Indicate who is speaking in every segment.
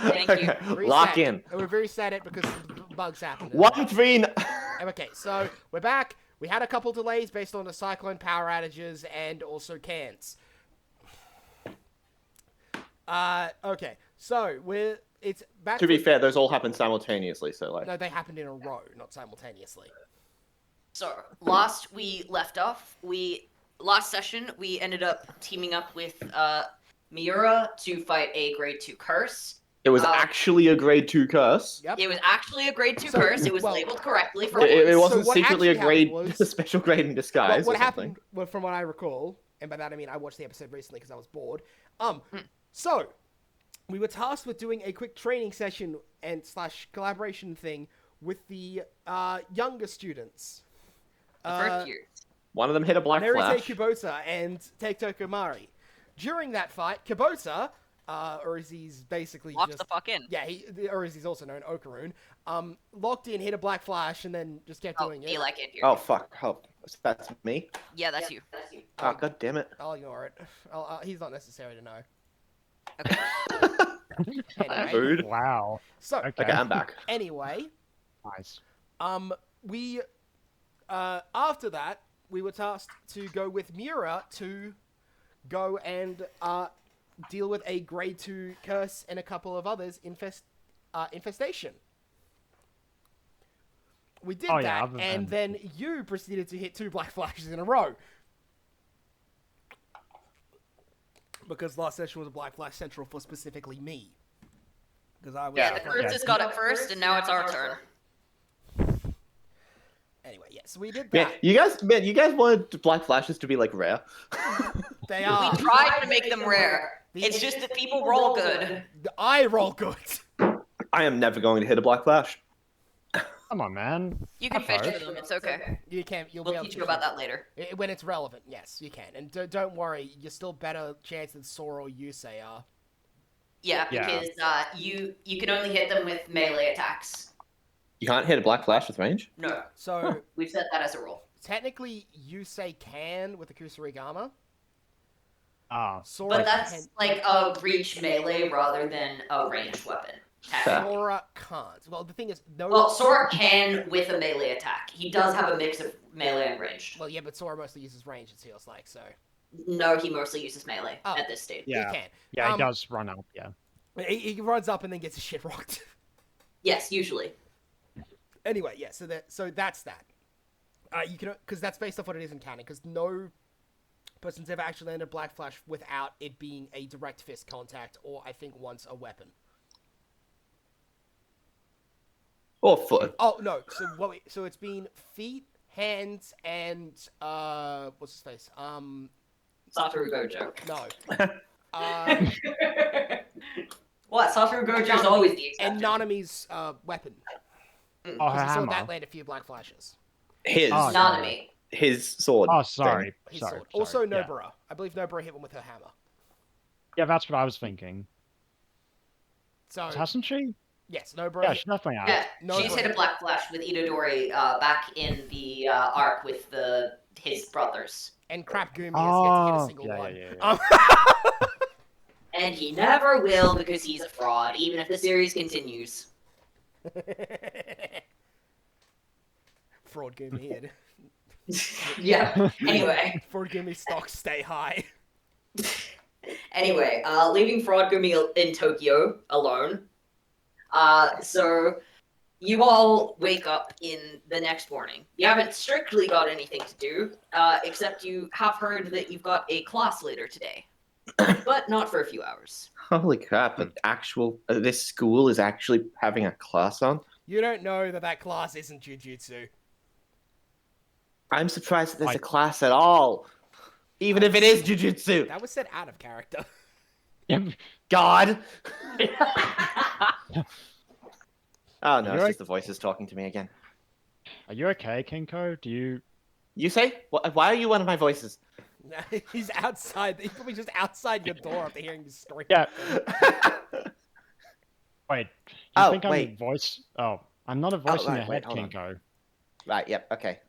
Speaker 1: Thank you.
Speaker 2: Okay,
Speaker 3: Reset.
Speaker 2: lock in.
Speaker 3: And we've reset it because bugs happened.
Speaker 2: 1, 3.
Speaker 3: Okay, so we're back. We had a couple delays based on the cyclone power outages and also cans. Okay, so it's back
Speaker 2: To be fair, those all happened simultaneously, so like.
Speaker 3: No, they happened in a row, not simultaneously.
Speaker 1: So last we left off, last session we ended up teaming up with Miura to fight a grade 2 curse.
Speaker 2: It was actually a grade 2 curse.
Speaker 3: Yep.
Speaker 1: It was actually a grade 2 curse. It was labeled correctly for
Speaker 2: It
Speaker 1: once.
Speaker 2: wasn't
Speaker 3: what
Speaker 2: secretly a
Speaker 3: actually
Speaker 2: grade,
Speaker 3: happened was-
Speaker 2: special grade in disguise.
Speaker 3: What
Speaker 2: or something.
Speaker 3: happened, well, from what I recall, and by that I mean I watched the episode recently because I was bored. So we were tasked with doing a quick training session and / collaboration thing with the younger students.
Speaker 1: The first years.
Speaker 2: One of them hit a black
Speaker 3: Narite
Speaker 2: flash.
Speaker 3: Kubota and Teito Komari. During that fight, Kubota, or as he's basically
Speaker 1: Locked
Speaker 3: just...
Speaker 1: the fuck in.
Speaker 3: Yeah, or as he's also known, Okaroon, locked in, hit a black flash, and then just kept doing it.
Speaker 1: You like it here.
Speaker 2: Oh, fuck. Oh, that's me?
Speaker 1: Yeah, that's you.
Speaker 2: Oh, god damn it.
Speaker 3: I'll ignore it. He's not necessary to know.
Speaker 1: Okay.
Speaker 3: Anyway,
Speaker 2: Rude.
Speaker 4: Wow.
Speaker 3: so,
Speaker 2: Okay, I'm back.
Speaker 3: anyway,
Speaker 4: Nice.
Speaker 3: we, after that, we were tasked to go with Miura to go and deal with a grade 2 curse and a couple of others infestation. We did that, and then you proceeded to hit 2 black flashes in a row. Because last session was a black flash central for specifically me. Because I was...
Speaker 1: Yeah, the curses got it first, and now it's our turn.
Speaker 3: Anyway, yes, we did
Speaker 2: Man,
Speaker 3: that.
Speaker 2: you guys wanted black flashes to be like rare.
Speaker 3: They are.
Speaker 1: We tried to make them rare. It's just that people roll good.
Speaker 3: I roll good.
Speaker 2: I am never going to hit a black flash.
Speaker 4: Come on, man.
Speaker 1: You can
Speaker 4: High
Speaker 1: fetch
Speaker 4: five.
Speaker 1: for them. It's okay.
Speaker 3: You can. You'll be
Speaker 1: We'll
Speaker 3: able
Speaker 1: teach
Speaker 3: to
Speaker 1: you about that later.
Speaker 3: when it's relevant. Yes, you can. And don't worry, you're still better chance than Sora or Yusei are.
Speaker 1: Yeah,
Speaker 4: Yeah.
Speaker 1: because you can only hit them with melee attacks.
Speaker 2: You can't hit a black flash with range?
Speaker 1: No,
Speaker 3: So
Speaker 1: we've set that as a rule.
Speaker 3: technically, Yusei can with the Kusarigama.
Speaker 4: Ah.
Speaker 3: Sora
Speaker 1: But that's
Speaker 3: can.
Speaker 1: like a reach melee rather than a ranged weapon. technically.
Speaker 3: Sora can't. Well, the thing is, no.
Speaker 1: Well, Sora can with a melee attack. He does have a mix of melee and ranged.
Speaker 3: Well, yeah, but Sora mostly uses range. It feels like so.
Speaker 1: No, he mostly uses melee
Speaker 3: Oh.
Speaker 1: at this stage.
Speaker 4: Yeah.
Speaker 3: He can.
Speaker 4: Yeah, he does run up, yeah.
Speaker 3: He runs up and then gets his shit rocked.
Speaker 1: Yes, usually.
Speaker 3: Anyway, yeah. So that's that. You can, because that's based off what it is in canon. Because no person's ever actually landed Black Flash without it being a direct fist contact, or I think once a weapon.
Speaker 2: Or foot.
Speaker 3: Oh no! So it's been feet, hands, and what's his face?
Speaker 1: Satoru Gojo.
Speaker 3: No.
Speaker 1: What? Satoru Gojo's always the
Speaker 3: And
Speaker 1: exception.
Speaker 3: Nanami's weapon.
Speaker 4: Oh, her
Speaker 3: Because he saw
Speaker 4: hammer.
Speaker 3: that land a few black flashes.
Speaker 2: His.
Speaker 4: Oh,
Speaker 1: Nanami.
Speaker 2: His sword.
Speaker 4: Oh, sorry.
Speaker 3: His
Speaker 4: Sorry.
Speaker 3: sword. Also
Speaker 4: yeah.
Speaker 3: Nobara. I believe Nobara hit one with her hammer.
Speaker 4: Yeah, that's what I was thinking.
Speaker 3: So
Speaker 4: Hasn't she?
Speaker 3: yes, Nobara.
Speaker 4: Yeah, she definitely has.
Speaker 1: Yeah,
Speaker 3: No,
Speaker 1: she's
Speaker 3: but-
Speaker 1: hit a Black Flash with Itadori back in the arc with his brothers.
Speaker 3: And Crap Goomy has yet to hit a
Speaker 4: Oh,
Speaker 3: single
Speaker 4: yeah,
Speaker 3: one.
Speaker 4: yeah.
Speaker 1: And he never will because he's a fraud, even if the series continues.
Speaker 3: Fraud Goomy hit.
Speaker 1: Yeah, anyway.
Speaker 3: Fraud Goomy stocks stay high.
Speaker 1: Anyway, leaving Fraud Gumi in Tokyo alone. So you all wake up in the next morning. You haven't strictly got anything to do, except you have heard that you've got a class later today. But not for a few hours.
Speaker 2: Holy crap! This school is actually having a class on.
Speaker 3: You don't know that class isn't Jujutsu.
Speaker 2: I'm surprised that there's a class at all, even if it is jujutsu.
Speaker 3: That was said out of character.
Speaker 2: God. Oh no, it's
Speaker 4: You're
Speaker 2: just the voices talking to me again.
Speaker 4: Are you okay, Kinko? Do you...
Speaker 2: You say? Why are you one of my voices?
Speaker 3: He's outside. He's probably just outside your door after hearing you scream.
Speaker 4: Yeah. Wait. Do you
Speaker 2: Oh,
Speaker 4: think I'm
Speaker 2: wait.
Speaker 4: voice... Oh, I'm not a voice in
Speaker 2: right,
Speaker 4: your
Speaker 2: wait,
Speaker 4: head,
Speaker 2: hold on.
Speaker 4: Kinko.
Speaker 2: Right. Yep. Okay.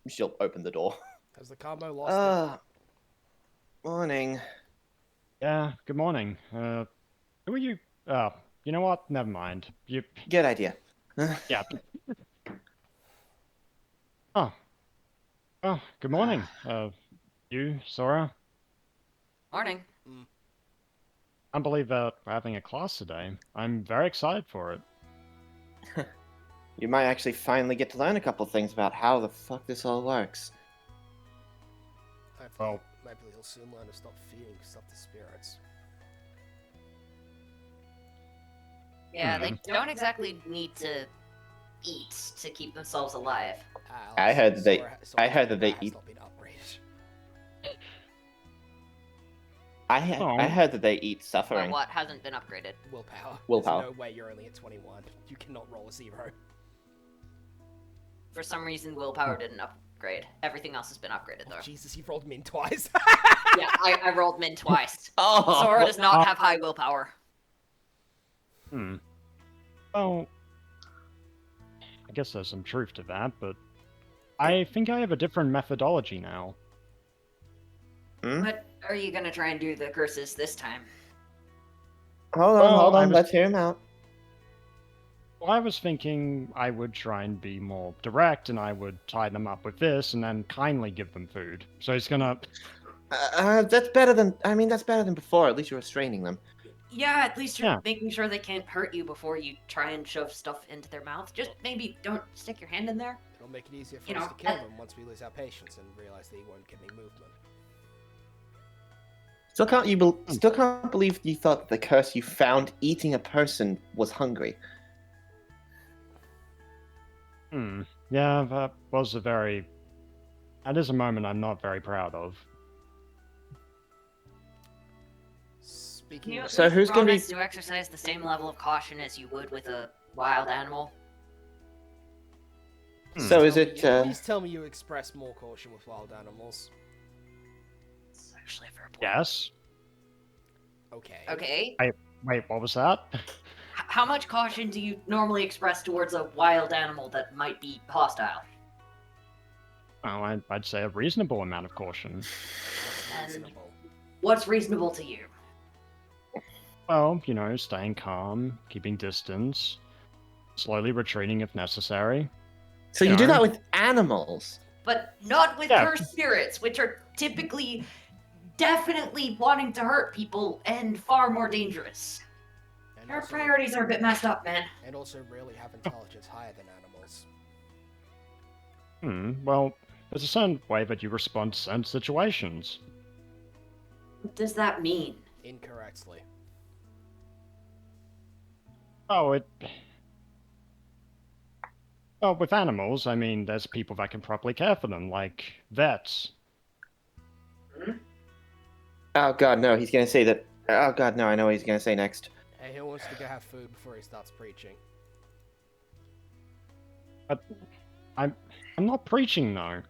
Speaker 2: She'll open the door.
Speaker 3: Has the combo lost it?
Speaker 2: Morning.
Speaker 4: Yeah, good morning. Who are you you know what? Never mind. You,
Speaker 2: Good idea.
Speaker 4: yeah. Oh, oh, good morning. You, Sora?
Speaker 1: Morning.
Speaker 4: I believe that we're having a class today. I'm very excited for it.
Speaker 2: You might actually finally get to learn a couple things about how the fuck this all works.
Speaker 3: Hopefully, maybe he'll soon learn to stop fearing stuff to spirits.
Speaker 1: Yeah, they don't exactly need to eat to keep themselves alive.
Speaker 2: I heard that I heard that they
Speaker 3: has
Speaker 2: eat.
Speaker 3: not been upgraded.
Speaker 2: I heard that they eat
Speaker 1: But
Speaker 2: suffering.
Speaker 1: what hasn't been upgraded?
Speaker 3: Willpower.
Speaker 2: Willpower.
Speaker 3: There's no way you're only at 21. You cannot roll a 0.
Speaker 1: For some reason, willpower didn't upgrade. Everything else has been upgraded, though.
Speaker 3: Jesus, you rolled min twice.
Speaker 1: Yeah, I rolled min twice.
Speaker 2: Oh,
Speaker 1: Sora does not have high willpower.
Speaker 4: Well, I guess there's some truth to that, but I think I have a different methodology now.
Speaker 1: What are you gonna try and do the curses this time?
Speaker 2: hold
Speaker 4: Well,
Speaker 2: on.
Speaker 4: I was-
Speaker 2: Let's hear him out.
Speaker 4: Well, I was thinking I would try and be more direct, and I would tie them up with this, and then kindly give them food. So he's gonna...
Speaker 2: That's better than. I mean, that's better than before. At least you're restraining them.
Speaker 1: Yeah, at least you're
Speaker 4: Yeah.
Speaker 1: making sure they can't hurt you before you try and shove stuff into their mouth. Just maybe don't stick your hand in there.
Speaker 3: It'll make it easier for
Speaker 1: You
Speaker 3: us
Speaker 1: know,
Speaker 3: to kill
Speaker 1: and-
Speaker 3: them once we lose our patience and realize they won't get any movement.
Speaker 2: Still can't believe you thought the curse you found eating a person was hungry.
Speaker 4: Yeah, that was a very... That is a moment I'm not very proud of.
Speaker 3: Speaking
Speaker 1: You
Speaker 3: of...
Speaker 2: So who's gonna be-
Speaker 1: promise to exercise the same level of caution as you would with a wild animal?
Speaker 2: So is it?
Speaker 3: Please tell me you express more caution with wild animals.
Speaker 1: It's actually a fair point.
Speaker 4: Yes?
Speaker 3: Okay.
Speaker 1: Okay.
Speaker 4: Wait, what was that?
Speaker 1: How much caution do you normally express towards a wild animal that might be hostile?
Speaker 4: Well, I'd say a reasonable amount of caution.
Speaker 3: That's reasonable.
Speaker 1: What's reasonable to you?
Speaker 4: Well, you know, staying calm, keeping distance, slowly retreating if necessary.
Speaker 2: So you do
Speaker 4: No.
Speaker 2: that with animals?
Speaker 1: But not with
Speaker 4: Yeah.
Speaker 1: cursed spirits, which are typically definitely wanting to hurt people and far more dangerous.
Speaker 3: And
Speaker 1: Your
Speaker 3: also,
Speaker 1: priorities are a bit messed up, man.
Speaker 3: and also really have intelligence higher than animals.
Speaker 4: Well, there's a certain way that you respond to certain situations.
Speaker 1: What does that mean?
Speaker 3: Incorrectly.
Speaker 4: Oh, Well, with animals, I mean, there's people that can properly care for them, like vets.
Speaker 2: Oh god, no! He's gonna say that. Oh god, no! I know what he's gonna say next.
Speaker 3: Hey, who wants to go have food before he starts preaching?
Speaker 4: But I'm not preaching, though.
Speaker 3: Are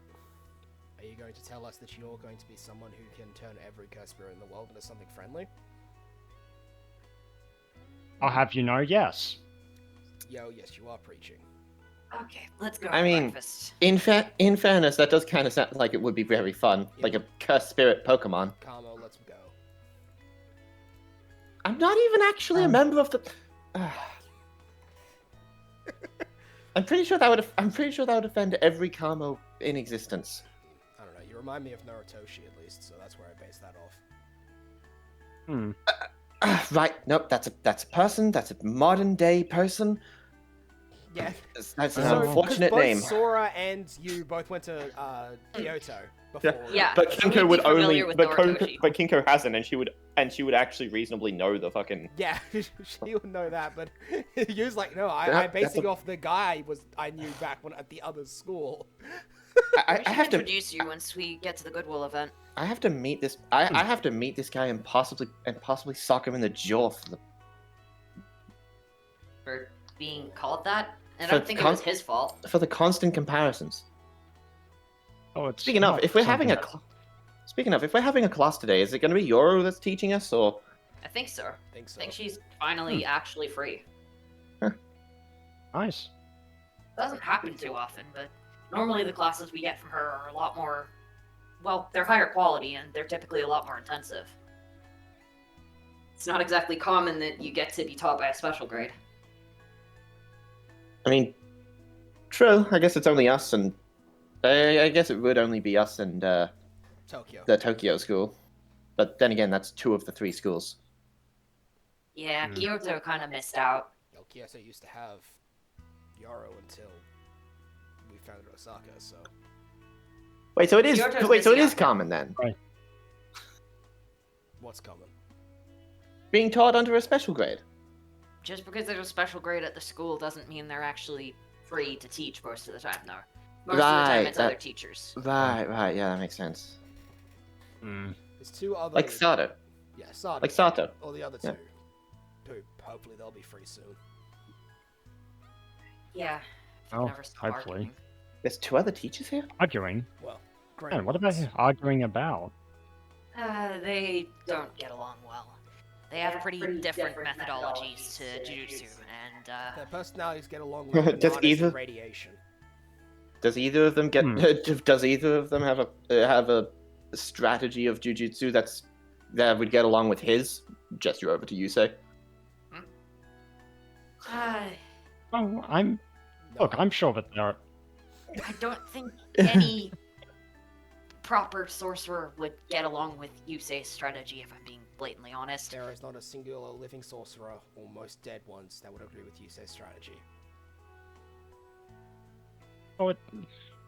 Speaker 3: you going to tell us that you're going to be someone who can turn every cursed spirit in the world into something friendly?
Speaker 4: I'll have you know, yes.
Speaker 3: Yo, yes, you are preaching.
Speaker 1: Okay, let's go.
Speaker 2: I
Speaker 1: to
Speaker 2: mean-
Speaker 1: breakfast.
Speaker 2: In fairness, that does kind of sound like it would be very fun, like a cursed spirit Pokemon.
Speaker 3: Carmo, let's go.
Speaker 2: I'm not even actually a member of the. I'm pretty sure that would offend every Kamo in existence.
Speaker 3: I don't know, you remind me of Narutoshi at least, so that's where I base that off.
Speaker 2: Right? Nope. That's a person. That's a modern day person.
Speaker 3: Yeah.
Speaker 2: That's an
Speaker 4: So,
Speaker 2: unfortunate
Speaker 3: both
Speaker 2: name.
Speaker 3: Sora and you both went to Kyoto before.
Speaker 1: Yeah.
Speaker 2: But
Speaker 1: so we'd
Speaker 2: Kinko
Speaker 1: be
Speaker 2: would only.
Speaker 1: familiar with Narutoshi.
Speaker 2: But Kinko hasn't, and she would actually reasonably know the fucking.
Speaker 3: Yeah, she would know that, but he was like, no, I'm
Speaker 2: That's
Speaker 3: basing
Speaker 2: a-
Speaker 3: off the guy I knew back when at the other school.
Speaker 2: I
Speaker 1: We should
Speaker 2: have to.
Speaker 1: introduce you once we get to the Goodwill event.
Speaker 2: I have to meet this. I have to meet this guy and possibly sock him in the jaw for the.
Speaker 1: For being called that. And I
Speaker 2: For
Speaker 1: don't think it was his fault.
Speaker 2: For the constant comparisons.
Speaker 4: Oh, it's
Speaker 2: Speaking of,
Speaker 4: not
Speaker 2: if we're having a
Speaker 4: something
Speaker 2: if we're having a class today, is it going to be Yoru that's teaching us, or
Speaker 1: I think so.
Speaker 3: I think so.
Speaker 1: I think she's finally actually free.
Speaker 4: Nice.
Speaker 1: Doesn't happen too often, but normally the classes we get from her are a lot more. Well, they're higher quality and they're typically a lot more intensive. It's not exactly common that you get to be taught by a special grade.
Speaker 2: I mean, true. I guess it's only us, and I guess it would only be us and
Speaker 3: Tokyo.
Speaker 2: the Tokyo school. But then again, that's 2 of the 3 schools.
Speaker 1: Yeah,
Speaker 4: Hmm.
Speaker 1: Kyoto kind of missed out.
Speaker 3: Kyoto used to have Yoro until we founded Osaka, so...
Speaker 2: Wait, so it is.
Speaker 1: Kyoto's
Speaker 2: Wait, so it
Speaker 1: missing
Speaker 2: is
Speaker 1: out.
Speaker 2: common then,
Speaker 3: What's common?
Speaker 2: being taught under a special grade.
Speaker 1: Just because there's a special grade at the school doesn't mean they're actually free to teach most of the time, though. Most of the time
Speaker 2: Right,
Speaker 1: it's
Speaker 2: that-
Speaker 1: other teachers.
Speaker 2: Right. Yeah, that makes sense.
Speaker 4: Hmm.
Speaker 3: There's 2 other...
Speaker 2: Like Sato.
Speaker 3: Yeah, Sato.
Speaker 2: Like Sato.
Speaker 3: Or the other 2.
Speaker 2: Yeah.
Speaker 3: Who, hopefully they'll be free soon.
Speaker 1: Yeah. if you
Speaker 4: Oh,
Speaker 1: never stop
Speaker 4: hopefully.
Speaker 1: arguing.
Speaker 2: There's 2 other teachers here.
Speaker 4: Arguing?
Speaker 3: Well, great.
Speaker 4: Man, what about arguing about?
Speaker 1: They don't get along well. They have pretty different methodologies to Jujutsu, and
Speaker 3: Their personalities get along like
Speaker 2: Does
Speaker 3: bananas
Speaker 2: either-
Speaker 3: and radiation.
Speaker 2: Does either of them get?
Speaker 4: Hmm.
Speaker 2: Does either of them have a strategy of jujutsu that would get along with his? Gesture over to Yusei.
Speaker 4: Oh, I'm sure that there are.
Speaker 1: I don't think any proper sorcerer would get along with Yusei's strategy, if I'm being blatantly honest.
Speaker 3: There is not a singular living sorcerer, or most dead ones, that would agree with Yusei's strategy.
Speaker 4: But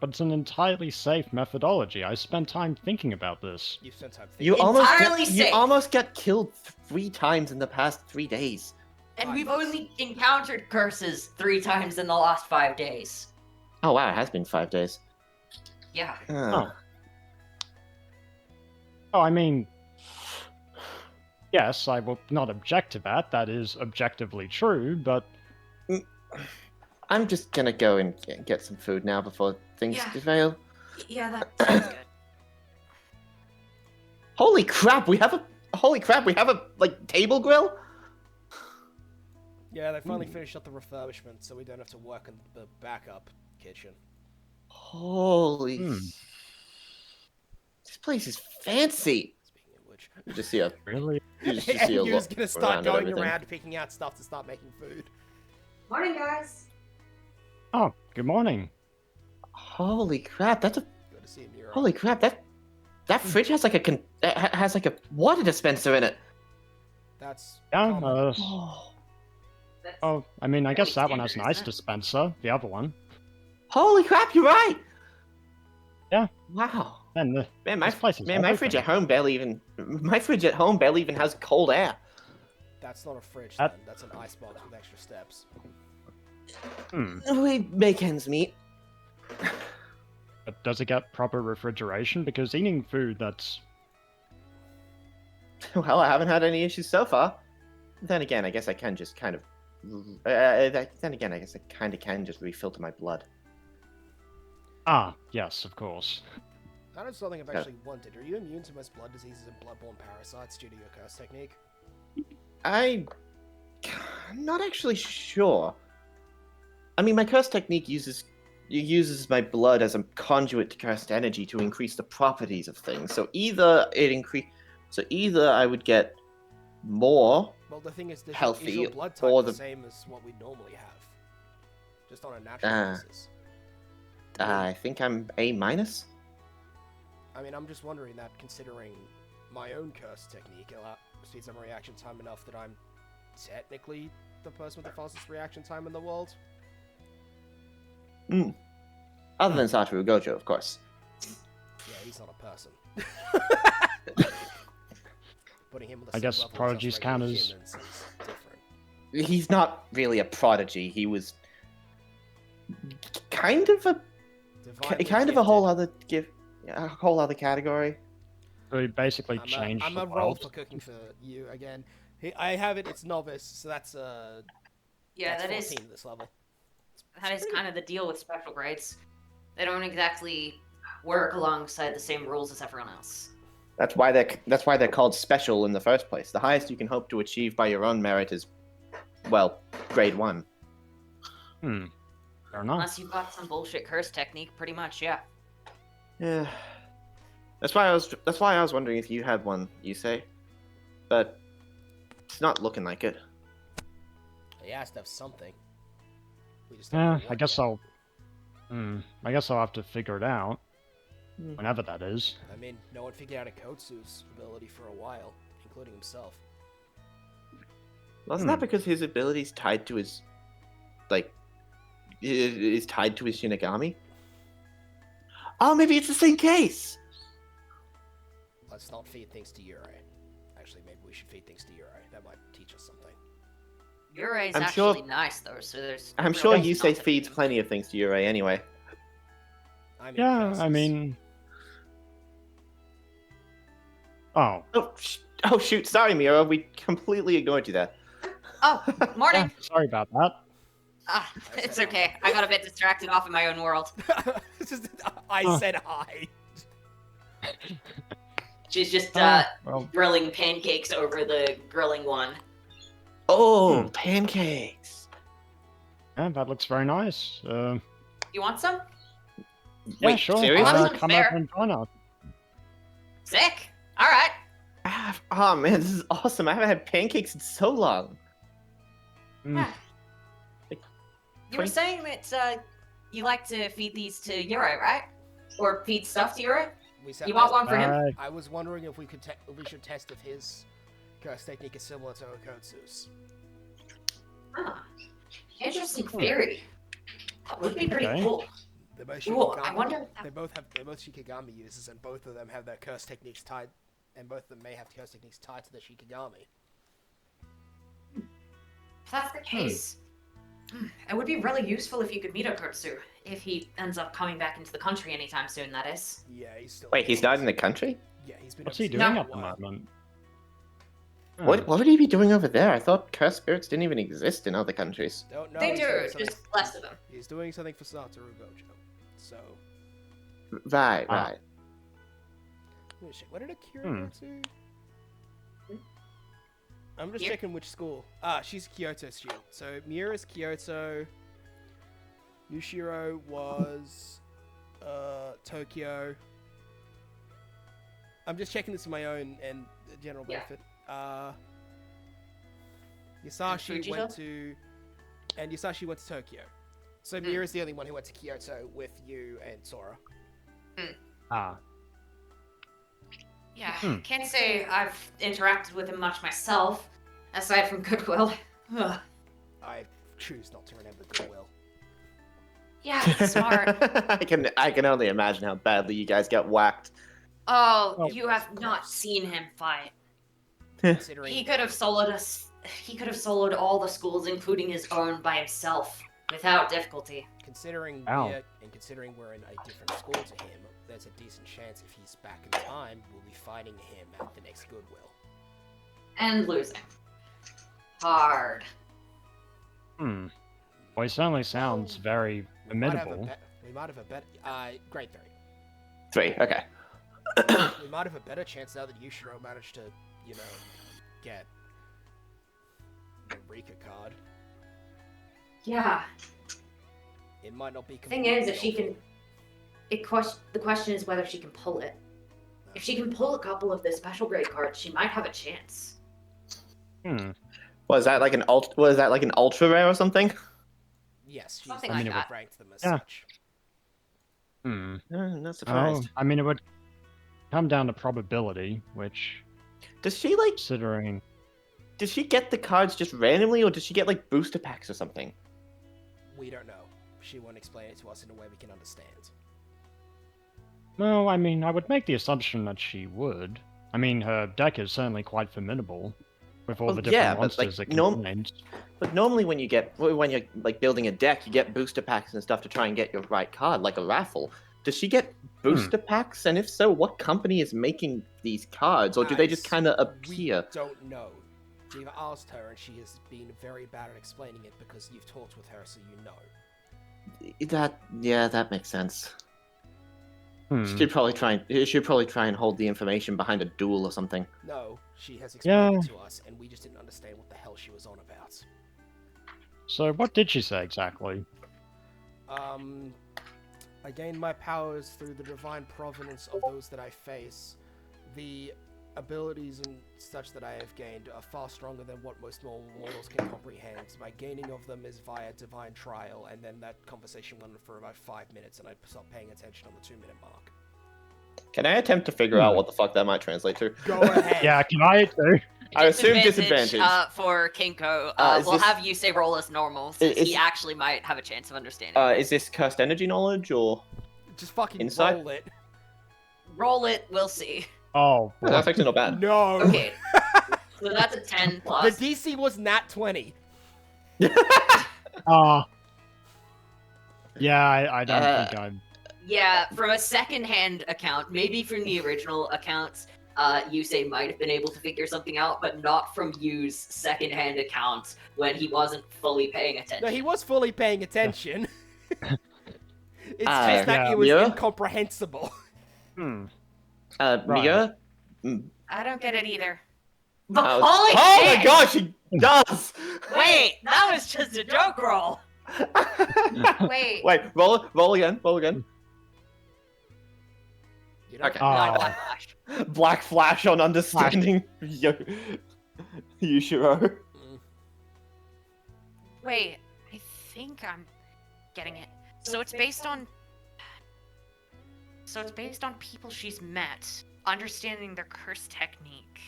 Speaker 4: it's an entirely safe methodology. I spent time thinking about this.
Speaker 3: You've spent time
Speaker 2: You
Speaker 3: thinking.
Speaker 1: Entirely
Speaker 2: you
Speaker 1: safe.
Speaker 2: almost got killed 3 times in the past 3 days.
Speaker 1: And we've only encountered curses 3 times in the last 5 days.
Speaker 2: Oh wow, it has been 5 days.
Speaker 1: Yeah.
Speaker 2: Ah.
Speaker 4: Oh, I mean, yes, I will not object to that. That is objectively true, but
Speaker 2: I'm just gonna go and get some food now before things
Speaker 1: Yeah.
Speaker 2: derail.
Speaker 1: Yeah, that sounds good.
Speaker 2: Holy crap! We have a like table grill.
Speaker 3: Yeah, they finally finished up the refurbishment, so we don't have to work in the backup kitchen.
Speaker 2: Holy.
Speaker 4: Hmm.
Speaker 2: This place is fancy.
Speaker 3: Speaking of which,
Speaker 2: You just see a.
Speaker 4: really,
Speaker 2: You just
Speaker 3: and
Speaker 2: see a
Speaker 3: you're just
Speaker 2: look
Speaker 3: gonna start
Speaker 2: around at
Speaker 3: going
Speaker 2: everything.
Speaker 3: around picking out stuff to start making food.
Speaker 1: Morning, guys.
Speaker 4: oh, good morning.
Speaker 2: Holy crap! That's a.
Speaker 3: Good to see you, Mira.
Speaker 2: Holy crap! That fridge has like has like a water dispenser in it.
Speaker 3: That's
Speaker 4: Yeah,
Speaker 3: common.
Speaker 4: oh, I mean, I guess
Speaker 1: Fairly
Speaker 4: that one has an
Speaker 1: standard,
Speaker 4: ice
Speaker 1: isn't it?
Speaker 4: dispenser. The other one.
Speaker 2: Holy crap! You're right.
Speaker 4: Yeah.
Speaker 2: Wow.
Speaker 4: Man,
Speaker 2: Man,
Speaker 4: this place is
Speaker 2: my fridge at
Speaker 4: everything.
Speaker 2: home barely even has cold air.
Speaker 3: That's not a fridge,
Speaker 4: That-
Speaker 3: then. That's an icebox with extra steps.
Speaker 4: Hmm.
Speaker 2: We make ends meet.
Speaker 4: But does it get proper refrigeration? Because eating food that's
Speaker 2: Well, I haven't had any issues so far. Then again, I guess I can just kind of. Then again, I guess I kind of can just refilter my blood.
Speaker 4: yes, of course.
Speaker 3: That is something I've
Speaker 2: Yeah.
Speaker 3: actually wanted. Are you immune to most blood diseases and bloodborne parasites due to your curse technique?
Speaker 2: I'm not actually sure. I mean, my curse technique uses my blood as a conduit to cursed energy to increase the properties of things. So either I would get more.
Speaker 3: Well, the thing is,
Speaker 2: Healthy,
Speaker 3: is your blood type
Speaker 2: or
Speaker 3: the
Speaker 2: the-
Speaker 3: same as what we normally have? Just on a natural
Speaker 2: Ah.
Speaker 3: basis.
Speaker 2: I think I'm A minus.
Speaker 3: I mean, I'm just wondering that considering my own curse technique speeds up my reaction time enough that I'm technically the person with the fastest reaction time in the world.
Speaker 2: Other than Satoru Gojo, of course.
Speaker 3: Yeah, he's not a person. Putting him on the
Speaker 4: I
Speaker 3: same
Speaker 4: guess
Speaker 3: level as us
Speaker 4: prodigies
Speaker 3: regular
Speaker 4: count as-
Speaker 3: humans is different.
Speaker 2: He's not really a prodigy. He was kind of a
Speaker 3: Divinely
Speaker 2: whole
Speaker 3: gifted.
Speaker 2: other category.
Speaker 4: So he basically
Speaker 3: I'm
Speaker 4: changed
Speaker 3: a
Speaker 4: the
Speaker 3: roll
Speaker 4: world.
Speaker 3: for cooking for you again. I have it. It's novice, so that's
Speaker 1: Yeah,
Speaker 3: that's
Speaker 1: that
Speaker 3: 14
Speaker 1: is
Speaker 3: at this level.
Speaker 1: kind of the deal with special grades. They don't exactly work alongside the same rules as everyone else.
Speaker 2: That's why they're called special in the first place. The highest you can hope to achieve by your own merit is, well, grade 1.
Speaker 4: Fair enough.
Speaker 1: Unless you've got some bullshit curse technique, pretty much, yeah.
Speaker 2: Yeah. That's why I was wondering if you had one, you say. But It's not looking like it.
Speaker 3: He has to have something. We just don't know
Speaker 4: I
Speaker 3: what
Speaker 4: guess
Speaker 3: yet.
Speaker 4: I'll. I guess I'll have to figure it out.
Speaker 2: Hmm.
Speaker 4: Whenever that is.
Speaker 3: I mean, no one figured out a Kotsu's ability for a while, including himself.
Speaker 2: Wasn't that because his ability's tied to his, like, is tied to his Shinigami? Oh, maybe it's the same case.
Speaker 3: Let's not feed things to Yurei. Actually, maybe we should feed things to Yurei. That might teach us something.
Speaker 1: Yurei's
Speaker 2: I'm
Speaker 1: actually
Speaker 2: sure-
Speaker 1: nice though, so there's.
Speaker 2: I'm
Speaker 1: real
Speaker 2: sure
Speaker 1: reason
Speaker 2: Yusei
Speaker 1: not to
Speaker 2: feeds
Speaker 1: feed him.
Speaker 2: plenty of things to Yurei anyway.
Speaker 3: I mean,
Speaker 4: Yeah,
Speaker 3: curses.
Speaker 4: I mean. Oh.
Speaker 2: Oh shoot! Sorry, Mira. We completely ignored you there.
Speaker 1: Oh, morning.
Speaker 4: Sorry about that.
Speaker 1: Ah, it's okay. I got a bit distracted off in my own world.
Speaker 3: It's just, I
Speaker 4: Huh.
Speaker 3: said hi.
Speaker 1: She's just
Speaker 4: Well,
Speaker 1: grilling pancakes over the grilling one.
Speaker 2: Oh, pancakes.
Speaker 4: yeah, that looks very nice.
Speaker 1: You want some?
Speaker 4: Yeah,
Speaker 2: Wait,
Speaker 4: sure.
Speaker 2: seriously?
Speaker 1: Awesome.
Speaker 4: Come
Speaker 1: Fair.
Speaker 4: over and join us.
Speaker 1: Sick. All right.
Speaker 2: Oh man, this is awesome. I haven't had pancakes in so long.
Speaker 4: Mm.
Speaker 1: Yeah. You were
Speaker 2: 20
Speaker 1: saying that you like to feed these to Yurei, right? Or feed stuff to Yurei?
Speaker 3: We said,
Speaker 1: You want one for him?
Speaker 3: I was wondering if we could if we should test if his curse technique is similar to Okotsu's.
Speaker 1: Ah, interesting theory. That would be pretty
Speaker 4: Okay.
Speaker 1: cool.
Speaker 3: They're both
Speaker 1: Ooh, I
Speaker 3: Shikigami.
Speaker 1: wonder.
Speaker 3: They're both Shikigami users, and both of them have their curse techniques tied, and both of them may have curse techniques tied to the Shikigami.
Speaker 1: If that's the case, it would be really useful if you could meet Okotsu. If he ends up coming back into the country anytime soon, that is.
Speaker 3: Yeah, he's still.
Speaker 2: Wait, he's not in the country?
Speaker 3: Yeah, he's been.
Speaker 4: What's he
Speaker 3: overseas
Speaker 4: doing
Speaker 3: for a
Speaker 4: at the
Speaker 3: while.
Speaker 4: moment?
Speaker 2: What would he be doing over there? I thought cursed spirits didn't even exist in other countries.
Speaker 3: Don't know.
Speaker 1: They
Speaker 3: he's
Speaker 1: do,
Speaker 3: doing something-
Speaker 1: just less of them.
Speaker 3: He's doing something for Satoru Gojo. So,
Speaker 2: Right,
Speaker 4: Ah.
Speaker 2: right.
Speaker 3: let me check. Where did Akira
Speaker 4: Hmm.
Speaker 3: go to? I'm just
Speaker 1: Here?
Speaker 3: checking which school. Ah, she's a Kyoto student. So Miura's Kyoto. Yushiro was Tokyo. I'm just checking this for my own and general
Speaker 1: Yeah.
Speaker 3: benefit. Yusashi
Speaker 1: Fujita?
Speaker 3: went to Tokyo. So Miura's the only one who went to Kyoto with you and Sora.
Speaker 4: Ah.
Speaker 1: Yeah,
Speaker 4: Hmm.
Speaker 1: can't say I've interacted with him much myself, aside from Goodwill. Ugh.
Speaker 3: I choose not to remember Goodwill.
Speaker 1: Yeah, he's smart.
Speaker 2: I can only imagine how badly you guys got whacked.
Speaker 1: Oh,
Speaker 4: Well-
Speaker 1: you have not seen him fight.
Speaker 3: Considering
Speaker 1: He could have soloed us. He could have soloed all the schools, including his own, by himself, without difficulty.
Speaker 3: Considering
Speaker 4: Ow.
Speaker 3: we're in a different school to him, there's a decent chance if he's back in time, we'll be fighting him at the next Goodwill.
Speaker 1: And losing. Hard.
Speaker 4: Well, he certainly sounds very
Speaker 3: We might have
Speaker 4: formidable.
Speaker 3: we might have a better grade 3.
Speaker 2: 3, okay.
Speaker 3: We might have a better chance now that Yushiro managed to, get the Rika card.
Speaker 1: Yeah.
Speaker 3: It might not be.
Speaker 1: Thing is, if she can, the question is whether she can pull it. If she can pull a couple of the special grade cards, she might have a chance.
Speaker 2: Was that like an ultra rare or something?
Speaker 3: Yes, she's
Speaker 1: Something
Speaker 4: like
Speaker 1: that.
Speaker 3: ranked them as
Speaker 4: Yeah.
Speaker 3: such.
Speaker 2: Not
Speaker 4: Oh,
Speaker 2: surprised.
Speaker 4: I mean, it would come down to probability, which,
Speaker 2: Does she like?
Speaker 4: considering...
Speaker 2: Does she get the cards just randomly, or does she get like booster packs or something?
Speaker 3: We don't know. She won't explain it to us in a way we can understand.
Speaker 4: Well, I mean, I would make the assumption that she would. I mean, her deck is certainly quite formidable, with all
Speaker 2: Well,
Speaker 4: the different
Speaker 2: yeah, but,
Speaker 4: monsters
Speaker 2: like,
Speaker 4: it
Speaker 2: no-
Speaker 4: contains.
Speaker 2: But normally when you're like building a deck, you get booster packs and stuff to try and get your right card, like a raffle. Does she get booster packs? And if so, what company is making these cards, or do they just
Speaker 3: Guys,
Speaker 2: kind of appear?
Speaker 3: We don't know. We've asked her, and she has been very bad at explaining it because you've talked with her, so you know.
Speaker 2: That makes sense.
Speaker 4: Hmm.
Speaker 2: She should probably try and hold the information behind a duel or something.
Speaker 3: No, she has explained
Speaker 4: Yeah.
Speaker 3: it to us, and we just didn't understand what the hell she was on about.
Speaker 4: So, what did she say exactly?
Speaker 3: I gain my powers through the divine providence of those that I face. The abilities and such that I have gained are far stronger than what most normal mortals can comprehend. My gaining of them is via divine trial, and then that conversation went on for about 5 minutes, and I stopped paying attention on the 2-minute mark.
Speaker 2: Can I attempt to figure out what the fuck that might translate to?
Speaker 3: Go ahead.
Speaker 4: Yeah, can I too?
Speaker 2: I assume disadvantage.
Speaker 1: For Kinko.
Speaker 2: Is
Speaker 1: We'll
Speaker 2: this-
Speaker 1: have you say roll as normal, since
Speaker 2: is-
Speaker 1: he actually might have a chance of understanding.
Speaker 2: Is this cursed energy knowledge or?
Speaker 3: Just fucking
Speaker 2: Insight?
Speaker 3: roll it.
Speaker 1: Roll it, we'll see.
Speaker 4: Oh, boy.
Speaker 2: That's actually not bad.
Speaker 3: No.
Speaker 1: Okay. So that's a 10
Speaker 3: The
Speaker 1: plus.
Speaker 3: DC was nat 20.
Speaker 4: Yeah, I don't think I'm...
Speaker 1: Yeah, from a second-hand account, maybe from the original accounts, Yusei might have been able to figure something out, but not from Yu's second-hand accounts when he wasn't fully paying attention.
Speaker 3: No, he was fully paying attention. It's
Speaker 2: Uh,
Speaker 3: just that
Speaker 4: yeah.
Speaker 3: it was
Speaker 2: Yeah.
Speaker 3: incomprehensible.
Speaker 2: Mia?
Speaker 1: I don't get it either.
Speaker 2: Oh,
Speaker 1: Holy
Speaker 2: oh
Speaker 1: shit!
Speaker 2: my gosh, she does!
Speaker 1: Wait, that was just a joke roll! Wait.
Speaker 2: Wait, roll again.
Speaker 3: You don't
Speaker 2: Okay.
Speaker 1: Not
Speaker 4: Oh.
Speaker 1: Black Flash.
Speaker 2: Black flash on understanding Yushiro.
Speaker 5: Wait, I think I'm getting it. So it's based on people she's met, understanding their curse technique.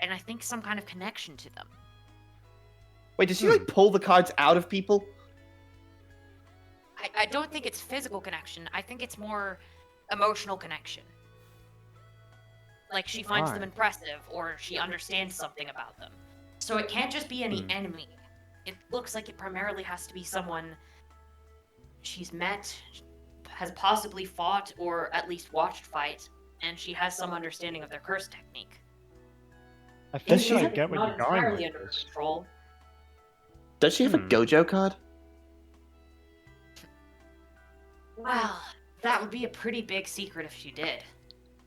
Speaker 5: And I think some kind of connection to them.
Speaker 2: Wait, did she like pull the cards out of people?
Speaker 5: I don't think it's physical connection. I think it's more emotional connection. Like she finds them
Speaker 4: Right.
Speaker 5: impressive, or she understands something about them. So it can't just be any enemy. It looks like it primarily has to be someone she's met, has possibly fought, or at least watched fight, and she has some understanding of their curse technique.
Speaker 4: I think
Speaker 2: she
Speaker 4: I
Speaker 2: have
Speaker 4: get what
Speaker 1: Not
Speaker 4: you're going
Speaker 1: entirely
Speaker 4: with
Speaker 1: under
Speaker 4: this.
Speaker 1: control.
Speaker 2: Does she have a Gojo card?
Speaker 5: Well, that would be a pretty big secret if she did.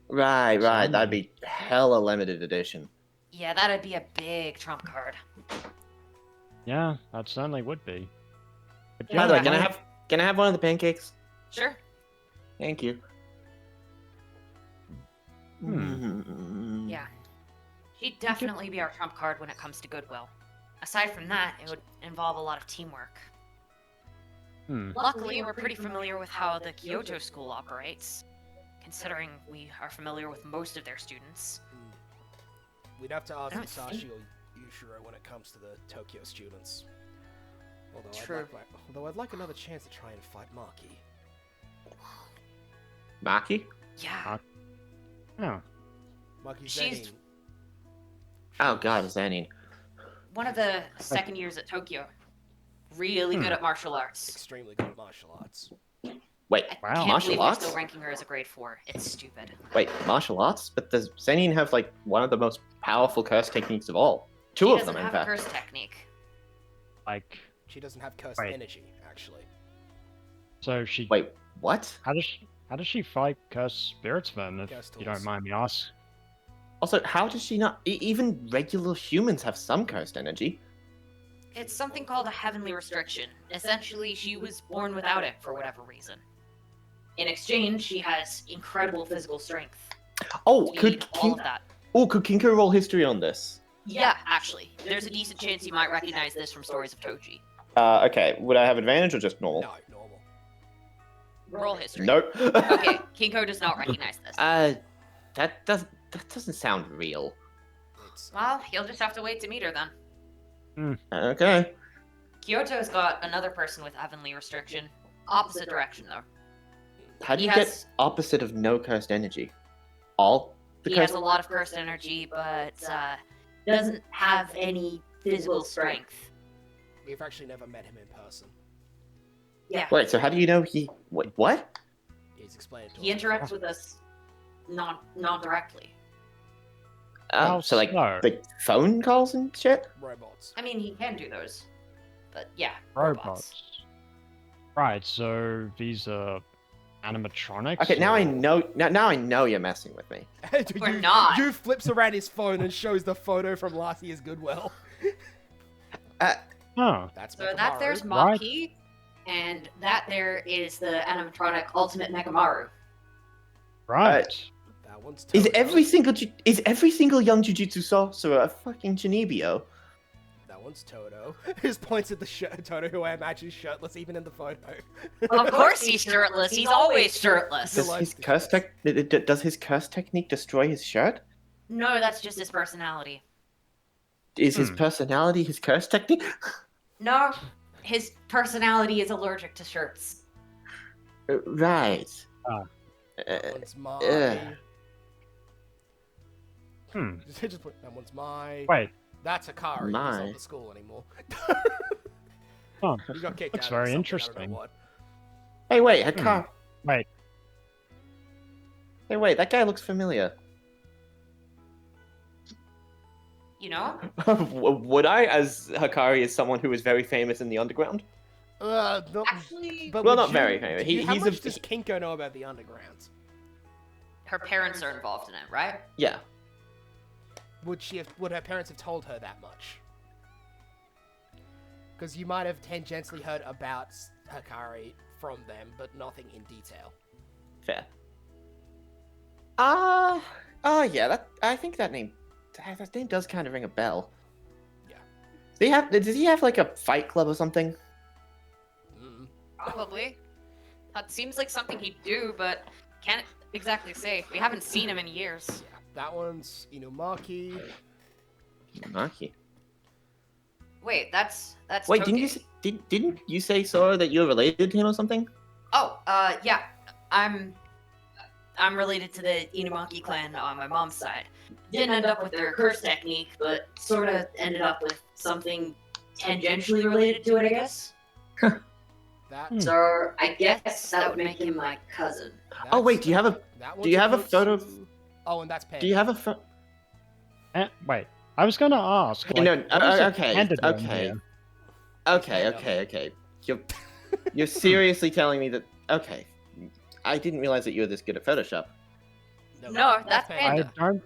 Speaker 2: Right,
Speaker 4: Some-
Speaker 2: that'd be hella limited edition.
Speaker 5: Yeah, that'd be a big trump card.
Speaker 4: Yeah, that certainly would be. But
Speaker 2: By the way,
Speaker 5: Yeah.
Speaker 2: can I have one of the pancakes?
Speaker 5: Sure.
Speaker 2: Thank you.
Speaker 5: Yeah. She'd definitely be our trump card when it comes to goodwill. Aside from that, it would involve a lot of teamwork. Luckily, we're pretty familiar with how the Kyoto school operates, considering we are familiar with most of their students.
Speaker 3: We'd have to ask
Speaker 5: I don't
Speaker 3: Musashi or Yushiro when it comes to the Tokyo students.
Speaker 5: True.
Speaker 3: Although I'd like another chance to try and fight Maki.
Speaker 2: Maki?
Speaker 5: Yeah.
Speaker 4: Oh,
Speaker 3: Maki's
Speaker 5: She's-
Speaker 3: Zenin.
Speaker 2: Oh god, it's Annie.
Speaker 5: One of the second years at Tokyo. Really good at martial arts.
Speaker 3: Extremely good at martial arts.
Speaker 2: Wait,
Speaker 5: I
Speaker 4: Wow.
Speaker 5: can't
Speaker 2: Martial
Speaker 5: believe we're
Speaker 2: arts?
Speaker 5: still ranking her as a grade 4. It's stupid.
Speaker 2: wait, martial arts? But does Zenin have like one of the most powerful curse techniques of all? Two
Speaker 5: She
Speaker 2: of
Speaker 5: doesn't
Speaker 2: them, in
Speaker 5: have
Speaker 2: fact.
Speaker 5: a curse technique.
Speaker 4: like,
Speaker 3: She doesn't have cursed
Speaker 4: Right.
Speaker 3: energy, actually.
Speaker 4: so she...
Speaker 2: Wait, what?
Speaker 4: How does she fight cursed spirits then, if
Speaker 3: Cursed
Speaker 4: you don't
Speaker 3: tools.
Speaker 4: mind me asking?
Speaker 2: Also, how does she not? Even regular humans have some cursed energy.
Speaker 5: It's something called a heavenly restriction. Essentially, she was born without it for whatever reason. In exchange, she has incredible physical strength.
Speaker 2: Oh,
Speaker 5: We
Speaker 2: could
Speaker 5: need all of that.
Speaker 2: could Kinko roll history on this?
Speaker 5: Yeah, actually. There's a decent chance you might recognize this from stories of Toji.
Speaker 2: Okay. Would I have advantage or just normal?
Speaker 3: No, normal.
Speaker 5: Roll history.
Speaker 2: Nope.
Speaker 5: Okay, Kinko does not recognize this.
Speaker 2: That doesn't sound real.
Speaker 3: It's
Speaker 5: Well, he'll just have to wait to meet her then.
Speaker 2: Okay.
Speaker 5: Kyoto's got another person with heavenly restriction. Opposite direction, though.
Speaker 2: How do
Speaker 5: He
Speaker 2: you
Speaker 5: has-
Speaker 2: get opposite of no cursed energy? All the
Speaker 5: He
Speaker 2: cursed.
Speaker 5: has a lot of cursed energy, but doesn't have any physical strength.
Speaker 3: we've actually never met him in person.
Speaker 5: Yeah.
Speaker 2: Wait, so how do you know he? Wait, what?
Speaker 3: He's explained to
Speaker 5: He
Speaker 3: us.
Speaker 5: interacts with us non-directly.
Speaker 4: How
Speaker 2: So like
Speaker 4: so?
Speaker 2: phone calls and shit.
Speaker 3: Robots.
Speaker 5: I mean, he can do those. But yeah,
Speaker 4: Robots. Right, so these are animatronics?
Speaker 2: Okay, now I
Speaker 4: or-
Speaker 2: know. Now I know you're messing with me.
Speaker 5: We're not.
Speaker 3: You flips around his phone and shows the photo from last year's Goodwill.
Speaker 4: Oh,
Speaker 3: That's
Speaker 5: So that there's
Speaker 4: Right.
Speaker 5: Maki, and that there is the animatronic Ultimate Megamaru.
Speaker 4: right.
Speaker 3: That one's
Speaker 2: Is
Speaker 3: Toto.
Speaker 2: every single young jujutsu sorcerer a fucking Chinibio?
Speaker 3: That one's Toto. Just points at the Toto, who I imagine is shirtless even in the photo.
Speaker 5: Of course he's shirtless. He's always shirtless.
Speaker 2: Does his curse technique destroy his shirt?
Speaker 5: No, that's just his personality.
Speaker 2: Is his personality his curse technique?
Speaker 5: No, his personality is allergic to shirts.
Speaker 2: Right.
Speaker 3: That one's my. Just put, that one's my.
Speaker 4: Wait.
Speaker 3: That's Hikari. He's
Speaker 2: My.
Speaker 3: not at the school anymore.
Speaker 4: Oh,
Speaker 3: He got kicked
Speaker 4: looks
Speaker 3: out.
Speaker 4: very
Speaker 3: or something, I
Speaker 4: interesting.
Speaker 3: don't know what.
Speaker 2: Hey, wait, Hikari.
Speaker 4: Wait.
Speaker 2: Hey, wait, that guy looks familiar.
Speaker 5: You know?
Speaker 2: Would I, as Hikari is someone who is very famous in the underground?
Speaker 3: Not,
Speaker 5: Actually,
Speaker 3: but
Speaker 2: Well,
Speaker 3: would
Speaker 2: not
Speaker 3: you-
Speaker 2: very famous.
Speaker 3: do you- how
Speaker 2: He's
Speaker 3: much
Speaker 2: a-
Speaker 3: does Kinko know about the underground?
Speaker 5: her parents are involved in it, right?
Speaker 2: Yeah.
Speaker 3: Would her parents have told her that much? Because you might have tangentially heard about Hikari from them, but nothing in detail.
Speaker 2: Fair. Yeah, I think that name does kind of ring a bell.
Speaker 3: Yeah.
Speaker 2: Does he have like a fight club or something?
Speaker 5: Probably. That seems like something he'd do, but can't exactly say. We haven't seen him in years.
Speaker 3: Yeah. That one's Inumaki.
Speaker 2: Maki.
Speaker 5: Wait, that's
Speaker 2: Wait,
Speaker 5: Toki.
Speaker 2: didn't you say, Sora, that you're related to him or something?
Speaker 5: Oh, yeah. I'm related to the Inumaki clan on my mom's side. Didn't end up with their curse technique, but sort of ended up with something tangentially related to it, I guess.
Speaker 3: That.
Speaker 5: So I guess that would make him my cousin.
Speaker 2: Oh wait, do you have a
Speaker 3: one's
Speaker 2: photo of-
Speaker 3: Akotsu. Oh, and that's Panda.
Speaker 2: Do you have a
Speaker 4: Wait. I was gonna ask.
Speaker 2: Okay,
Speaker 4: like,
Speaker 2: no,
Speaker 4: what is a
Speaker 2: okay,
Speaker 4: panda doing
Speaker 2: okay.
Speaker 4: here?
Speaker 2: Okay. You're seriously telling me that? Okay, I didn't realize that you were this good at Photoshop.
Speaker 5: No, that's
Speaker 4: I
Speaker 5: Panda.
Speaker 4: don't.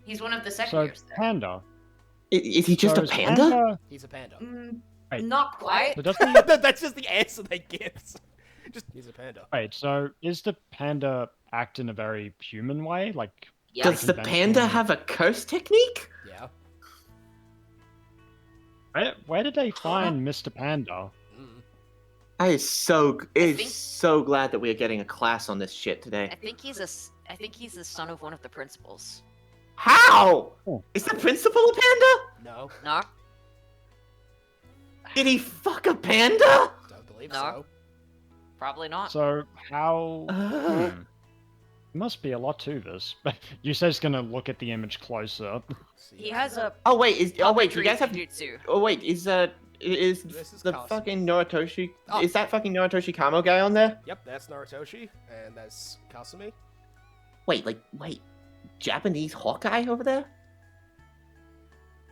Speaker 5: He's one of the second
Speaker 4: So
Speaker 5: years there.
Speaker 4: panda.
Speaker 2: Is he just
Speaker 4: So
Speaker 2: a
Speaker 4: is
Speaker 2: panda?
Speaker 3: He's a panda.
Speaker 4: Wait.
Speaker 5: Not quite.
Speaker 4: So doesn't he-
Speaker 3: That's just the answer they give. Just he's a panda.
Speaker 4: Wait. So is the panda act in a very human way? Like.
Speaker 5: Yeah.
Speaker 2: Does the panda have a curse technique?
Speaker 3: Yeah.
Speaker 4: Where did they find Mr. Panda?
Speaker 2: I is so
Speaker 5: think-
Speaker 2: so glad that we are getting a class on this shit
Speaker 5: I
Speaker 2: today.
Speaker 5: think he's the son of one of the principals.
Speaker 2: How?
Speaker 4: Oh.
Speaker 2: Is the principal a panda?
Speaker 3: No,
Speaker 5: No?
Speaker 2: Did he fuck a panda?
Speaker 3: don't believe
Speaker 5: No.
Speaker 3: so.
Speaker 5: Probably not.
Speaker 4: So how?
Speaker 2: Uh,
Speaker 4: Must be a lot to this. But you said it's gonna look at the image closer.
Speaker 5: He has a
Speaker 2: Oh wait, do you
Speaker 5: puppetry
Speaker 2: guys have?
Speaker 5: jutsu.
Speaker 2: Oh wait, is
Speaker 3: This is
Speaker 2: the
Speaker 3: Kasumi.
Speaker 2: fucking Narutoshi?
Speaker 3: Oh.
Speaker 2: Is that fucking Narutoshi Kamo guy on there?
Speaker 3: Yep, that's Narutoshi, and that's Kasumi.
Speaker 2: Wait, Japanese Hawkeye over there?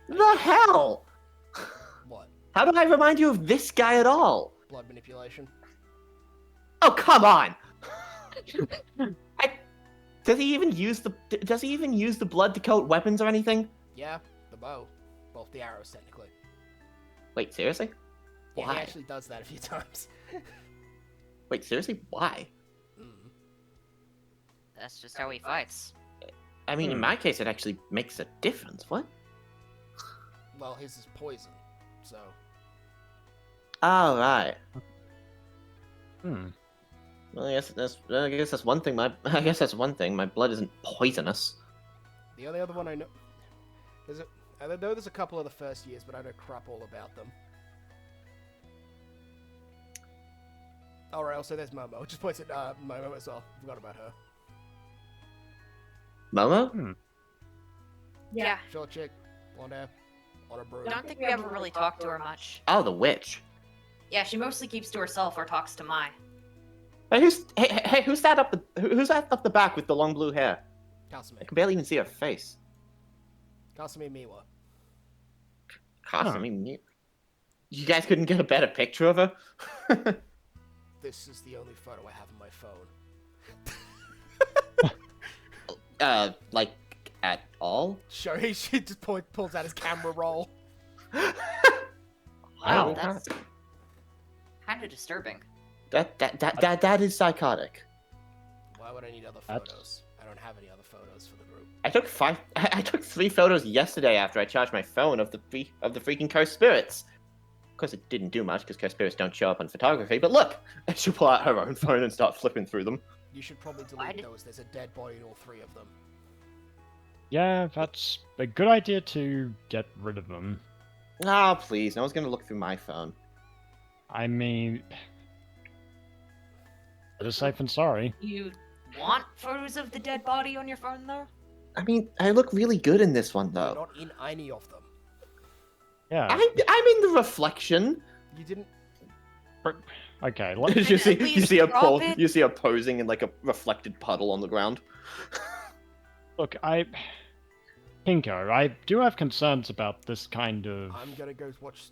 Speaker 2: The hell?
Speaker 3: What?
Speaker 2: How do I remind you of this guy at all?
Speaker 3: Blood manipulation.
Speaker 2: Oh come on! Does he even use the blood to coat weapons or anything?
Speaker 3: Yeah, the bow. Both the arrows, technically.
Speaker 2: Wait, seriously?
Speaker 3: Yeah,
Speaker 2: Why?
Speaker 3: he actually does that a few times.
Speaker 2: Wait, seriously? Why?
Speaker 5: That's just how he fights.
Speaker 2: I mean, in my case, it actually makes a difference. What?
Speaker 3: Well, his is poison, so.
Speaker 2: Oh, right.
Speaker 4: Hmm.
Speaker 2: Well, I guess that's one thing. I guess that's one thing. My blood isn't poisonous.
Speaker 3: The only other one I know. I know there's a couple of the first years, but I know crap all about them. Alright, also there's Momo. Just points at Momo as well. Forgot about her.
Speaker 2: Momo?
Speaker 5: Yeah.
Speaker 3: Short chick, blonde hair, on a broom.
Speaker 5: I don't think we ever really talked to her much.
Speaker 2: Oh, the witch.
Speaker 5: Yeah, she mostly keeps to herself or talks to Mai.
Speaker 2: Hey, who's that up the back with the long blue hair? I
Speaker 3: Kasumi.
Speaker 2: can barely even see her face.
Speaker 3: Kasumi Miwa.
Speaker 2: Kasumi, you guys couldn't get a better picture of her?
Speaker 3: This is the only photo I have on my phone.
Speaker 2: Like, at all?
Speaker 3: Sure, he just pulls out his camera roll.
Speaker 5: Wow,
Speaker 2: Oh,
Speaker 5: that's kind of disturbing.
Speaker 2: That is psychotic.
Speaker 3: Why would I need other
Speaker 4: That's-
Speaker 3: photos? I don't have any other photos for the group.
Speaker 2: I took 5. I took 3 photos yesterday after I charged my phone of the freaking cursed spirits. Of course, it didn't do much because cursed spirits don't show up on photography. But look, she'll pull out her own phone and start flipping through them.
Speaker 3: You should probably delete those. There's a dead body in all 3 of them.
Speaker 4: Yeah, that's a good idea to get rid of them.
Speaker 2: Oh, please! No one's gonna look through my phone.
Speaker 4: I mean, better safe than sorry.
Speaker 5: You want photos of the dead body on your phone, though?
Speaker 2: I mean, I look really good in this one,
Speaker 3: You're
Speaker 2: though.
Speaker 3: not in any of them.
Speaker 4: Yeah.
Speaker 2: I'm in the reflection.
Speaker 3: You didn't.
Speaker 4: Okay.
Speaker 2: you
Speaker 5: At
Speaker 2: see
Speaker 5: least
Speaker 2: a
Speaker 5: drop it.
Speaker 2: you see her posing in like a reflected puddle on the ground.
Speaker 4: Look, Pinko, I do have concerns about this kind of.
Speaker 3: I'm gonna go watch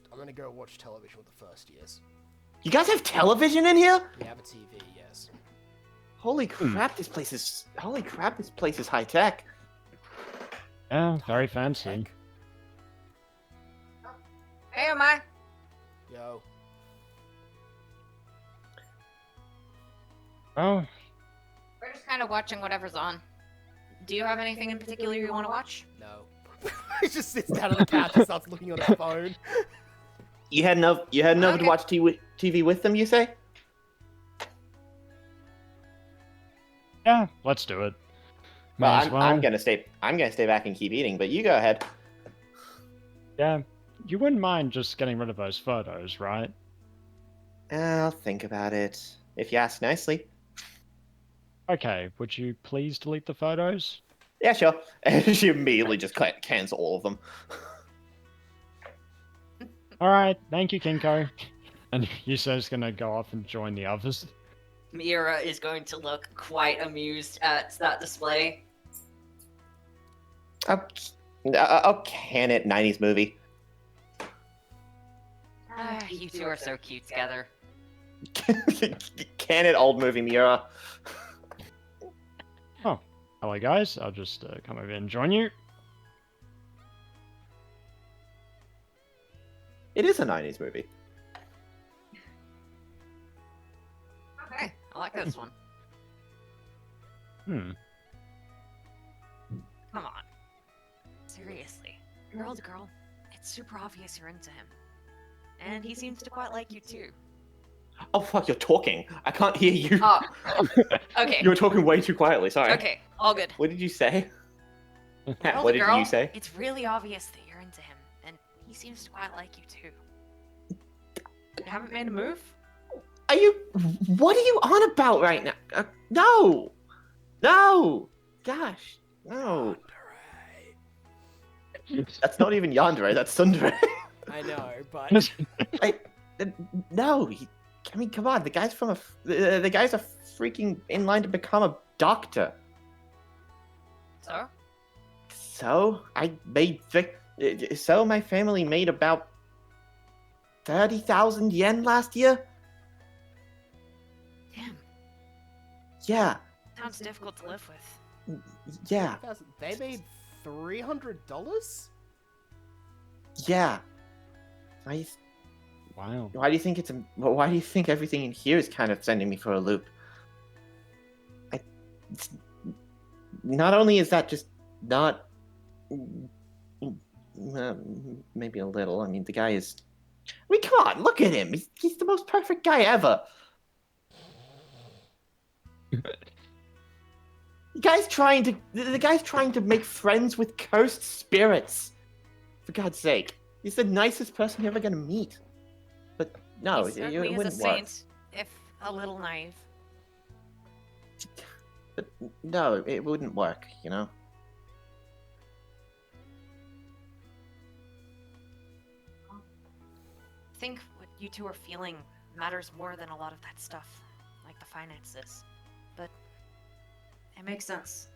Speaker 3: television with the first years.
Speaker 2: You guys have television in here?
Speaker 3: We have a TV, yes.
Speaker 2: Holy crap! This place is high tech.
Speaker 4: Yeah, very fancy.
Speaker 3: Heck.
Speaker 5: Hey, am I?
Speaker 3: Yo.
Speaker 4: Oh,
Speaker 5: We're just kind of watching whatever's on. Do you have anything in particular you want to watch?
Speaker 3: No. He just sits down on the couch and starts looking on his phone.
Speaker 2: You heading over to
Speaker 5: Okay.
Speaker 2: watch TV with them? You say?
Speaker 4: yeah, let's do it.
Speaker 2: Well,
Speaker 4: May as
Speaker 2: I'm gonna stay back and keep eating. But you go ahead.
Speaker 4: Yeah, you wouldn't mind just getting rid of those photos, right?
Speaker 2: I'll think about it. If you ask nicely.
Speaker 4: Okay, would you please delete the photos?
Speaker 2: Yeah, sure. And she immediately just cans all of them.
Speaker 4: Alright, thank you, Kinko. And Yuso's gonna go off and join the others.
Speaker 1: Mira is going to look quite amused at that display.
Speaker 2: I'll can it, 90s movie.
Speaker 1: You two are so cute together.
Speaker 2: Can it, old movie, Mira.
Speaker 4: Hello, guys. I'll just come over and join you.
Speaker 2: It is a 90s movie.
Speaker 1: Okay, I like this one.
Speaker 4: Hmm.
Speaker 5: Come on. Seriously. Girl to girl, it's super obvious you're into him. And he seems to quite like you too.
Speaker 2: Oh fuck, you're talking. I can't hear you.
Speaker 1: Oh, okay.
Speaker 2: You were talking way too quietly, sorry.
Speaker 1: Okay, all good.
Speaker 2: What did you say?
Speaker 5: Girl
Speaker 2: What
Speaker 5: to
Speaker 2: did
Speaker 5: girl,
Speaker 2: you say?
Speaker 5: It's really obvious that you're into him, and he seems to quite like you too.
Speaker 1: You haven't made a move?
Speaker 2: Are you... What are you on about right now? No! No! Gosh, no. That's not even Yandere, that's Sundere.
Speaker 3: I know, but
Speaker 2: No, I mean, come on, the guy's the guy's a freaking in line to become a doctor.
Speaker 1: So?
Speaker 2: So my family made about 30,000 yen last year.
Speaker 5: Damn,
Speaker 2: Yeah,
Speaker 5: sounds difficult to live with.
Speaker 2: yeah,
Speaker 3: they made $300?
Speaker 2: yeah.
Speaker 4: Wow.
Speaker 2: Why do you think why do you think everything in here is kind of sending me for a loop? Not only is that just not maybe a little. I mean, the guy is. I mean, come on, look at him. He's the most perfect guy ever. The guy's trying to make friends with cursed spirits. For God's sake, he's the nicest person you're ever gonna meet. But no,
Speaker 5: he
Speaker 2: it
Speaker 5: certainly is a
Speaker 2: wouldn't work.
Speaker 5: saint, if a little naive.
Speaker 2: But no, it wouldn't work. You know.
Speaker 5: I think what you two are feeling matters more than a lot of that stuff, like the finances. But it makes sense.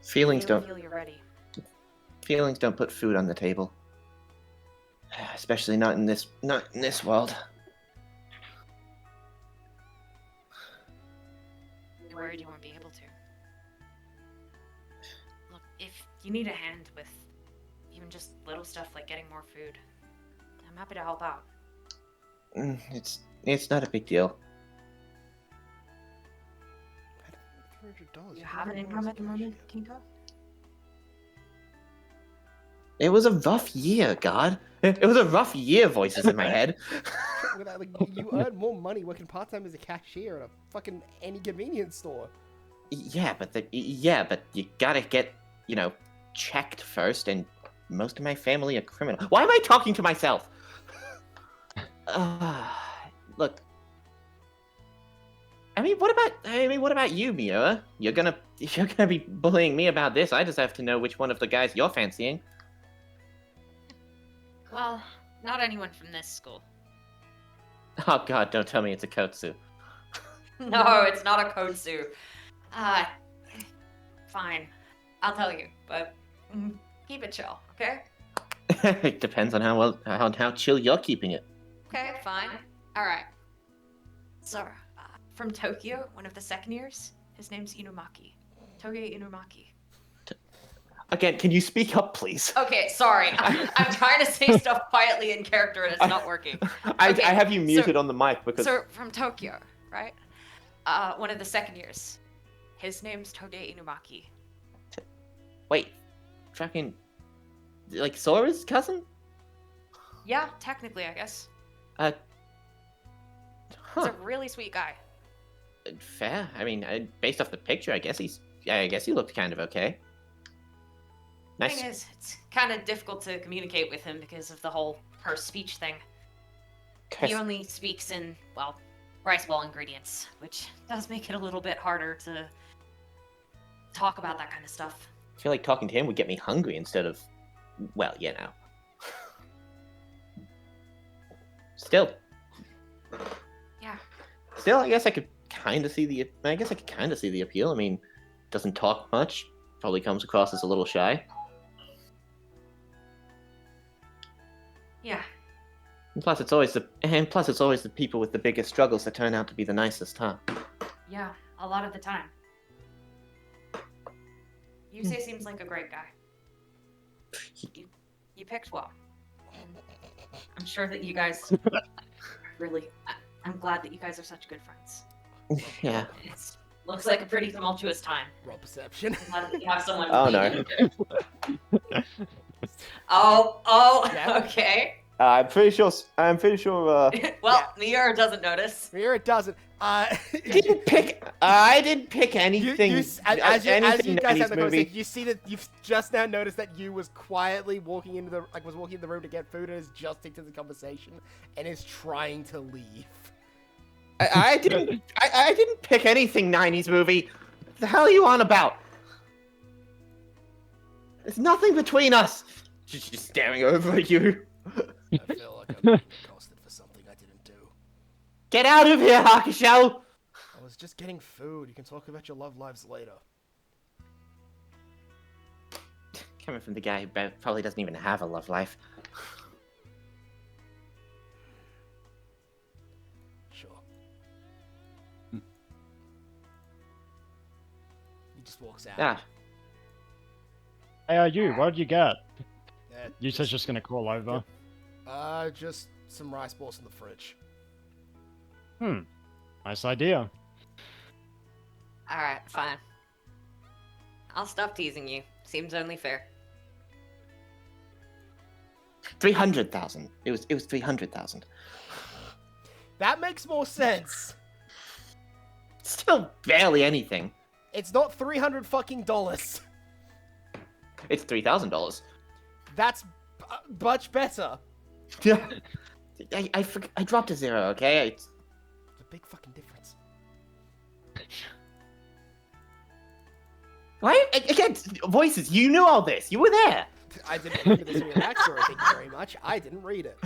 Speaker 2: Feelings
Speaker 5: You
Speaker 2: don't
Speaker 5: feel you're ready.
Speaker 2: put food on the table. Especially not in this world.
Speaker 5: You're worried you won't be able to. Look, if you need a hand with even just little stuff like getting more food, I'm happy to help out.
Speaker 2: It's not a big deal.
Speaker 3: $500.
Speaker 5: You have an income at the moment, Kinko?
Speaker 2: It was a rough year, God. It was a rough year, voices in my head.
Speaker 3: Like, you earn more money working part-time as a cashier at a fucking any convenience store.
Speaker 2: Yeah, but you gotta get, checked first, and most of my family are criminal. Why am I talking to myself? Look. What about you, Miura? You're gonna be bullying me about this. I just have to know which one of the guys you're fancying.
Speaker 5: Well, not anyone from this school.
Speaker 2: Oh God, don't tell me it's a Kotsu.
Speaker 5: No, it's not a Kotsu. Fine. I'll tell you, but keep it chill, okay?
Speaker 2: It depends on how chill you're keeping it.
Speaker 5: Okay, fine. Alright. So, from Tokyo, one of the second years, his name's Inumaki. Toge Inumaki.
Speaker 2: Again, can you speak up, please?
Speaker 5: Okay, sorry. I'm trying to say stuff quietly in character and it's not working.
Speaker 2: I
Speaker 5: Okay,
Speaker 2: have you muted on the mic because...
Speaker 5: So, from Tokyo, right? One of the second years. His name's Toge Inumaki.
Speaker 2: Wait, fucking... Like, Sora's cousin?
Speaker 5: Yeah, technically, I guess.
Speaker 2: Huh.
Speaker 5: He's a really sweet guy.
Speaker 2: Fair. I mean, based off the picture, I guess he looked kind of okay. Nice.
Speaker 5: Thing is, it's kind of difficult to communicate with him because of the whole her speech thing. He only speaks in, well, rice ball ingredients, which does make it a little bit harder to talk about that kind of stuff.
Speaker 2: I feel like talking to him would get me hungry instead of, well, Still.
Speaker 5: Yeah.
Speaker 2: Still, I guess I could kind of see the appeal. I mean, doesn't talk much. Probably comes across as a little shy.
Speaker 5: Yeah.
Speaker 2: And plus, it's always the people with the biggest struggles that turn out to be the nicest, huh?
Speaker 5: Yeah, a lot of the time. Yusei seems like a great guy. You picked well. I'm sure that you guys really... I'm glad that you guys are such good friends.
Speaker 2: Yeah.
Speaker 5: It looks like a pretty tumultuous time.
Speaker 3: Roll perception.
Speaker 5: I'm glad that you have someone...
Speaker 2: Oh, no.
Speaker 5: Yeah. Okay.
Speaker 2: I'm pretty sure.
Speaker 5: Well, Miura doesn't notice.
Speaker 3: Miura doesn't.
Speaker 2: I didn't pick anything.
Speaker 3: As you guys have the
Speaker 2: 90s
Speaker 3: conversation,
Speaker 2: movie.
Speaker 3: you see that you've just now noticed that you was quietly walking into the room to get food and is just into the conversation and is trying to leave.
Speaker 2: I didn't pick anything 90s movie. What the hell are you on about? There's nothing between us. Just staring over at you.
Speaker 3: I feel like I'm being accosted for something I didn't do.
Speaker 2: Get out of here, Hakusho!
Speaker 3: I was just getting food. You can talk about your love lives later.
Speaker 2: Coming from the guy who probably doesn't even have a love life.
Speaker 3: Sure. He just walks out.
Speaker 2: Ah,
Speaker 4: Hey, you, what did you get?
Speaker 3: Yeah,
Speaker 4: You said just gonna call over.
Speaker 3: just some rice balls in the fridge.
Speaker 4: Nice idea.
Speaker 5: Alright, fine. I'll stop teasing you. Seems only fair.
Speaker 2: 300,000. It was 300,000.
Speaker 3: That makes more sense.
Speaker 2: Still barely anything.
Speaker 3: It's not $300 fucking dollars.
Speaker 2: It's $3,000.
Speaker 3: That's much better.
Speaker 2: Yeah. I dropped a zero, okay?
Speaker 3: It's a big fucking difference.
Speaker 2: Why? Again, voices, you knew all this. You were there.
Speaker 3: I didn't read this in your backstory, thank you very much. I didn't read it.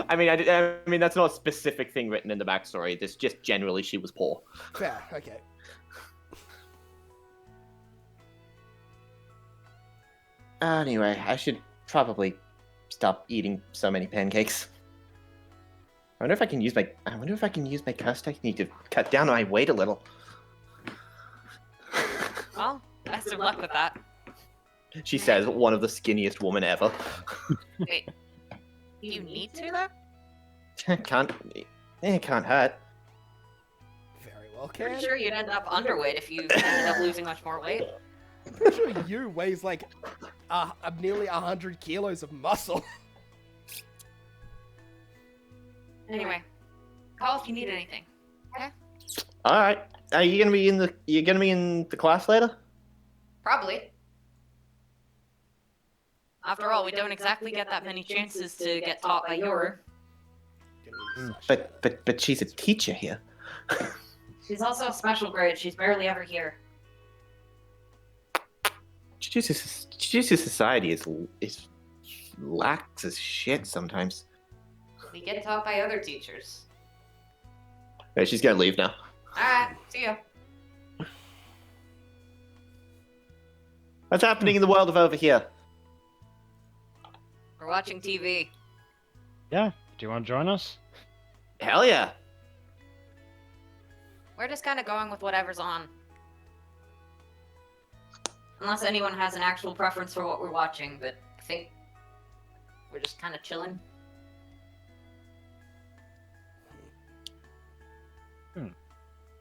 Speaker 2: I mean, that's not a specific thing written in the backstory. It's just generally she was poor.
Speaker 3: Fair, okay.
Speaker 2: Anyway, I should probably stop eating so many pancakes. I wonder if I can use my curse technique to cut down my weight a little.
Speaker 5: Well, best of luck with that.
Speaker 2: She says, one of the skinniest women ever.
Speaker 5: Wait. You need to, though?
Speaker 2: It can't hurt.
Speaker 3: Very well. milk
Speaker 1: Pretty
Speaker 3: can.
Speaker 1: sure you'd end up underweight if you ended up losing much more weight.
Speaker 3: I'm pretty sure you weighs like nearly 100 kilos of muscle.
Speaker 5: Anyway, call if you need anything.
Speaker 2: All right. Are you gonna be in the class later?
Speaker 1: Probably. After all, we don't exactly get that many chances to get taught by Yoru.
Speaker 2: But she's a teacher here.
Speaker 1: She's also a special grade. She's barely ever here.
Speaker 2: Jujutsu Society is lax as shit sometimes.
Speaker 1: We get taught by other teachers.
Speaker 2: Right, she's gonna leave now.
Speaker 1: Alright, see ya.
Speaker 2: What's happening in the world of over here?
Speaker 1: We're watching TV.
Speaker 4: Yeah. Do you want to join us?
Speaker 2: Hell yeah.
Speaker 1: We're just kind of going with whatever's on. Unless anyone has an actual preference for what we're watching, but I think we're just kind of chilling.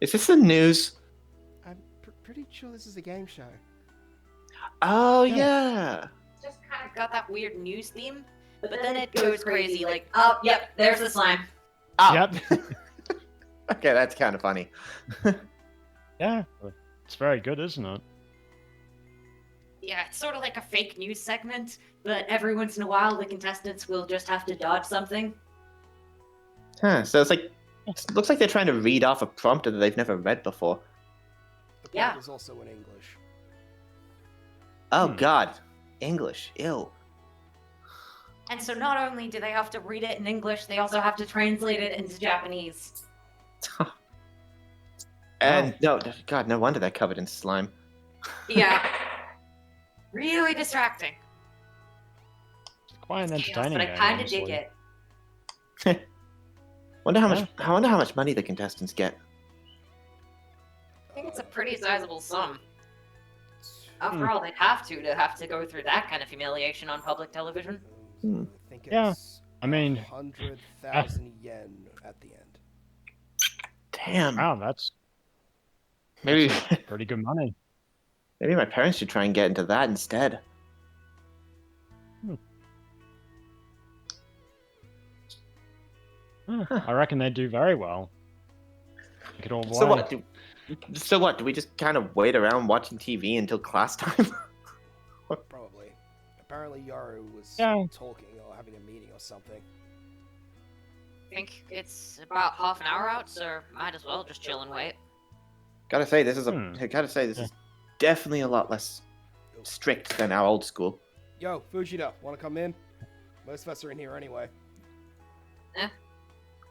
Speaker 2: Is this the news?
Speaker 3: I'm pretty sure this is a game show.
Speaker 2: Oh yeah.
Speaker 1: Just kind of got that weird news theme, but then it goes crazy, like, oh, yep, there's the slime.
Speaker 2: Oh.
Speaker 4: Yep.
Speaker 2: Okay, that's kind of funny.
Speaker 4: Yeah. It's very good, isn't it?
Speaker 5: Yeah, it's sort of like a fake news segment.
Speaker 1: But every once in a while, the contestants will just have to dodge something.
Speaker 2: Huh, so it looks like they're trying to read off a prompter that they've never read before.
Speaker 3: The
Speaker 1: Yeah.
Speaker 3: plot is also in English.
Speaker 2: Oh god. English. Ew.
Speaker 5: And so not only do they have to read it in English, they also have to translate it into Japanese.
Speaker 2: And no, god, no wonder they're covered in slime.
Speaker 5: Yeah. Really distracting.
Speaker 4: It's quite an
Speaker 5: Chaos,
Speaker 4: entertaining
Speaker 5: but I
Speaker 4: game,
Speaker 5: kind of dig
Speaker 4: honestly.
Speaker 5: it.
Speaker 2: I wonder how much money the contestants get.
Speaker 1: I think it's a pretty sizable sum. After all, they'd have to go through that kind of humiliation on public television.
Speaker 2: Hmm.
Speaker 3: I think
Speaker 4: Yeah,
Speaker 3: it's
Speaker 4: I mean,
Speaker 3: 100,000 yen at the end.
Speaker 2: Damn.
Speaker 4: Wow, that's
Speaker 2: Maybe
Speaker 4: pretty good money.
Speaker 2: maybe my parents should try and get into that instead.
Speaker 4: I reckon they do very well. You could all
Speaker 2: So
Speaker 4: blind.
Speaker 2: what? Do we just kind of wait around watching TV until class time?
Speaker 3: Probably. Apparently Yoru was
Speaker 4: Yeah.
Speaker 3: talking or having a meeting or something.
Speaker 1: I think it's about half an hour out, so might as well just chill and wait.
Speaker 2: Gotta say this is
Speaker 4: Yeah.
Speaker 2: is definitely a lot less strict than our old school.
Speaker 3: Yo, Fujita, wanna come in? Most of us are in here anyway.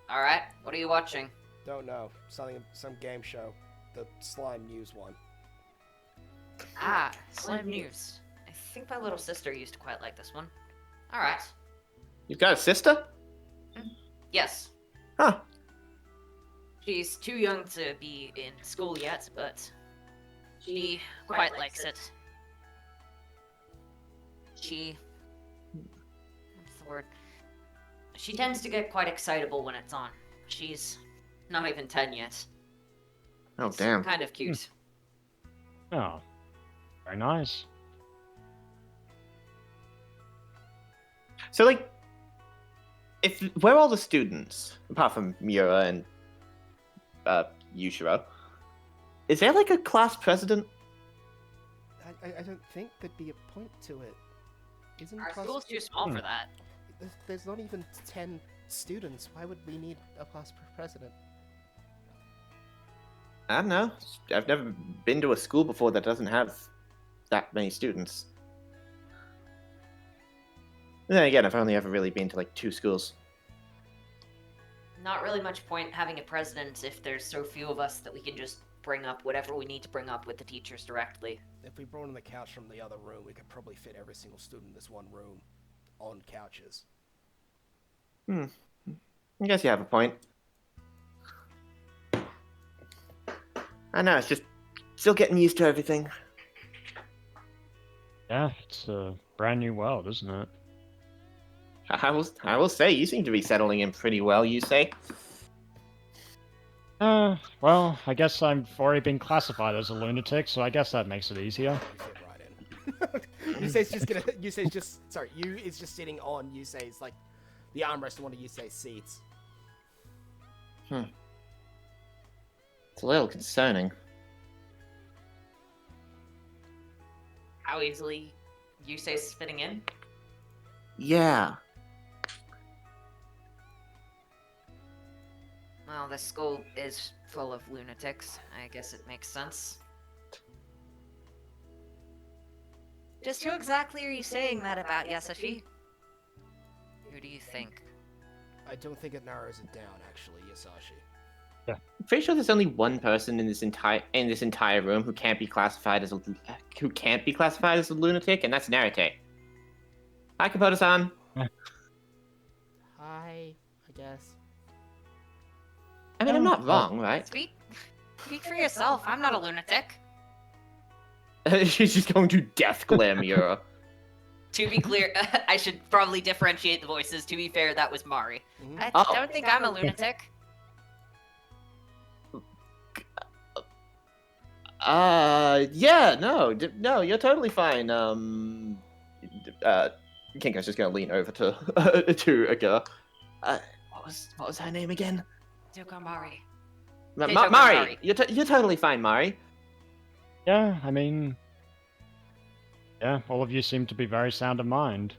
Speaker 1: Alright, what are you watching?
Speaker 3: Don't know. Some game show. The slime news one.
Speaker 1: Ah, Slam News. I think my little sister used to quite like this one. Alright.
Speaker 2: You've got a sister?
Speaker 1: Yes.
Speaker 2: Huh.
Speaker 1: She's too young to be in school yet, but she quite likes it. What's the word? She tends to get quite excitable when it's on. She's not even 10 yet.
Speaker 2: Oh
Speaker 1: It's
Speaker 2: damn.
Speaker 1: kind of cute.
Speaker 4: Oh, very nice.
Speaker 2: So like, if we're all the students apart from Miura and Yushiro, is there like a class president?
Speaker 3: I don't think there'd be a point to it. Isn't
Speaker 1: Our
Speaker 3: class...
Speaker 1: school's too small for that.
Speaker 3: There's not even 10 students. Why would we need a class president?
Speaker 2: I don't know. I've never been to a school before that doesn't have that many students. And then again, I've only ever really been to like 2 schools.
Speaker 1: Not really much point having a president if there's so few of us that we can just bring up whatever we need to bring up with the teachers directly.
Speaker 3: If we brought in the couch from the other room, we could probably fit every single student in this one room on couches.
Speaker 2: I guess you have a point. I know, it's just still getting used to everything.
Speaker 4: Yeah, it's a brand new world, isn't it?
Speaker 2: I will say, you seem to be settling in pretty well, you say?
Speaker 4: Well, I guess I've already been classified as a lunatic, so I guess that makes it easier.
Speaker 3: You fit right in. Yusei's just gonna. Yusei's just. Sorry, you is just sitting on Yusei's, like, the armrest of one of Yusei's seats.
Speaker 2: It's a little concerning.
Speaker 5: How easily Yusei's fitting in?
Speaker 2: Yeah.
Speaker 5: Well, the school is full of lunatics. I guess it makes sense. Just who exactly are you saying that about, Yasashi? Who do you think?
Speaker 3: I don't think it narrows it down, actually, Yasashi.
Speaker 2: I'm pretty sure there's only one person in this entire room who can't be classified as a lunatic, and that's Narite. Hi, Kapoto-san.
Speaker 3: Hi, I guess.
Speaker 2: I mean, I'm not wrong, right?
Speaker 5: Speak for yourself. I'm not a lunatic.
Speaker 2: She's just going to death glare Miura.
Speaker 5: To be clear, I should probably differentiate the voices. To be fair, that was Mari.
Speaker 3: Mhm.
Speaker 5: I
Speaker 2: Oh.
Speaker 5: don't think I'm a lunatic.
Speaker 2: Yeah, no, you're totally fine. Kinko's just gonna lean over to to a girl. What was her name again?
Speaker 5: Mari.
Speaker 2: Mari.
Speaker 5: Mari.
Speaker 2: You're totally fine, Mari.
Speaker 4: Yeah, I mean... Yeah, all of you seem to be very sound of mind.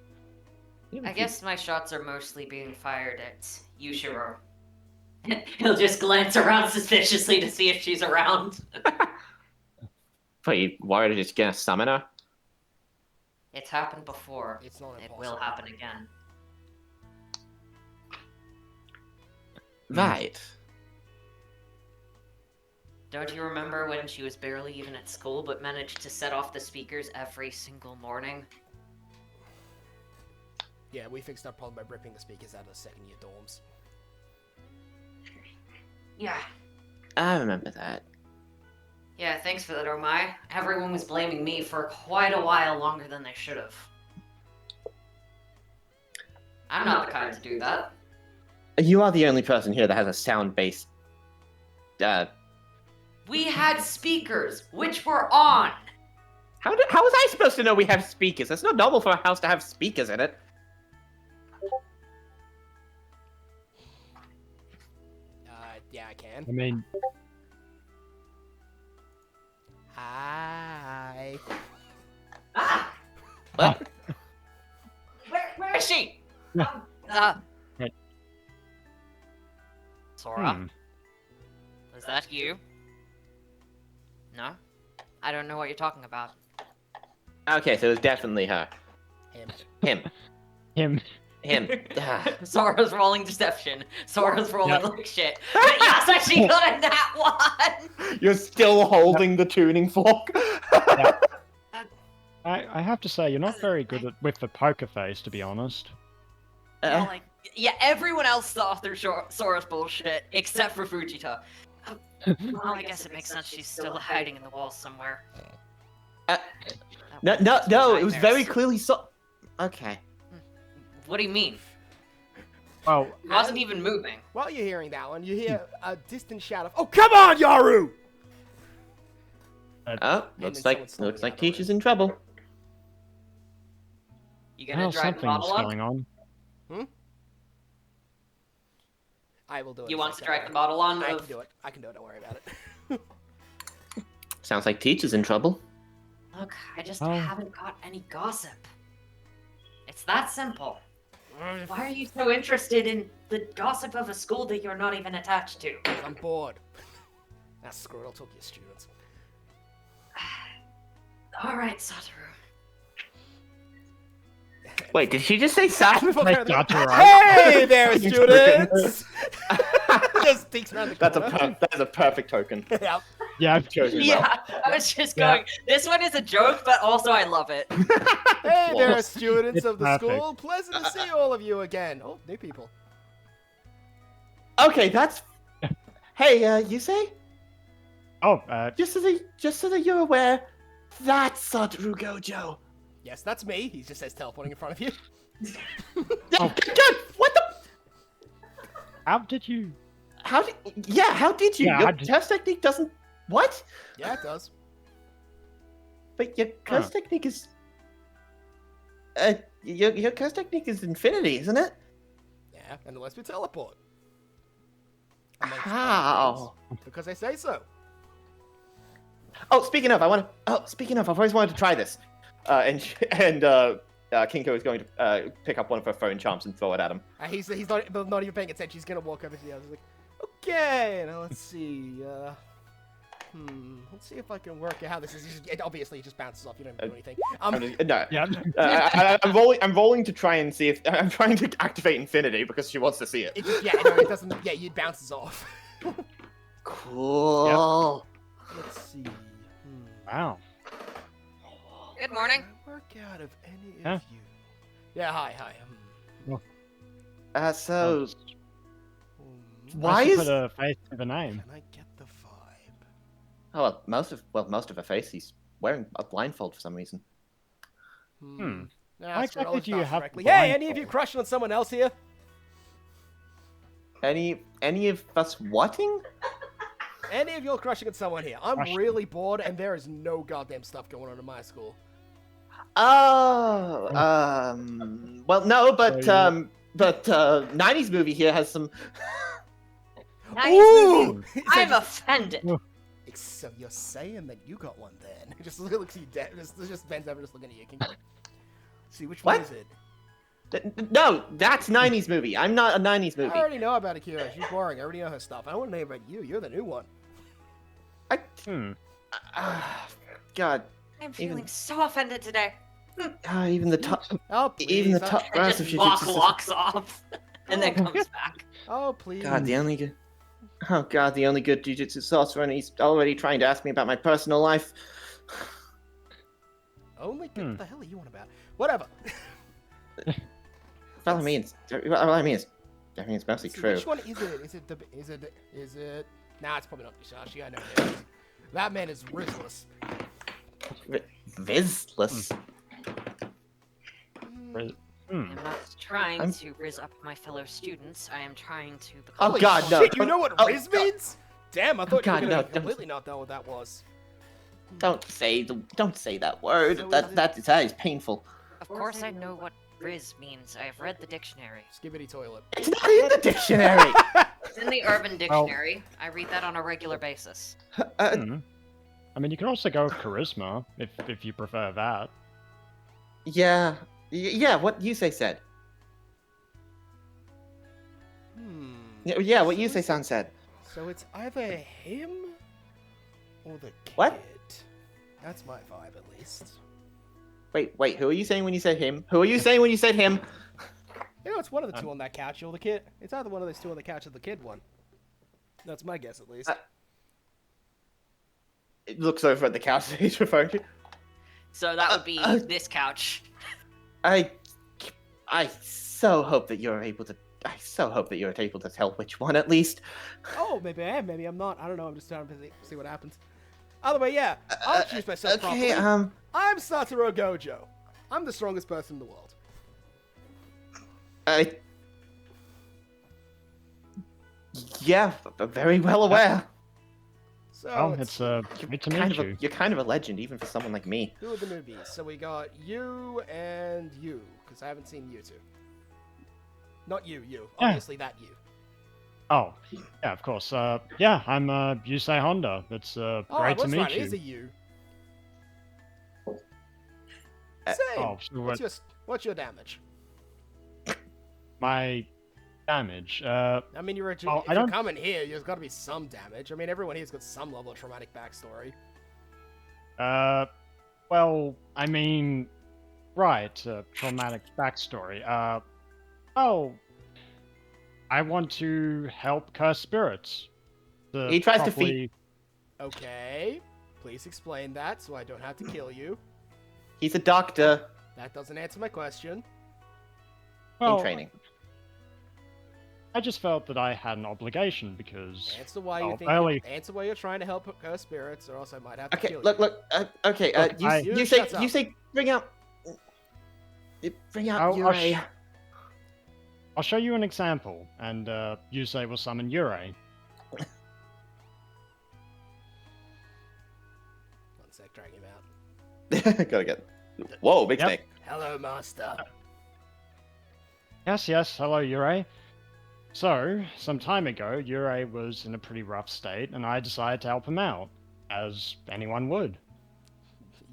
Speaker 5: I guess my shots are mostly being fired at Yushiro. He'll just glance around suspiciously to see if she's around.
Speaker 2: Wait, you worried it's gonna summon her?
Speaker 5: It's happened before.
Speaker 3: It's not
Speaker 5: It
Speaker 3: impossible.
Speaker 5: will happen again.
Speaker 2: Right.
Speaker 5: Don't you remember when she was barely even at school but managed to set off the speakers every single morning?
Speaker 3: Yeah, we fixed that problem by ripping the speakers out of the second-year dorms.
Speaker 5: Yeah.
Speaker 2: I remember that.
Speaker 5: Yeah, thanks for that, Omai. Everyone was blaming me for quite a while longer than they should have. I'm not the kind to do that.
Speaker 2: You are the only person here that has a sound-based.
Speaker 5: We had speakers, which were on.
Speaker 2: How was I supposed to know we have speakers? It's not normal for a house to have speakers in it.
Speaker 3: Yeah, I can.
Speaker 4: I mean,
Speaker 3: Hi.
Speaker 5: Ah!
Speaker 2: What?
Speaker 5: Where is she?
Speaker 4: Right.
Speaker 5: Sora, is that you? No? I don't know what you're talking about.
Speaker 2: Okay, so it's definitely her.
Speaker 3: Him.
Speaker 2: Him.
Speaker 4: him.
Speaker 5: Sora's rolling deception. Sora's rolling
Speaker 4: Yep.
Speaker 5: like shit. But yes, actually got a nat one!
Speaker 2: You're still holding the tuning fork.
Speaker 4: I have to say, you're not very good with the poker face, to be honest.
Speaker 5: Yeah, like, yeah, everyone else thought through Sora's bullshit, except for Fujita. Well, I guess it makes sense she's still hiding in the walls somewhere.
Speaker 2: No, it was very clearly so. Okay.
Speaker 5: What do you mean?
Speaker 4: Well,
Speaker 5: It wasn't even moving.
Speaker 3: While you're hearing that one, you hear a distant shout of, "Oh, come on, Yaru!"
Speaker 2: Oh,
Speaker 3: then
Speaker 2: looks
Speaker 3: someone's
Speaker 2: like
Speaker 3: slowing
Speaker 2: Teacher's in trouble.
Speaker 5: You gonna
Speaker 4: well,
Speaker 5: drive the
Speaker 4: something's
Speaker 5: bottle on?
Speaker 4: going on.
Speaker 3: I will do it.
Speaker 5: You
Speaker 3: if
Speaker 5: want
Speaker 3: I
Speaker 5: to
Speaker 3: can.
Speaker 5: drag the bottle on?
Speaker 3: I can do it. I can do it. Don't worry about it.
Speaker 2: Sounds like Teacher's in trouble.
Speaker 5: Look, I just
Speaker 4: Oh.
Speaker 5: haven't got any gossip. It's that simple. Why are you so interested in the gossip of a school that you're not even attached to?
Speaker 3: I'm bored. Screw it. I'll talk to your students.
Speaker 5: Alright, Satoru.
Speaker 2: Wait, did she just say Satoru?
Speaker 4: Like, that's all right.
Speaker 3: Hey there, students! Just stinks around the
Speaker 2: That's
Speaker 3: corner.
Speaker 2: that is a perfect token.
Speaker 3: Yep.
Speaker 4: Yeah,
Speaker 2: Chosen well.
Speaker 5: Yeah, I was just
Speaker 4: Yeah.
Speaker 5: going, this one is a joke, but also I love it.
Speaker 3: Hey there,
Speaker 2: Well,
Speaker 3: students
Speaker 4: it's
Speaker 3: of the
Speaker 4: perfect.
Speaker 3: school. Pleasant to see all of you again. Oh, new people.
Speaker 2: Okay, that's. Hey, you say?
Speaker 4: Oh,
Speaker 2: Just so that you're aware, that's Satoru Gojo.
Speaker 3: Yes, that's me. He just says teleporting in front of you.
Speaker 2: Oh, God, what the?
Speaker 4: how did you...
Speaker 2: how did you?
Speaker 4: Yeah,
Speaker 2: Your
Speaker 4: I just-
Speaker 2: curse technique doesn't. What?
Speaker 3: Yeah, it does.
Speaker 2: But your curse technique is. Your curse technique is infinity, isn't it?
Speaker 3: Yeah, and it lets me teleport. Amongst other
Speaker 2: How?
Speaker 3: things, because I say so.
Speaker 2: Oh, speaking of, I've always wanted to try this. And Kinko is going to pick up one of her phone charms and throw it at him.
Speaker 3: He's not even paying attention. He's gonna walk over to the others. Like, okay, now let's see. Let's see if I can work out how this is. Obviously, it just bounces off. You don't do anything.
Speaker 2: No.
Speaker 4: Yeah.
Speaker 2: I'm rolling to try and see if I'm trying to activate infinity because she wants to see it.
Speaker 3: It doesn't. Yeah, it bounces off.
Speaker 2: Cool.
Speaker 3: Let's see.
Speaker 4: Wow.
Speaker 1: Good morning.
Speaker 3: Can I work out of any
Speaker 4: Huh?
Speaker 3: of you? Yeah, hi.
Speaker 2: So
Speaker 3: Hmm,
Speaker 2: why
Speaker 4: I should
Speaker 2: is?
Speaker 4: put a face to the name?
Speaker 3: Can I get the vibe?
Speaker 2: Oh, most of her face. He's wearing a blindfold for some reason.
Speaker 3: Nah,
Speaker 4: Why
Speaker 3: screw it, I'll
Speaker 4: exactly do you
Speaker 3: start
Speaker 4: have
Speaker 3: correctly.
Speaker 4: the
Speaker 3: Hey, any of you
Speaker 4: blindfold?
Speaker 3: crushing on someone else here?
Speaker 2: Any of us whating?
Speaker 3: Any of you crushing on someone here? I'm
Speaker 4: Crushing.
Speaker 3: really bored, and there is no goddamn stuff going on in my school.
Speaker 2: Oh, well, no, but
Speaker 4: So
Speaker 2: 90s movie here has some.
Speaker 1: Nice
Speaker 3: Ooh!
Speaker 1: movie. I'm offended.
Speaker 3: So you're saying that you got one then? Just looks at you dead. Just bends over, just looking at you. Can you see which one
Speaker 2: What?
Speaker 3: is it?
Speaker 2: No, that's 90s movie. I'm not a 90s movie.
Speaker 3: I already know about Akira. She's boring. I already know her stuff. I don't want to know about you. You're the new one.
Speaker 2: God,
Speaker 1: I'm feeling
Speaker 2: Even-
Speaker 1: so offended today.
Speaker 2: even the top,
Speaker 3: Oh please.
Speaker 2: even the top
Speaker 1: And
Speaker 2: brass of
Speaker 1: just
Speaker 2: Jujutsu.
Speaker 1: walks off, and then comes back.
Speaker 3: Oh please.
Speaker 2: God, the only good. Oh God, the only good Jujutsu sorcerer, and he's already trying to ask me about my personal life.
Speaker 3: Only good. What the hell are you on about? Whatever.
Speaker 2: Well, I mean, it's mostly
Speaker 3: See,
Speaker 2: true.
Speaker 3: which one is it? Is it? Nah, it's probably not Yashashi. I know it is. That man is rizless.
Speaker 2: Vizless.
Speaker 1: I'm not trying to riz up my fellow students. I am trying to become.
Speaker 2: Oh,
Speaker 3: Holy
Speaker 2: God, no.
Speaker 3: shit, you know what
Speaker 2: Oh,
Speaker 3: riz
Speaker 2: God.
Speaker 3: means? Damn, I thought
Speaker 2: God,
Speaker 3: you were
Speaker 2: no,
Speaker 3: gonna
Speaker 2: don't-
Speaker 3: completely not know what that was.
Speaker 2: Don't say that word.
Speaker 3: So
Speaker 2: That is painful.
Speaker 1: Of course, I know what riz means. I have read the dictionary.
Speaker 3: Skibbity toilet.
Speaker 2: It's not in the dictionary.
Speaker 1: It's in the Urban Dictionary. I read that on a regular basis.
Speaker 4: I mean, you can also go with charisma if you prefer that.
Speaker 2: Yeah, what Yusei said. Yeah, what Yusei-san said.
Speaker 3: So it's either him or the kid.
Speaker 2: What?
Speaker 3: That's my vibe, at least.
Speaker 2: Wait, who are you saying when you said him? Who are you saying when you said him?
Speaker 3: You know, it's one of the two on that couch or the kid. It's either one of those two on the couch or the kid one. That's my guess, at least.
Speaker 2: It looks over at the couch that he's referring to.
Speaker 1: So that would be this couch.
Speaker 2: I so hope that you're able to. I so hope that you're able to tell which one at least.
Speaker 3: Oh, maybe I am, maybe I'm not. I don't know. I'm just trying to see what happens. Either way, yeah. I'll introduce myself
Speaker 2: Okay,
Speaker 3: properly. I'm Satoru Gojo. I'm the strongest person in the world.
Speaker 2: Yeah, very well aware.
Speaker 3: So,
Speaker 4: Oh,
Speaker 3: let's
Speaker 4: it's great to
Speaker 2: Kind
Speaker 4: meet
Speaker 2: of
Speaker 4: you.
Speaker 2: you're kind of a legend, even for someone like me.
Speaker 3: who are the newbies? So we got you and you, because I haven't seen you two. Not you.
Speaker 4: Yeah.
Speaker 3: Obviously that you.
Speaker 4: Oh, yeah, of course. Yeah, I'm Yusei Honda. It's
Speaker 3: Oh,
Speaker 4: great to
Speaker 3: that's
Speaker 4: meet
Speaker 3: right.
Speaker 4: you.
Speaker 3: It is a you.
Speaker 2: Uh,
Speaker 3: Same.
Speaker 4: Oh, so
Speaker 3: What's your damage?
Speaker 4: my damage.
Speaker 3: I mean,
Speaker 4: Oh,
Speaker 3: if
Speaker 4: I
Speaker 3: you're
Speaker 4: don't-
Speaker 3: coming here, there's got to be some damage. I mean, everyone here's got some level of traumatic backstory.
Speaker 4: Well, I mean, right, traumatic backstory. Oh, I want to help cursed spirits.
Speaker 2: He tries to feed-
Speaker 3: Okay, please explain that so I don't have to kill you.
Speaker 2: He's a doctor
Speaker 3: That doesn't answer my question.
Speaker 4: Well,
Speaker 2: in training.
Speaker 4: I just felt that I had an obligation because.
Speaker 3: Answer why you
Speaker 4: Oh,
Speaker 3: think.
Speaker 4: early-
Speaker 3: Answer why you're trying to help cursed spirits, or else I might have to
Speaker 2: Okay,
Speaker 3: kill
Speaker 2: look.
Speaker 3: you.
Speaker 2: Okay,
Speaker 4: Look,
Speaker 2: you,
Speaker 4: I-
Speaker 2: you
Speaker 3: You
Speaker 2: say
Speaker 3: shut up.
Speaker 2: you say bring out
Speaker 4: I'll
Speaker 2: Yurei.
Speaker 4: I'll show you an example, and Yusei will summon Yurei.
Speaker 2: Gotta get. Whoa, big
Speaker 4: Yep.
Speaker 2: snake.
Speaker 3: Hello, Master.
Speaker 4: Yes, yes. Hello, Yurei. So, some time ago, Yurei was in a pretty rough state, and I decided to help him out, as anyone would.
Speaker 3: You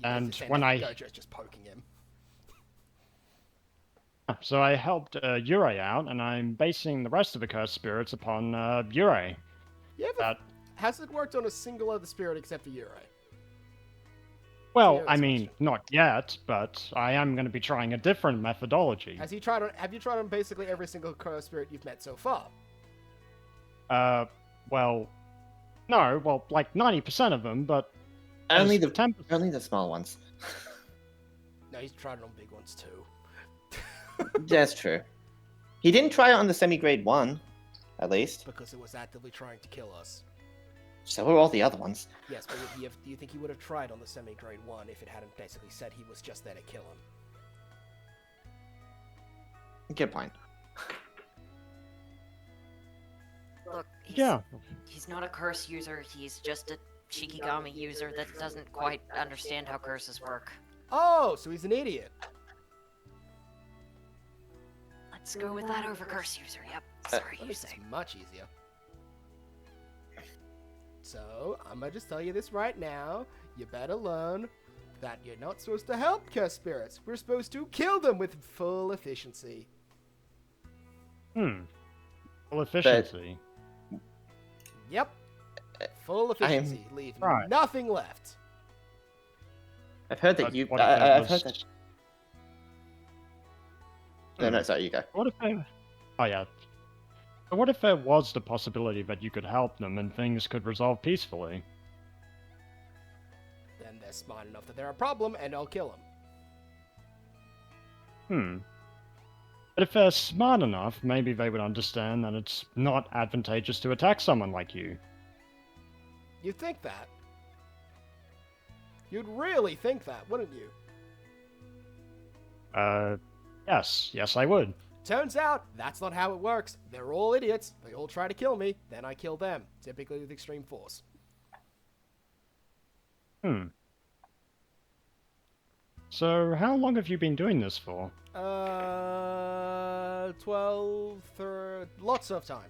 Speaker 4: And
Speaker 3: basically saying
Speaker 4: when
Speaker 3: that
Speaker 4: I-
Speaker 3: Gojo's just poking him.
Speaker 4: So I helped Yurei out, and I'm basing the rest of the cursed spirits upon Yurei.
Speaker 3: You ever,
Speaker 4: That,
Speaker 3: has it worked on a single other spirit except for Yurei?
Speaker 4: well,
Speaker 3: Yeah,
Speaker 4: I
Speaker 3: that's
Speaker 4: mean, not yet, but I am going to be trying a different methodology.
Speaker 3: Have you tried on basically every single cursed spirit you've met so far?
Speaker 4: Well, no, well, like 90% of them, but
Speaker 2: Only
Speaker 4: there's
Speaker 2: the
Speaker 4: 10%.
Speaker 2: only the small ones.
Speaker 3: No, he's tried it on big ones too.
Speaker 2: That's true. He didn't try it on the semi-grade 1, at least.
Speaker 3: Because it was actively trying to kill us.
Speaker 2: So were all the other ones.
Speaker 3: Yes, but do you think he would have tried on the semi-grade 1 if it hadn't basically said he was just there to kill him?
Speaker 2: Good point.
Speaker 5: Look,
Speaker 4: Yeah.
Speaker 5: he's not a curse user. He's just a Shikigami user that doesn't quite understand how curses work.
Speaker 3: Oh, so he's an idiot.
Speaker 5: Let's go with that over curse user. Yep. Sorry,
Speaker 3: That
Speaker 5: you
Speaker 3: makes
Speaker 5: say.
Speaker 3: this much easier. So, I'm gonna just tell you this right now. You better learn that you're not supposed to help cursed spirits. We're supposed to kill them with full efficiency.
Speaker 4: Full efficiency.
Speaker 3: Yep. Full efficiency. Leave
Speaker 4: Right.
Speaker 3: nothing left.
Speaker 2: I've heard that
Speaker 4: But
Speaker 2: you.
Speaker 4: what if it
Speaker 2: I've heard
Speaker 4: was-
Speaker 2: that. No, no, sorry, you go.
Speaker 4: What if there... Oh, yeah. But what if there was the possibility that you could help them and things could resolve peacefully?
Speaker 3: Then they're smart enough that they're a problem, and I'll kill them.
Speaker 4: But if they're smart enough, maybe they would understand that it's not advantageous to attack someone like you.
Speaker 3: You'd think that. You'd really think that, wouldn't you?
Speaker 4: Yes, I would.
Speaker 3: Turns out, that's not how it works. They're all idiots. They all try to kill me, then I kill them. Typically with extreme force.
Speaker 4: So, how long have you been doing this for?
Speaker 3: 12, lots of time.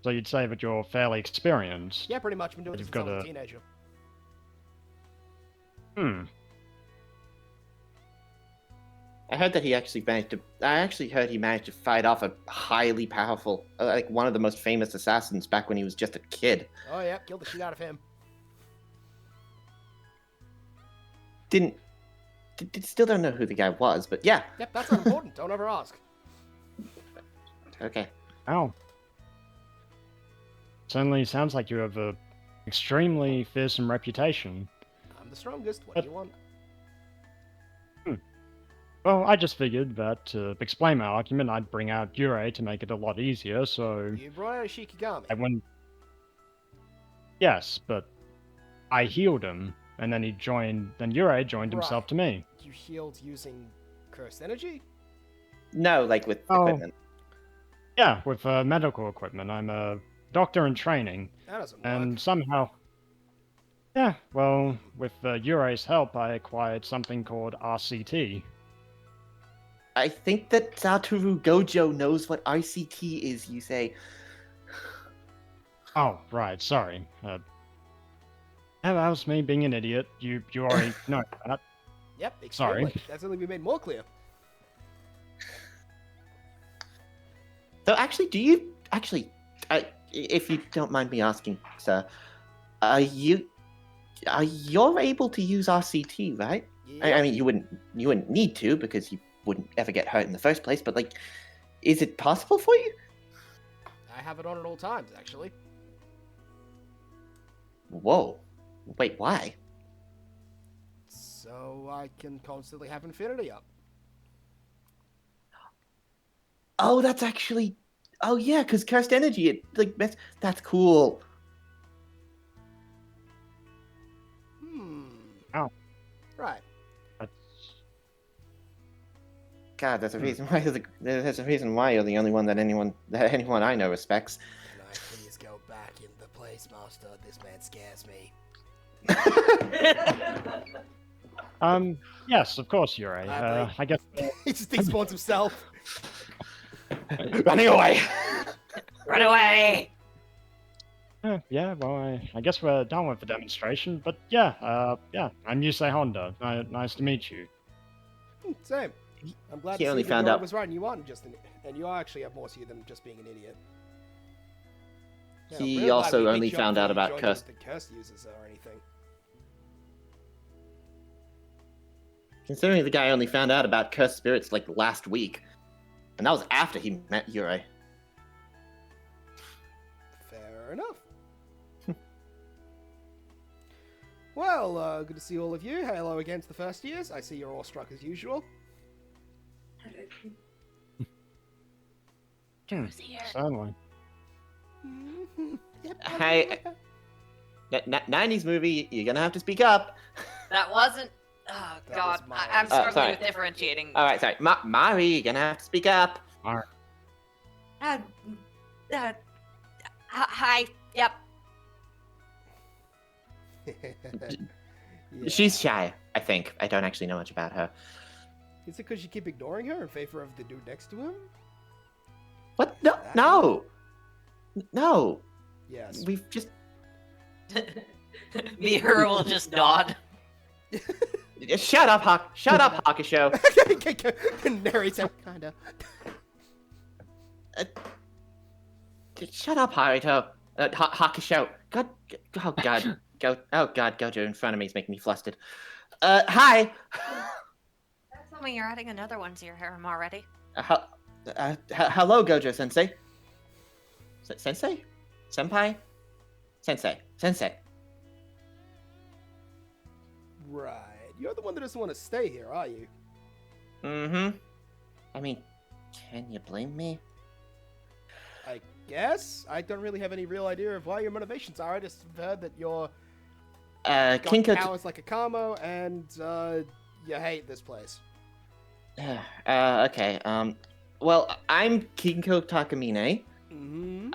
Speaker 4: So you'd say that you're fairly experienced?
Speaker 3: Yeah, pretty much. Been doing
Speaker 4: But
Speaker 3: this
Speaker 4: you've
Speaker 3: since I
Speaker 4: got
Speaker 3: was a
Speaker 4: a-
Speaker 3: teenager.
Speaker 2: I heard that he actually managed to. I actually heard he managed to fight off a highly powerful, like one of the most famous assassins back when he was just a kid.
Speaker 3: Oh yeah, killed the shit out of him.
Speaker 2: Still don't know who the guy was, but yeah.
Speaker 3: Yep, that's not important. Don't ever ask.
Speaker 2: Okay.
Speaker 4: Ow. Certainly sounds like you have a extremely fearsome reputation.
Speaker 3: I'm the strongest. What do you want?
Speaker 4: Well, I just figured that to explain my argument, I'd bring out Yurei to make it a lot easier, so
Speaker 3: You brought out a Shikigami.
Speaker 4: I wouldn't... Yes, but I healed him, and then then Yurei joined himself
Speaker 3: Right.
Speaker 4: to me.
Speaker 3: You healed using cursed energy?
Speaker 2: No, like with
Speaker 4: Oh.
Speaker 2: equipment.
Speaker 4: Yeah, with medical equipment. I'm a doctor in training,
Speaker 3: That doesn't work.
Speaker 4: and somehow... Yeah, well, with Yurei's help, I acquired something called RCT.
Speaker 2: I think that Satoru Gojo knows what RCT is, you say.
Speaker 4: Oh, right, sorry. That was me being an idiot. You already know that.
Speaker 3: Yep,
Speaker 4: Sorry.
Speaker 3: extremely. That's only been made more clear.
Speaker 2: So actually, do you... Actually, if you don't mind me asking, sir, you're able to use RCT, right?
Speaker 3: Yeah.
Speaker 2: I mean, you wouldn't need to, because you wouldn't ever get hurt in the first place, but like, is it possible for you?
Speaker 3: I have it on at all times, actually.
Speaker 2: Whoa. Wait, why?
Speaker 3: So I can constantly have infinity up.
Speaker 2: Oh, that's actually... Oh yeah, because cursed energy, that's cool.
Speaker 4: Oh.
Speaker 3: Right.
Speaker 4: That's...
Speaker 2: God, there's a reason why you're the only one that anyone I know respects.
Speaker 3: Can I please go back in the place, Master? This man scares me.
Speaker 4: Yes, of course, Yuri.
Speaker 3: Gladly.
Speaker 4: I guess.
Speaker 3: He just despawns himself.
Speaker 2: Running away.
Speaker 5: Run away!
Speaker 4: Yeah, well, I guess we're done with the demonstration. But yeah, I'm Yusei Honda. Nice to meet you.
Speaker 3: Same. I'm glad
Speaker 2: He
Speaker 3: to
Speaker 2: only
Speaker 3: see that
Speaker 2: found
Speaker 3: Yori
Speaker 2: out-
Speaker 3: was right, and you aren't just and you actually have more to you than just being an idiot. Yeah, I'm
Speaker 2: He
Speaker 3: really glad
Speaker 2: also
Speaker 3: we
Speaker 2: only
Speaker 3: picked you up
Speaker 2: found
Speaker 3: before
Speaker 2: out
Speaker 3: you
Speaker 2: about
Speaker 3: joined
Speaker 2: curse-
Speaker 3: the curse users or anything.
Speaker 2: Considering the guy only found out about cursed spirits like last week, and that was after he met Yurei.
Speaker 3: Fair enough. Well, good to see all of you. Hello again to the first years. I see you're all struck as usual.
Speaker 5: Joe's here.
Speaker 4: Certainly.
Speaker 3: Yep,
Speaker 2: Hey. 90s movie, you're gonna have to speak up.
Speaker 1: That wasn't. Oh
Speaker 3: That
Speaker 1: God,
Speaker 3: was mine.
Speaker 1: I'm
Speaker 3: Oh,
Speaker 1: struggling
Speaker 2: sorry.
Speaker 1: with differentiating.
Speaker 2: Alright, sorry. Mari, you're gonna have to speak up.
Speaker 1: Hi. Yep.
Speaker 3: Yeah.
Speaker 2: She's shy, I think. I don't actually know much about her.
Speaker 3: Is it because you keep ignoring her in favor of the dude next to him?
Speaker 2: What? No, no! No!
Speaker 3: Yes.
Speaker 2: We've just...
Speaker 1: Mira will just nod.
Speaker 2: Shut up, Hawk. Shut up, Hakusho.
Speaker 3: Narrates out, kinda.
Speaker 2: Shut up, Haruto. Hakusho. God, oh God. Gojo in front of me is making me flustered. Hi!
Speaker 5: Tell me you're adding another one to your harem already.
Speaker 2: Hello, Gojo-sensei. Sensei? Senpai? Sensei.
Speaker 3: Right. You're the one that doesn't want to stay here, are you?
Speaker 2: Mm-hmm. I mean, can you blame me?
Speaker 3: I guess. I don't really have any real idea of why your motivations are. I just heard that you're got
Speaker 2: Kinko...
Speaker 3: powers like a Kamo, and you hate this place.
Speaker 2: Okay, well, I'm Kinko Takamine.
Speaker 3: Mm-hmm.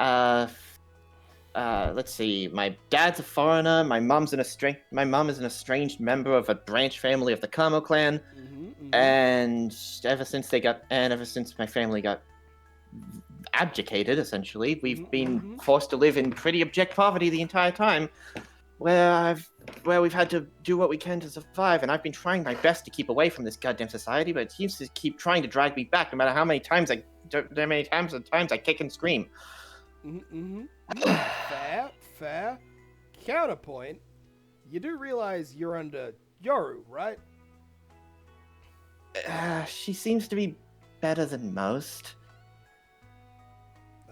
Speaker 2: Let's see. My dad's a foreigner. My mom is an estranged member of a branch family of the Kamo clan.
Speaker 3: Mm-hmm.
Speaker 2: And ever since my family got abdicated, essentially, we've been forced to live in pretty abject poverty the entire time, where we've had to do what we can to survive. And I've been trying my best to keep away from this goddamn society, but it seems to keep trying to drag me back, no matter how many times I kick and scream.
Speaker 3: Fair. Counterpoint. You do realize you're under Yoru, right?
Speaker 2: She seems to be better than most.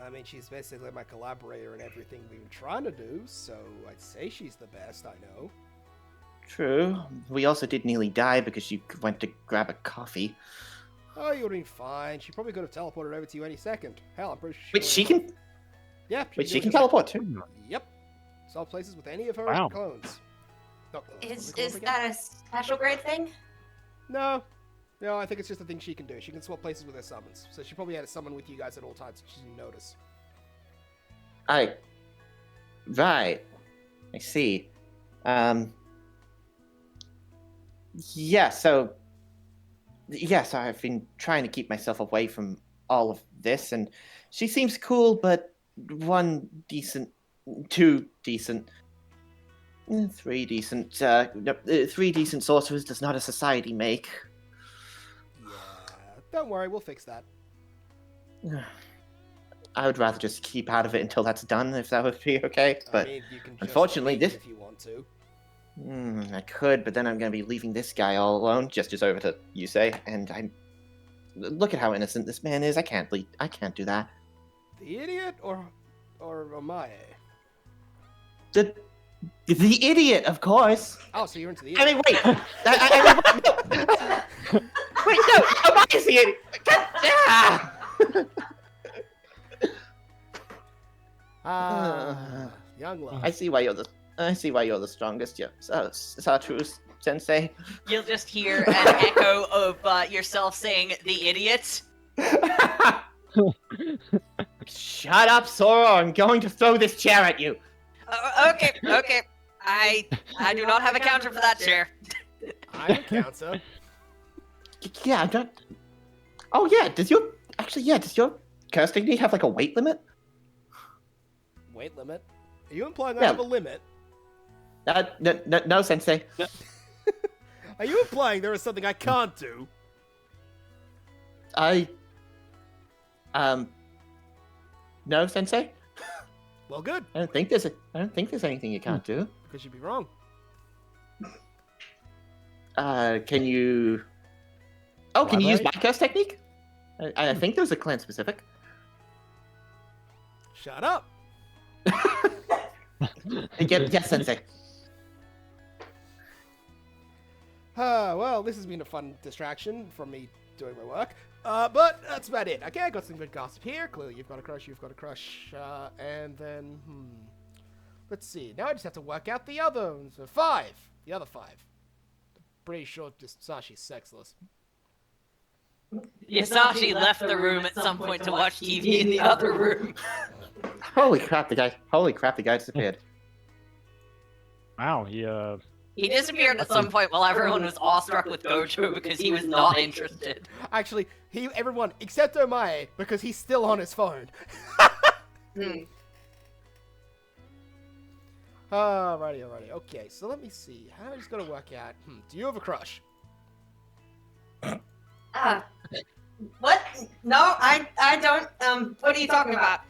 Speaker 3: I mean, she's basically my collaborator in everything we've been trying to do, so I'd say she's the best I know.
Speaker 2: True. We also did nearly die because she went to grab a coffee.
Speaker 3: Oh, you're doing fine. She probably could have teleported over to you any second. Hell, I'm pretty sure.
Speaker 2: Wait, she can?
Speaker 3: Yeah.
Speaker 2: Wait, she
Speaker 3: do
Speaker 2: can
Speaker 3: it.
Speaker 2: teleport too?
Speaker 3: Yep. Solve places with any of her
Speaker 4: Wow.
Speaker 3: clones. No, what
Speaker 5: Is
Speaker 3: we call them again?
Speaker 5: that a special grade thing?
Speaker 3: No. No, I think it's just a thing she can do. She can swap places with her summons. So she probably had a summon with you guys at all times, so she didn't notice.
Speaker 2: Right. I see. Yeah, so... Yes, I've been trying to keep myself away from all of this, and she seems cool, but one decent, two decent, three decent sorcerers does not a society make.
Speaker 3: Yeah. Don't worry, we'll fix that.
Speaker 2: I would rather just keep out of it until that's done, if that would be okay. But
Speaker 3: I mean, you can just
Speaker 2: unfortunately,
Speaker 3: leave
Speaker 2: this...
Speaker 3: if you want to.
Speaker 2: I could, but then I'm going to be leaving this guy all alone. Gestures over to Yusei, and I'm... Look at how innocent this man is. I can't do that.
Speaker 3: The idiot or Omae?
Speaker 2: The idiot, of course.
Speaker 3: Oh, so you're into the
Speaker 2: I
Speaker 3: idiot.
Speaker 2: mean, wait. Wait, no. Omae's the idiot.
Speaker 3: Young love.
Speaker 2: I see why you're the strongest. Yeah, Sartreuse Sensei.
Speaker 1: You'll just hear an echo of yourself saying "the idiot."
Speaker 2: Shut up, Sora! I'm going to throw this chair at you.
Speaker 1: Okay. I do not have a counter for that chair.
Speaker 3: I'm a counter.
Speaker 2: Yeah, I don't. Oh yeah, does your curse technique have like a weight limit?
Speaker 3: Weight limit? Are you implying I
Speaker 2: Yeah.
Speaker 3: have a limit?
Speaker 2: No, Sensei.
Speaker 3: Are you implying there is something I can't do?
Speaker 2: No, Sensei.
Speaker 3: Well, good,
Speaker 2: I don't think there's anything you can't do.
Speaker 3: because you'd be wrong.
Speaker 2: Can you? Oh, can you use my
Speaker 3: Elaborate?
Speaker 2: curse technique? I think those are clan specific.
Speaker 3: Shut up.
Speaker 2: Yes, Sensei.
Speaker 3: Well, this has been a fun distraction from me doing my work. But that's about it. Okay, I got some good gossip here. Clearly, you've got a crush, and then, let's see. Now I just have to work out the other ones. So 5. The other 5. Pretty sure just Sashi's sexless.
Speaker 1: Yasashi left the room at some point to watch TV in the other room.
Speaker 2: Holy crap! The guy disappeared.
Speaker 4: Wow,
Speaker 1: He disappeared at some point while everyone was awestruck with Gojo because he was not interested.
Speaker 3: Actually, everyone except Omae, because he's still on his phone. Alrighty. Okay, so let me see. How I just gotta work out. Do you have a crush?
Speaker 1: What? No, I don't. What are you talking about?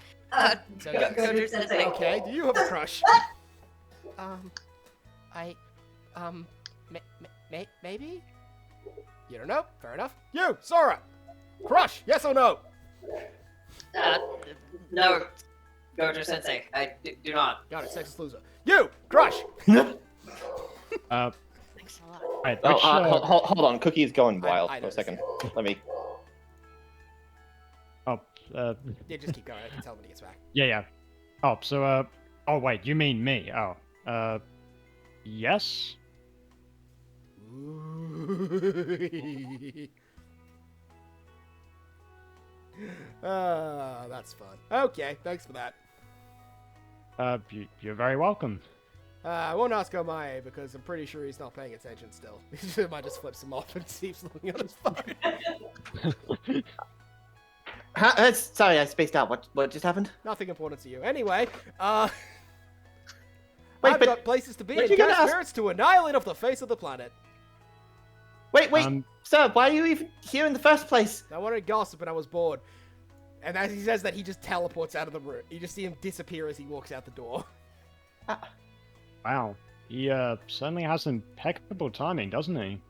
Speaker 3: So,
Speaker 1: Gojo Sensei.
Speaker 3: okay, do you have a crush? Maybe? You don't know? Fair enough. You, Sora! Crush, yes or no?
Speaker 1: No, Gojo Sensei, I do not.
Speaker 3: Got it, sexist loser. You, crush!
Speaker 1: Thanks a lot.
Speaker 4: right,
Speaker 2: Oh,
Speaker 4: which,
Speaker 2: hold on. Cookie is going wild
Speaker 3: I
Speaker 2: for a
Speaker 3: noticed.
Speaker 2: second. Let me.
Speaker 3: Yeah, just keep going. I can tell when he gets back.
Speaker 4: yeah. Oh, so, oh wait, you mean me? Oh, yes?
Speaker 3: That's fun. Okay, thanks for that.
Speaker 4: You're very welcome.
Speaker 3: I won't ask Omae because I'm pretty sure he's not paying attention still. He might just flips him off and keeps looking on his phone.
Speaker 2: Sorry, I spaced out. What just happened?
Speaker 3: Nothing important to you. Anyway, I've
Speaker 2: but-
Speaker 3: got places to be
Speaker 2: but
Speaker 3: and
Speaker 2: you're gonna
Speaker 3: gas
Speaker 2: ask-
Speaker 3: spirits to annihilate off the face of the planet.
Speaker 2: Wait, sir. Why are you even here in the first place?
Speaker 3: I wanted to gossip and I was bored. And as he says that, he just teleports out of the room. You just see him disappear as he walks out the door.
Speaker 4: Wow. He, certainly has impeccable timing, doesn't he?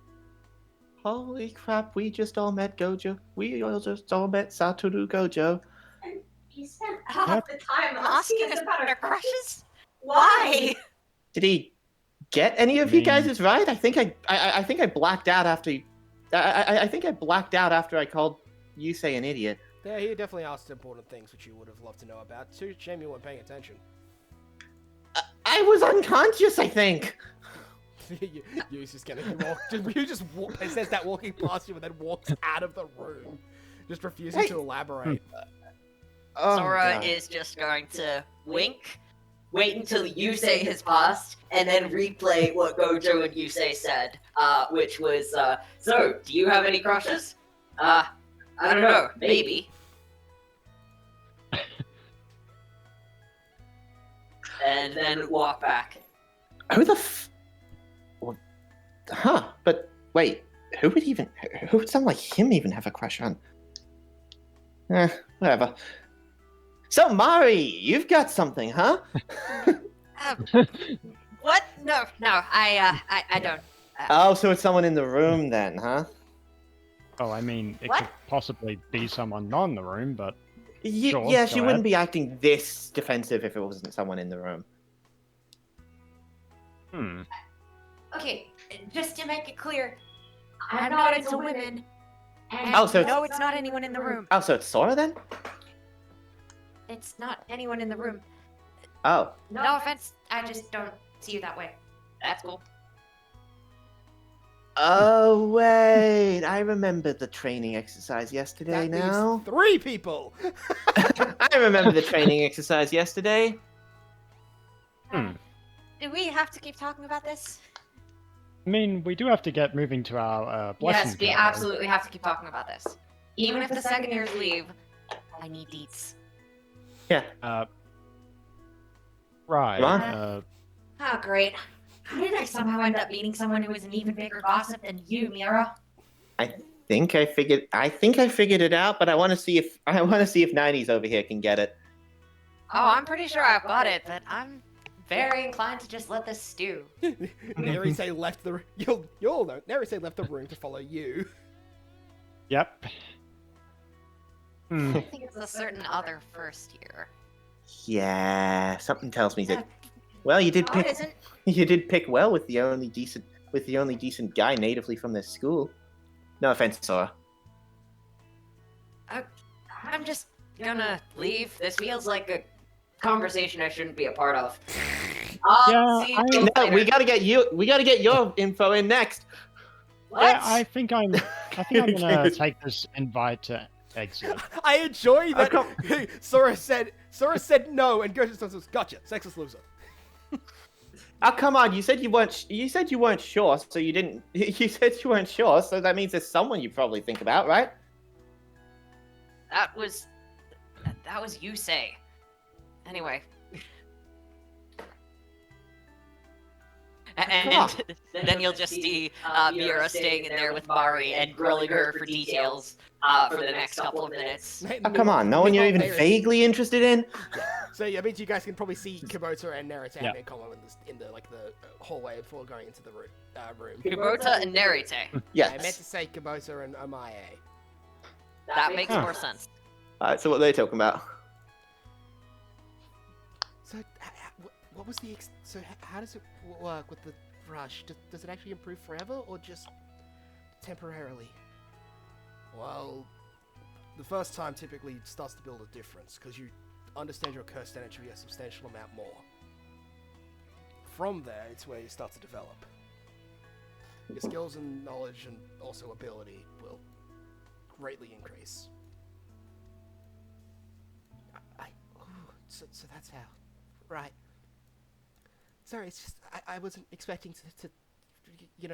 Speaker 2: Holy crap! We just all met Gojo. We all just all met Satoru Gojo.
Speaker 6: He spent half the time
Speaker 1: Asking
Speaker 6: asking
Speaker 1: us
Speaker 6: us about our
Speaker 1: crushes?
Speaker 6: crushes.
Speaker 1: Why?
Speaker 2: Did he get any of you
Speaker 4: mean-
Speaker 2: guys' right? I think I blacked out after. I think I blacked out after I called Yusei an idiot.
Speaker 3: Yeah, he definitely asked important things which you would have loved to know about. Too shame you weren't paying attention.
Speaker 2: I was unconscious. I think.
Speaker 3: You just gonna he says that walking past you and then walks out of the room, just refusing
Speaker 2: Hey.
Speaker 3: to elaborate.
Speaker 2: Oh,
Speaker 1: Sora
Speaker 2: God.
Speaker 1: is just going to wink, wait until Yusei has passed, and then replay what Gojo and Yusei said, which was, so, do you have any crushes? I don't know, maybe. And then walk back.
Speaker 2: Who the Huh, but wait, who would someone like him even have a crush on? Whatever. So, Mari, you've got something, huh?
Speaker 1: What? No, I don't.
Speaker 2: Oh, so it's someone in the room then, huh?
Speaker 4: Oh, I mean, it
Speaker 1: What?
Speaker 4: could possibly be someone not in the room, but Sure,
Speaker 2: Yeah,
Speaker 4: go
Speaker 2: she wouldn't
Speaker 4: ahead.
Speaker 2: be acting this defensive if it wasn't someone in the room.
Speaker 5: Okay, just to make it clear, I'm not into women. And
Speaker 2: Oh, so it's-
Speaker 5: no, it's not anyone in the room.
Speaker 2: Oh, so it's Sora then?
Speaker 5: It's not anyone in the room.
Speaker 2: Oh.
Speaker 5: No offense, I just don't see you that way.
Speaker 1: That's cool.
Speaker 2: Oh, wait. I remember the training exercise yesterday
Speaker 3: That leaves
Speaker 2: now.
Speaker 3: 3 people.
Speaker 2: I remember the training exercise yesterday.
Speaker 5: do we have to keep talking about this?
Speaker 4: I mean, we do have to get moving to our blessing.
Speaker 5: Yes, we
Speaker 4: card.
Speaker 5: absolutely have to keep talking about this. Even if the second years leave, I need deets.
Speaker 2: Yeah.
Speaker 4: Right.
Speaker 2: Come on.
Speaker 5: Oh, great. How did I somehow end up meeting someone who is an even bigger gossip than you, Mira?
Speaker 2: I think I figured it out, but I want to see if 90s over here can get it.
Speaker 5: Oh, I'm pretty sure I've got it, but I'm very inclined to just let this stew.
Speaker 3: Nerise left the you'll know. Nerise left the room to follow you.
Speaker 4: Yep.
Speaker 5: I think it's a certain other first year.
Speaker 2: Yeah, something tells me that. Well, you did
Speaker 5: No, it
Speaker 2: pick.
Speaker 5: isn't.
Speaker 2: You did pick well with the only decent guy natively from this school. No offense, Sora.
Speaker 5: I'm just gonna leave. This feels like a conversation I shouldn't be a part of.
Speaker 4: Yeah,
Speaker 5: See
Speaker 4: I-
Speaker 5: you
Speaker 2: No,
Speaker 5: later.
Speaker 2: we gotta get your info in next.
Speaker 5: What?
Speaker 4: Yeah, I think I'm gonna take this invite to exit.
Speaker 3: I enjoy that.
Speaker 2: come-
Speaker 3: Sora said no, and Gojo says, "Gotcha, sexist loser."
Speaker 2: Oh, come on! You said you weren't sure, so you didn't. You said you weren't sure, so that means there's someone you probably think about, right?
Speaker 5: That was you say. Anyway. And then you'll just see Mira staying in there with Mari and grilling her for details for the next couple of minutes.
Speaker 2: Oh, come on! No one you're even vaguely interested in.
Speaker 3: So yeah, I mean, you guys can probably see Kubota and Narita
Speaker 4: Yeah.
Speaker 3: in common in the hallway before going into the room.
Speaker 5: Kubota and Nerite.
Speaker 2: Yes.
Speaker 3: I meant to say Kubota and Omae.
Speaker 5: That makes
Speaker 4: Huh.
Speaker 5: more sense.
Speaker 2: Alright, so what are they talking about?
Speaker 3: So, what was the how does it work with the rush? Does it actually improve forever or just temporarily? Well, the first time typically starts to build a difference because you understand your cursed energy a substantial amount more. From there, it's where you start to develop. Your skills and knowledge and also ability will greatly increase. So that's how. Right. Sorry, it's just I wasn't expecting to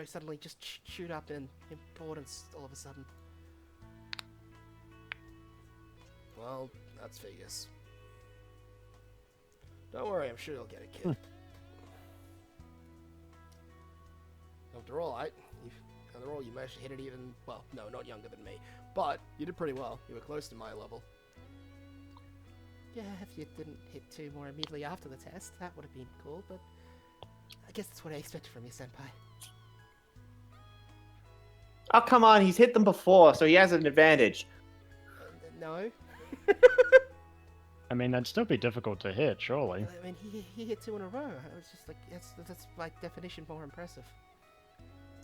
Speaker 3: suddenly just shoot up in importance all of a sudden. Well, that's figures. Don't worry, I'm sure you'll get a kid. After all, you managed to hit it even, well, no, not younger than me, but you did pretty well. You were close to my level. Yeah, if you didn't hit 2 more immediately after the test, that would have been cool, but I guess that's what I expected from you, Senpai.
Speaker 2: Oh, come on! He's hit them before, so he has an advantage.
Speaker 3: No.
Speaker 4: I mean, that'd still be difficult to hit, surely.
Speaker 3: I mean, he hit 2 in a row. I was just like, that's by definition more impressive.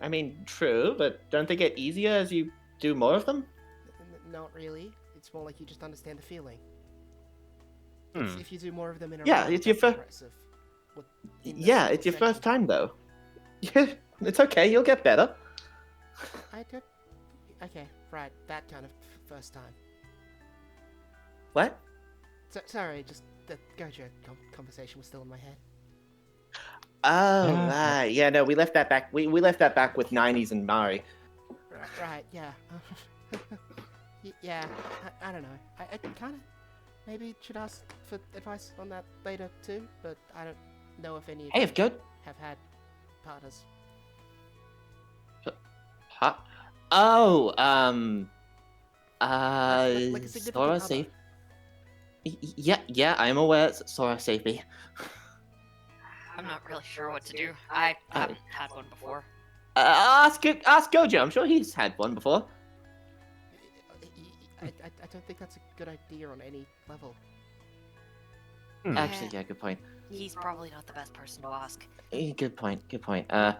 Speaker 2: I mean, true, but don't they get easier as you do more of them?
Speaker 3: Not really. It's more like you just understand the feeling.
Speaker 4: Hmm.
Speaker 3: If you do more of them in a
Speaker 2: Yeah,
Speaker 3: row,
Speaker 2: it's your
Speaker 3: that's
Speaker 2: fir-
Speaker 3: impressive. In the
Speaker 2: Yeah,
Speaker 3: single
Speaker 2: it's your
Speaker 3: section.
Speaker 2: first time though. Yeah, it's okay. You'll get better.
Speaker 3: I don't. Okay, right. That kind of first time.
Speaker 2: What?
Speaker 3: Sorry, just the Gojo conversation was still in my head.
Speaker 2: Oh,
Speaker 4: Yeah.
Speaker 2: right. Yeah, no, we left that back. We left that back with 90s and Mari.
Speaker 3: Right. Yeah. Yeah. I don't know. I kind of maybe should ask for advice on that later too, but I don't know if any of
Speaker 2: Hey,
Speaker 3: you
Speaker 2: if good.
Speaker 3: have had partners.
Speaker 2: Huh? Oh,
Speaker 3: Like a significant
Speaker 2: Sora
Speaker 3: other.
Speaker 2: save. Yeah, I'm aware. Sora saved me.
Speaker 5: I'm not really sure what to do. I haven't had one before.
Speaker 2: Ask Gojo. I'm sure he's had one before.
Speaker 3: I don't think that's a good idea on any level.
Speaker 2: Actually, yeah, good point.
Speaker 5: He's probably not the best person to ask.
Speaker 2: Good point.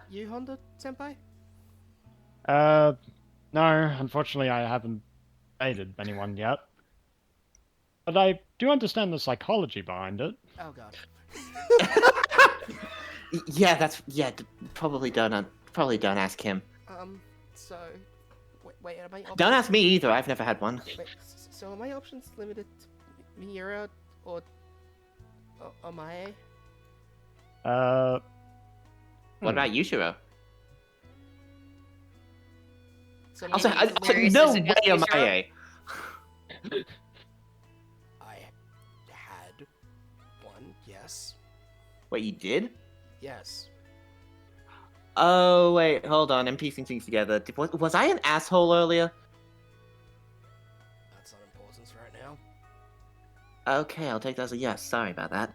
Speaker 3: You, Honda Senpai?
Speaker 4: No, unfortunately I haven't dated anyone yet. But I do understand the psychology behind it.
Speaker 3: Oh god.
Speaker 2: Probably don't ask him.
Speaker 3: So wait, are my options?
Speaker 2: Don't ask me either. I've never had one.
Speaker 3: Wait, so are my options limited to Miura or Omae?
Speaker 2: What about you, Shiro?
Speaker 3: So
Speaker 2: Also,
Speaker 3: maybe
Speaker 1: it's hilarious
Speaker 2: no
Speaker 1: to
Speaker 2: way
Speaker 1: suggest you,
Speaker 2: am I
Speaker 1: Shiro.
Speaker 2: a.
Speaker 3: I had one. Yes.
Speaker 2: Wait, you did?
Speaker 3: Yes.
Speaker 2: Oh, wait, hold on. I'm piecing things together. Was I an asshole earlier?
Speaker 3: That's not important right now.
Speaker 2: Okay, I'll take that as a yes. Sorry about that.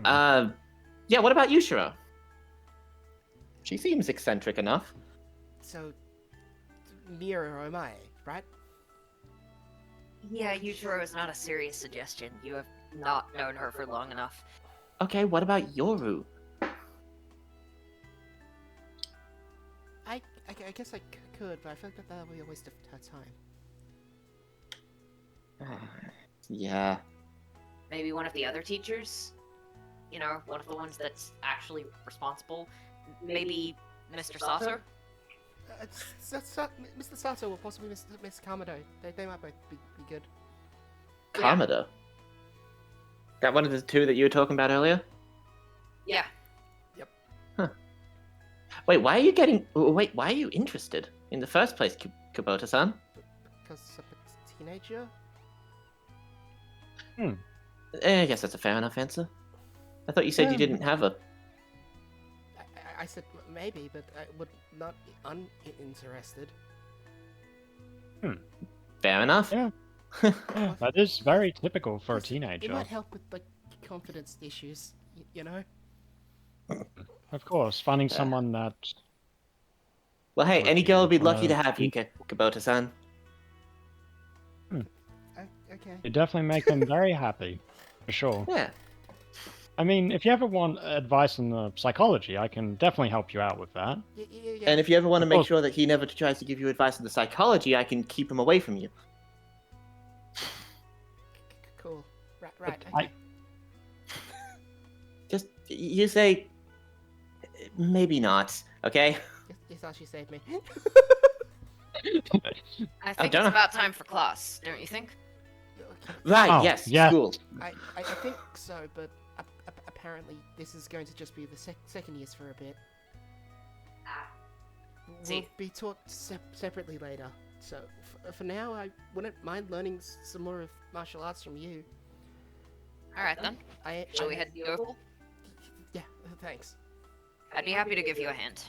Speaker 4: Hmm.
Speaker 2: Yeah, what about you, Shiro? She seems eccentric enough.
Speaker 3: So, Mira or am I, right?
Speaker 5: Yeah, Yujiro is not a serious suggestion. You have not known her for long enough.
Speaker 2: Okay, what about Yoru?
Speaker 3: I guess I could, but I feel like that would be a waste of her time.
Speaker 2: Yeah.
Speaker 5: Maybe one of the other teachers? You know, one of the ones that's actually responsible. Maybe Mr. Sato?
Speaker 3: Mr. Sato or possibly Miss Kamado. They might both be good.
Speaker 5: Yeah.
Speaker 2: Kamada. That one of the two that you were talking about earlier?
Speaker 5: Yeah.
Speaker 2: Wait, why are you interested in the first place, Kubota-san?
Speaker 3: Because of a teenager?
Speaker 2: I guess that's a fair enough answer. I thought you said you didn't have a...
Speaker 3: I said maybe, but I would not be uninterested.
Speaker 2: Fair enough.
Speaker 4: Yeah. Yeah, that is very typical for a
Speaker 3: It
Speaker 4: teenager.
Speaker 3: might help with like confidence issues, you know.
Speaker 4: Of course, finding someone that...
Speaker 2: Well, hey,
Speaker 4: Or
Speaker 2: any
Speaker 4: do
Speaker 2: girl
Speaker 4: you
Speaker 2: would be lucky to
Speaker 4: wanna-
Speaker 2: have you, Kubota-san.
Speaker 3: Okay.
Speaker 4: You definitely make them very happy, for sure.
Speaker 2: Yeah.
Speaker 4: I mean, if you ever want advice on the psychology, I can definitely help you out with that.
Speaker 3: Yeah.
Speaker 2: And if you ever want to
Speaker 4: Of
Speaker 2: make
Speaker 4: course.
Speaker 2: sure that he never tries to give you advice on the psychology, I can keep him away from you.
Speaker 3: Cool. Right.
Speaker 4: I-
Speaker 3: Okay.
Speaker 2: Just, you say... Maybe not, okay?
Speaker 3: You thought she saved me.
Speaker 5: I think
Speaker 2: don't
Speaker 5: it's
Speaker 2: know.
Speaker 5: about time for class, don't you think?
Speaker 3: Okay.
Speaker 2: Right,
Speaker 4: Oh,
Speaker 2: yes,
Speaker 4: yeah.
Speaker 2: school.
Speaker 3: I think so, but apparently this is going to just be the second years for a bit. We'll
Speaker 5: See.
Speaker 3: be taught separately later. So for now, I wouldn't mind learning some more of martial arts from you.
Speaker 5: Alright then. Shall we head to the oval?
Speaker 3: Yeah, thanks.
Speaker 5: I'd be happy to give you a hand.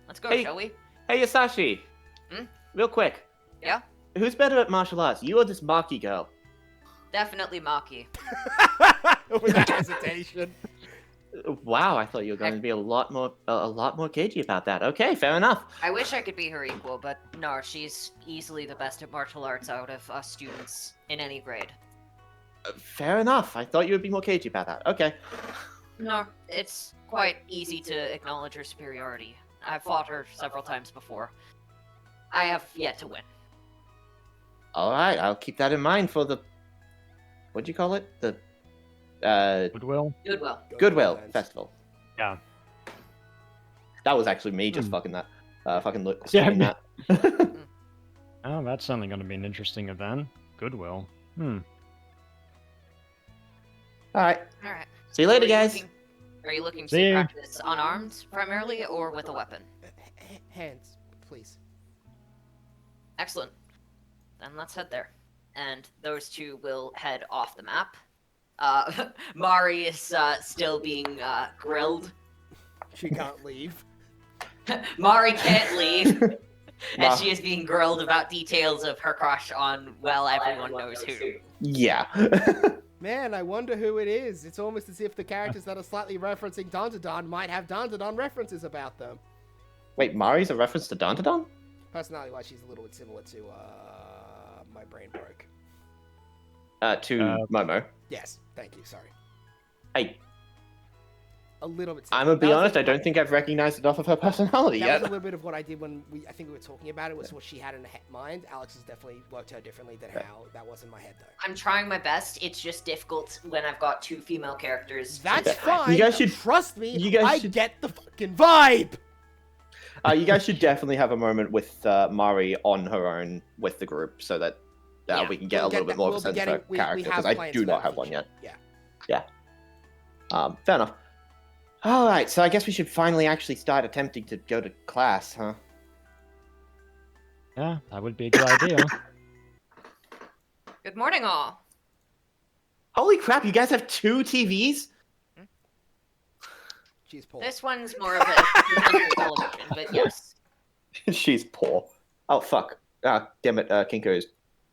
Speaker 5: Let's go,
Speaker 2: Hey.
Speaker 5: shall we?
Speaker 2: Hey, Yasashi.
Speaker 5: Hmm?
Speaker 2: Real quick.
Speaker 5: Yeah?
Speaker 2: Who's better at martial arts, you or this Maki girl?
Speaker 5: Definitely Maki.
Speaker 3: Without hesitation.
Speaker 2: Wow, I thought you were going to be a lot more cagey about that. Okay, fair enough.
Speaker 5: I wish I could be her equal, but no, she's easily the best at martial arts out of us students in any grade.
Speaker 2: Fair enough. I thought you would be more cagey about that. Okay.
Speaker 5: No, it's quite easy to acknowledge her superiority. I've fought her several times before. I have yet to win.
Speaker 2: All right, I'll keep that in mind for the... What'd you call it? The
Speaker 4: Goodwill?
Speaker 5: Goodwill.
Speaker 2: Goodwill Festival.
Speaker 4: Yeah.
Speaker 2: That was actually me just
Speaker 4: Hmm.
Speaker 2: fucking that. Fucking look.
Speaker 4: Yeah,
Speaker 2: Screaming that.
Speaker 4: Oh, that's certainly going to be an interesting event. Goodwill.
Speaker 2: All right.
Speaker 5: Alright.
Speaker 2: See you later, guys.
Speaker 5: Are you looking
Speaker 4: See
Speaker 5: to
Speaker 4: ya.
Speaker 5: practice unarmed primarily or with a weapon?
Speaker 3: Hands, please.
Speaker 5: Excellent. Then let's head there. And those two will head off the map. Mari is still being grilled.
Speaker 3: She can't leave.
Speaker 5: Mari can't leave.
Speaker 2: Ma-
Speaker 5: As she is being grilled about details of her crush on, well, everyone knows who.
Speaker 2: Yeah.
Speaker 3: Man, I wonder who it is. It's almost as if the characters that are slightly referencing Dantodon might have Dantodon references about them.
Speaker 2: Wait, Mari's a reference to Dantodon?
Speaker 3: Personality-wise, she's a little bit similar to, my brain broke.
Speaker 2: To Momo.
Speaker 3: Yes, thank you, sorry.
Speaker 2: Hey,
Speaker 3: A little bit
Speaker 2: I'm
Speaker 3: similar.
Speaker 2: gonna be
Speaker 3: That was
Speaker 2: honest,
Speaker 3: a-
Speaker 2: I don't think I've recognized enough of her personality
Speaker 3: That
Speaker 2: yet.
Speaker 3: was a little bit of what I did when I think we were talking about it, was what she had in her mind. Alex has definitely worked her differently than how that was in my head, though.
Speaker 5: I'm trying my best. It's just difficult when I've got two female characters.
Speaker 3: That's
Speaker 2: You
Speaker 3: fine.
Speaker 2: guys should-
Speaker 3: trust me.
Speaker 2: you guys
Speaker 3: I
Speaker 2: should-
Speaker 3: get the fucking vibe.
Speaker 2: You guys should definitely have a moment with Mari on her own with the group so that
Speaker 5: Yeah,
Speaker 2: we can get
Speaker 3: We'll
Speaker 2: a little
Speaker 3: get
Speaker 2: bit more of
Speaker 3: we'll
Speaker 2: a
Speaker 3: be
Speaker 2: sense of her
Speaker 3: we
Speaker 2: character,
Speaker 3: have
Speaker 2: because I
Speaker 3: plans
Speaker 2: do
Speaker 3: for
Speaker 2: not
Speaker 3: that
Speaker 2: have one
Speaker 3: future.
Speaker 2: yet.
Speaker 3: Yeah.
Speaker 2: Fair enough. All right, so I guess we should finally actually start attempting to go to class, huh?
Speaker 4: Yeah, that would be a good idea.
Speaker 5: Good morning, all.
Speaker 2: Holy crap! You guys have 2 TVs?
Speaker 3: She's poor.
Speaker 1: This one's more of a television, but yes.
Speaker 2: She's poor. Oh fuck! Damn it! Kinko's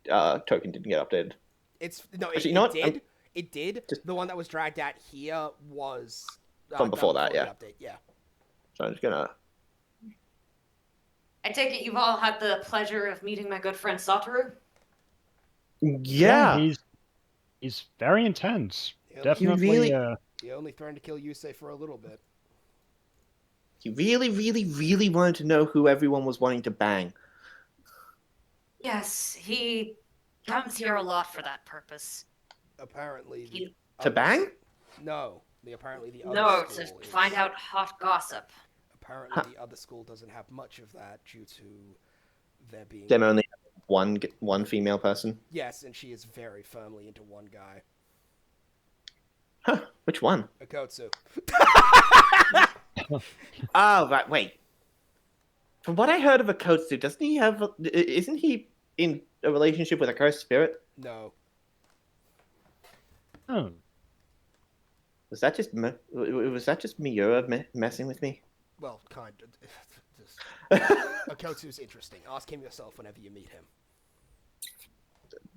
Speaker 2: token didn't get updated.
Speaker 3: It's no,
Speaker 2: Actually,
Speaker 3: it,
Speaker 2: you know
Speaker 3: it
Speaker 2: what?
Speaker 3: did. It did.
Speaker 2: Just-
Speaker 3: The one that was dragged out here was
Speaker 2: From
Speaker 3: done
Speaker 2: before that,
Speaker 3: the
Speaker 2: yeah.
Speaker 3: Update. Yeah.
Speaker 2: So I'm just gonna.
Speaker 5: I take it you've all had the pleasure of meeting my good friend Satoru?
Speaker 2: Yeah.
Speaker 4: He's very intense.
Speaker 3: He
Speaker 4: Definitely.
Speaker 2: really-
Speaker 3: He only threatened to kill Yusei for a little bit.
Speaker 2: He really, really, really wanted to know who everyone was wanting to bang.
Speaker 5: Yes, he comes here a lot for that purpose.
Speaker 3: Apparently.
Speaker 5: He-
Speaker 3: the
Speaker 2: To
Speaker 3: other
Speaker 2: bang?
Speaker 3: s- No. Apparently the other
Speaker 5: No, to
Speaker 3: school
Speaker 5: find out hot gossip.
Speaker 3: Apparently
Speaker 2: Huh.
Speaker 3: the other school doesn't have much of that due to there being.
Speaker 2: Them only have one female person.
Speaker 3: Yes, and she is very firmly into one guy.
Speaker 2: Huh? Which one?
Speaker 3: Akotsu.
Speaker 2: Oh, right. Wait. From what I heard of Akotsu, doesn't he have? Isn't he in a relationship with a cursed spirit?
Speaker 3: No.
Speaker 4: Oh.
Speaker 2: Was that just Miura messing with me?
Speaker 3: Well, kind of. Akotsu's interesting. Ask him yourself whenever you meet him.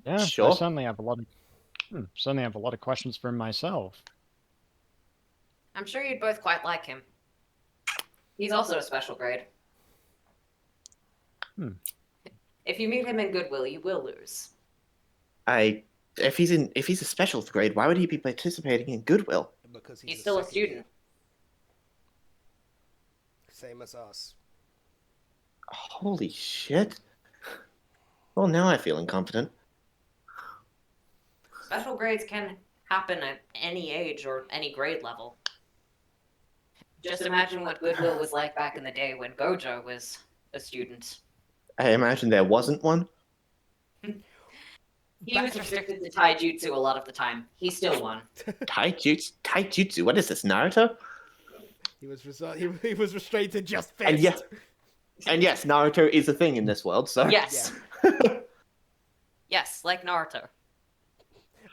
Speaker 4: Yeah, I
Speaker 2: Sure.
Speaker 4: certainly have a lot of questions for him myself.
Speaker 1: I'm sure you'd both quite like him. He's also a special grade. If you meet him in Goodwill, you will lose.
Speaker 2: If he's a special grade, why would he be participating in Goodwill?
Speaker 3: Because
Speaker 1: He's still a
Speaker 3: second year.
Speaker 1: student.
Speaker 3: Same as us.
Speaker 2: Holy shit! Well, now I feel incompetent.
Speaker 1: Special grades can happen at any age or any grade level. Just imagine what Goodwill was like back in the day when Gojo was a student.
Speaker 2: I imagine there wasn't one.
Speaker 1: He was restricted to taijutsu a lot of the time. He still won.
Speaker 2: Taijutsu. What is this, Naruto?
Speaker 3: He was restrained to just fist.
Speaker 2: And yes, Naruto is a thing in this world. So
Speaker 1: Yes. Yes, like Naruto.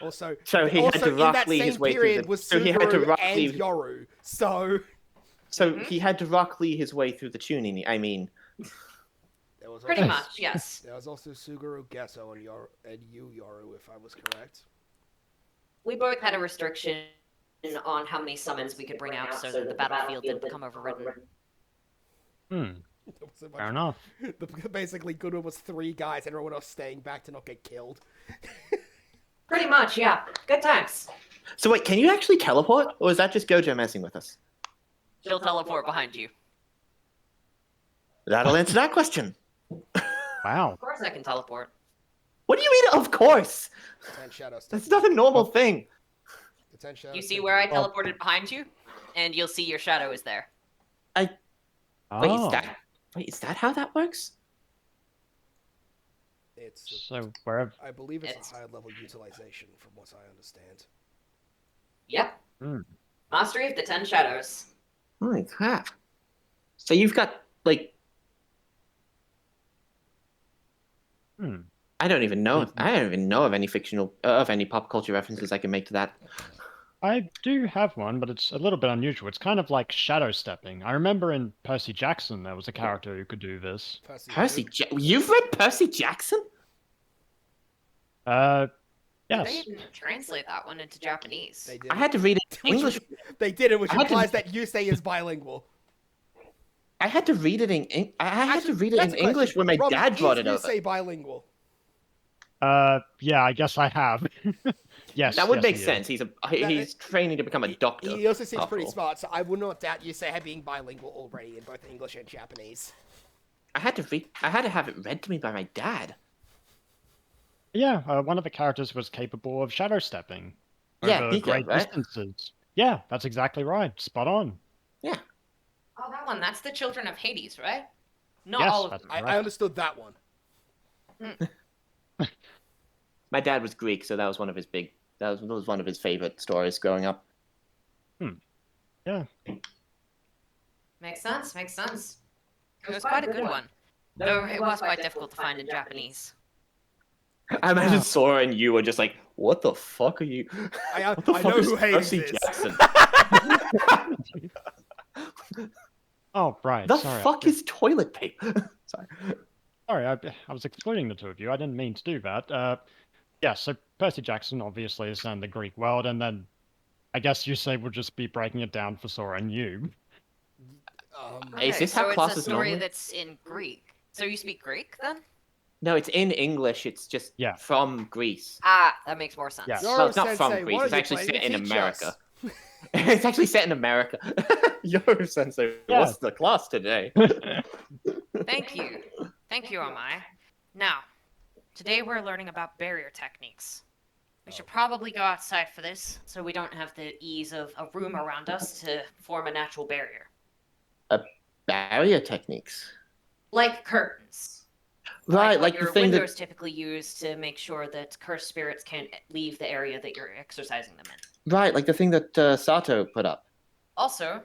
Speaker 3: Also,
Speaker 2: So he
Speaker 3: also
Speaker 2: had to
Speaker 3: in
Speaker 2: rock
Speaker 3: that
Speaker 2: Lee
Speaker 3: same
Speaker 2: his way through
Speaker 3: period
Speaker 2: the.
Speaker 3: was
Speaker 2: So he had to
Speaker 3: Suguru
Speaker 2: rock
Speaker 3: and
Speaker 2: Lee.
Speaker 3: Yoru. So
Speaker 2: So he had to rock Lee his way through the tuning. I mean,
Speaker 3: there was
Speaker 1: Pretty
Speaker 3: also,
Speaker 1: much, yes.
Speaker 3: There was also Suguru, Gesso, and you Yoru, if I was correct.
Speaker 1: We both had a restriction on how many summons we could bring out so that the battlefield didn't become overridden.
Speaker 4: Hmm.
Speaker 3: There wasn't
Speaker 4: Fair
Speaker 3: much-
Speaker 4: enough.
Speaker 3: Basically, Guru was 3 guys, and everyone else staying back to not get killed.
Speaker 1: Pretty much, yeah. Good times.
Speaker 2: so wait, can you actually teleport, or is that just Gojo messing with us?
Speaker 1: She'll teleport behind you.
Speaker 2: That'll answer that question.
Speaker 4: Wow.
Speaker 1: Of course I can teleport.
Speaker 2: What do you mean? Of course.
Speaker 3: The 10 shadows.
Speaker 2: That's not a normal thing.
Speaker 3: The 10 shadows.
Speaker 1: You see where I teleported behind you? And you'll see your shadow is there.
Speaker 2: Wait,
Speaker 4: Oh.
Speaker 2: is that how that works?
Speaker 3: It's.
Speaker 4: So wherever.
Speaker 3: I believe it's
Speaker 1: It's-
Speaker 3: a higher level utilization, from what I understand.
Speaker 1: Yep.
Speaker 4: Hmm.
Speaker 1: Mastery of the 10 Shadows.
Speaker 2: Holy crap! So you've got like
Speaker 4: Hmm.
Speaker 2: I don't even know of any fictional of any pop culture references I can make to that.
Speaker 4: I do have one, but it's a little bit unusual. It's kind of like shadow stepping. I remember in Percy Jackson there was a character who could do this.
Speaker 2: You've read Percy Jackson?
Speaker 1: They
Speaker 4: Yes.
Speaker 1: didn't translate that one into Japanese.
Speaker 3: They did.
Speaker 2: I had to read it in English.
Speaker 3: They did it, which
Speaker 2: I had to-
Speaker 3: implies that Yusei is bilingual.
Speaker 2: I had to read it in I had to read it
Speaker 3: That's
Speaker 2: in
Speaker 3: a
Speaker 2: English
Speaker 3: question.
Speaker 2: when my
Speaker 3: Rob,
Speaker 2: dad brought it
Speaker 3: is
Speaker 2: over.
Speaker 3: Yusei bilingual?
Speaker 4: Yeah, I guess I have. Yes.
Speaker 2: That would
Speaker 4: yes,
Speaker 2: make
Speaker 4: he is.
Speaker 2: sense. He's training to become a doctor.
Speaker 3: He also seems
Speaker 2: after
Speaker 3: pretty
Speaker 2: all.
Speaker 3: smart, so I would not doubt Yusei being bilingual already in both English and Japanese.
Speaker 2: I had to have it read to me by my dad.
Speaker 4: Yeah, one of the characters was capable of shadow stepping
Speaker 2: Yeah,
Speaker 4: over
Speaker 2: Nico,
Speaker 4: great
Speaker 2: right?
Speaker 4: distances. Yeah, that's exactly right. Spot on.
Speaker 1: Oh, that one. That's the Children of Hades, right? Not
Speaker 4: Yes,
Speaker 1: all of
Speaker 4: that's
Speaker 1: them.
Speaker 3: I
Speaker 4: correct.
Speaker 3: understood that one.
Speaker 2: My dad was Greek, so that was one of his favorite stories growing up.
Speaker 4: Yeah.
Speaker 5: Makes sense, makes sense. It was quite a good one. Though it was quite difficult to find in Japanese.
Speaker 2: I imagine
Speaker 4: Ah.
Speaker 2: Sora and you are just like, what the fuck are you?
Speaker 3: I
Speaker 2: What the
Speaker 3: know
Speaker 2: fuck is
Speaker 3: who hates
Speaker 2: Percy
Speaker 3: this.
Speaker 2: Jackson?
Speaker 4: Oh, right.
Speaker 2: The
Speaker 4: Sorry.
Speaker 2: fuck is toilet paper? Sorry.
Speaker 4: Sorry, I was excluding the two of you. I didn't mean to do that. Yeah, so Percy Jackson obviously is in the Greek world, and then I guess you say we'll just be breaking it down for Sora and you.
Speaker 2: Is
Speaker 5: Okay,
Speaker 2: this how
Speaker 5: so it's a
Speaker 2: classes
Speaker 5: story
Speaker 2: normally-
Speaker 5: that's in Greek. So you speak Greek then?
Speaker 2: No, it's in English. It's just
Speaker 4: Yeah.
Speaker 2: from Greece.
Speaker 5: Ah, that makes more sense.
Speaker 4: Yeah.
Speaker 2: Well, it's not
Speaker 3: Sensei,
Speaker 2: from Greece.
Speaker 3: why
Speaker 2: It's
Speaker 3: don't you
Speaker 2: actually
Speaker 3: play
Speaker 2: set
Speaker 3: to
Speaker 2: in
Speaker 3: teach
Speaker 2: America.
Speaker 3: us?
Speaker 2: It's actually set in America. Yo, Sensei,
Speaker 4: Yeah.
Speaker 2: what's the class today?
Speaker 5: Thank you. Thank you, Amai. Now, today we're learning about barrier techniques. We should probably go outside for this, so we don't have the ease of a room around us to form a natural barrier.
Speaker 2: Barrier techniques.
Speaker 5: Like curtains.
Speaker 2: Right,
Speaker 5: what
Speaker 2: like the
Speaker 5: your
Speaker 2: thing that
Speaker 5: windows typically use to make sure that cursed spirits can't leave the area that you're exercising them in.
Speaker 2: right, like the thing that Sato put up.
Speaker 5: Also,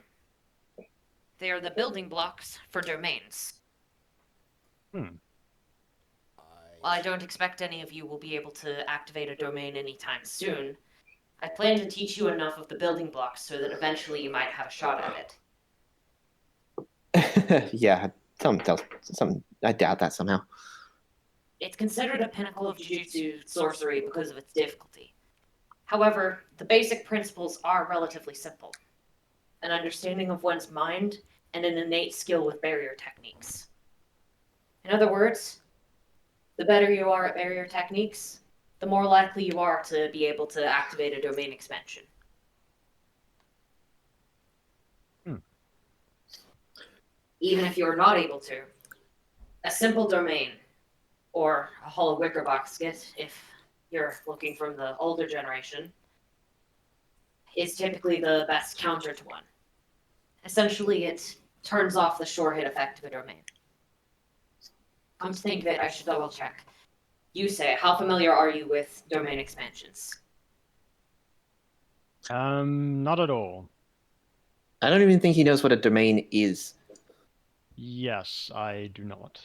Speaker 5: they are the building blocks for domains.
Speaker 4: Hmm.
Speaker 5: While I don't expect any of you will be able to activate a domain anytime soon, I plan to teach you enough of the building blocks so that eventually you might have a shot at it.
Speaker 2: Yeah, some. I doubt that somehow.
Speaker 5: It's considered a pinnacle of Jujutsu sorcery because of its difficulty. However, the basic principles are relatively simple. An understanding of one's mind and an innate skill with barrier techniques. In other words, the better you are at barrier techniques, the more likely you are to be able to activate a domain expansion. Even if you're not able to, a simple domain, or a hollow wicker box skit, if you're looking from the older generation, is typically the best counter to one. Essentially, it turns off the sure hit effect of a domain. Come to think of it, I should double check. You say, how familiar are you with domain expansions?
Speaker 4: Not at all.
Speaker 2: I don't even think he knows what a domain is.
Speaker 4: Yes, I do not.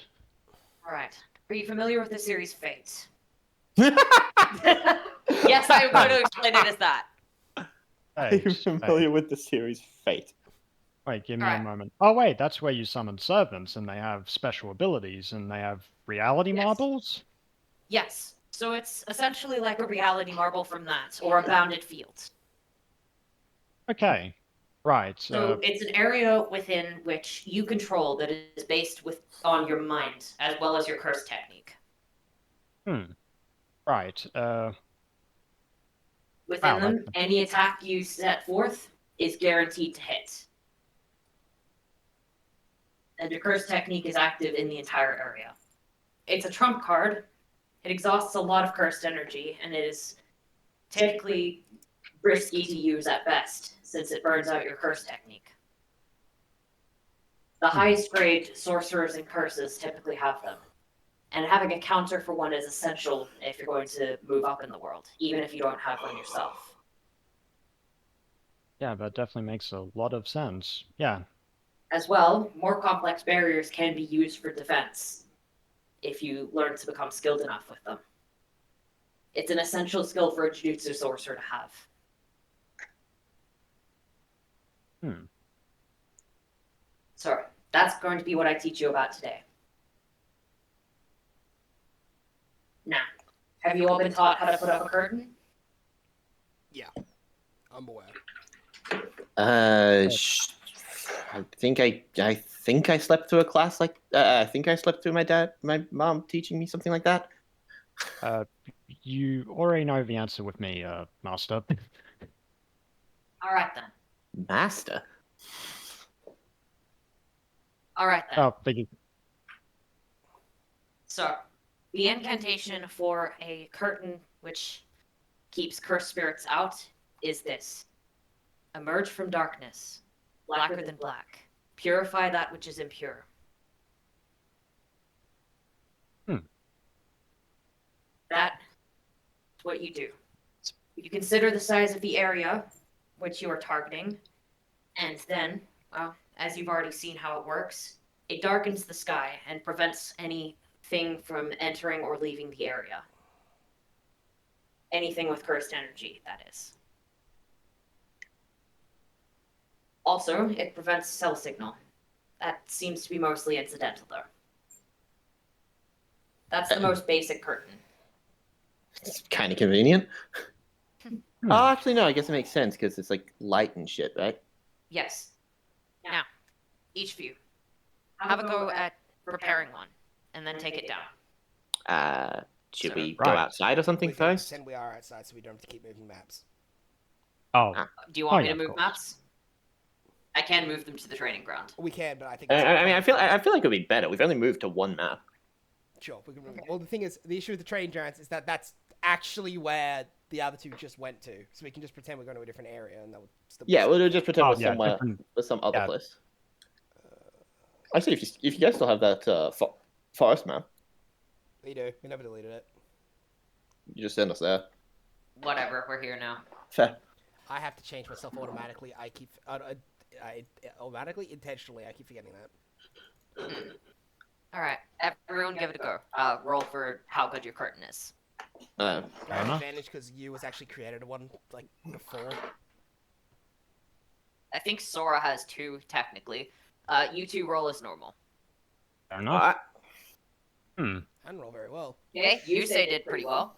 Speaker 5: Alright. Are you familiar with the series Fate?
Speaker 2: Yes,
Speaker 5: Yes, I'm going to explain it as that.
Speaker 2: Are you
Speaker 4: Fate,
Speaker 2: familiar
Speaker 4: Fate.
Speaker 2: with the series Fate?
Speaker 4: Wait, give me
Speaker 5: Alright.
Speaker 4: a moment. Oh, wait, that's where you summon servants, and they have special abilities, and they have reality
Speaker 5: Yes.
Speaker 4: marbles?
Speaker 5: Yes. So it's essentially like a reality marble from that, or a bounded field.
Speaker 4: Okay. Right.
Speaker 5: So it's an area within which you control that is based on your mind, as well as your curse technique.
Speaker 4: Right.
Speaker 5: Within
Speaker 4: Wow,
Speaker 5: them,
Speaker 4: that's-
Speaker 5: any attack you set forth is guaranteed to hit. And your curse technique is active in the entire area. It's a trump card. It exhausts a lot of cursed energy, and it is typically risky to use at best, since it burns out your curse technique. The highest grade sorcerers and curses typically have them. And having a counter for one is essential if you're going to move up in the world, even if you don't have one yourself.
Speaker 4: Yeah, that definitely makes a lot of sense. Yeah.
Speaker 5: As well, more complex barriers can be used for defense if you learn to become skilled enough with them. It's an essential skill for a Jujutsu sorcerer to have. So, that's going to be what I teach you about today. Now, have you all been taught how to put up a curtain?
Speaker 3: I'm aware.
Speaker 2: I think I slept through a class like I think I slept through my mom teaching me something like that.
Speaker 4: You already know the answer with me, Master.
Speaker 5: Alright then.
Speaker 2: Master.
Speaker 5: Alright then.
Speaker 4: Oh, thank you.
Speaker 5: So, the incantation for a curtain which keeps cursed spirits out is this. Emerge from darkness, blacker than black. Purify that which is impure. That's what you do. You consider the size of the area which you are targeting, And then, well, as you've already seen how it works, it darkens the sky and prevents anything from entering or leaving the area. Anything with cursed energy, that is. Also, it prevents cell signal. That seems to be mostly incidental, though. That's the most basic curtain.
Speaker 2: It's kind of convenient.
Speaker 4: Hmm.
Speaker 2: Oh, actually, no. I guess it makes sense because it's like light and shit, right?
Speaker 5: Yes. Now, each of you, have a go at repairing one, and then take it down.
Speaker 2: Should
Speaker 5: So-
Speaker 2: we go
Speaker 4: Right.
Speaker 2: outside or something
Speaker 3: We can
Speaker 2: first?
Speaker 3: pretend we are outside so we don't have to keep moving maps.
Speaker 4: Oh,
Speaker 2: Ah.
Speaker 5: Do you want
Speaker 4: Oh,
Speaker 5: me
Speaker 4: yeah,
Speaker 5: to
Speaker 4: of
Speaker 5: move
Speaker 4: course.
Speaker 5: maps? I can move them to the training ground.
Speaker 3: We can, but I think.
Speaker 2: I mean, I feel like it'd be better. We've only moved to one map.
Speaker 3: Sure, we can move. Well, the thing is, the issue with the train giants is that that's actually where the other two just went to. So we can just pretend we're going to a different area, and that would still. Be
Speaker 2: Yeah,
Speaker 3: safe.
Speaker 2: we'll just pretend
Speaker 4: Oh,
Speaker 2: we're
Speaker 4: yeah,
Speaker 2: somewhere,
Speaker 4: different-
Speaker 2: with some other
Speaker 4: yeah.
Speaker 2: place. Actually, if you guys still have that forest map,
Speaker 3: We do. We never deleted it.
Speaker 2: you just send us there.
Speaker 5: Whatever, we're here now.
Speaker 2: Fair.
Speaker 3: I have to change myself automatically. I keep I automatically, intentionally. I keep forgetting that.
Speaker 5: Alright, everyone give it a go. Roll for how good your curtain is.
Speaker 2: Uh,
Speaker 3: I have
Speaker 4: enough.
Speaker 3: advantage because you was actually created one like before.
Speaker 5: I think Sora has 2, technically. You 2 roll as normal.
Speaker 4: Fair enough.
Speaker 3: I didn't roll very well.
Speaker 5: Okay, you say did pretty well.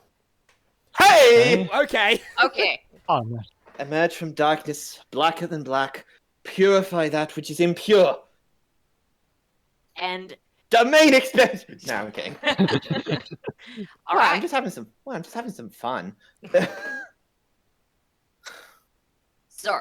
Speaker 2: hey!
Speaker 3: Okay.
Speaker 5: Okay,
Speaker 4: Oh, no.
Speaker 2: Emerge from darkness, blacker than black. Purify that which is impure.
Speaker 5: and
Speaker 2: Domain expansion. No, I'm kidding.
Speaker 5: all
Speaker 2: Well, I'm
Speaker 5: right.
Speaker 2: just having some. Well, I'm just having some fun.
Speaker 5: So,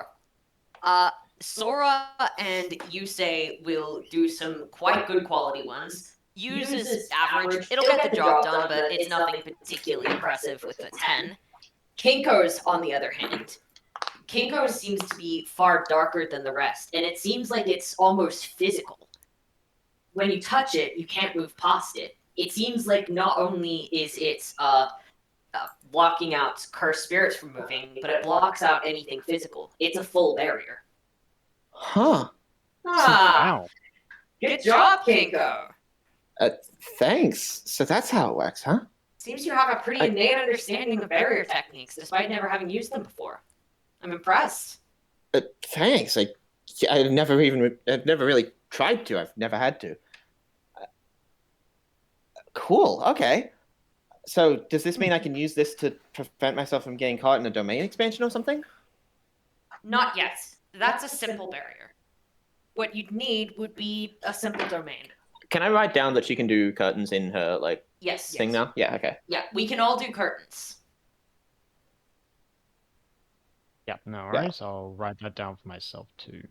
Speaker 5: Sora and Yusei will do some quite good quality ones. Uses average. It'll get the job done, but it's nothing particularly impressive with a 10. Kinko's, on the other hand, Kinko seems to be far darker than the rest, and it seems like it's almost physical. When you touch it, you can't move past it. It seems like not only is it blocking out cursed spirits from moving, but it blocks out anything physical. It's a full barrier.
Speaker 2: Huh.
Speaker 4: Wow.
Speaker 5: Good job, Kinko!
Speaker 2: Thanks. So that's how it works, huh?
Speaker 5: Seems you have a pretty innate understanding of barrier techniques, despite never having used them before. I'm impressed.
Speaker 2: Thanks. I've never really tried to. I've never had to. Cool. Okay. So does this mean I can use this to prevent myself from getting caught in a domain expansion or something?
Speaker 5: Not yet. That's a simple barrier. What you'd need would be a simple domain.
Speaker 2: Can I write down that she can do curtains in her
Speaker 5: Yes.
Speaker 2: thing now? Yeah. Okay.
Speaker 5: Yeah, we can all do curtains.
Speaker 4: Yeah, no worries. I'll write that down for myself too.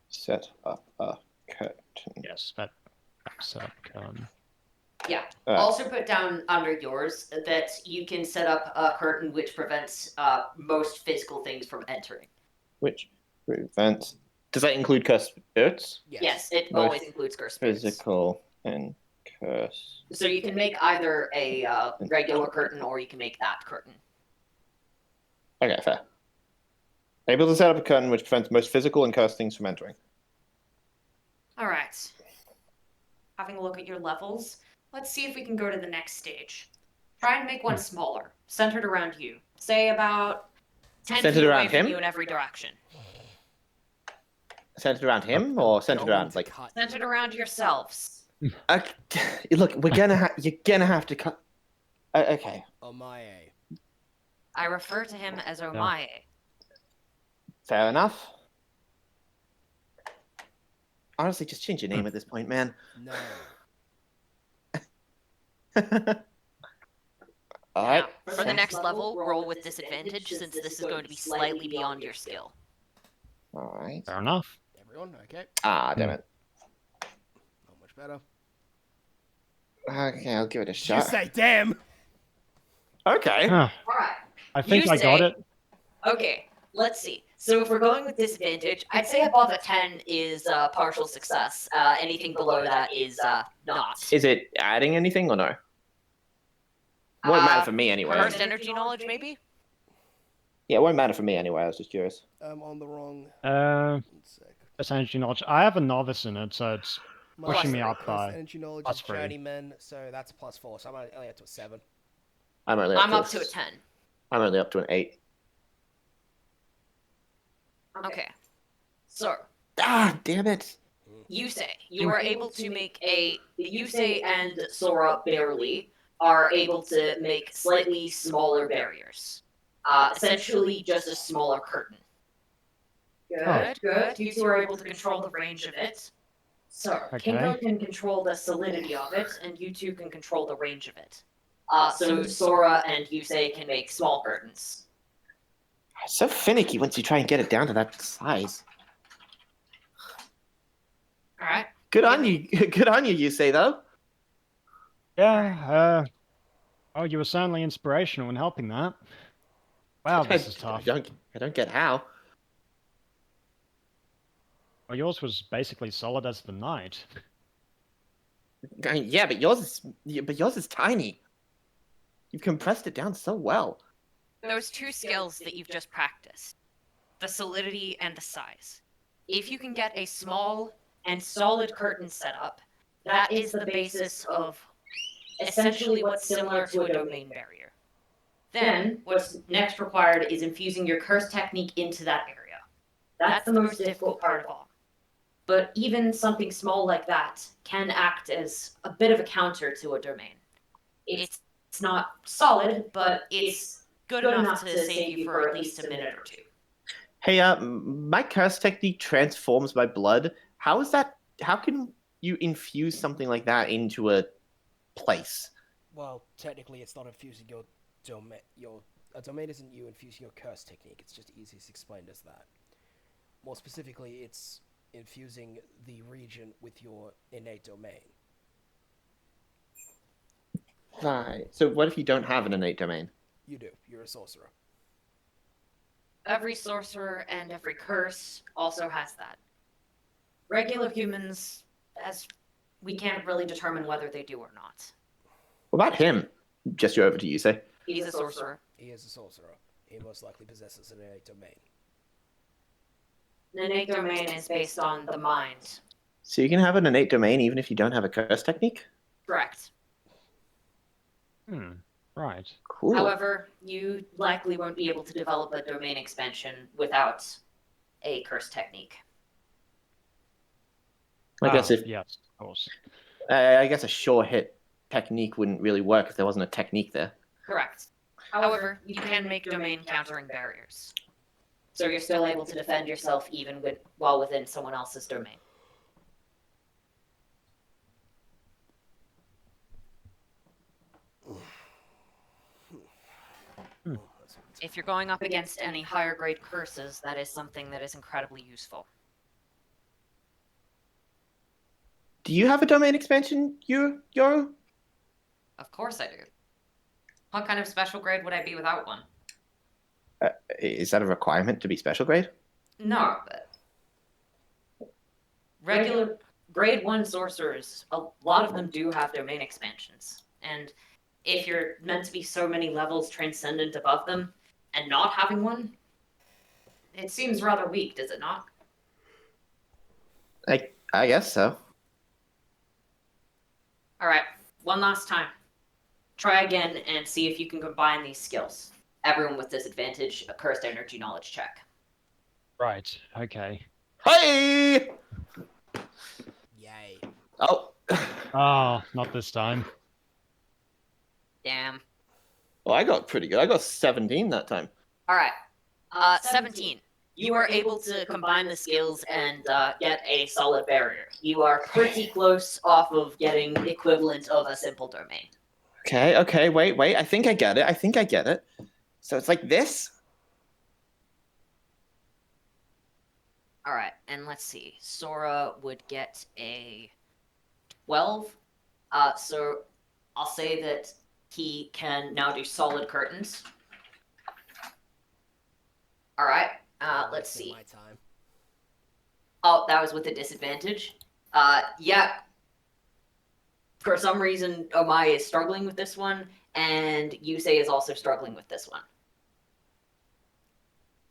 Speaker 2: Set up a curtain.
Speaker 4: Yes, that's
Speaker 5: Yeah.
Speaker 2: Uh,
Speaker 5: Also put down under yours that you can set up a curtain which prevents most physical things from entering.
Speaker 2: which prevents. Does that include cursed spirits?
Speaker 5: Yes, it
Speaker 2: Most
Speaker 5: always includes curse spirits.
Speaker 2: Physical and curse.
Speaker 5: So you can make either a regular curtain or you can make that curtain.
Speaker 2: Okay, fair. Able to set up a curtain which prevents most physical and cursed things from entering.
Speaker 5: All right. Having a look at your levels, let's see if we can go to the next stage. Try and make one smaller, centered around you. Say about 10
Speaker 2: Centered
Speaker 5: feet away
Speaker 2: around
Speaker 5: from
Speaker 2: him?
Speaker 5: you in every direction.
Speaker 2: Centered around him or centered
Speaker 3: Going
Speaker 2: around
Speaker 3: to cut.
Speaker 5: Centered around yourselves.
Speaker 2: Look, you're gonna have to cut. Okay,
Speaker 3: Omae.
Speaker 5: I refer to him as Omae.
Speaker 2: fair enough. Honestly, just change your name at this point, man.
Speaker 3: No.
Speaker 2: All right.
Speaker 5: Now, for the next level, roll with disadvantage since this is going to be slightly beyond your skill.
Speaker 2: All right.
Speaker 4: fair enough.
Speaker 3: Everyone, okay.
Speaker 2: Ah, damn it.
Speaker 3: Not much better.
Speaker 2: Okay, I'll give it a
Speaker 3: You
Speaker 2: shot.
Speaker 3: say, damn.
Speaker 2: Okay.
Speaker 4: Huh,
Speaker 5: All right.
Speaker 4: I think
Speaker 5: You
Speaker 4: I got
Speaker 5: say-
Speaker 4: it.
Speaker 5: Okay, let's see. So if we're going with disadvantage, I'd say above a 10 is partial success. Anything below that is not.
Speaker 2: Is it adding anything or no? Won't matter for me anyway.
Speaker 5: First energy knowledge, maybe?
Speaker 2: Yeah, it won't matter for me anyway. I was just curious.
Speaker 3: I'm on the wrong.
Speaker 4: Uh,
Speaker 3: One sec.
Speaker 4: Curse energy knowledge. I have a novice in it, so it's
Speaker 3: My
Speaker 4: pushing me
Speaker 1: three.
Speaker 4: up
Speaker 3: Curse
Speaker 4: by.
Speaker 3: energy knowledge
Speaker 4: plus
Speaker 3: is
Speaker 4: three.
Speaker 3: journeyman, so that's +4. So I'm only up to a 7.
Speaker 2: I'm only up
Speaker 1: I'm
Speaker 2: to
Speaker 1: up to a 10.
Speaker 2: I'm only up to an 8.
Speaker 1: Okay. So,
Speaker 2: Ah, damn it!
Speaker 1: you are able to make Yusei and Sora barely are able to make slightly smaller barriers. Essentially just a smaller curtain. Good, good. You two are able to control the range of it. So,
Speaker 4: Okay.
Speaker 1: Kinko can control the solidity of it, and you two can control the range of it. So Sora and Yusei can make small curtains.
Speaker 2: It's so finicky once you try and get it down to that size.
Speaker 1: Alright?
Speaker 2: Good on you. Good on you, you say though.
Speaker 4: Yeah. Oh, you were certainly inspirational in helping that. Wow, this is tough.
Speaker 2: I don't get how.
Speaker 4: Well, yours was basically solid as the night.
Speaker 2: Yeah, but yours is tiny. You've compressed it down so well.
Speaker 5: Those two skills that you've just practiced, the solidity and the size. If you can get a small and solid curtain set up, that is the basis of essentially what's similar to a domain barrier.
Speaker 1: Then, what's next required is infusing your curse technique into that area. That's the most difficult part of all. But even something small like that can act as a bit of a counter to a domain. It's not solid, but it's
Speaker 5: Good enough to save you for at least a minute or two.
Speaker 2: Hey, my curse technique transforms my blood. How is that? How can you infuse something like that into a place?
Speaker 3: Well, technically, it's not infusing your domain. A domain isn't you infusing your curse technique. It's just easiest explained as that. More specifically, it's infusing the region with your innate domain.
Speaker 2: Right. So what if you don't have an innate domain?
Speaker 3: You do. You're a sorcerer.
Speaker 5: Every sorcerer and every curse also has that. Regular humans, as we can't really determine whether they do or not.
Speaker 2: What about him? Gesture over to you, say.
Speaker 5: He's a sorcerer.
Speaker 3: He is a sorcerer. He most likely possesses an innate domain.
Speaker 5: An innate domain is based on the mind.
Speaker 2: So you can have an innate domain even if you don't have a curse technique?
Speaker 5: Correct.
Speaker 4: Right.
Speaker 2: Cool.
Speaker 1: However, you likely won't be able to develop a domain expansion without a curse technique.
Speaker 2: I guess if
Speaker 4: yes, of course.
Speaker 2: I guess a sure hit technique wouldn't really work if there wasn't a technique there.
Speaker 1: Correct.
Speaker 5: However, you can make domain countering barriers.
Speaker 1: So you're still able to defend yourself even while within someone else's domain.
Speaker 5: If you're going up against any higher grade curses, that is something that is incredibly useful.
Speaker 2: Do you have a domain expansion, Yoru?
Speaker 1: Of course I do. What kind of special grade would I be without one?
Speaker 2: Is that a requirement to be special grade?
Speaker 1: No, but regular grade 1 sorcerers, a lot of them do have domain expansions. And if you're meant to be so many levels transcendent above them and not having one, it seems rather weak, does it not?
Speaker 2: I guess so.
Speaker 1: Alright, one last time. Try again and see if you can combine these skills. Everyone with disadvantage, a cursed energy knowledge check.
Speaker 4: Right. Okay.
Speaker 2: Hey!
Speaker 3: Yay.
Speaker 2: Oh.
Speaker 4: Oh, not this time.
Speaker 1: Damn.
Speaker 2: Well, I got pretty good. I got 17 that time.
Speaker 1: Alright. 17. You are able to combine the skills and get a solid barrier. You are pretty close off of getting the equivalent of a simple domain.
Speaker 2: Okay, wait. I think I get it. So it's like this?
Speaker 1: Alright, and let's see. Sora would get a 12. So I'll say that he can now do solid curtains. Alright, let's see.
Speaker 3: My time.
Speaker 1: Oh, that was with a disadvantage. Yeah. For some reason, Omai is struggling with this one, and Yusei is also struggling with this one.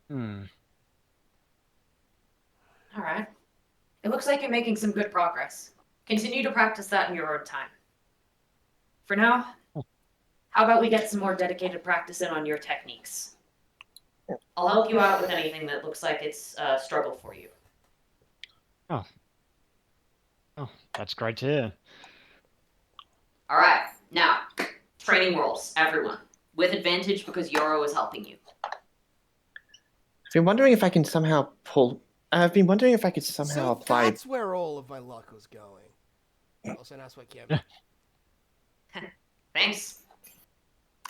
Speaker 4: Hmm.
Speaker 5: All right. It looks like you're making some good progress. Continue to practice that in your own time. For now, how about we get some more dedicated practice in on your techniques? I'll help you out with anything that looks like it's a struggle for you.
Speaker 4: Oh, that's great to hear.
Speaker 1: All right, now training rolls, everyone, with advantage because Yoro is helping you.
Speaker 2: I've been wondering if I can somehow pull. I've been wondering if I could somehow
Speaker 3: So
Speaker 2: apply.
Speaker 3: that's where all of my luck was going. Also, that's what Kim.
Speaker 1: Thanks.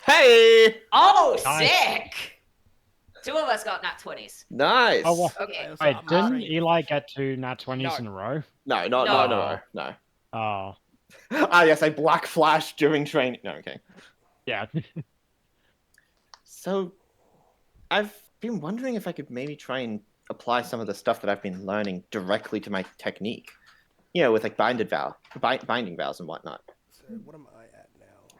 Speaker 2: Hey!
Speaker 1: Oh,
Speaker 4: Nice.
Speaker 1: sick! 2 of us got nat 20s.
Speaker 2: Nice.
Speaker 4: Oh, what?
Speaker 1: Okay.
Speaker 4: Wait,
Speaker 3: I'm
Speaker 4: didn't
Speaker 3: trying-
Speaker 4: Eli get 2 nat 20s
Speaker 3: No.
Speaker 4: in a row?
Speaker 2: No,
Speaker 1: No.
Speaker 2: no.
Speaker 4: Oh,
Speaker 2: Ah, yes, I black flashed during training. No, okay.
Speaker 4: yeah.
Speaker 2: So, I've been wondering if I could maybe try and apply some of the stuff that I've been learning directly to my technique. You know, with like binding vows and whatnot.
Speaker 3: So what am I at now?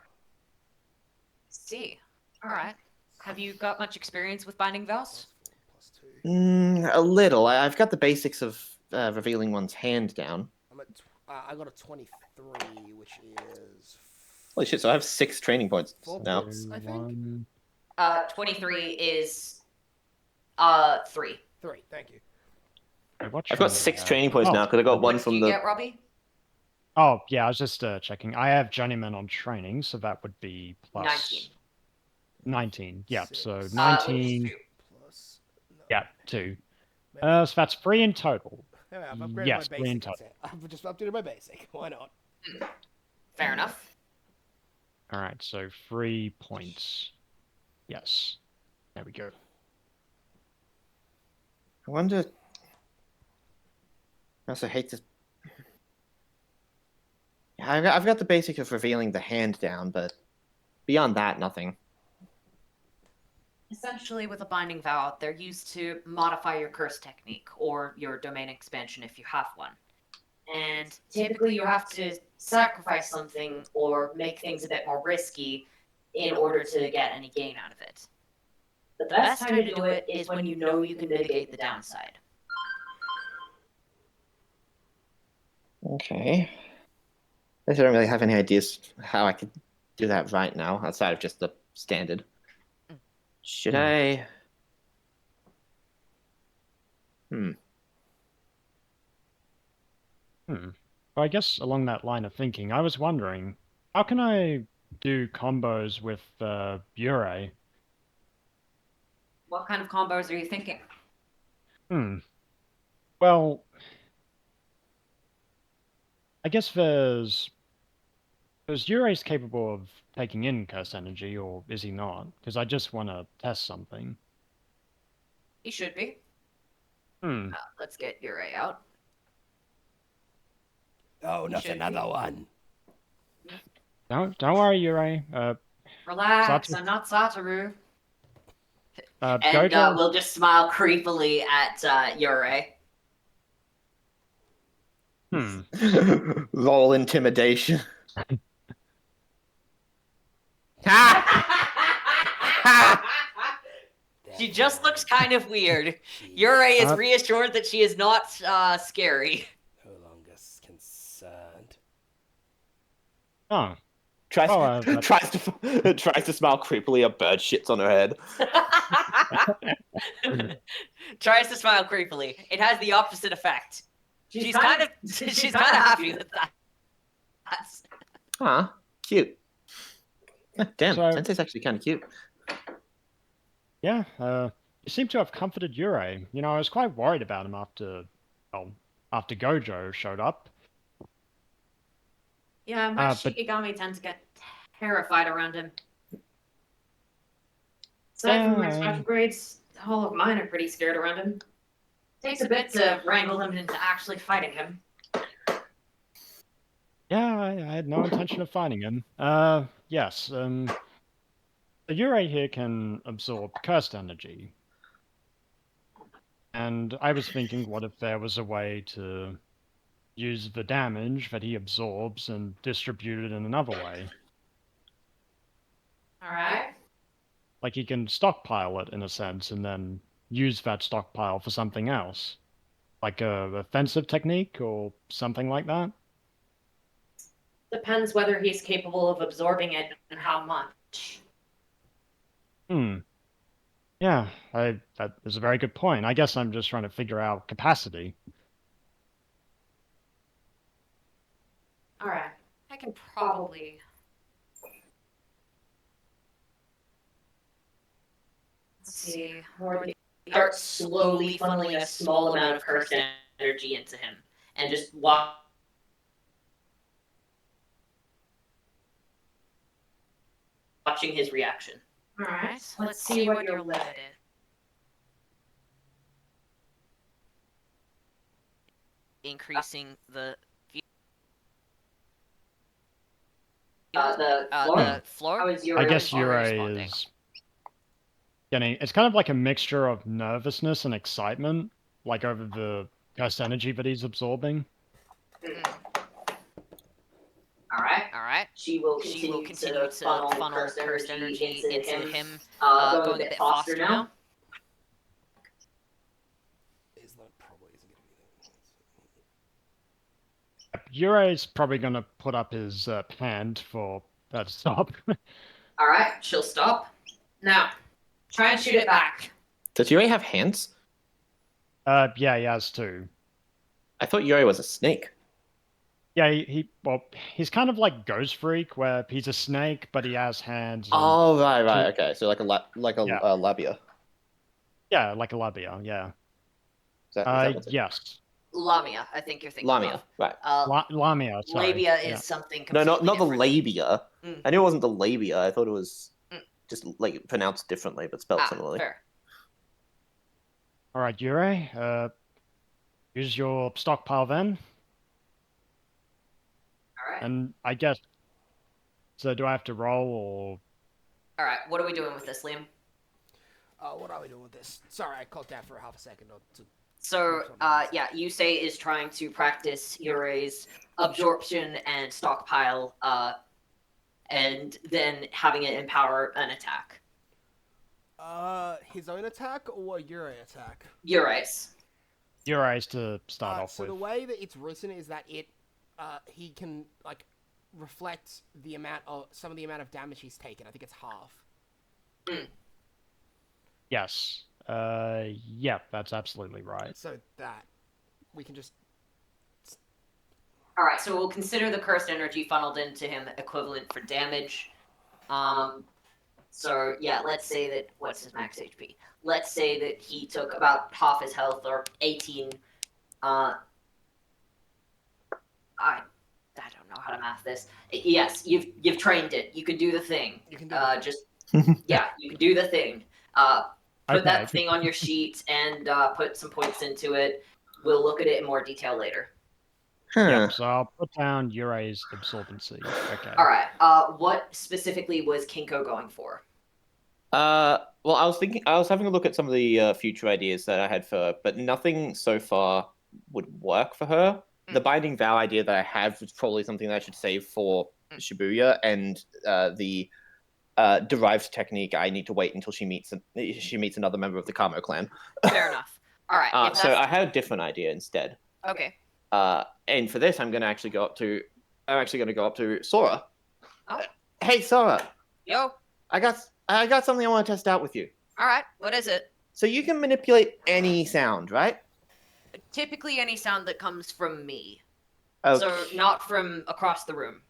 Speaker 5: See. All right. Have you got much experience with binding vows?
Speaker 3: +4, +2.
Speaker 2: A little. I've got the basics of revealing one's hand down.
Speaker 3: I'm at. I got a 23, which is.
Speaker 2: Holy shit! So I have 6 training points
Speaker 3: 4
Speaker 2: now.
Speaker 3: points, I think.
Speaker 4: 1.
Speaker 1: 23 is 3.
Speaker 3: 3. Thank you.
Speaker 4: Wait, what
Speaker 2: I've got
Speaker 4: training
Speaker 2: 6
Speaker 4: do I
Speaker 2: training
Speaker 4: have?
Speaker 2: points
Speaker 4: Oh,
Speaker 2: now because I got one
Speaker 1: What did
Speaker 2: from
Speaker 1: you
Speaker 2: the.
Speaker 1: get, Robbie?
Speaker 4: Oh, yeah, I was just checking. I have journeyman on training, so that would be plus
Speaker 1: 19.
Speaker 4: 19. Yep, so
Speaker 3: Six.
Speaker 4: 19.
Speaker 1: Which is 2.
Speaker 3: Plus. No.
Speaker 4: Yeah, 2.
Speaker 3: Maybe-
Speaker 4: So that's 3 in total.
Speaker 3: Yeah, I've upgraded
Speaker 4: Yes,
Speaker 3: my
Speaker 4: 3 in
Speaker 3: basic.
Speaker 4: total.
Speaker 3: I've just updated my basic. Why not?
Speaker 1: Fair enough.
Speaker 4: All right, so 3 points. Yes. There we go.
Speaker 2: I wonder. I also hate to. Yeah, I've got the basic of revealing the hand down, but beyond that, nothing.
Speaker 5: Essentially, with a binding vow, they're used to modify your curse technique or your domain expansion if you have one. And typically, you have to sacrifice something or make things a bit more risky in order to get any gain out of it. The best time to do it is when you know you can mitigate the downside.
Speaker 2: Okay. I don't really have any ideas how I could do that right now, outside of just the standard. Should I?
Speaker 4: Hmm. Well, I guess along that line of thinking, I was wondering, how can I do combos with Bure?
Speaker 5: What kind of combos are you thinking?
Speaker 4: Well, I guess there's Ure's capable of taking in curse energy, or is he not? Because I just want to test something.
Speaker 5: He should be.
Speaker 4: Hmm.
Speaker 1: Let's get Yurei out.
Speaker 3: Oh, not
Speaker 5: Should
Speaker 3: another
Speaker 5: be.
Speaker 3: one.
Speaker 4: Don't worry, Ure.
Speaker 5: Relax,
Speaker 4: Satu-
Speaker 5: I'm not Satoru.
Speaker 1: And
Speaker 4: Gojo.
Speaker 1: we'll just smile creepily at Yurei.
Speaker 4: Hmm.
Speaker 2: Roll intimidation.
Speaker 1: She just looks kind of weird. Yurei is reassured that she is not scary.
Speaker 3: No longer concerned.
Speaker 4: Oh.
Speaker 2: Tries,
Speaker 4: Oh, but-
Speaker 2: tries to smile creepily. A bird shits on her head.
Speaker 1: Tries to smile creepily. It has the opposite effect. She's kind of happy with that.
Speaker 2: Ah, cute. Damn,
Speaker 4: So-
Speaker 2: Sensei's actually kind of cute.
Speaker 4: Yeah, you seem to have comforted Ure. You know, I was quite worried about him after Gojo showed up.
Speaker 5: Yeah, my
Speaker 4: but-
Speaker 5: Shikigami tend to get terrified around him. Aside from my special grades, all of mine are pretty scared around him. Takes a bit to wrangle them into actually fighting him.
Speaker 4: Yeah, I had no intention of finding him. Yes, the Ure here can absorb cursed energy. And I was thinking, what if there was a way to use the damage that he absorbs and distribute it in another way?
Speaker 5: Alright.
Speaker 4: Like he can stockpile it in a sense and then use that stockpile for something else, like a offensive technique or something like that.
Speaker 5: Depends whether he's capable of absorbing it and how much.
Speaker 4: Hmm. Yeah, that is a very good point. I guess I'm just trying to figure out capacity.
Speaker 5: All right, I can probably. Let's see.
Speaker 1: Start slowly funneling a small amount of cursed energy into him, and just watching his reaction.
Speaker 5: All right, let's see what your limit is.
Speaker 1: Increasing the
Speaker 2: floor?
Speaker 1: floor.
Speaker 2: How is your
Speaker 4: I guess
Speaker 1: Yuri
Speaker 4: Yurei
Speaker 1: responding?
Speaker 4: is getting. It's kind of like a mixture of nervousness and excitement, like over the cursed energy that he's absorbing.
Speaker 1: All right.
Speaker 2: She will continue to funnel cursed energy into him, going a bit faster now.
Speaker 3: That probably isn't going to be
Speaker 4: Yurei's probably going to put up his hand for that to stop.
Speaker 1: All right, she'll stop. Now, try and shoot it back.
Speaker 2: Does Yuri have hands?
Speaker 4: Yeah, he has two.
Speaker 2: I thought Yuri was a snake.
Speaker 4: Yeah, he's kind of like Ghost Freak, where he's a snake, but he has hands. And,
Speaker 2: Oh, right, okay. So like a
Speaker 4: Yeah.
Speaker 2: labia.
Speaker 4: yeah, like a labia. Yeah.
Speaker 2: Is that what's it?
Speaker 4: Yes.
Speaker 1: Lamia, I think you're thinking
Speaker 2: Lamia,
Speaker 1: of.
Speaker 2: right.
Speaker 4: Lamia. Sorry.
Speaker 1: Labia is
Speaker 4: Yeah.
Speaker 1: something
Speaker 2: No,
Speaker 1: completely
Speaker 2: not the
Speaker 1: different.
Speaker 2: labia.
Speaker 1: Mm.
Speaker 2: I knew it wasn't the labia. I thought it was
Speaker 1: Mm.
Speaker 2: just like pronounced differently, but spelled similarly.
Speaker 1: Fair.
Speaker 4: All right, Yurei. Use your stockpile then,
Speaker 1: All right.
Speaker 4: and I guess. So do I have to roll or?
Speaker 1: All right. What are we doing with this, Liam?
Speaker 3: What are we doing with this? Sorry, I caught that for half a second.
Speaker 1: So, yeah, Yusei is trying to practice Yurei's absorption and stockpile, and then having it empower an attack.
Speaker 3: His own attack or Yurei attack?
Speaker 1: Yurei's.
Speaker 4: Yurei's to start off
Speaker 3: So
Speaker 4: with.
Speaker 3: the way that it's written is that he can like reflect some of the amount of damage he's taken. I think it's half.
Speaker 4: Yes. Yeah, that's absolutely right.
Speaker 3: So that we can just.
Speaker 1: All right, so we'll consider the cursed energy funneled into him equivalent for damage. So yeah, let's say that what's his max HP? Let's say that he took about half his health, or 18. I don't know how to math this. Yes, you've trained it. You can do the thing.
Speaker 3: You can do it.
Speaker 1: Just yeah, you can do the thing. Put that
Speaker 4: Okay.
Speaker 1: thing on your sheet and put some points into it. We'll look at it in more detail later.
Speaker 4: Yep, so I'll put down Yurei's absorbency. Okay.
Speaker 1: All right. What specifically was Kinko going for?
Speaker 2: Well, I was having a look at some of the future ideas that I had for her, but nothing so far would work for her. The binding vow idea that I have is probably something that I should save for Shibuya, and the derived technique I need to wait until she meets another member of the Kamo clan.
Speaker 1: Fair enough. All right.
Speaker 2: So I had a different idea instead.
Speaker 1: Okay.
Speaker 2: And for this, I'm actually going to go up to Sora.
Speaker 1: Oh.
Speaker 2: Hey, Sora.
Speaker 1: Yo.
Speaker 2: I got something I want to test out with you.
Speaker 1: All right. What is it?
Speaker 2: So you can manipulate any sound, right?
Speaker 1: Typically, any sound that comes from me.
Speaker 2: Okay.
Speaker 1: So not from across the room.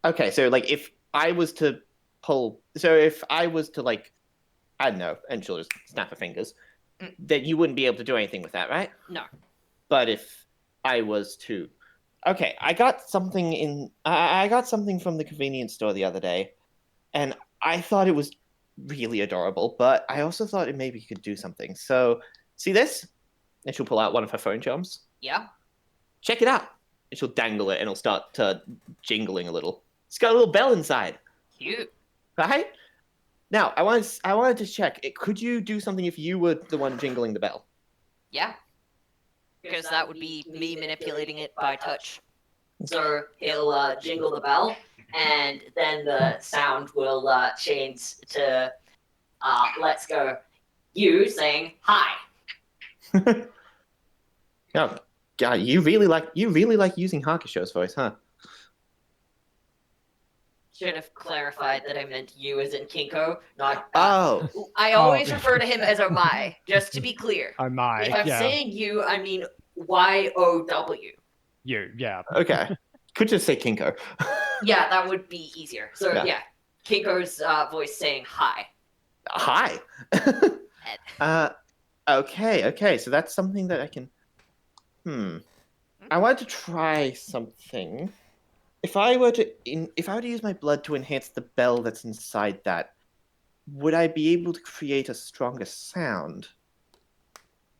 Speaker 2: Okay, so like if I was to like, I don't know, and she'll just snap her fingers, then you wouldn't be able to do anything with that, right?
Speaker 1: No.
Speaker 2: But if I was to, okay, I got something from the convenience store the other day, and I thought it was really adorable, but I also thought it maybe could do something. So, see this? And she'll pull out one of her phone charms.
Speaker 1: Yeah.
Speaker 2: Check it out. And she'll dangle it, and it'll start jingling a little. It's got a little bell inside.
Speaker 1: Cute.
Speaker 2: Right? Now, I wanted to check. Could you do something if you were the one jingling the bell?
Speaker 1: Yeah. Because that would be me manipulating it by touch. So he'll jingle the bell, and then the sound will change to "Let's go." You saying hi.
Speaker 2: Oh, God, you really like using Hakusho's voice, huh?
Speaker 1: Should have clarified that I meant you as in Kinko, not.
Speaker 2: Oh,
Speaker 1: I always refer to him as Omai, just to be clear.
Speaker 4: Oh my,
Speaker 1: If I'm
Speaker 4: yeah.
Speaker 1: saying you, I mean YOW.
Speaker 4: You, yeah.
Speaker 2: okay. Could just say Kinko.
Speaker 1: Yeah, that would be easier. So
Speaker 2: Yeah.
Speaker 1: yeah, Kinko's voice saying hi.
Speaker 2: Hi. Okay. So that's something that I can. I wanted to try something. If I were to use my blood to enhance the bell that's inside that, would I be able to create a stronger sound?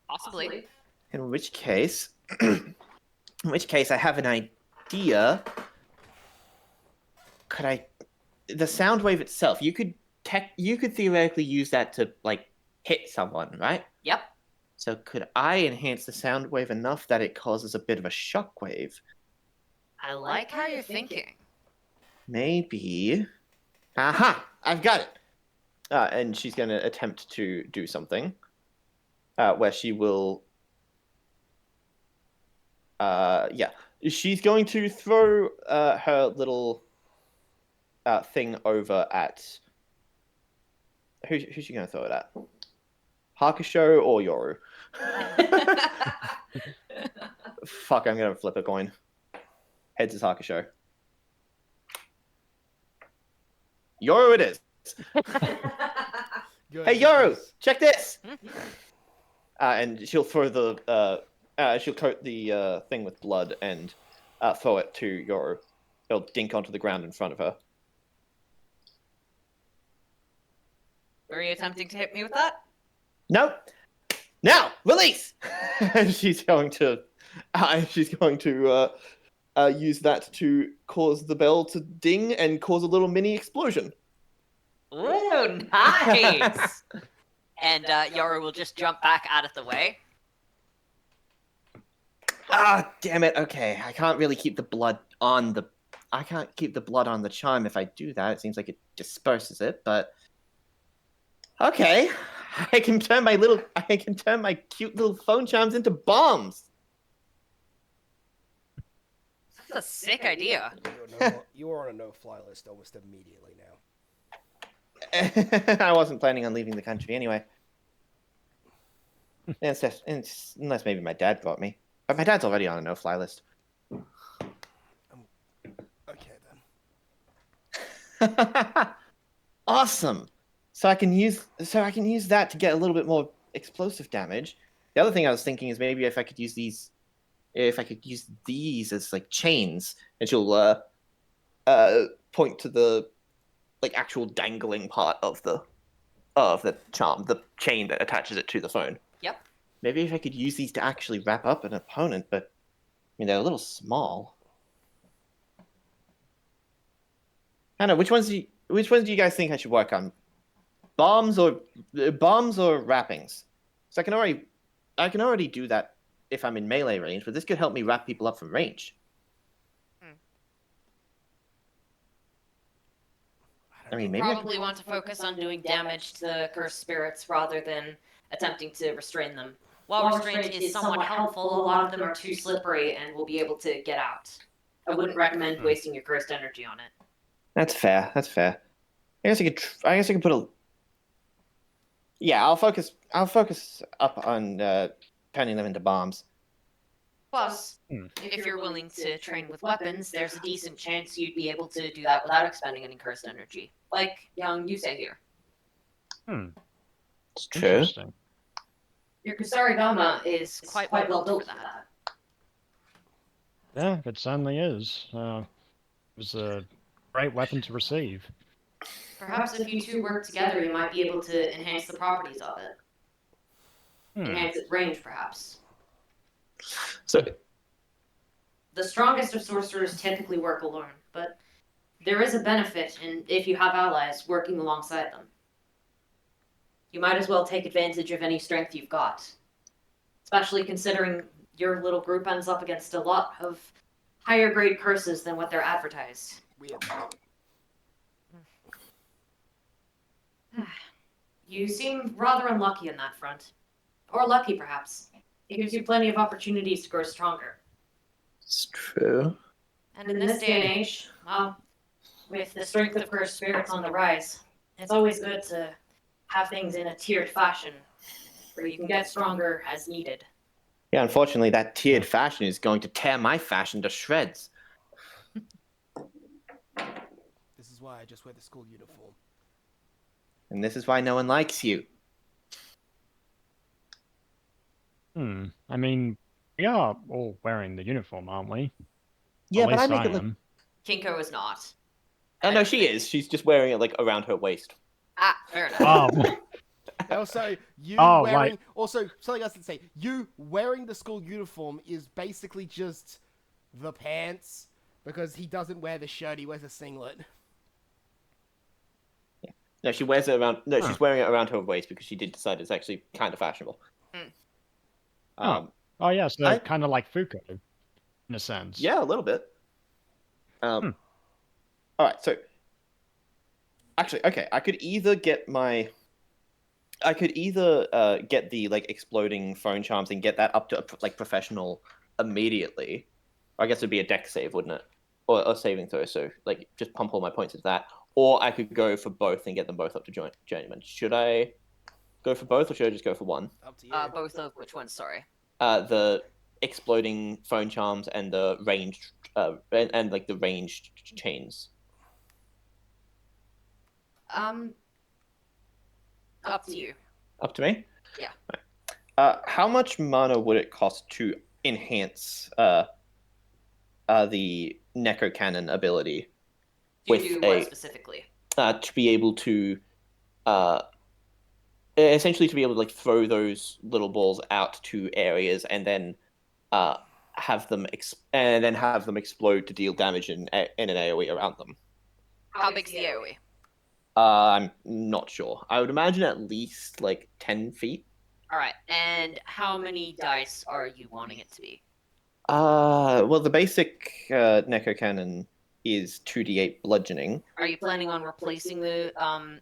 Speaker 5: Possibly.
Speaker 2: In which case, I have an idea. Could I? The sound wave itself, you could theoretically use that to like hit someone, right?
Speaker 1: Yep.
Speaker 2: So could I enhance the sound wave enough that it causes a bit of a shock wave?
Speaker 1: I like how you're thinking.
Speaker 2: Maybe. Aha! I've got it. And she's going to attempt to do something where she will. She's going to throw her little thing over at. Who's she going to throw it at? Hakusho or Yoru? Fuck, I'm going to flip a coin. Heads is Hakusho. Yoru it is. Hey Yoru, check this. And she'll throw the she'll coat the thing with blood and throw it to Yoru. It'll dink onto the ground in front of her.
Speaker 1: Were you attempting to hit me with that?
Speaker 2: No. Now release. And she's going to use that to cause the bell to ding and cause a little mini explosion.
Speaker 1: Ooh, nice! And Yoru will just jump back out of the way.
Speaker 2: Ah, damn it. Okay, I can't really keep the blood on the charm if I do that. It seems like it disperses it, but okay. I can turn my cute little phone charms into bombs.
Speaker 1: That's a sick idea.
Speaker 3: You are on a no-fly list almost immediately now.
Speaker 2: I wasn't planning on leaving the country anyway. Unless maybe my dad brought me. But my dad's already on a no-fly list.
Speaker 3: Okay then.
Speaker 2: Awesome. So I can use that to get a little bit more explosive damage. The other thing I was thinking is maybe if I could use these as like chains, and she'll point to the like actual dangling part of the charm, the chain that attaches it to the phone.
Speaker 1: Yep.
Speaker 2: Maybe if I could use these to actually wrap up an opponent, but I mean they're a little small. I don't know, which ones do you guys think I should work on? Bombs or wrappings? So I can already do that if I'm in melee range, but this could help me wrap people up from range. I mean, maybe
Speaker 1: Probably want to focus on doing damage to the cursed spirits rather than attempting to restrain them. While restraint is somewhat helpful, a lot of them are too slippery and will be able to get out. I wouldn't recommend wasting your cursed energy on it.
Speaker 2: That's fair. I guess I could put a. Yeah, I'll focus up on turning them into bombs.
Speaker 1: Plus, if you're willing to train with weapons, there's a decent chance you'd be able to do that without expending any cursed energy. Like young Yusei here.
Speaker 2: It's true.
Speaker 4: Interesting.
Speaker 1: Your Kusarigama is quite well built for that.
Speaker 4: Yeah, it certainly is. It was a great weapon to receive.
Speaker 1: Perhaps if you two work together, you might be able to enhance the properties of it. Enhance its range, perhaps.
Speaker 2: So,
Speaker 1: the strongest of sorcerers typically work alone, but there is a benefit in if you have allies working alongside them. You might as well take advantage of any strength you've got. Especially considering your little group ends up against a lot of higher grade curses than what they're advertised. You seem rather unlucky on that front. Or lucky, perhaps.
Speaker 5: It gives you plenty of opportunities to grow stronger.
Speaker 2: It's true.
Speaker 5: And in this day and age, well, with the strength of cursed spirits on the rise, it's always good to have things in a tiered fashion where you can get stronger as needed.
Speaker 2: Yeah, unfortunately, that tiered fashion is going to tear my fashion to shreds.
Speaker 3: This is why I just wear the school uniform.
Speaker 2: And this is why no one likes you.
Speaker 4: I mean, we are all wearing the uniform, aren't we?
Speaker 2: Yeah,
Speaker 4: At
Speaker 2: but I
Speaker 4: least
Speaker 2: make
Speaker 4: I
Speaker 2: it look.
Speaker 4: am.
Speaker 1: Kinko is not.
Speaker 2: Oh no, she is. She's just wearing it like around her waist.
Speaker 1: Ah, fair enough.
Speaker 4: Oh,
Speaker 3: Also, you
Speaker 4: Oh,
Speaker 3: wearing...
Speaker 4: right.
Speaker 3: Also, something else to say. You wearing the school uniform is basically just the pants, because he doesn't wear the shirt, he wears a singlet.
Speaker 2: No, she wears it around. No,
Speaker 4: Huh.
Speaker 2: she's wearing it around her waist because she did decide it's actually kind of fashionable.
Speaker 4: Oh. Oh, yeah, so
Speaker 2: I-
Speaker 4: kind of like Fuko, in a sense.
Speaker 2: Yeah, a little bit. All right, so actually, okay, I could either get the like exploding phone charms and get that up to like professional immediately. I guess it'd be a deck save, wouldn't it? Or a saving throw. So like just pump all my points into that. Or I could go for both and get them both up to journeyman. Should I go for both or should I just go for one?
Speaker 3: Up to you.
Speaker 1: Both of which ones? Sorry.
Speaker 2: The exploding phone charms and the ranged and like the ranged chains.
Speaker 1: Up to you.
Speaker 2: Up to me?
Speaker 1: Yeah.
Speaker 2: How much mana would it cost to enhance the Necro Cannon ability
Speaker 1: Do
Speaker 2: with
Speaker 1: you do what
Speaker 2: a
Speaker 1: specifically?
Speaker 2: to be able to essentially to be able to like throw those little balls out to areas and then have them explode to deal damage in an AoE around them?
Speaker 1: How big's the AoE?
Speaker 2: I'm not sure. I would imagine at least like 10 feet.
Speaker 1: All right. And how many dice are you wanting it to be?
Speaker 2: Well, the basic Necro Cannon is 2d8 bludgeoning.
Speaker 1: Are you planning on replacing the
Speaker 2: I'm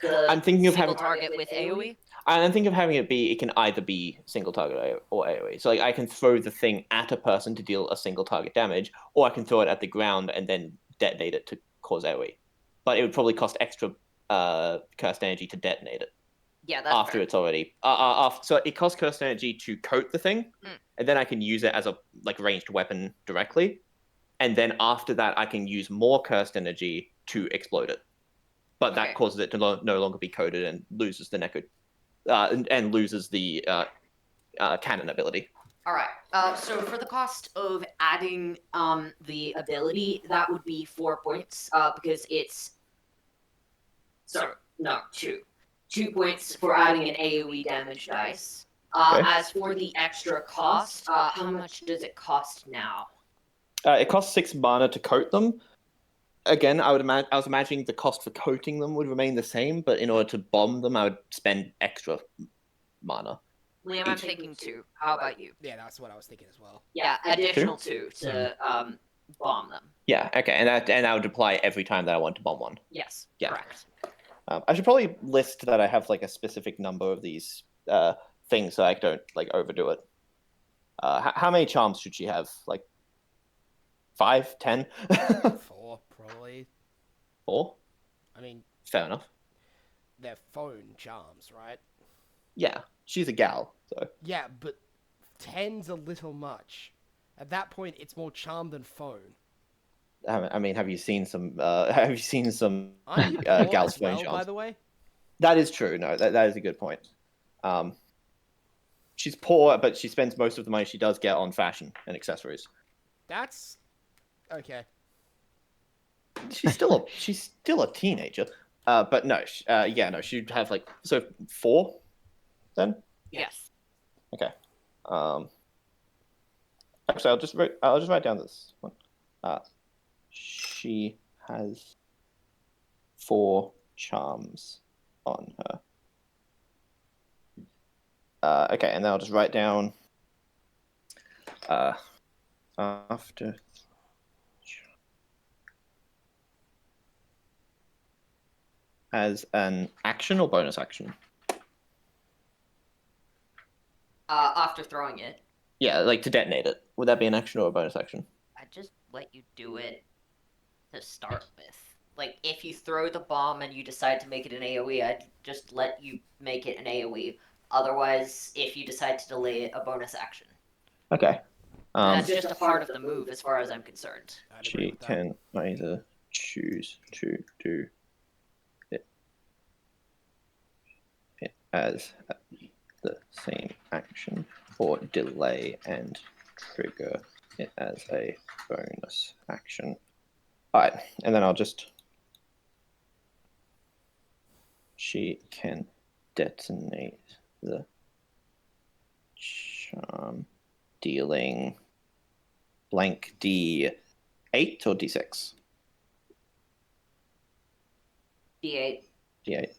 Speaker 1: the
Speaker 2: thinking of
Speaker 1: single
Speaker 2: having
Speaker 1: target with AoE?
Speaker 2: I'm thinking of having it can either be single target or AoE. So like I can throw the thing at a person to deal a single target damage, or I can throw it at the ground and then detonate it to cause AoE. But it would probably cost extra cursed energy to detonate it.
Speaker 1: Yeah, that's
Speaker 2: After
Speaker 1: fair.
Speaker 2: it's already so it costs cursed energy to coat the thing, and then I can use it as a like ranged weapon directly, and then after that I can use more cursed energy to explode it, but that
Speaker 1: Okay.
Speaker 2: causes it to no longer be coated and loses the Necro and loses the cannon ability.
Speaker 1: All right. So for the cost of adding the ability, that would be 4 points. Because it's no 2. 2 points for adding an AoE damage dice.
Speaker 2: Okay.
Speaker 1: As for the extra cost, how much does it cost now?
Speaker 2: It costs 6 mana to coat them. Again, I was imagining the cost for coating them would remain the same, but in order to bomb them, I would spend extra mana.
Speaker 1: Liam, I'm thinking 2. How about you?
Speaker 3: Yeah, that's what I was thinking as well.
Speaker 1: Yeah, additional 2 to bomb them.
Speaker 2: Yeah, okay, and that would apply every time that I want to bomb one.
Speaker 1: Yes,
Speaker 2: Yeah.
Speaker 1: correct.
Speaker 2: I should probably list that I have like a specific number of these things so I don't like overdo it. How many charms should she have? Like 5, 10?
Speaker 3: 4, probably.
Speaker 2: 4?
Speaker 3: I mean,
Speaker 2: Fair enough.
Speaker 3: they're phone charms, right?
Speaker 2: Yeah, she's a gal, so.
Speaker 3: Yeah, but 10's a little much. At that point, it's more charm than phone.
Speaker 2: I mean, have you seen some
Speaker 3: Aren't you poor
Speaker 2: gals
Speaker 3: as
Speaker 2: phone
Speaker 3: well, by
Speaker 2: charms?
Speaker 3: the way?
Speaker 2: That is true. No, that is a good point. She's poor, but she spends most of the money she does get on fashion and accessories.
Speaker 3: That's... okay.
Speaker 2: She's still a teenager. But no, no, she'd have like 4 then.
Speaker 1: Yes.
Speaker 2: Okay. Actually, I'll just write down this one. She has 4 charms on her. Okay, and then I'll just write down after as an action or bonus action.
Speaker 1: After throwing it,
Speaker 2: Yeah, like to detonate it. Would that be an action or a bonus action?
Speaker 1: I'd just let you do it to start with. Like, if you throw the bomb and you decide to make it an AoE, I'd just let you make it an AoE. Otherwise, if you decide to delay it, a bonus action.
Speaker 2: Okay.
Speaker 1: That's just a part of the move, as far as I'm concerned.
Speaker 3: I'd agree
Speaker 2: She
Speaker 3: with that.
Speaker 2: can either choose to do it as the same action or delay and trigger it as a bonus action. Alright, and then I'll just... She can detonate the charm, dealing blank D8 or D6?
Speaker 1: D8.
Speaker 2: D8.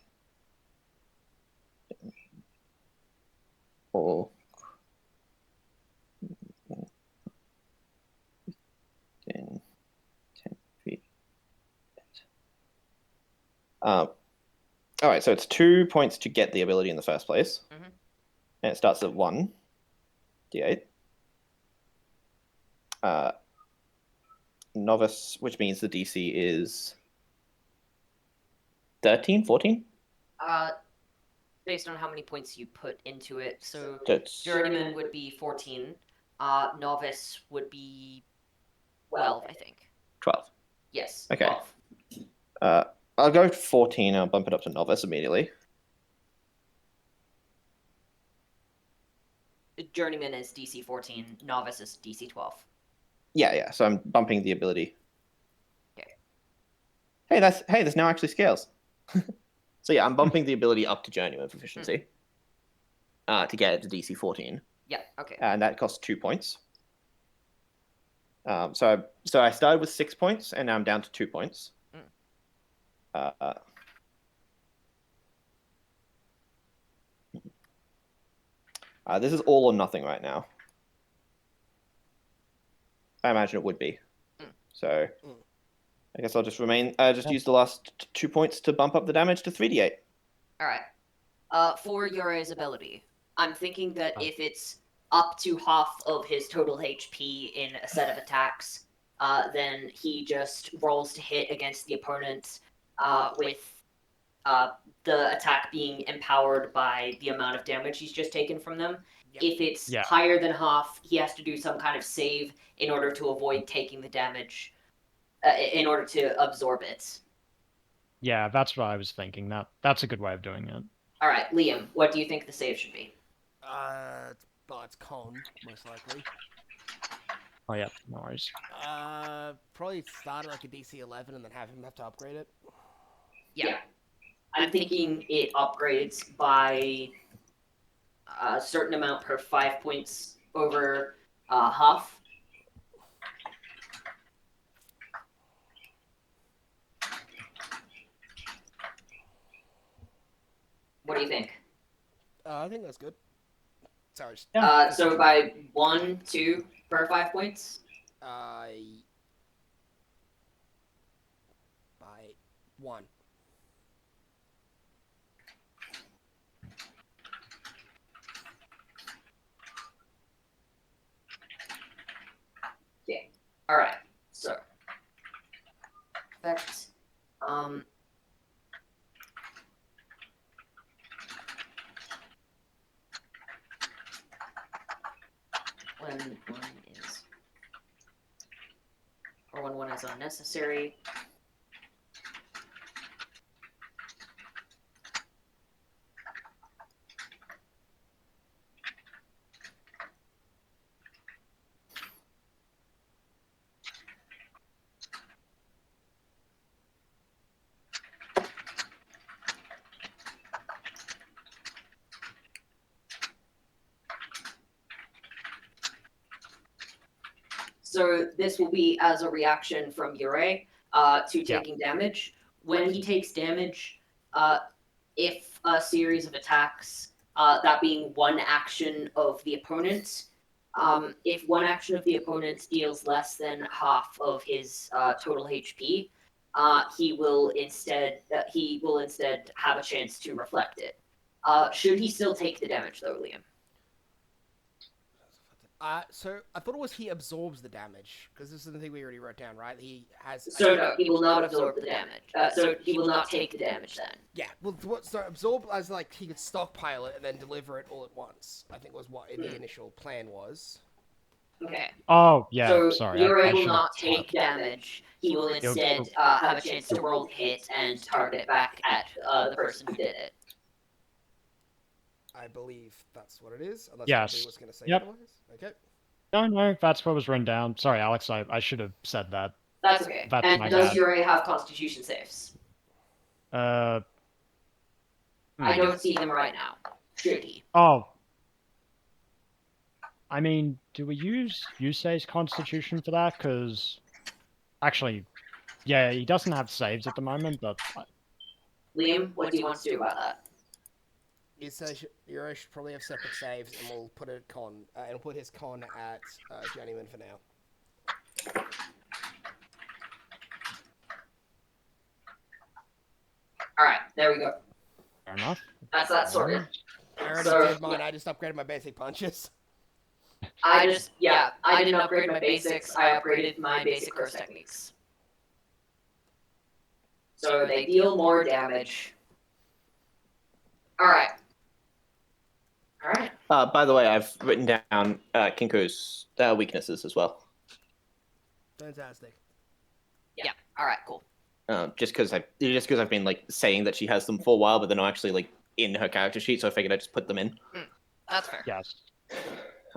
Speaker 2: Or within 10 feet. Alright, so it's 2 points to get the ability in the first place.
Speaker 1: Mhm.
Speaker 2: And it starts at 1 D8. Novice, which means the DC is 13, 14?
Speaker 1: Based on how many points you put into it. So
Speaker 2: That's
Speaker 1: Journeyman would be 14. Novice would be 12, I think.
Speaker 2: 12.
Speaker 1: Yes.
Speaker 2: Okay.
Speaker 1: 12.
Speaker 2: I'll go 14 and I'll bump it up to Novice immediately.
Speaker 1: Journeyman is DC 14. Novice is DC 12.
Speaker 2: Yeah, so I'm bumping the ability.
Speaker 1: Okay.
Speaker 2: Hey, there's now actually scales. So yeah, I'm bumping the ability up to Journeyman proficiency. To get it to DC 14.
Speaker 1: Yeah, okay.
Speaker 2: And that costs 2 points. So I started with 6 points, and now I'm down to 2 points. This is all or nothing right now. I imagine it would be. So I guess I'll just use the last 2 points to bump up the damage to 3d8.
Speaker 1: Alright. For Yore's ability, I'm thinking that if it's up to half of his total HP in a set of attacks, then he just rolls to hit against the opponent with the attack being empowered by the amount of damage he's just taken from them.
Speaker 3: Yep.
Speaker 1: If it's
Speaker 4: Yeah.
Speaker 1: higher than half, he has to do some kind of save in order to avoid taking the damage, in order to absorb it.
Speaker 4: Yeah, that's what I was thinking. That's a good way of doing it.
Speaker 1: Alright, Liam, what do you think the save should be?
Speaker 3: It's Cone, most likely.
Speaker 4: Oh yeah, no worries.
Speaker 3: Probably start at like a DC 11 and then have him have to upgrade it.
Speaker 1: Yeah. I'm thinking it upgrades by a certain amount per 5 points over half. What do you think?
Speaker 3: I think that's good. Sorry.
Speaker 1: So by 1, 2 per 5 points?
Speaker 3: By 1.
Speaker 1: Okay. Alright. So. Effect. When one is unnecessary. So this will be as a reaction from Yurei to taking damage. When he takes damage, if a series of attacks, that being one action of the opponent, if one action of the opponent deals less than half of his total HP, he will instead have a chance to reflect it. Should he still take the damage though, Liam?
Speaker 3: So I thought it was he absorbs the damage because this is the thing we already wrote down, right? He has.
Speaker 1: So no, he will not absorb the damage. So he will not take the damage then.
Speaker 3: Yeah, well, so absorb as like he could stockpile it and then deliver it all at once. I think was what the initial plan was.
Speaker 1: Okay.
Speaker 4: Oh, yeah,
Speaker 1: So
Speaker 4: sorry.
Speaker 1: Yuri
Speaker 4: I
Speaker 1: will
Speaker 4: should
Speaker 1: not take damage. He will instead have a chance to roll hit and target it back at the person who did it.
Speaker 3: I believe that's what it is. Unless
Speaker 4: Yes.
Speaker 3: somebody was going to say
Speaker 4: Yep.
Speaker 3: otherwise. Okay.
Speaker 4: No, that's what was written down. Sorry, Alex, I should have said that.
Speaker 1: That's okay.
Speaker 4: That's
Speaker 1: And
Speaker 4: my
Speaker 1: does
Speaker 4: bad.
Speaker 1: Yuri have Constitution saves?
Speaker 4: Uh,
Speaker 1: I don't see them right now. Should he?
Speaker 4: Oh. I mean, do we use Yusei's Constitution for that? Because, actually, yeah, he doesn't have saves at the moment, but...
Speaker 1: Liam, what do you want to do about that?
Speaker 3: Yuri should probably have separate saves, and we'll put it and we'll put his con at Journeyman for now.
Speaker 1: All right, there we go.
Speaker 4: Fair enough.
Speaker 1: That's that sorted.
Speaker 3: I already
Speaker 1: So,
Speaker 3: did mine. I just upgraded my basic punches.
Speaker 1: I didn't upgrade my basics. I upgraded my basic curse techniques. So they deal more damage. All right. All right.
Speaker 2: By the way, I've written down Kinko's weaknesses as well.
Speaker 3: Fantastic.
Speaker 1: Yeah. All right. Cool.
Speaker 2: Just because I've been like saying that she has them for a while, but they're not actually like in her character sheet, so I figured I'd just put them in.
Speaker 1: That's fair.
Speaker 4: Yes.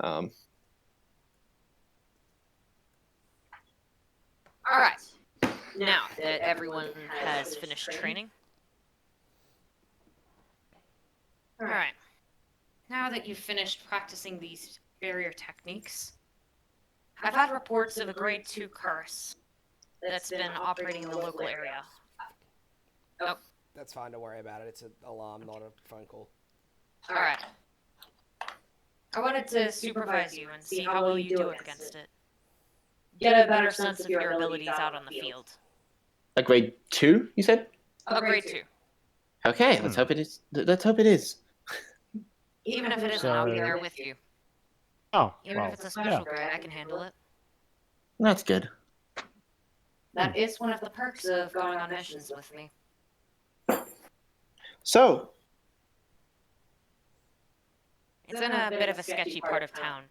Speaker 1: All right. Now that everyone has finished training.
Speaker 5: All right. Now that you've finished practicing these barrier techniques, I've had reports of a grade 2 curse that's been operating in the local area.
Speaker 3: That's fine. Don't worry about it. It's an alarm, not a phone call.
Speaker 5: All right. I wanted to supervise you and see how well you do against it. Get a better sense of your abilities out on the field.
Speaker 2: A grade 2, you said?
Speaker 5: A grade 2.
Speaker 2: Okay, let's hope it is. Let's hope it is.
Speaker 5: Even if it isn't,
Speaker 4: So-
Speaker 5: I'll be there with you.
Speaker 4: Oh,
Speaker 5: Even
Speaker 4: well,
Speaker 5: if it's a special grade, I can handle it.
Speaker 2: That's good.
Speaker 5: That is one of the perks of going on missions with me.
Speaker 2: So,
Speaker 5: It's in a bit of a sketchy part of town.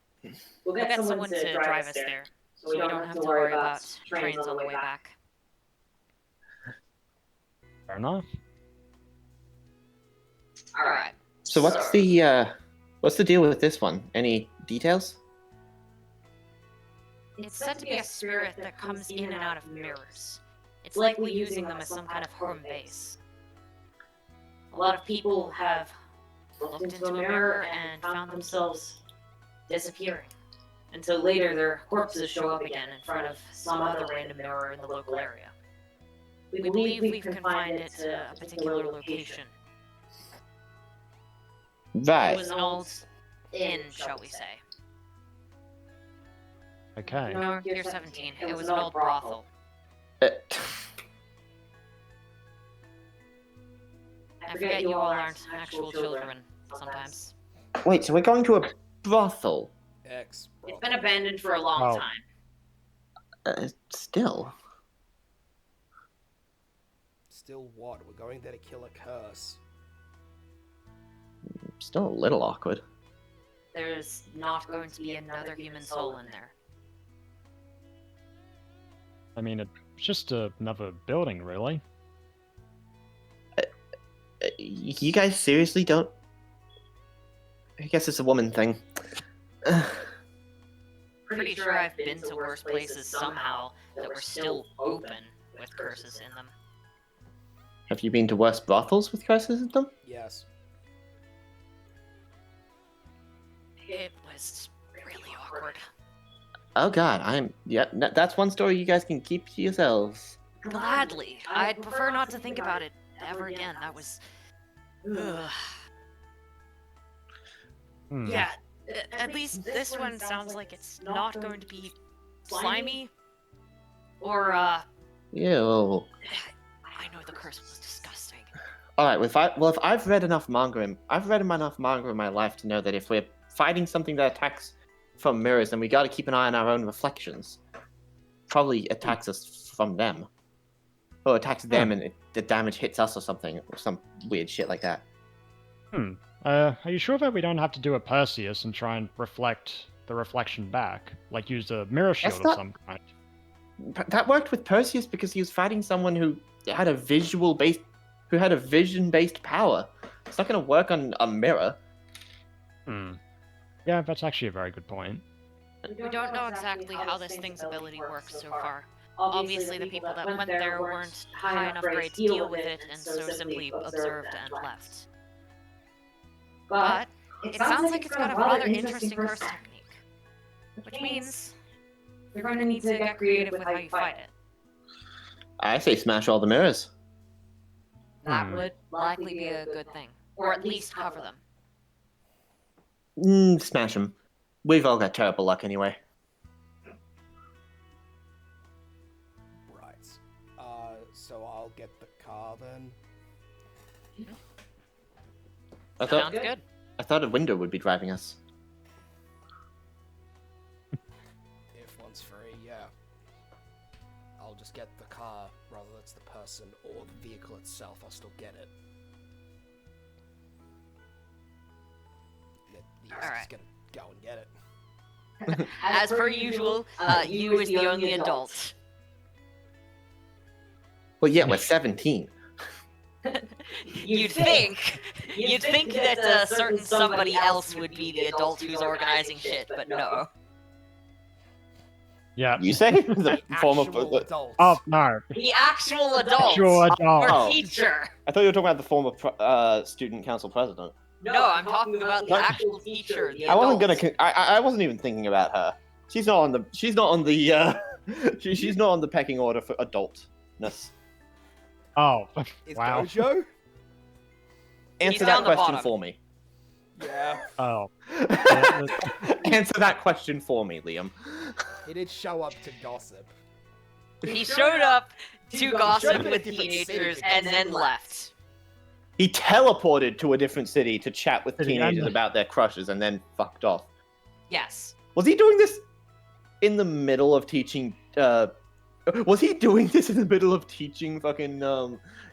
Speaker 5: We'll get someone to drive us there, so we don't have to worry about trains on the way back.
Speaker 4: fair enough.
Speaker 1: All right.
Speaker 2: so what's the deal with this one? Any details?
Speaker 5: It's said to be a spirit that comes in and out of mirrors. It's likely using them as some kind of home base. A lot of people have looked into a mirror and found themselves disappearing. Until later, their corpses show up again in front of some other random mirror in the local area. We believe we've confined it to a particular location. It
Speaker 2: Right.
Speaker 5: was an old inn, shall we say.
Speaker 4: Okay.
Speaker 5: No, you're 17. It was an old brothel.
Speaker 2: Uh,
Speaker 5: I forget you all aren't actual children sometimes.
Speaker 2: wait, so we're going to a brothel?
Speaker 3: X.
Speaker 1: It's been abandoned for a long
Speaker 4: Oh.
Speaker 1: time.
Speaker 2: Still.
Speaker 3: Still what? We're going there to kill a curse.
Speaker 2: Still a little awkward.
Speaker 5: There's not going to be another human soul in there.
Speaker 4: I mean, it's just another building, really.
Speaker 2: You guys seriously don't? I guess it's a woman thing.
Speaker 5: Pretty sure I've been to worse places somehow that were still open with curses in them.
Speaker 2: Have you been to worse brothels with curses in them?
Speaker 3: Yes.
Speaker 5: It was really awkward.
Speaker 2: Oh god, that's one story you guys can keep to yourselves.
Speaker 5: Gladly. I'd prefer not to think about it ever again. That was... Ugh.
Speaker 4: Hmm.
Speaker 5: Yeah, at least this one sounds like it's not going to be slimy. Or,
Speaker 2: Ew.
Speaker 5: I know the curse was disgusting.
Speaker 2: Alright, if I've read enough manga in my life to know that if we're fighting something that attacks from mirrors, then we gotta keep an eye on our own reflections. Probably attacks us from them. Or attacks them and the damage hits us or something, or some weird shit like that.
Speaker 4: Are you sure that we don't have to do a Perseus and try and reflect the reflection back? Like use a mirror shield of
Speaker 2: not-
Speaker 4: some kind?
Speaker 2: That worked with Perseus because he was fighting someone who had a vision-based power. It's not gonna work on a mirror.
Speaker 4: Yeah, that's actually a very good point.
Speaker 5: We don't know exactly how this thing's ability works so far. Obviously, the people that went there weren't high enough grade to deal with it, and so simply observed and left. But it sounds like it's got a rather interesting curse technique. Which means you're going to need to get creative with how you fight it.
Speaker 2: I say smash all the mirrors.
Speaker 5: That would likely be a good thing. Or at least cover them.
Speaker 2: Smash them. We've all got terrible luck anyway.
Speaker 3: Right. So I'll get the car then.
Speaker 5: Sounds good.
Speaker 2: I thought a window would be driving us.
Speaker 3: If one's free, yeah. I'll just get the car, whether it's the person or the vehicle itself, I'll still get it. Just
Speaker 5: Alright.
Speaker 3: gonna go and get it.
Speaker 5: As per usual, you is the only adult.
Speaker 2: Well, yeah, we're 17.
Speaker 5: You'd think that a certain somebody else would be the adult who's organizing shit, but no.
Speaker 4: Yeah.
Speaker 2: You say? The form of...
Speaker 3: Actual adults.
Speaker 4: Oh, no.
Speaker 5: The actual adult.
Speaker 4: Sure, adult.
Speaker 5: Or
Speaker 2: Oh.
Speaker 5: teacher.
Speaker 2: I thought you were talking about the former student council president.
Speaker 5: No, I'm talking about the actual teacher. The
Speaker 2: I wasn't
Speaker 5: adult.
Speaker 2: gonna. I wasn't even thinking about her. She's not on the. She's not on the. She's not on the pecking order for adultness.
Speaker 4: Oh,
Speaker 3: Is
Speaker 4: wow.
Speaker 3: Gojo?
Speaker 2: Answer
Speaker 5: down
Speaker 2: that
Speaker 5: the
Speaker 2: question
Speaker 5: bottom.
Speaker 2: for me.
Speaker 3: Yeah.
Speaker 4: Oh.
Speaker 2: Answer that question for me, Liam.
Speaker 3: He did show up to gossip.
Speaker 5: He showed up to
Speaker 3: showed
Speaker 5: gossip
Speaker 3: up in a
Speaker 5: with
Speaker 3: different
Speaker 5: teenagers
Speaker 3: city.
Speaker 5: and then left.
Speaker 2: He teleported to a different city to chat with
Speaker 4: City
Speaker 2: teenagers
Speaker 4: and-
Speaker 2: about their crushes and then fucked off.
Speaker 5: Yes.
Speaker 2: Was he doing this in the middle of teaching? Was he doing this in the middle of teaching fucking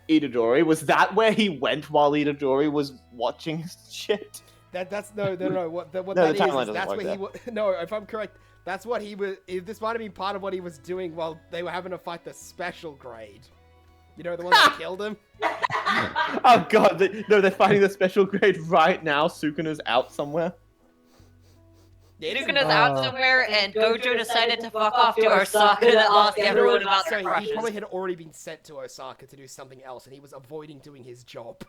Speaker 2: Itadori? Was that where he went while Itadori was watching shit?
Speaker 3: That's no. What
Speaker 2: No,
Speaker 3: that
Speaker 2: the
Speaker 3: is
Speaker 2: timeline doesn't
Speaker 3: that's
Speaker 2: work
Speaker 3: what he was. No, if I'm correct, that's what he was. This might have been part of what he was doing while they were having to fight the special grade. You know, the one that killed him.
Speaker 2: Oh god, they're fighting the special grade right now. Sukuna's out somewhere.
Speaker 3: Yeah, it's-
Speaker 5: Sukuna's out somewhere, and Gojo decided to fuck off to Osaka to ask everyone about
Speaker 3: So
Speaker 5: their
Speaker 3: he
Speaker 5: crushes.
Speaker 3: probably had already been sent to Osaka to do something else, and he was avoiding doing his job.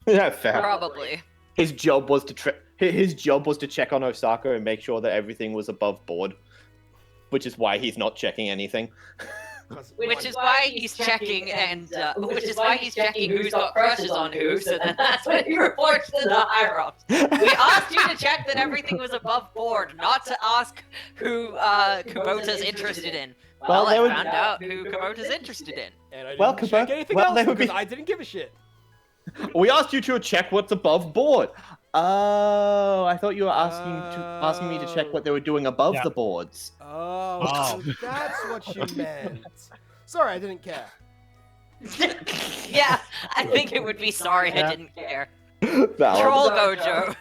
Speaker 2: Yeah, fair.
Speaker 5: Probably.
Speaker 2: His job was to check on Osaka and make sure that everything was above board, which is why he's not checking anything.
Speaker 5: Which is why he's checking, and which is why he's checking who's got crushes on who. So then that's when he reports to the higher ups. We asked you to check that everything was above board, not to ask who Kubota's interested in.
Speaker 2: Well,
Speaker 5: Well,
Speaker 2: they
Speaker 5: I
Speaker 2: would-
Speaker 5: found out who Kubota's interested in.
Speaker 3: And I didn't
Speaker 2: Well,
Speaker 3: check
Speaker 2: Kubo-
Speaker 3: anything
Speaker 2: well,
Speaker 3: else
Speaker 2: they would
Speaker 3: because
Speaker 2: be-
Speaker 3: I didn't give a shit.
Speaker 2: We asked you to check what's above board. Oh, I thought you were asking me to check what they were doing above
Speaker 4: Yeah.
Speaker 2: the boards.
Speaker 3: Oh,
Speaker 4: Oh.
Speaker 3: so that's what you meant. Sorry, I didn't care.
Speaker 5: Yeah, I think it would be sorry
Speaker 4: Yeah.
Speaker 5: I didn't care.
Speaker 2: Valid.
Speaker 5: Troll Gojo.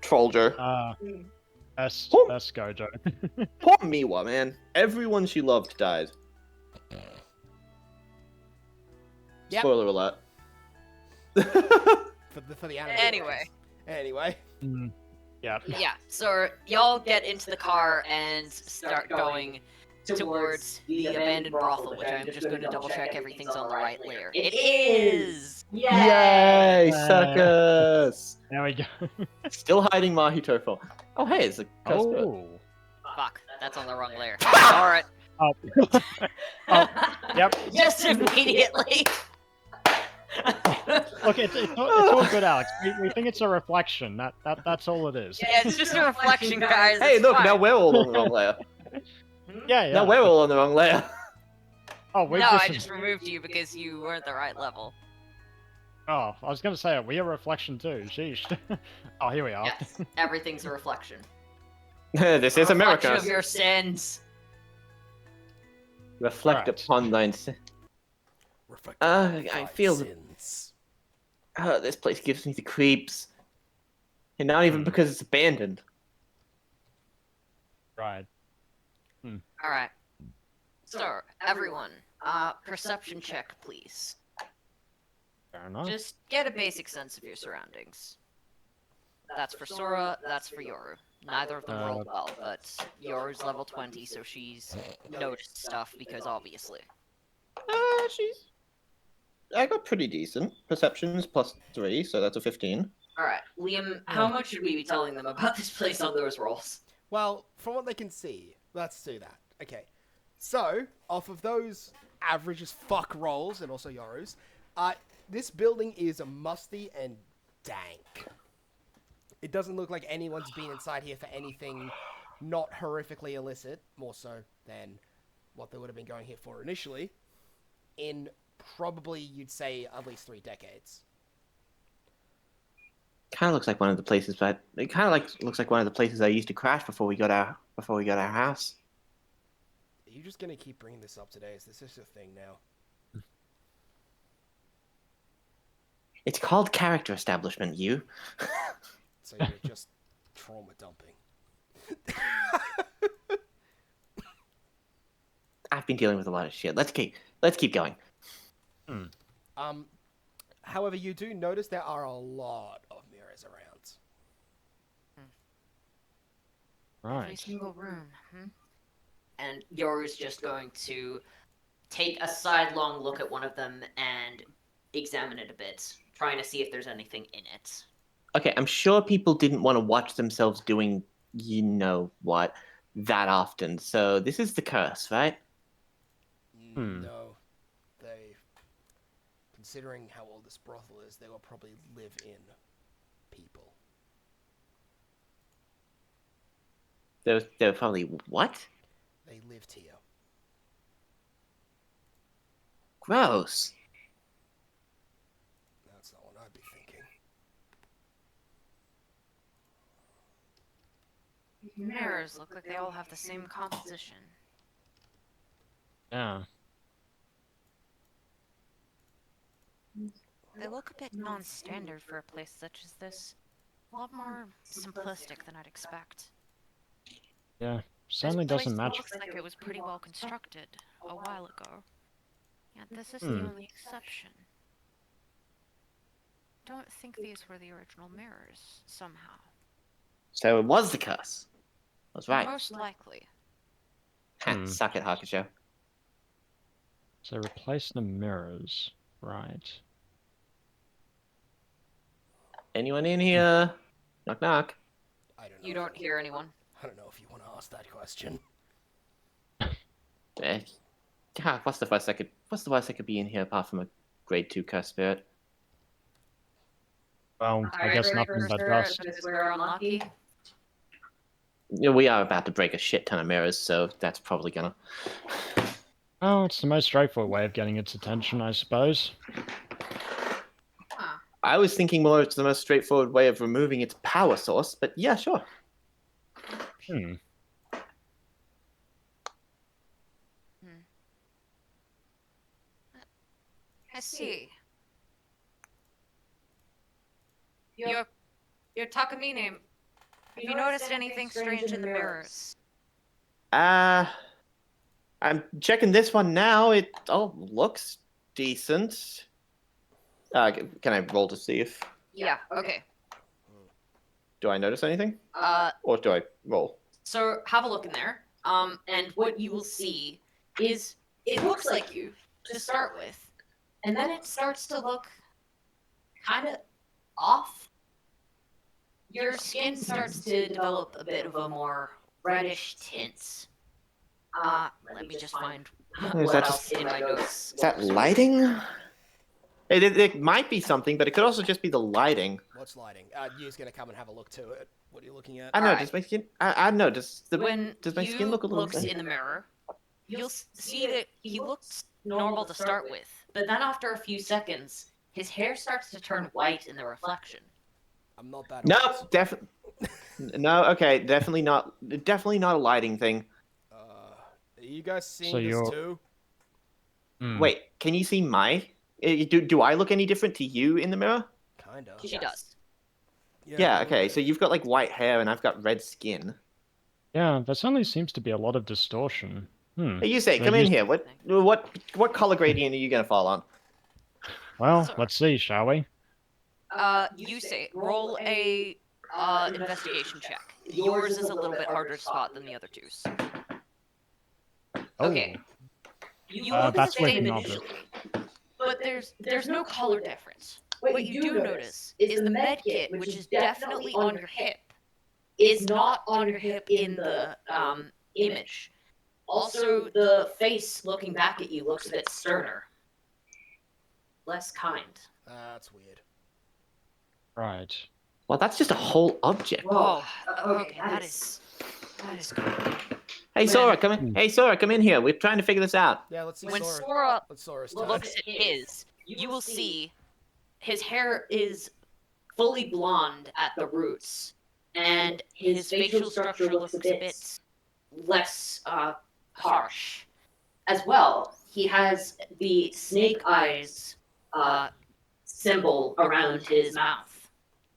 Speaker 2: Trollger.
Speaker 4: Best Gojo.
Speaker 2: Poor Miwa, man. Everyone she loved died.
Speaker 3: Yep.
Speaker 2: Spoiler alert.
Speaker 3: For the anime.
Speaker 5: Anyway.
Speaker 4: Yeah.
Speaker 5: Yeah, so y'all get into the car and start going towards the abandoned brothel, which I'm just going to double check everything's on the right layer. It is!
Speaker 2: Yay, suckers!
Speaker 4: There we go.
Speaker 2: Still hiding Mahito for. Oh, hey, it's a cursed bird.
Speaker 4: Oh.
Speaker 5: Fuck, that's on the wrong layer. Alright.
Speaker 4: Oh. Oh, yep.
Speaker 5: Just immediately!
Speaker 4: Look, it's all good, Alex. We think it's a reflection. That's all it is.
Speaker 5: Yeah, it's just a reflection, guys.
Speaker 2: Hey,
Speaker 5: it's
Speaker 2: look,
Speaker 5: fine.
Speaker 2: now we're all on the wrong layer.
Speaker 4: Yeah.
Speaker 2: Now we're all on the wrong layer.
Speaker 4: Oh, we
Speaker 5: No, I just removed you because you weren't the right level.
Speaker 4: Oh, I was gonna say, are we a reflection too? Sheesh. Oh, here we are.
Speaker 5: Yes, everything's a reflection.
Speaker 2: This is
Speaker 1: Reflection
Speaker 2: America.
Speaker 1: of your sins.
Speaker 2: Reflect
Speaker 4: Right.
Speaker 2: upon thine sin.
Speaker 3: Reflect
Speaker 2: I
Speaker 3: thy
Speaker 2: feel
Speaker 3: sins.
Speaker 2: this place gives me the creeps. And not even because it's abandoned.
Speaker 4: Right.
Speaker 1: All right. So, everyone, perception check, please.
Speaker 4: Fair enough.
Speaker 1: Just get a basic sense of your surroundings. That's for Sora, that's for Yoru. Neither of them rolled well, but Yoru's level 20, so she's noticed stuff because obviously.
Speaker 2: I got pretty decent. Perceptions +3, so that's a 15.
Speaker 1: Alright, Liam, how much should we be telling them about this place on those rolls?
Speaker 3: Well, from what they can see, let's do that. Okay. So, off of those average as fuck rolls, and also Yoru's, this building is musty and dank. It doesn't look like anyone's been inside here for anything not horrifically illicit, more so than what they would have been going here for initially, in probably, you'd say, at least 3 decades.
Speaker 2: Kind of looks like one of the places, but it kind of looks like one of the places I used to crash before we got our house.
Speaker 3: Are you just gonna keep bringing this up today? Is this just a thing now?
Speaker 2: It's called character establishment. You.
Speaker 3: So you're just trauma dumping.
Speaker 2: I've been dealing with a lot of shit. Let's keep going.
Speaker 3: However, you do notice there are a lot of mirrors around.
Speaker 5: Every
Speaker 4: Right.
Speaker 5: single room.
Speaker 1: And Yoru's just going to take a sidelong look at one of them and examine it a bit, trying to see if there's anything in it.
Speaker 2: Okay, I'm sure people didn't want to watch themselves doing you know what that often. So this is the curse, right?
Speaker 3: No. They, considering how old this brothel is, they will probably live in people.
Speaker 2: They're probably what?
Speaker 3: They lived here.
Speaker 2: Gross.
Speaker 3: That's not what I'd be thinking.
Speaker 5: Mirrors look like they all have the same composition.
Speaker 4: Yeah.
Speaker 5: They look a bit non-standard for a place such as this. A lot more simplistic than I'd expect.
Speaker 4: Yeah. Certainly
Speaker 5: This
Speaker 4: doesn't
Speaker 5: place
Speaker 4: match.
Speaker 5: looks like it was pretty well constructed a while ago. Yet this is the only exception. Don't think these were the original mirrors, somehow.
Speaker 2: So it was the curse. That's right.
Speaker 5: Most likely.
Speaker 2: Suck it, Hakusho.
Speaker 4: So replace the mirrors. Right.
Speaker 2: Anyone in here? Knock knock.
Speaker 3: I don't know.
Speaker 1: You don't hear anyone.
Speaker 3: I don't know if you want to ask that question.
Speaker 2: What's the worst I could be in here apart from a grade 2 curse spirit?
Speaker 4: Well, I guess nothing but dust.
Speaker 1: Because we're unlucky.
Speaker 2: You know, we are about to break a shit ton of mirrors, so that's probably gonna.
Speaker 4: Oh, it's the most straightforward way of getting its attention, I suppose.
Speaker 2: I was thinking more it's the most straightforward way of removing its power source, but yeah, sure.
Speaker 5: I see. Your Takamine, have you noticed anything strange in the mirrors?
Speaker 2: I'm checking this one now. It all looks decent. Can I roll to see if...
Speaker 1: Yeah, okay.
Speaker 2: Do I notice anything? Or do I roll?
Speaker 1: So have a look in there. And what you will see is it looks like you to start with, and then it starts to look kind of off. Your skin starts to develop a bit of a more reddish tint. Let me just find what
Speaker 2: that
Speaker 1: else in my notes.
Speaker 2: Is that lighting? It might be something, but it could also just be the lighting.
Speaker 3: What's lighting? You's gonna come and have a look to it. What are you looking at?
Speaker 2: I don't know.
Speaker 1: Alright.
Speaker 2: Does my skin? I don't know. Does my
Speaker 1: you
Speaker 2: skin look a little?
Speaker 1: looks in the mirror, you'll see that he looks normal to start with, but then after a few seconds, his hair starts to turn white in the reflection.
Speaker 3: I'm not that.
Speaker 2: No,
Speaker 3: old.
Speaker 2: definitely. No, okay, definitely not. Definitely not a lighting thing.
Speaker 3: Are you guys seeing
Speaker 4: So
Speaker 3: this
Speaker 4: you're-
Speaker 3: too?
Speaker 4: Hmm.
Speaker 2: Wait, can you see my? Do I look any different to you in the mirror?
Speaker 3: Kinda.
Speaker 1: She does.
Speaker 2: Yeah.
Speaker 3: a
Speaker 2: Okay.
Speaker 3: little
Speaker 2: So
Speaker 3: bit.
Speaker 2: you've got like white hair, and I've got red skin.
Speaker 4: Yeah, there certainly seems to be a lot of distortion.
Speaker 2: Hey, you say,
Speaker 4: They're
Speaker 2: come in
Speaker 4: used-
Speaker 2: here. What color gradient are you gonna fall on?
Speaker 4: Well,
Speaker 5: So-
Speaker 4: let's see, shall we?
Speaker 5: You say roll a investigation check. Yours is a little bit harder to spot than the other two's.
Speaker 4: Oh,
Speaker 1: Okay. You
Speaker 4: Uh,
Speaker 1: look
Speaker 4: that's
Speaker 1: the same
Speaker 4: waking up.
Speaker 1: initially.
Speaker 5: But there's no color difference. What you do notice is the med kit, which is definitely on your hip, is not on your hip in the image. Also, the face looking back at you looks a bit sterner, less kind.
Speaker 3: That's weird.
Speaker 4: right.
Speaker 2: Well, that's just a whole object.
Speaker 5: Whoa. Okay, that is good.
Speaker 2: Hey, Sora, come in. Hey, Sora, come in here. We're trying to figure this out.
Speaker 3: Yeah, let's see
Speaker 5: When
Speaker 3: Sora.
Speaker 5: Sora
Speaker 3: Let's Sora's turn.
Speaker 5: looks at his, you will see his hair is fully blonde at the roots, and his facial structure looks a bit less harsh. As well, he has the snake eyes symbol around his mouth,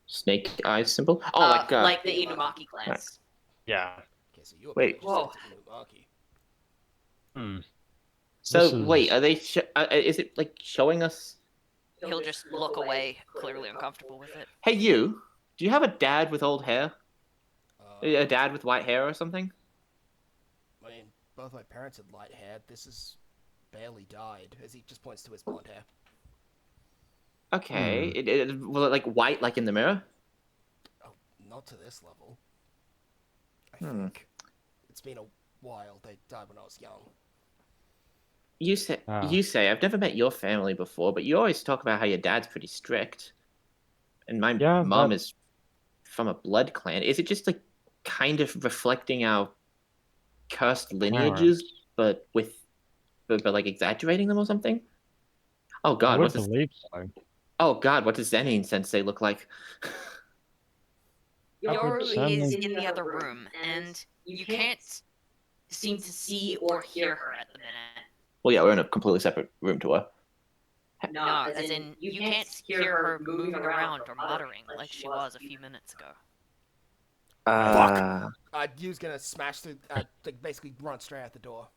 Speaker 2: Snake eyes symbol. Oh,
Speaker 5: like the Inumaki clans.
Speaker 4: Yeah.
Speaker 3: Okay, so you
Speaker 2: Wait.
Speaker 5: Whoa.
Speaker 3: Inumaki.
Speaker 4: Hmm.
Speaker 2: So
Speaker 4: This
Speaker 2: wait,
Speaker 4: is-
Speaker 2: are they? Is it like showing us?
Speaker 5: He'll just look away, clearly uncomfortable with it.
Speaker 2: Hey, you. Do you have a dad with old hair? A
Speaker 3: Uh,
Speaker 2: dad with white hair or something?
Speaker 3: I mean, both my parents had light hair. This is barely dyed, as he just points to his blonde hair.
Speaker 2: Okay. Was it like white, like in the mirror?
Speaker 3: Oh, not to this level. I
Speaker 2: Hmm.
Speaker 3: think. It's been a while. They died when I was young.
Speaker 2: You say.
Speaker 4: Ah.
Speaker 2: You say. I've never met your family before, but you always talk about how your dad's pretty strict, and my
Speaker 4: Yeah,
Speaker 2: mom
Speaker 4: that-
Speaker 2: is from a blood clan. Is it just like kind of reflecting our cursed lineages, but like exaggerating them or something? Oh
Speaker 4: I
Speaker 2: God,
Speaker 4: would
Speaker 2: what does
Speaker 4: believe so.
Speaker 2: Oh God, what does Zenine Sensei look like?
Speaker 5: Yoru is
Speaker 4: certainly-
Speaker 5: in the other room, and you can't seem to see or hear her at the minute.
Speaker 2: Well, yeah, we're in a completely separate room to her.
Speaker 5: No, as in, you can't hear her moving around or muttering like she was a few minutes ago.
Speaker 3: Yu's gonna smash through, like basically run straight out the door.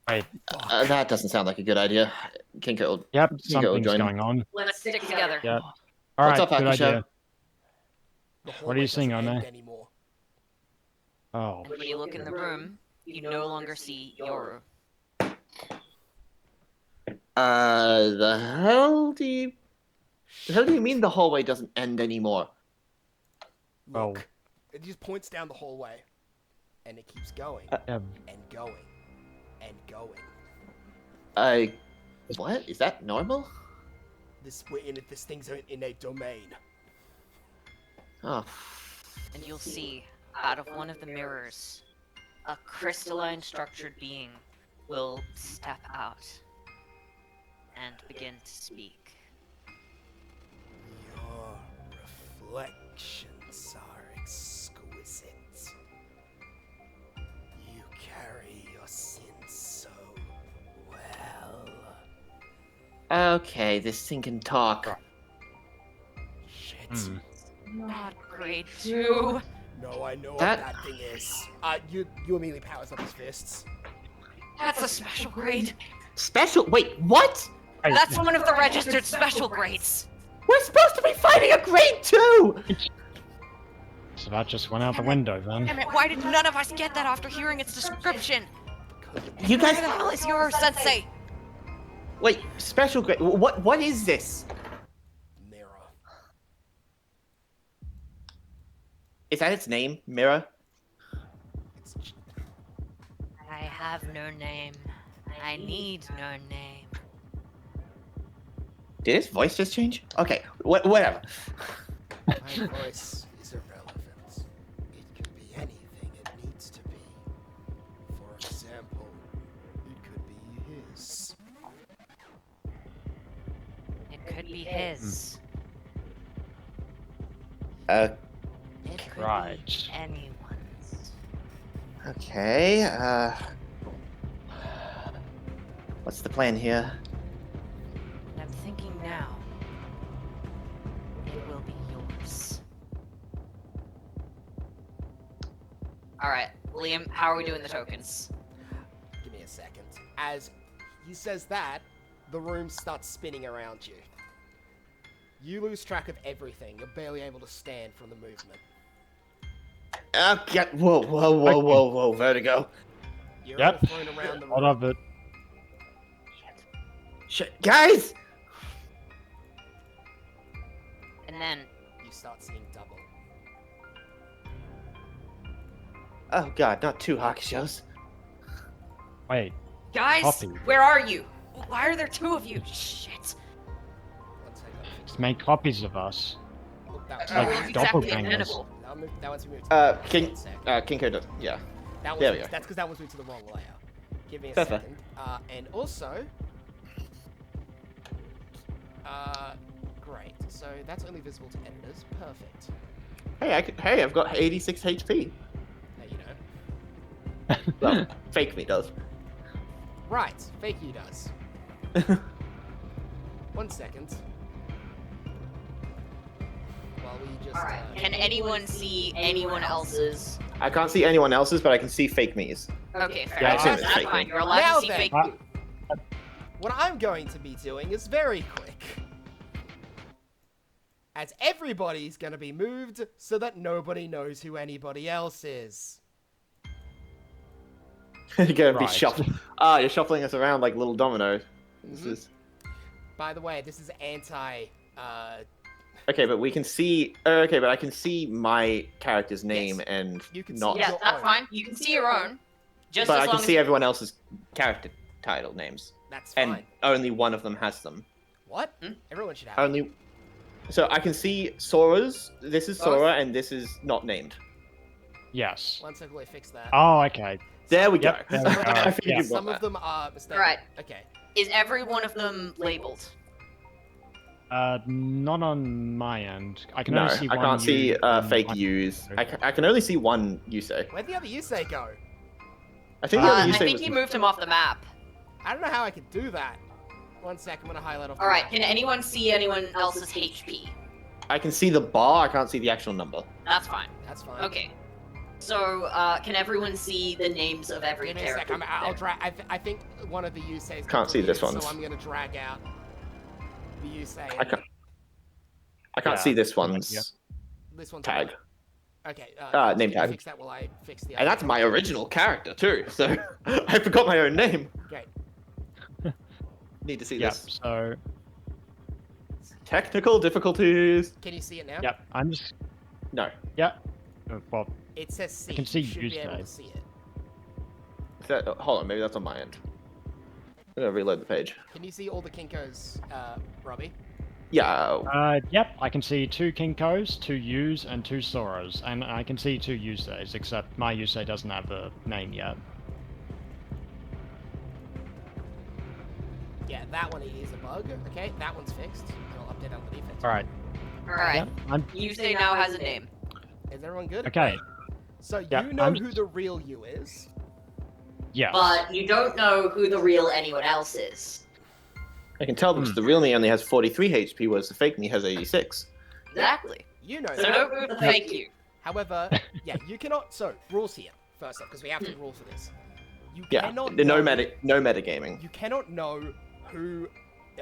Speaker 4: Right.
Speaker 3: Fuck.
Speaker 2: That doesn't sound like a good idea. Kinko will
Speaker 4: Yep,
Speaker 2: will
Speaker 4: something's
Speaker 2: join.
Speaker 4: going on.
Speaker 5: Let's stick together.
Speaker 4: Yeah.
Speaker 2: What's
Speaker 4: Alright,
Speaker 2: up,
Speaker 4: good
Speaker 2: Akusha?
Speaker 4: idea.
Speaker 3: The
Speaker 4: What are
Speaker 3: hallway
Speaker 4: you seeing
Speaker 3: doesn't
Speaker 4: on
Speaker 3: end
Speaker 4: there?
Speaker 3: anymore.
Speaker 4: Oh.
Speaker 5: And when you look in the room, you no longer see Yoru.
Speaker 2: The hell do you mean the hallway doesn't end anymore?
Speaker 4: Well-
Speaker 3: Look, it just points down the hallway, and it keeps going
Speaker 4: Yeah,
Speaker 3: and going and going.
Speaker 2: What? Is that normal?
Speaker 3: We're in it. This thing's in a domain.
Speaker 2: Oh,
Speaker 5: And you'll see, out of one of the mirrors, a crystalline structured being will step out and begin to speak.
Speaker 3: Your reflections are exquisite. You carry your sins so well.
Speaker 2: okay, this thing can talk.
Speaker 3: Shit.
Speaker 4: Hmm.
Speaker 5: Not grade 2.
Speaker 3: No, I know
Speaker 2: That-
Speaker 3: what that thing is. You immediately powers up his fists.
Speaker 5: That's a special grade.
Speaker 2: Special? Wait, what?
Speaker 4: Hey,
Speaker 5: That's one of the registered special grades.
Speaker 2: We're supposed to be fighting a grade 2!
Speaker 4: So that just went out the window then.
Speaker 5: Damn it, why did none of us get that after hearing its description?
Speaker 2: You
Speaker 5: Where
Speaker 2: guys.
Speaker 5: the hell is your sensei?
Speaker 2: Wait, special grade. What is this?
Speaker 3: Mirror.
Speaker 2: Is that its name? Mirror?
Speaker 3: It's
Speaker 5: I have no name. I need no name.
Speaker 2: Did his voice just change? Okay, whatever.
Speaker 3: my voice is irrelevant. It could be anything it needs to be. For example, it could be his.
Speaker 5: It could be his. It could
Speaker 4: Right.
Speaker 5: be anyone's.
Speaker 2: Okay, what's the plan here?
Speaker 5: And I'm thinking now, it will be yours.
Speaker 1: Alright, Liam, how are we doing the tokens?
Speaker 3: Give me a second. As he says that, the room starts spinning around you. You lose track of everything. You're barely able to stand from the movement.
Speaker 2: Okay. Whoa, vertigo.
Speaker 3: You're
Speaker 4: Yep.
Speaker 3: all thrown around the
Speaker 4: Lot
Speaker 3: room.
Speaker 4: of it.
Speaker 2: Shit, guys!
Speaker 1: And then,
Speaker 3: You start seeing double.
Speaker 2: Oh god, not two hockey shows.
Speaker 4: Wait.
Speaker 1: guys,
Speaker 4: Copy.
Speaker 1: where are you? Why are there two of you? Shit.
Speaker 3: One second.
Speaker 4: Just make copies of us.
Speaker 3: Look, that
Speaker 4: Like
Speaker 1: We're exactly
Speaker 4: doppelgangers.
Speaker 1: identical.
Speaker 3: that one's moved to the
Speaker 2: King,
Speaker 3: one second.
Speaker 2: Kinko does, yeah.
Speaker 3: That
Speaker 2: there
Speaker 3: was,
Speaker 2: we go.
Speaker 3: that's because that one's moved to the wrong layer. Give me a
Speaker 2: Fair, fair.
Speaker 3: second. And also... great. So that's only visible to editors. Perfect.
Speaker 2: Hey, I've got 86 HP.
Speaker 3: Now you know.
Speaker 2: Well, fake me does.
Speaker 3: Right, fake you does. 1 second. While we just...
Speaker 1: Alright, can anyone see anyone else's?
Speaker 2: I can't see anyone else's, but I can see fake me's.
Speaker 1: Okay, fair
Speaker 2: Yeah, I
Speaker 1: enough.
Speaker 2: assume it's
Speaker 1: That's
Speaker 2: fake.
Speaker 1: fine. You're allowed
Speaker 3: Now
Speaker 1: to see
Speaker 3: then.
Speaker 1: fake.
Speaker 3: What I'm going to be doing is very quick. As everybody's going to be moved so that nobody knows who anybody else is.
Speaker 2: You're gonna be
Speaker 4: Right.
Speaker 2: shuffling. You're shuffling us around like little dominoes. This
Speaker 3: Mhm.
Speaker 2: is...
Speaker 3: By the way, this is anti...
Speaker 2: Okay, but we can see. Okay, but I can see my character's name
Speaker 3: Yes.
Speaker 2: and
Speaker 3: You can see
Speaker 2: not.
Speaker 3: your
Speaker 1: Yeah, that's
Speaker 3: own.
Speaker 1: fine. You can see your own. Just
Speaker 2: But
Speaker 1: as
Speaker 2: I
Speaker 1: long
Speaker 2: can
Speaker 1: as
Speaker 2: see everyone else's character title names,
Speaker 3: That's
Speaker 2: and
Speaker 3: fine.
Speaker 2: only one of them has them.
Speaker 3: What?
Speaker 1: Hmm?
Speaker 3: Everyone should have
Speaker 2: Only. So I can see Sora's. This is
Speaker 1: Both?
Speaker 2: Sora, and this is not named.
Speaker 4: Yes.
Speaker 3: One second, let me fix that.
Speaker 4: Oh, okay.
Speaker 2: There we
Speaker 4: Yep,
Speaker 2: go.
Speaker 4: there we go.
Speaker 2: I figured
Speaker 4: Yeah.
Speaker 2: you
Speaker 3: Some
Speaker 2: brought
Speaker 3: of
Speaker 2: that.
Speaker 3: them are mistaken.
Speaker 1: Right.
Speaker 3: Okay.
Speaker 1: is every one of them labeled?
Speaker 4: Not on my end. I can
Speaker 2: No,
Speaker 4: only see
Speaker 2: I
Speaker 4: one
Speaker 2: can't see
Speaker 4: U and
Speaker 2: fake
Speaker 4: one-
Speaker 2: U's. I can only see one Yusei.
Speaker 3: Where'd the other Yusei go?
Speaker 2: I think the other
Speaker 1: I
Speaker 2: Yusei
Speaker 1: think
Speaker 2: was.
Speaker 1: he moved him off the map.
Speaker 3: I don't know how I could do that. 1 sec, I'm gonna highlight off the
Speaker 1: Alright,
Speaker 3: map.
Speaker 1: can anyone see anyone else's HP?
Speaker 2: I can see the bar. I can't see the actual number.
Speaker 1: That's fine.
Speaker 3: That's fine.
Speaker 1: Okay. So, can everyone see the names of every
Speaker 3: Give me a sec,
Speaker 1: character?
Speaker 3: I'll drag. I think one of the Yuseis.
Speaker 2: Can't see this
Speaker 3: one.
Speaker 2: one's.
Speaker 3: So I'm gonna drag out the Yusei.
Speaker 2: I can't. I can't
Speaker 4: Yeah.
Speaker 2: see this
Speaker 4: Yeah.
Speaker 2: one's
Speaker 3: This one's
Speaker 2: tag.
Speaker 3: Okay.
Speaker 2: Name
Speaker 3: can you
Speaker 2: tag.
Speaker 3: Fix that while I fix the.
Speaker 2: And that's my original character too. So I forgot my own name.
Speaker 3: Great.
Speaker 2: Need to see
Speaker 4: Yep.
Speaker 2: this.
Speaker 4: So
Speaker 2: Technical difficulties.
Speaker 3: Can you see it now?
Speaker 4: yep. I'm just
Speaker 2: No.
Speaker 4: well.
Speaker 3: It says C.
Speaker 4: I can see
Speaker 3: you should be able
Speaker 4: Yusei.
Speaker 3: to see it.
Speaker 2: Is that, hold on, maybe that's on my end. I'm gonna reload the page.
Speaker 3: Can you see all the Kinkos, Robbie?
Speaker 2: Yeah.
Speaker 4: Yep. I can see 2 Kinkos, 2 Yus, and 2 Soras, and I can see 2 Yuseis. Except my Yusei doesn't have a name yet.
Speaker 3: Yeah, that one is a bug. Okay, that one's fixed. And I'll update underneath it.
Speaker 4: All right.
Speaker 1: Alright.
Speaker 4: Yep. I'm
Speaker 1: Yusei now has a name.
Speaker 3: Is everyone good?
Speaker 4: okay.
Speaker 3: So
Speaker 4: Yeah,
Speaker 3: you know
Speaker 4: I'm-
Speaker 3: who the real you is.
Speaker 4: Yes.
Speaker 1: But you don't know who the real anyone else is.
Speaker 2: I can tell because the real me only has 43 HP, whereas the fake me has 86.
Speaker 1: Exactly.
Speaker 3: You know
Speaker 1: So
Speaker 3: that.
Speaker 1: don't move the fake you.
Speaker 3: However, yeah, you cannot. So rules here. First up, because we have to rule for this. You
Speaker 2: Yeah.
Speaker 3: cannot.
Speaker 2: No
Speaker 3: know-
Speaker 2: metagaming.
Speaker 3: You cannot know who.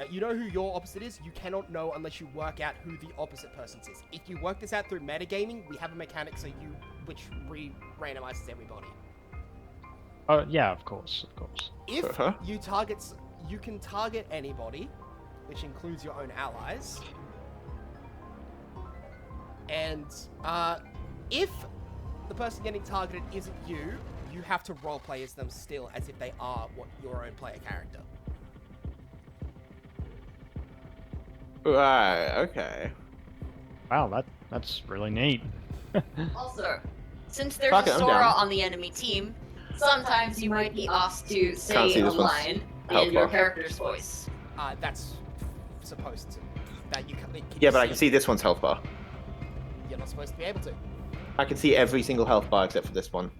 Speaker 3: You know who your opposite is. You cannot know unless you work out who the opposite person's is. If you work this out through metagaming, we have a mechanic which randomizes everybody.
Speaker 4: Oh yeah, of course.
Speaker 3: If
Speaker 2: Uh-huh.
Speaker 3: you can target anybody, which includes your own allies. And if the person getting targeted isn't you, you have to roleplay as them still, as if they are your own player character.
Speaker 2: Right. Okay.
Speaker 4: Wow, that's really neat.
Speaker 1: Also, since there's
Speaker 2: Fuck it,
Speaker 1: a
Speaker 2: I'm
Speaker 1: Sora
Speaker 2: down.
Speaker 1: on the enemy team, sometimes you might be asked to
Speaker 2: Can't
Speaker 1: say
Speaker 2: see
Speaker 1: a
Speaker 2: this one's
Speaker 1: line
Speaker 2: health
Speaker 1: in your
Speaker 2: bar.
Speaker 1: character's voice.
Speaker 3: That's supposed to. That you can.
Speaker 2: Yeah, but I can see this one's health bar.
Speaker 3: You're not supposed to be able to.
Speaker 2: I can see every single health bar except for this one.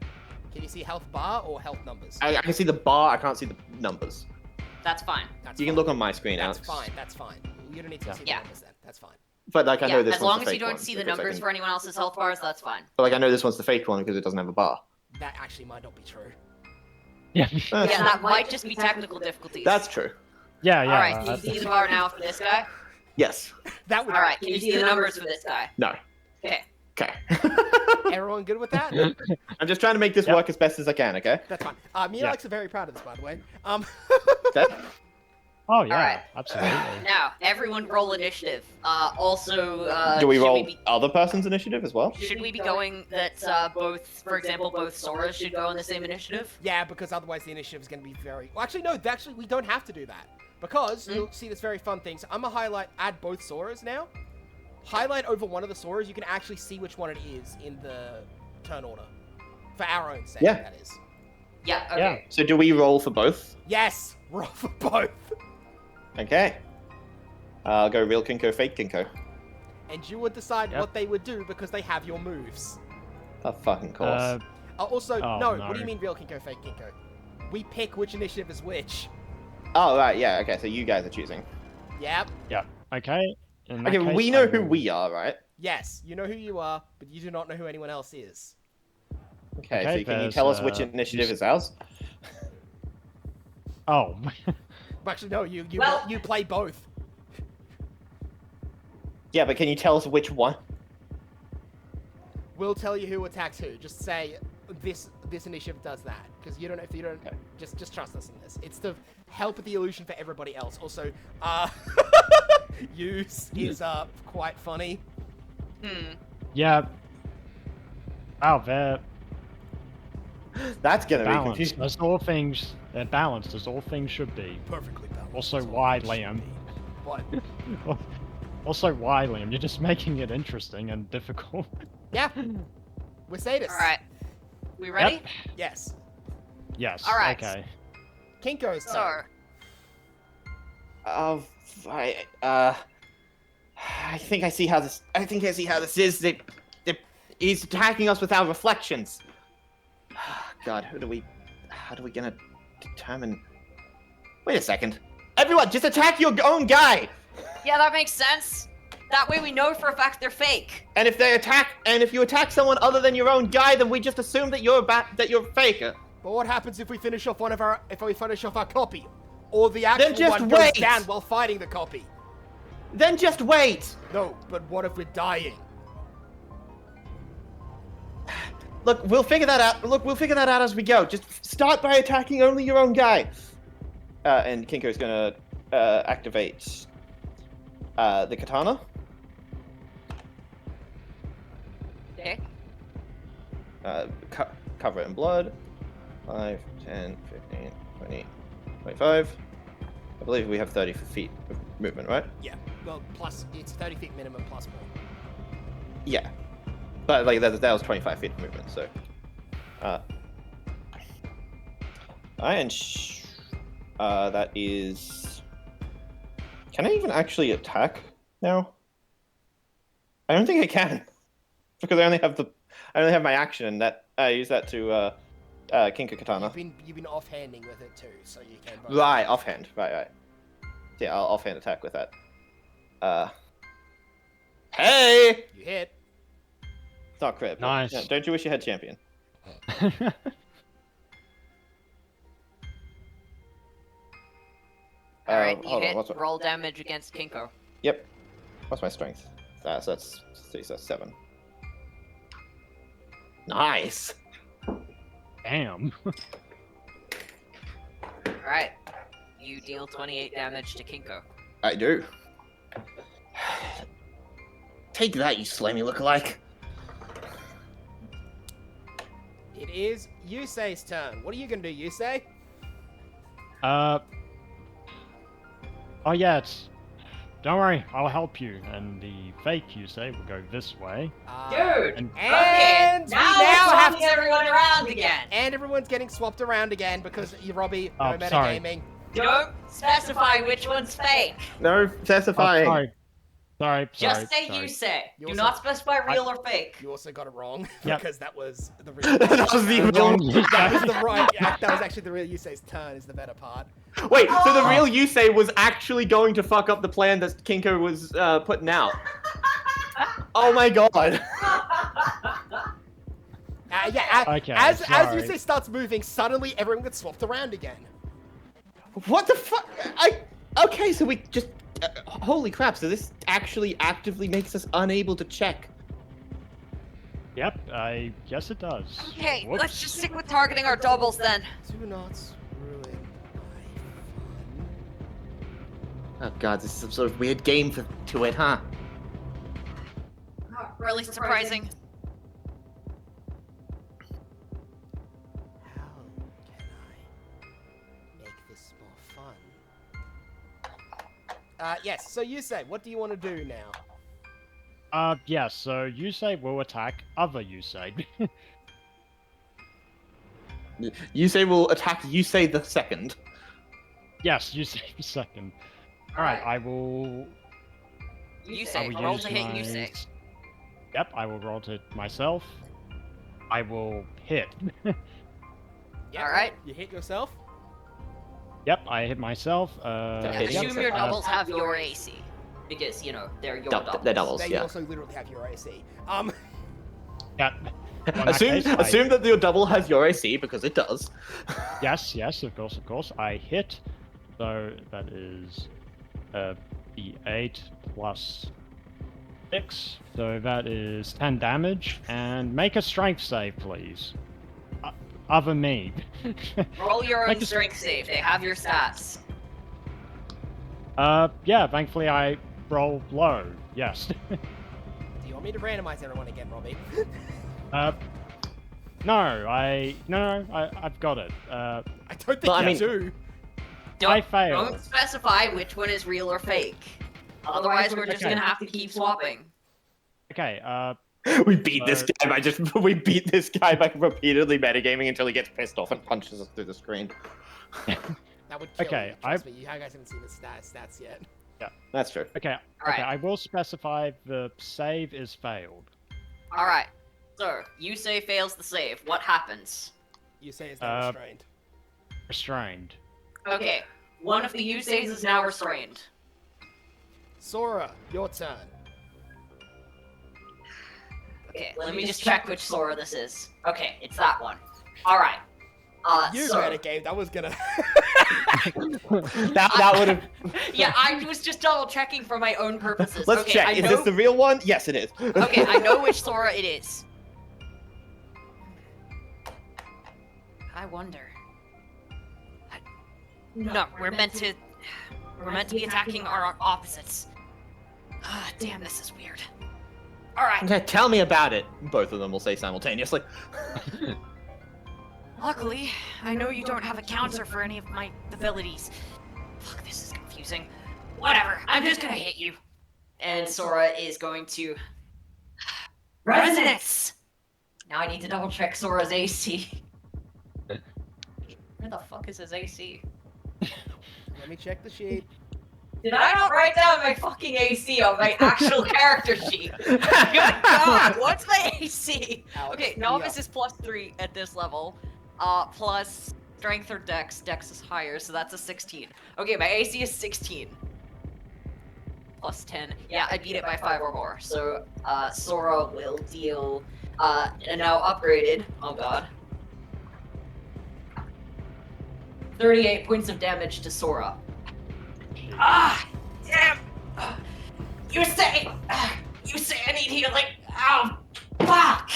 Speaker 3: Can you see health bar or health numbers?
Speaker 2: I can see the bar, I can't see the numbers.
Speaker 1: That's fine.
Speaker 3: That's
Speaker 2: You
Speaker 3: fine.
Speaker 2: can look on my screen,
Speaker 3: That's
Speaker 2: Alex.
Speaker 3: fine. That's fine. You don't need to see the
Speaker 1: Yeah.
Speaker 3: numbers then. That's fine.
Speaker 2: But like I know this
Speaker 1: as
Speaker 2: one's
Speaker 1: long
Speaker 2: the
Speaker 1: as you
Speaker 2: fake
Speaker 1: don't
Speaker 2: one,
Speaker 1: see the
Speaker 2: because I
Speaker 1: numbers
Speaker 2: can-
Speaker 1: for anyone else's health bars, that's fine.
Speaker 2: But like I know this one's the fake one because it doesn't have a bar.
Speaker 3: That actually might not be true.
Speaker 4: Yeah.
Speaker 1: Yeah, that might just be technical difficulties.
Speaker 2: That's true.
Speaker 4: Yeah, yeah.
Speaker 1: Alright, can you see the bar now for this guy?
Speaker 2: Yes.
Speaker 3: That would.
Speaker 1: Alright, can you see the numbers for this guy?
Speaker 2: No.
Speaker 1: Okay.
Speaker 2: Okay.
Speaker 3: Everyone good with that?
Speaker 2: I'm just trying to make this
Speaker 4: Yep.
Speaker 2: work as best as I can, okay?
Speaker 3: That's fine. Me and
Speaker 4: Yeah.
Speaker 3: Alex are very proud of this, by the way.
Speaker 2: Okay.
Speaker 4: Oh yeah,
Speaker 1: Alright.
Speaker 4: absolutely.
Speaker 1: Now, everyone roll initiative. Also,
Speaker 2: Do we
Speaker 1: should
Speaker 2: roll
Speaker 1: be,
Speaker 2: other person's initiative as well?
Speaker 1: should we be going that, both, for example, both Soras should go on the same initiative?
Speaker 3: Yeah, because otherwise the initiative is going to be very. Well, actually, no. Actually, we don't have to do that because you'll see this very fun thing. So I'm gonna add both Soras now. Highlight over one of the Soras. You can actually see which one it is in the turn order for our own sake.
Speaker 2: Yeah.
Speaker 3: That is.
Speaker 1: Yeah, okay.
Speaker 4: Yeah.
Speaker 2: So do we roll for both?
Speaker 3: Yes, roll for both.
Speaker 2: Okay. I'll go real Kinko, fake Kinko.
Speaker 3: And you would decide
Speaker 4: Yep.
Speaker 3: what they would do because they have your moves.
Speaker 2: Of fucking course.
Speaker 3: Also,
Speaker 4: Oh,
Speaker 3: no,
Speaker 4: no.
Speaker 3: What do you mean real Kinko, fake Kinko? We pick which initiative is which.
Speaker 2: Oh, right, yeah, okay, so you guys are choosing.
Speaker 3: Yep.
Speaker 4: Yeah. Okay. In that
Speaker 2: Okay,
Speaker 4: case,
Speaker 2: we
Speaker 4: I
Speaker 2: know who
Speaker 4: will-
Speaker 2: we are, right?
Speaker 3: Yes, you know who you are, but you do not know who anyone else is.
Speaker 2: Okay,
Speaker 4: Okay,
Speaker 2: so can you
Speaker 4: there's,
Speaker 2: tell us which
Speaker 4: uh,
Speaker 2: initiative is ours?
Speaker 4: Oh.
Speaker 3: Actually, no, you
Speaker 1: Well-
Speaker 3: you play both.
Speaker 2: Yeah, but can you tell us which one?
Speaker 3: We'll tell you who attacks who. Just say this initiative does that because you don't know if you don't.
Speaker 2: Okay.
Speaker 3: Just trust us in this. It's to help with the illusion for everybody else. Also, use is quite funny.
Speaker 1: Hmm.
Speaker 4: Yeah. Oh, they're
Speaker 2: That's gonna be
Speaker 4: balanced.
Speaker 2: confusing.
Speaker 4: As all things, they're balanced as all things should be.
Speaker 3: Perfectly balanced.
Speaker 4: Also,
Speaker 3: That's all
Speaker 4: why,
Speaker 3: it should
Speaker 4: Liam?
Speaker 3: be. What?
Speaker 4: Also, why, Liam? You're just making it interesting and difficult.
Speaker 3: Yeah. We're sadists.
Speaker 1: Alright. We ready?
Speaker 4: Yep.
Speaker 3: Yes.
Speaker 4: Yes.
Speaker 1: All right.
Speaker 4: Okay.
Speaker 3: Kinko's turn.
Speaker 1: So,
Speaker 2: I think I see how this. I think I see how this is. He's attacking us with our reflections. God, how are we gonna determine? Wait a second. Everyone, just attack your own guy.
Speaker 1: yeah, that makes sense. That way we know for a fact they're fake.
Speaker 2: And if you attack someone other than your own guy, then we just assume that you're a faker.
Speaker 3: But what happens if we finish off if we finish off our copy, or the actual
Speaker 2: just
Speaker 3: one goes
Speaker 2: wait.
Speaker 3: down while fighting the copy?
Speaker 2: Then just wait.
Speaker 3: No, but what if we're dying?
Speaker 2: Look, we'll figure that out. We'll figure that out as we go. Just start by attacking only your own guy. And Kinko's gonna activate the katana.
Speaker 1: Okay.
Speaker 2: Cover it in blood. 5, 10, 15, 20, 25. I believe we have 30 feet of movement, right?
Speaker 3: Yeah. Well, plus it's 30 feet minimum plus more.
Speaker 2: Yeah. But like that was 25 feet of movement, so. That is. Can I even actually attack now? I don't think I can, because I only have my action, and that I use that to Kinko Katana.
Speaker 3: You've been offhanding with it too, so you can. Both.
Speaker 2: Right, offhand. Right. Yeah, I'll offhand attack with that. Hey!
Speaker 3: You hit.
Speaker 2: It's not crit. but,
Speaker 4: Nice.
Speaker 2: yeah, don't you wish you had champion?
Speaker 1: Alright, you
Speaker 2: hold on,
Speaker 1: hit.
Speaker 2: what's my-
Speaker 1: Roll damage against Kinko.
Speaker 2: Yep. What's my strength? So that's 7. Nice.
Speaker 4: Damn.
Speaker 1: Alright. You deal 28 damage to Kinko.
Speaker 2: I do. Take that, you slimy lookalike.
Speaker 3: It is Yusei's turn. What are you gonna do, Yusei?
Speaker 4: Oh yeah, don't worry, I'll help you. And the fake you say will go this way.
Speaker 1: Dude!
Speaker 4: And
Speaker 3: And we
Speaker 1: now
Speaker 3: now have
Speaker 1: swapping everyone around again!
Speaker 3: And everyone's getting swapped around again because you, Robbie,
Speaker 4: Oh,
Speaker 3: no metagaming.
Speaker 4: sorry.
Speaker 1: Don't specify which one's fake!
Speaker 2: No
Speaker 4: oh,
Speaker 2: specifying.
Speaker 4: sorry. Sorry.
Speaker 1: Just say you say.
Speaker 3: You
Speaker 1: Do
Speaker 3: also-
Speaker 1: not specify real or fake.
Speaker 3: You also got it wrong
Speaker 4: Yep.
Speaker 3: because that was the real.
Speaker 2: That was the
Speaker 4: Wrong
Speaker 2: real.
Speaker 4: you
Speaker 3: That was
Speaker 4: say.
Speaker 3: the right. That was actually the real Yusei's turn. Is the better part.
Speaker 2: Wait, so the real Yusei was actually going to fuck up the plan that Kinko was putting out. Oh my god.
Speaker 4: Okay,
Speaker 3: as
Speaker 4: sorry.
Speaker 3: Yusei starts moving, suddenly everyone gets swapped around again.
Speaker 2: What the fuck? Okay, so we just. Holy crap, so this actually actively makes us unable to check.
Speaker 4: Yep, I guess it does.
Speaker 1: Okay,
Speaker 4: Whoops.
Speaker 1: let's just stick with targeting our doubles then.
Speaker 3: Do not ruin my fun.
Speaker 2: Oh god, this is some sort of weird game to it, huh?
Speaker 1: Really surprising.
Speaker 3: How can I make this more fun? Yes. So Yusei, what do you want to do now?
Speaker 4: Yes, so Yusei will attack other Yusei.
Speaker 2: Yusei will attack Yusei the second.
Speaker 4: Yes, Yusei the second. Alright, I will...
Speaker 1: You
Speaker 4: I
Speaker 1: say.
Speaker 4: will
Speaker 1: Roll
Speaker 4: use
Speaker 1: to hit.
Speaker 4: my-
Speaker 1: You say.
Speaker 4: Yep, I will roll to myself. I will hit.
Speaker 3: Yeah,
Speaker 1: Alright.
Speaker 3: You hit yourself.
Speaker 4: Yep, I hit myself.
Speaker 2: hitting
Speaker 1: Assume your
Speaker 2: yourself.
Speaker 1: doubles have your AC. Because, you know, they're your doubles.
Speaker 2: They're doubles,
Speaker 3: They
Speaker 2: yeah.
Speaker 3: also literally have your AC.
Speaker 4: Yeah. Well, in that case, I-
Speaker 2: Assume that your double has your AC, because it does.
Speaker 4: Yes, of course. I hit. So that is D8 plus 6. So that is 10 damage. And make a strength save, please. Other me.
Speaker 1: Roll your
Speaker 4: Make
Speaker 1: own
Speaker 4: a-
Speaker 1: strength save. They have your stats.
Speaker 4: Yeah, thankfully I roll low. Yes.
Speaker 3: Do you want me to randomize everyone again, Robbie?
Speaker 4: No, I've got it.
Speaker 3: I don't think
Speaker 2: Well, I
Speaker 3: you
Speaker 2: mean-
Speaker 3: do.
Speaker 1: Don't,
Speaker 4: I failed.
Speaker 1: Don't specify which one is real or fake. Otherwise, we're just
Speaker 4: Okay.
Speaker 1: gonna have to keep swapping.
Speaker 4: Okay,
Speaker 2: We beat this guy by by repeatedly metagaming until he gets pissed off and punches us through the screen.
Speaker 3: That would kill
Speaker 4: Okay,
Speaker 3: you. Trust me. You guys haven't seen the stats yet.
Speaker 2: That's true.
Speaker 4: okay,
Speaker 1: Alright.
Speaker 4: I will specify the save is failed.
Speaker 1: Alright. So, you say fails the save. What happens?
Speaker 3: Yusei is now restrained.
Speaker 4: Restrained.
Speaker 1: Okay. One of the Yuseis is now restrained.
Speaker 3: Sora, your turn.
Speaker 1: Okay, let me just check which Sora this is. Okay, it's that one. Alright.
Speaker 3: You
Speaker 1: so...
Speaker 3: metagame. That was gonna.
Speaker 2: That would have.
Speaker 1: Yeah, I was just double checking for my own purposes.
Speaker 2: Let's
Speaker 1: okay,
Speaker 2: check.
Speaker 1: I
Speaker 2: Is
Speaker 1: know...
Speaker 2: this the real one? Yes, it is.
Speaker 1: Okay, I know which Sora it is. I wonder. No, we're meant to be attacking our opposites. Damn, this is weird. Alright,
Speaker 2: Okay, tell me about it. Both of them will say simultaneously.
Speaker 5: Luckily, I know you don't have a counter for any of my abilities. Fuck, this is confusing. Whatever, I'm just gonna hit you.
Speaker 1: and Sora is going to... Resonance! Now I need to double check Sora's AC. Where the fuck is his AC?
Speaker 3: Let me check the sheet.
Speaker 1: Did I not write down my fucking AC on my actual character sheet? Good God, what's my AC?
Speaker 3: Alex,
Speaker 1: Okay, novice is +3 at this level. Plus strength or dex. Dex is higher, so that's a 16. Okay, my AC is 16. Plus 10. Yeah, I beat it by 5 or more. So, Sora will deal, and now upgraded. Oh god. 38 points of damage to Sora. Ah! Damn! You say I need healing! Ow! Fuck!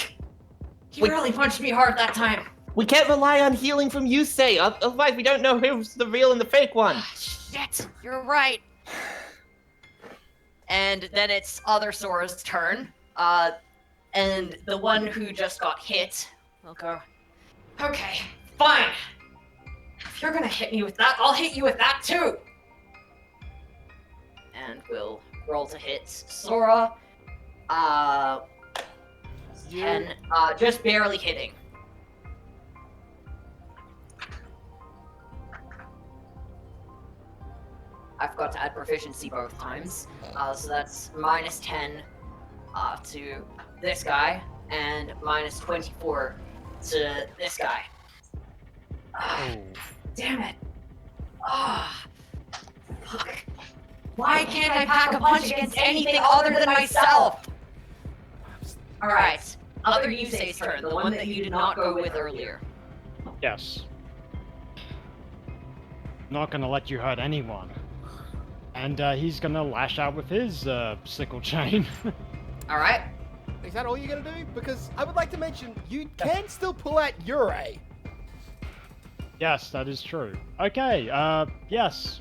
Speaker 1: He
Speaker 2: Wait.
Speaker 1: really punched me hard that time.
Speaker 2: We can't rely on healing from Yusei, otherwise we don't know who's the real and the fake one.
Speaker 1: Shit, you're right. And then it's other Sora's turn. And the one who just got hit will go, okay, fine. If you're gonna hit me with that, I'll hit you with that too. And we'll roll to hit Sora. 10, just barely hitting. I forgot to add proficiency both times. So that's minus 10 to this guy, and minus 24 to this guy.
Speaker 4: Oh.
Speaker 1: Damn it! Ah, fuck. Why can't I pack a punch against anything other than myself? Alright, other Yusei's turn, the one that you did not go with earlier.
Speaker 4: Yes. Not gonna let you hurt anyone. And he's gonna lash out with his sickle chain.
Speaker 1: Alright.
Speaker 3: Is that all you're gonna do? Because I would like to mention, you can still pull out Yurei.
Speaker 4: Yes, that is true. Okay, yes.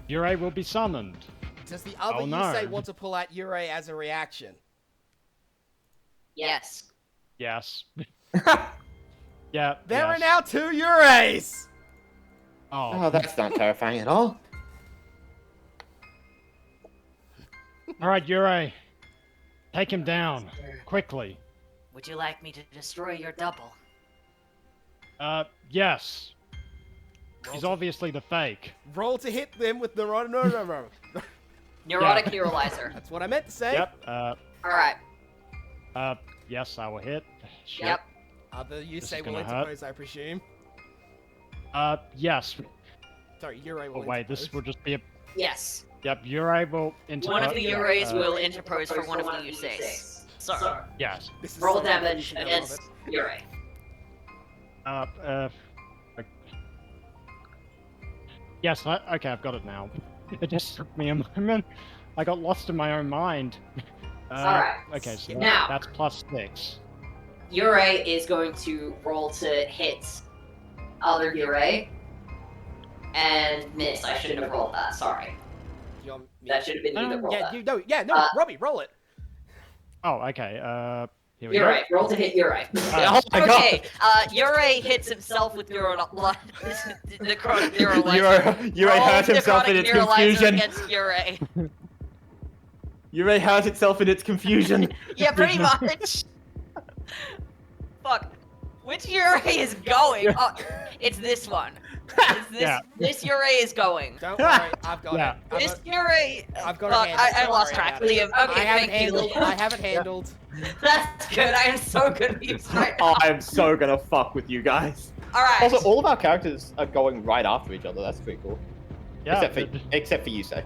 Speaker 4: Yurei will be summoned.
Speaker 3: Does the other
Speaker 4: Oh, no.
Speaker 3: Yusei want to pull out Yurei as a reaction?
Speaker 1: Yes.
Speaker 4: Yes. Yeah.
Speaker 3: There are
Speaker 4: yes.
Speaker 3: now 2 Yureis!
Speaker 2: Oh, that's not terrifying at all.
Speaker 4: Alright, Yurei. Take him down. Quickly.
Speaker 5: Would you like me to destroy your double?
Speaker 4: Yes. He's obviously the fake.
Speaker 3: Roll to hit them with the... No.
Speaker 1: Neurotic Neuralizer.
Speaker 3: That's what I meant to say.
Speaker 4: Yep.
Speaker 1: Alright.
Speaker 4: Yes, I will hit. Shit.
Speaker 1: Yep.
Speaker 3: Other
Speaker 4: is
Speaker 3: Yusei will
Speaker 4: gonna hurt.
Speaker 3: interpose, I presume.
Speaker 4: Yes.
Speaker 3: Sorry, Yurei will
Speaker 4: Oh, wait,
Speaker 3: interpose.
Speaker 4: this will just be a...
Speaker 1: Yes.
Speaker 4: Yep, Yurei will interpose.
Speaker 1: One of the Yureis
Speaker 4: uh,
Speaker 1: will interpose for one of the Yuseis. So,
Speaker 4: Yes.
Speaker 3: This is
Speaker 1: roll
Speaker 3: so
Speaker 1: damage
Speaker 3: much. I love
Speaker 1: against
Speaker 3: it.
Speaker 1: Yurei.
Speaker 4: Yes, okay, I've got it now. It just took me a moment. I got lost in my own mind.
Speaker 1: Alright.
Speaker 4: Okay, so
Speaker 1: Now.
Speaker 4: that's +6.
Speaker 1: Yurei is going to roll to hit other Yurei. And miss. I shouldn't have rolled that, sorry.
Speaker 3: Do you want me-
Speaker 1: That should have been you that rolled
Speaker 3: Yeah,
Speaker 1: that.
Speaker 3: no, Robbie, roll it.
Speaker 4: Oh, okay, here we
Speaker 1: Yurei, roll to hit Yurei.
Speaker 2: Oh my
Speaker 1: Okay, Yurei hits himself with necrotic neuralizer.
Speaker 2: Yurei hurt himself in its confusion.
Speaker 1: Against Yurei.
Speaker 2: Yurei hurt itself in its confusion.
Speaker 1: Yeah, pretty much. Fuck. Which Yurei is going? Oh, it's this one. It's this,
Speaker 4: Yeah.
Speaker 1: this Yurei is going.
Speaker 3: Don't worry, I've got
Speaker 4: Yeah.
Speaker 3: it. I've
Speaker 1: This
Speaker 3: got-
Speaker 1: Yurei.
Speaker 3: I've got
Speaker 1: Fuck,
Speaker 3: it handled.
Speaker 1: I
Speaker 3: Don't
Speaker 1: lost
Speaker 3: worry
Speaker 1: track.
Speaker 3: about it.
Speaker 1: Liam.
Speaker 3: I
Speaker 1: Okay,
Speaker 3: have it
Speaker 1: thank you,
Speaker 3: handled.
Speaker 1: Liam.
Speaker 3: I have it handled.
Speaker 1: That's good. I am so confused right
Speaker 2: Oh,
Speaker 1: now.
Speaker 2: I'm so gonna fuck with you guys.
Speaker 1: Alright.
Speaker 2: Also, all of our characters are going right after each other. That's pretty cool.
Speaker 4: Yeah,
Speaker 2: Except for Yusei.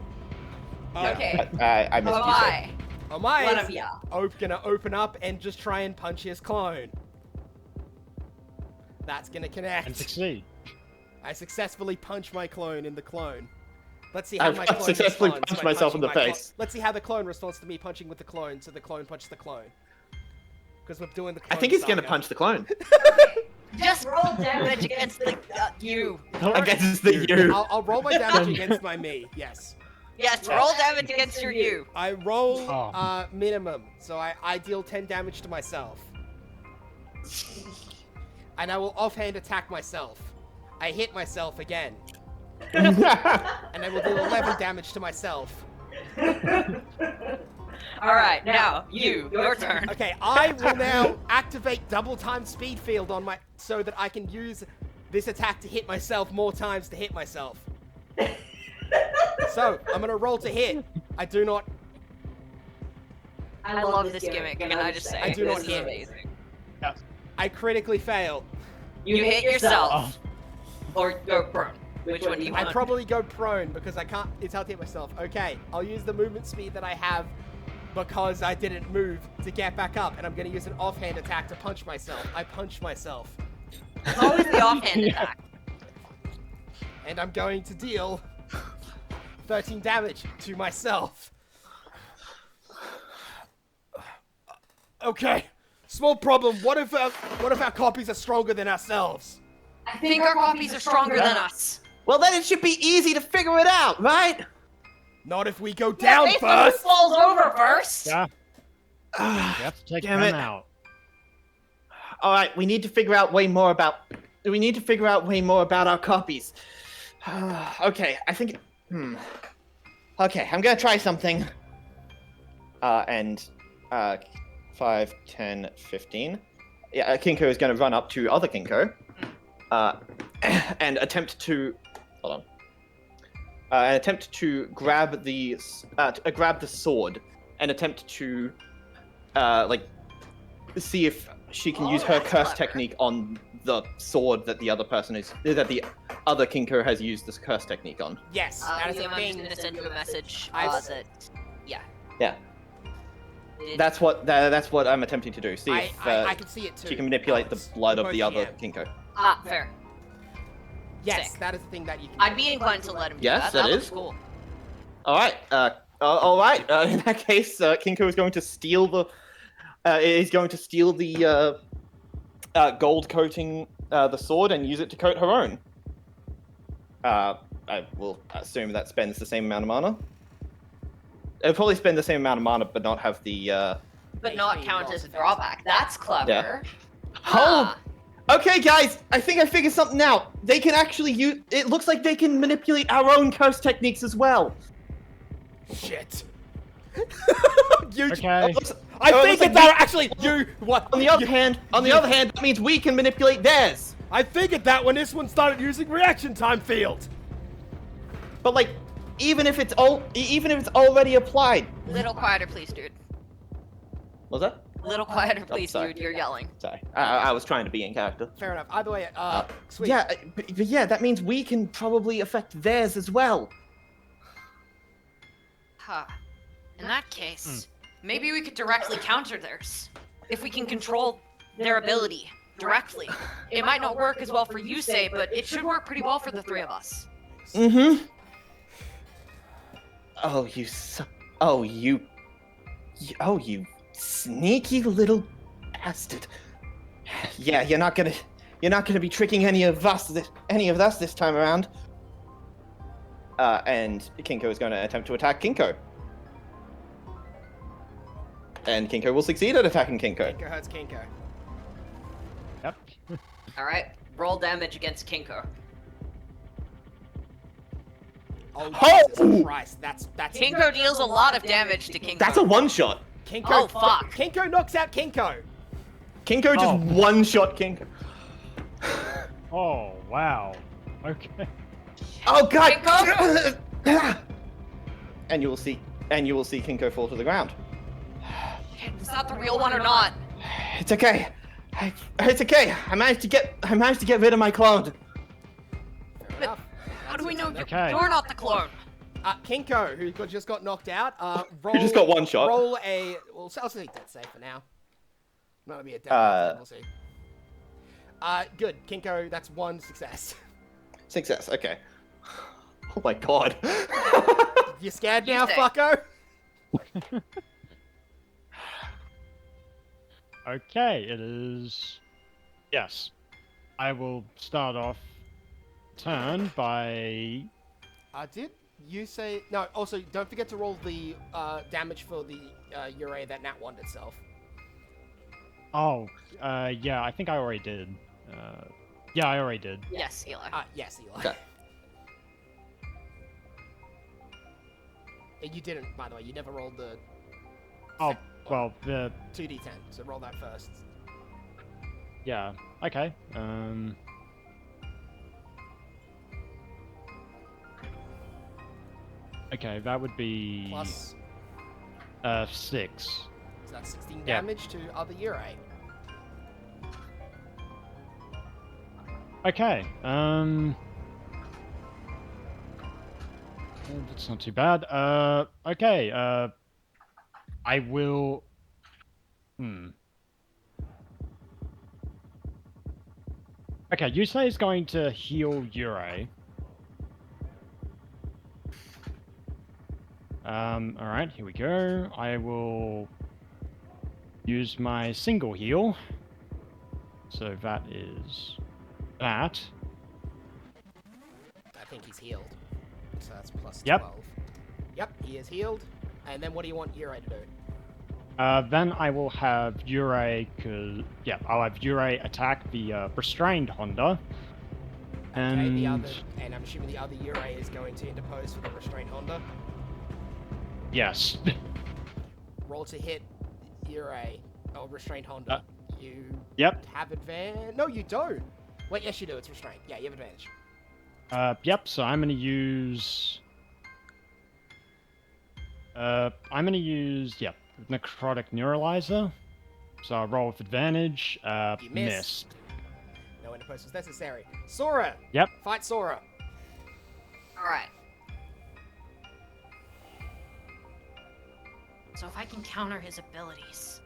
Speaker 1: Okay.
Speaker 2: I missed
Speaker 1: Oh
Speaker 2: Yusei.
Speaker 1: my.
Speaker 3: Amaya
Speaker 1: One
Speaker 3: is
Speaker 1: of ya.
Speaker 3: gonna open up and just try and punch his clone. That's gonna
Speaker 4: and
Speaker 3: connect.
Speaker 4: succeed.
Speaker 3: I successfully punch my clone in the clone. Let's see how
Speaker 2: I've
Speaker 3: my clone
Speaker 2: successfully
Speaker 3: responds
Speaker 2: punched
Speaker 3: by
Speaker 2: myself in
Speaker 3: punching
Speaker 2: the
Speaker 3: my
Speaker 2: face.
Speaker 3: Let's see how the clone responds to me punching with the clone, so the clone punches the clone. Because we're doing the clone
Speaker 2: I think he's gonna
Speaker 3: saga.
Speaker 2: punch the clone.
Speaker 1: Just roll damage against the you.
Speaker 2: Against the you.
Speaker 3: I'll roll my damage against my me, yes.
Speaker 1: Yes, roll damage against your you.
Speaker 3: I roll
Speaker 4: Oh.
Speaker 3: minimum, so I deal 10 damage to myself. And I will offhand attack myself. I hit myself again. And I will deal 11 damage to myself.
Speaker 1: Alright, now, your turn.
Speaker 3: Okay, I will now activate double time speed field on my so that I can use this attack to hit myself more times to hit myself. So, I'm gonna roll to hit. I do not.
Speaker 1: I love this gimmick, can I just say?
Speaker 3: I do not
Speaker 1: this is
Speaker 3: hit.
Speaker 1: amazing.
Speaker 3: I critically fail.
Speaker 1: You hit yourself. Or go prone. Which one do you
Speaker 3: I
Speaker 1: want?
Speaker 3: probably go prone because I can't. It's hard to hit myself. Okay, I'll use the movement speed that I have because I didn't move to get back up, and I'm gonna use an offhand attack to punch myself. I punch myself,
Speaker 1: It's always the offhand attack.
Speaker 3: and I'm going to deal 13 damage to myself. Okay, small problem. What if our copies are stronger than ourselves?
Speaker 1: I think our copies are stronger than us.
Speaker 2: Well, then it should be easy to figure it out, right?
Speaker 3: Not if we go down
Speaker 1: Based on
Speaker 3: first.
Speaker 1: who falls over first.
Speaker 4: Yeah, you have to take
Speaker 2: Damn
Speaker 4: them
Speaker 2: it.
Speaker 4: out.
Speaker 2: All right, we need to figure out way more about. We need to figure out way more about our copies. Okay, I think. Okay, I'm gonna try something. 5, 10, 15. Yeah, Kinko is gonna run up to other Kinko, and attempt to. Hold on. and attempt to grab the sword and attempt to see if she can use her
Speaker 1: that's
Speaker 2: curse
Speaker 1: clever.
Speaker 2: technique on the sword that the other Kinko has used this curse technique on.
Speaker 3: Yes, that is
Speaker 1: Liam,
Speaker 3: a
Speaker 1: I'm just
Speaker 3: thing.
Speaker 1: gonna send you a message
Speaker 3: I've-
Speaker 1: that. Yeah.
Speaker 2: Yeah.
Speaker 1: Did-
Speaker 2: That's what I'm attempting to do. See if
Speaker 3: I can see it too.
Speaker 2: she can manipulate the
Speaker 3: Alex.
Speaker 2: blood
Speaker 3: You're
Speaker 2: of the
Speaker 3: both
Speaker 2: other
Speaker 3: GM.
Speaker 2: Kinko.
Speaker 1: Fair.
Speaker 3: Yes,
Speaker 1: Sick.
Speaker 3: that is the thing that you can.
Speaker 1: I'd be inclined to let him do
Speaker 2: Yes,
Speaker 1: that.
Speaker 2: that
Speaker 1: looks
Speaker 2: is.
Speaker 1: cool.
Speaker 2: All right. All right. In that case, Kinko is going to steal the. Gold coating the sword and use it to coat her own. I will assume that spends the same amount of mana. It'll probably spend the same amount of mana, but not have the.
Speaker 1: But not count as a drawback. That's clever.
Speaker 2: Oh. Okay, guys. I think I figured something out. They can actually use. It looks like they can manipulate our own curse techniques as well.
Speaker 3: Shit. You.
Speaker 4: Okay.
Speaker 3: I figured that actually. You. What?
Speaker 2: On the other hand, that means we can manipulate theirs.
Speaker 3: I figured that when this one started using reaction time field.
Speaker 2: But like, even if it's already applied.
Speaker 1: Little quieter, please, dude.
Speaker 2: Was that?
Speaker 1: Little quieter, please,
Speaker 2: sorry.
Speaker 1: dude. You're yelling.
Speaker 2: Sorry, I was trying to be in character.
Speaker 3: Fair enough. Either way, sweet.
Speaker 2: Yeah, but yeah, that means we can probably affect theirs as well.
Speaker 5: Huh. In that case, maybe we could directly counter theirs. If we can control their ability directly. It might not work as well for you, say, but it should work pretty well for the three of us.
Speaker 2: Mm-hmm. Oh, you sneaky little bastard. Yeah, you're not gonna be tricking any of us this time around. And Kinko is going to attempt to attack Kinko. And Kinko will succeed at attacking Kinko.
Speaker 3: Kinko hurts Kinko.
Speaker 4: Yep.
Speaker 1: Alright, roll damage against Kinko.
Speaker 3: Oh, Jesus Christ, that's
Speaker 1: Kinko deals a lot of damage to Kinko.
Speaker 2: That's a one-shot.
Speaker 3: Kinko.
Speaker 1: Oh, fuck.
Speaker 3: Kinko knocks out Kinko.
Speaker 2: Kinko just one-shot Kinko.
Speaker 4: Oh, wow. Okay.
Speaker 2: Oh god!
Speaker 1: Kinko?
Speaker 2: And you will see Kinko fall to the ground.
Speaker 1: Is that the real one or not?
Speaker 2: It's okay. It's okay. I managed to get rid of my clone.
Speaker 3: Fair enough.
Speaker 1: How do we know
Speaker 4: Okay.
Speaker 1: you're not the clone?
Speaker 3: Kinko, who just got knocked out, roll.
Speaker 2: Who just got one shot.
Speaker 3: Roll a. Well, I'll say dead save for now. Not gonna be a dead we'll see. Good. Kinko, that's one success.
Speaker 2: Success. Okay. Oh my god.
Speaker 3: You scared now,
Speaker 1: say.
Speaker 3: fucko?
Speaker 4: Okay, it is. Yes. I will start off turn by.
Speaker 3: Did you say no? Also, don't forget to roll the damage for the Ure that Nat wand itself.
Speaker 4: Oh, yeah, I think I already did. Yeah, I already did.
Speaker 1: Yes, Eli.
Speaker 3: Yes, Eli.
Speaker 2: Okay.
Speaker 3: You didn't, by the way. You never rolled the
Speaker 4: Oh, well, the
Speaker 3: 2d10, so roll that first.
Speaker 4: yeah. Okay. Okay, that would be
Speaker 3: Plus,
Speaker 4: 6.
Speaker 3: so that's 16
Speaker 4: Yeah.
Speaker 3: damage to other Ure.
Speaker 4: Okay. That's not too bad. Okay. I will. Okay, you say it's going to heal Ure. Alright, here we go. I will use my single heal. So that is that.
Speaker 3: I think he's healed. So that's plus
Speaker 4: Yep.
Speaker 3: 12. Yep, he is healed. And then what do you want Ure to do?
Speaker 4: Then I will have Ure, I'll have Ure attack the restrained Honda. And
Speaker 3: Okay, the other, and I'm assuming the other Ure is going to interpose for the restrained Honda.
Speaker 4: yes.
Speaker 3: Roll to hit Ure, or restrained Honda. You
Speaker 4: Yep.
Speaker 3: have advantage. No, you don't. Wait, yes, you do. It's restrained. Yeah, you have advantage.
Speaker 4: Yep. So I'm gonna use I'm gonna use, necrotic neuralizer. So I'll roll with advantage.
Speaker 3: You miss.
Speaker 4: Miss.
Speaker 3: No interpost is necessary. Sora!
Speaker 4: Yep.
Speaker 3: Fight Sora.
Speaker 1: Alright.
Speaker 5: So if I can counter his abilities,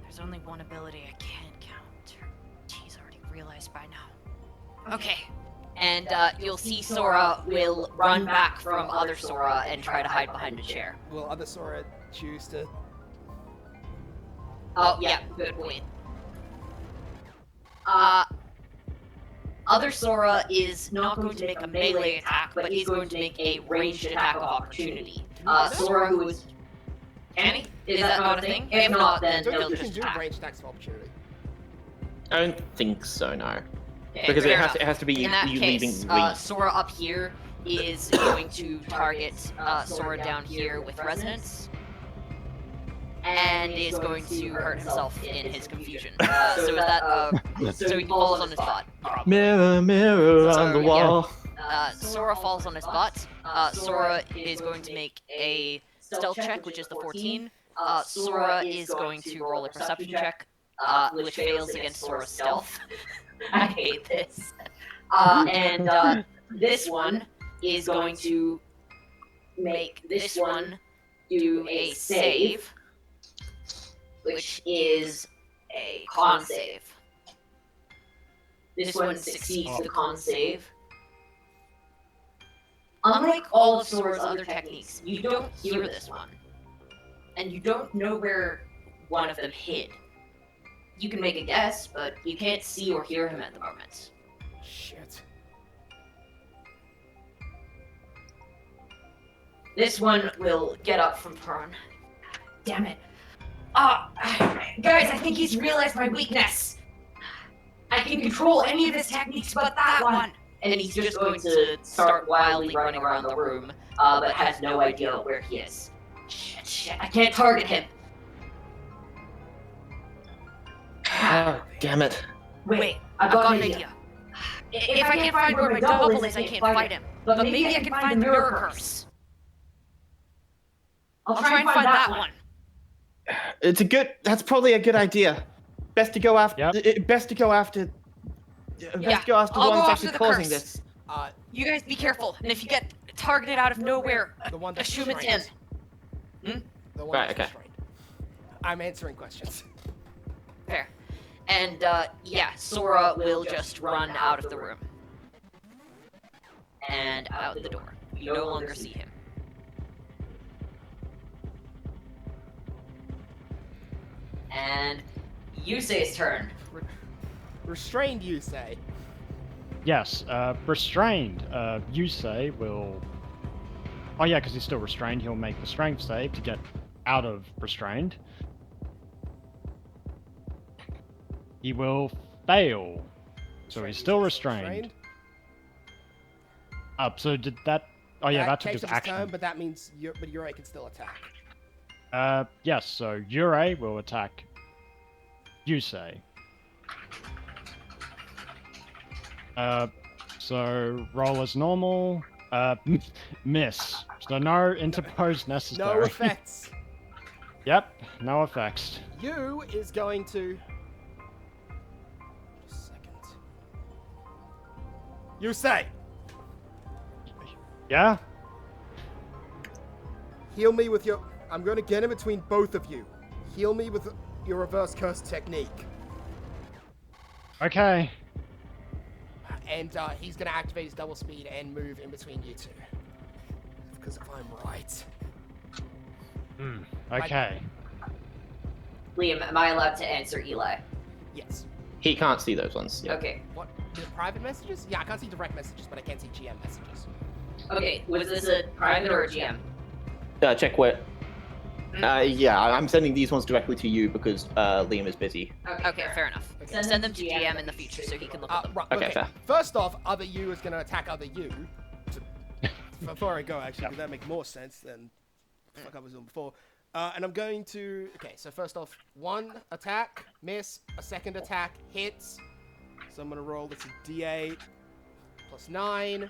Speaker 5: there's only one ability I can't counter. He's already realized by now.
Speaker 1: Okay. And you'll see Sora will run back from other Sora and try to hide behind a chair.
Speaker 3: Will other Sora choose to...
Speaker 1: Oh, yeah, good point. Other Sora is not going to make a melee attack, but he's going to make a ranged attack of opportunity. Sora, who is... Can he? Is that not a thing? If not, then
Speaker 3: Don't
Speaker 1: they'll
Speaker 3: think you
Speaker 1: just
Speaker 3: can do
Speaker 1: attack.
Speaker 3: range attacks of opportunity.
Speaker 2: I don't think so, no.
Speaker 1: Okay,
Speaker 2: Because
Speaker 1: fair
Speaker 2: it has to be
Speaker 1: In that
Speaker 2: you
Speaker 1: case,
Speaker 2: leaving reach.
Speaker 1: Sora up here is going to target Sora down here with Resonance. And is going to hurt himself in his confusion. So is that, so he falls on his butt.
Speaker 2: Mirror, mirror
Speaker 1: So,
Speaker 2: on the
Speaker 1: yeah.
Speaker 2: wall.
Speaker 1: Sora falls on his butt. Sora is going to make a stealth check, which is the 14. Sora is going to roll a perception check, which fails against Sora's stealth. I hate this. And this one is going to make this one do a save, which is a con save. This one succeeds the con save. Unlike all of Sora's other techniques, you don't hear this one. And you don't know where one of them hid. You can make a guess, but you can't see or hear him at the moment.
Speaker 3: Shit.
Speaker 1: This one will get up from prone. Damn it. Guys, I think he's realized my weakness. I can control any of his techniques but that one. And he's just going to start wildly running around the room, but has no idea where he is. Shit, I can't target him.
Speaker 2: Oh, damn it.
Speaker 1: Wait, I've got an idea. If I can't find where my double is, I can't fight him. But maybe I can find the mirror curse. I'll try and find that one.
Speaker 2: That's probably a good idea. Best to go after,
Speaker 4: Yep.
Speaker 2: best to go after the
Speaker 1: I'll
Speaker 2: ones
Speaker 1: go
Speaker 2: actually
Speaker 1: after the
Speaker 2: causing
Speaker 1: curse.
Speaker 2: this.
Speaker 1: You guys be careful, and if you get targeted out of nowhere,
Speaker 3: The one that's
Speaker 1: assume it's him.
Speaker 3: restrained. The one
Speaker 2: Right,
Speaker 3: that's
Speaker 2: okay.
Speaker 3: restrained. I'm answering questions.
Speaker 1: Fair. And, yeah, Sora will just run out of the room. And out the door. You no longer see him. And Yusei's turn.
Speaker 3: Restrained, you say?
Speaker 4: Yes, restrained. Yusei will... Oh yeah, because he's still restrained, he'll make the strength save to get out of restrained. He will fail. So he's still restrained. Up, so did that... Oh yeah, that took
Speaker 3: takes
Speaker 4: his
Speaker 3: up turn,
Speaker 4: action.
Speaker 3: but that means Yurei can still attack.
Speaker 4: Yes, so Yurei will attack Yusei. So roll as normal. Miss. So no interpose necessary.
Speaker 3: No effects.
Speaker 4: Yep, no effects.
Speaker 3: You is going to... Just a second. You say,
Speaker 4: Yeah?
Speaker 3: heal me with your... I'm going to get in between both of you. Heal me with your reverse curse technique.
Speaker 4: Okay.
Speaker 3: And he's going to activate his double speed and move in between you two. Because if I'm right...
Speaker 4: Okay.
Speaker 1: Liam, am I allowed to answer Eli?
Speaker 3: Yes.
Speaker 2: He can't see those ones.
Speaker 1: Okay.
Speaker 3: What? The private messages? Yeah, I can't see direct messages, but I can see GM messages.
Speaker 1: Okay, was this a private or a GM?
Speaker 2: Check what. Yeah, I'm sending these ones directly to you because Liam is busy.
Speaker 1: Okay, fair enough.
Speaker 3: Okay.
Speaker 1: Send them to GM in the future so he can look at them.
Speaker 3: Right,
Speaker 2: Okay, fair.
Speaker 3: First off, other you is going to attack other you. Before I go, actually, because that makes more sense than the fuck I was doing before. And I'm going to... Okay, so first off, one attack, miss. A second attack, hits. So I'm going to roll, this is D8 plus 9.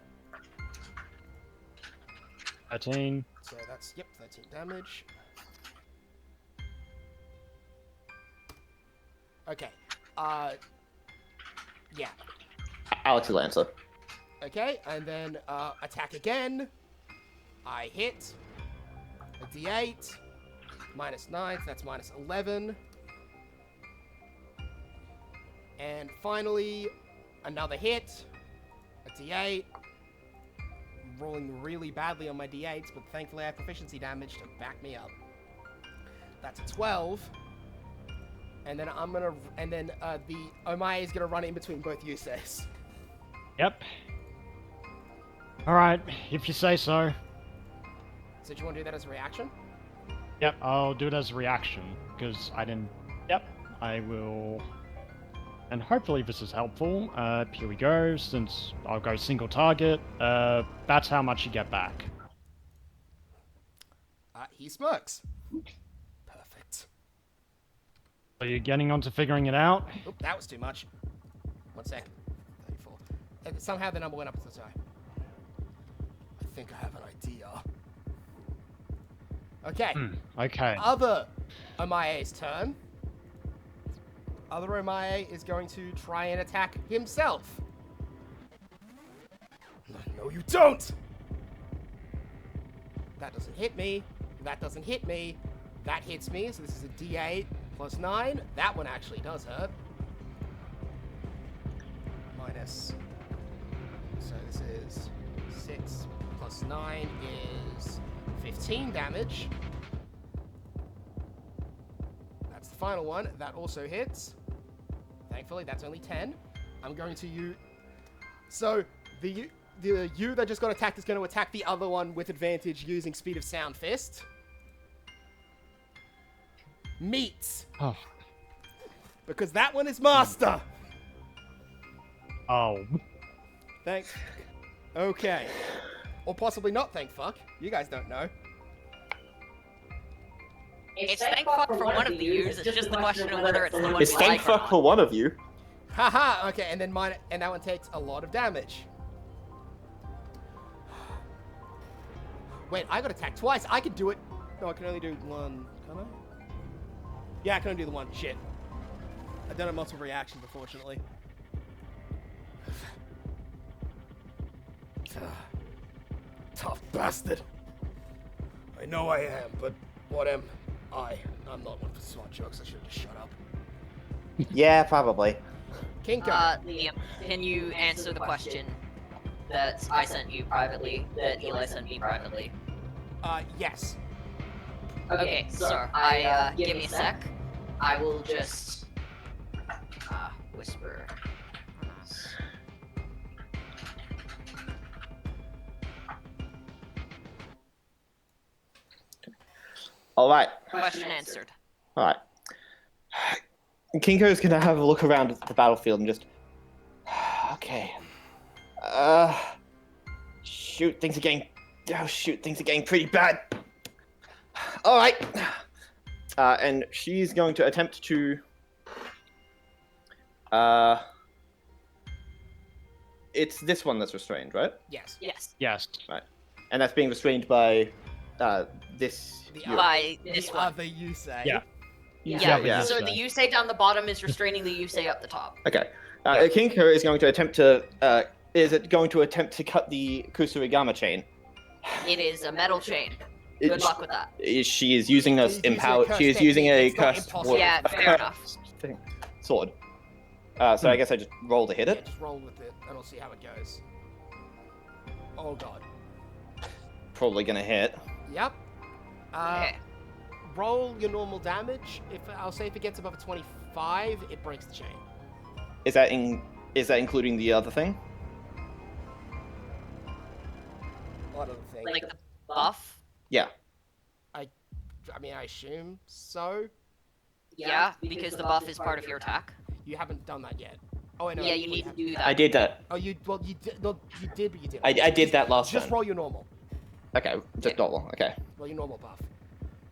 Speaker 4: 13.
Speaker 3: So that's, yep, 13 damage. Okay. Yeah.
Speaker 2: Alex will answer.
Speaker 3: Okay, and then attack again. I hit. A d8. Minus 9, so that's minus 11. And finally, another hit. A d8. Rolling really badly on my d8s, but thankfully I have proficiency damage to back me up. That's a 12. And then the Omae is gonna run in between both Yuseis.
Speaker 4: Yep. Alright, if you say so.
Speaker 3: So do you want to do that as a reaction?
Speaker 4: Yep, I'll do it as a reaction, because I didn't... Yep, I will... And hopefully this is helpful. Here we go, since I'll go single target. That's how much you get back.
Speaker 3: He smirks. Perfect.
Speaker 4: So you're getting on to figuring it out?
Speaker 3: Oop, that was too much. 1 sec. 34. Somehow the number went up, so sorry. I think I have an idea. Okay.
Speaker 4: Okay.
Speaker 3: Other Omae's turn. Other Omae is going to try and attack himself. No, you don't! That doesn't hit me. That doesn't hit me. That hits me, so this is a d8 plus 9. That one actually does hurt. Minus. So this is 6 plus 9 is 15 damage. That's the final one. That also hits. Thankfully, that's only 10. I'm going to use... So, the you that just got attacked is going to attack the other one with advantage using Speed of Sound Fist. Meets.
Speaker 4: Oh.
Speaker 3: Because that one is Master.
Speaker 4: Oh.
Speaker 3: Thanks. Okay. Or possibly not, thank fuck. You guys don't know.
Speaker 5: It's thank fuck for one of the U's, it's just the question of whether it's the one
Speaker 2: It's
Speaker 5: we
Speaker 2: thank
Speaker 5: like or
Speaker 2: fuck for one of you.
Speaker 3: Haha, okay, and then mine, and that one takes a lot of damage. Wait, I got attacked twice. I could do it. No, I can only do one. Can I? Yeah, I can only do the one. Shit. I've done a multiple reactions, unfortunately. Tough bastard. I know I am, but what am I? I'm not one for smart jokes. I should have just shut up.
Speaker 2: Yeah, probably.
Speaker 3: Kinko.
Speaker 1: Liam, can you answer the question that I sent you privately, that Eli sent me privately?
Speaker 3: Yes.
Speaker 1: Okay, so give me a sec. I will just whisper.
Speaker 2: All right.
Speaker 1: Question answered.
Speaker 2: All right. Kinko's gonna have a look around at the battlefield and just. Okay. Shoot, things are getting. Oh shoot, things are getting pretty bad. All right. And she's going to attempt to. It's this one that's restrained, right?
Speaker 3: Yes.
Speaker 1: Yes.
Speaker 4: Yes.
Speaker 2: And that's being restrained by this.
Speaker 3: The
Speaker 2: unit.
Speaker 1: By this
Speaker 3: The
Speaker 1: one.
Speaker 3: other you say.
Speaker 4: Yeah.
Speaker 1: Yeah.
Speaker 2: yeah.
Speaker 1: So the Yusei down the bottom is restraining the Yusei up the top.
Speaker 2: Okay. Kinko is going to attempt to. Is it going to attempt to cut the Kusurigama chain?
Speaker 1: It is a metal chain. Good luck with that.
Speaker 2: She is using a
Speaker 3: She's using a
Speaker 2: empower.
Speaker 3: cursed
Speaker 2: She is using a
Speaker 3: technique, it's not
Speaker 2: cursed
Speaker 3: impossible.
Speaker 1: Yeah, fair enough.
Speaker 2: sword. So I guess I just roll to hit
Speaker 3: Yeah,
Speaker 2: it.
Speaker 3: just roll with it, and we'll see how it goes. Oh god.
Speaker 2: Probably gonna hit.
Speaker 3: Yep.
Speaker 1: Okay.
Speaker 3: Roll your normal damage. I'll say if it gets above a 25, it breaks the chain.
Speaker 2: Is that including the other thing?
Speaker 3: What other thing?
Speaker 1: Like the buff?
Speaker 2: Yeah.
Speaker 3: I mean, I assume so.
Speaker 1: Yeah, because the buff is part of your attack.
Speaker 3: You haven't done that yet. Oh, I know.
Speaker 1: Yeah, you need to do that.
Speaker 2: I did that.
Speaker 3: Oh, you did. No, you did, but you didn't.
Speaker 2: I did that last
Speaker 3: Just
Speaker 2: time.
Speaker 3: roll your normal.
Speaker 2: Okay, just normal. Okay.
Speaker 3: Roll your normal buff.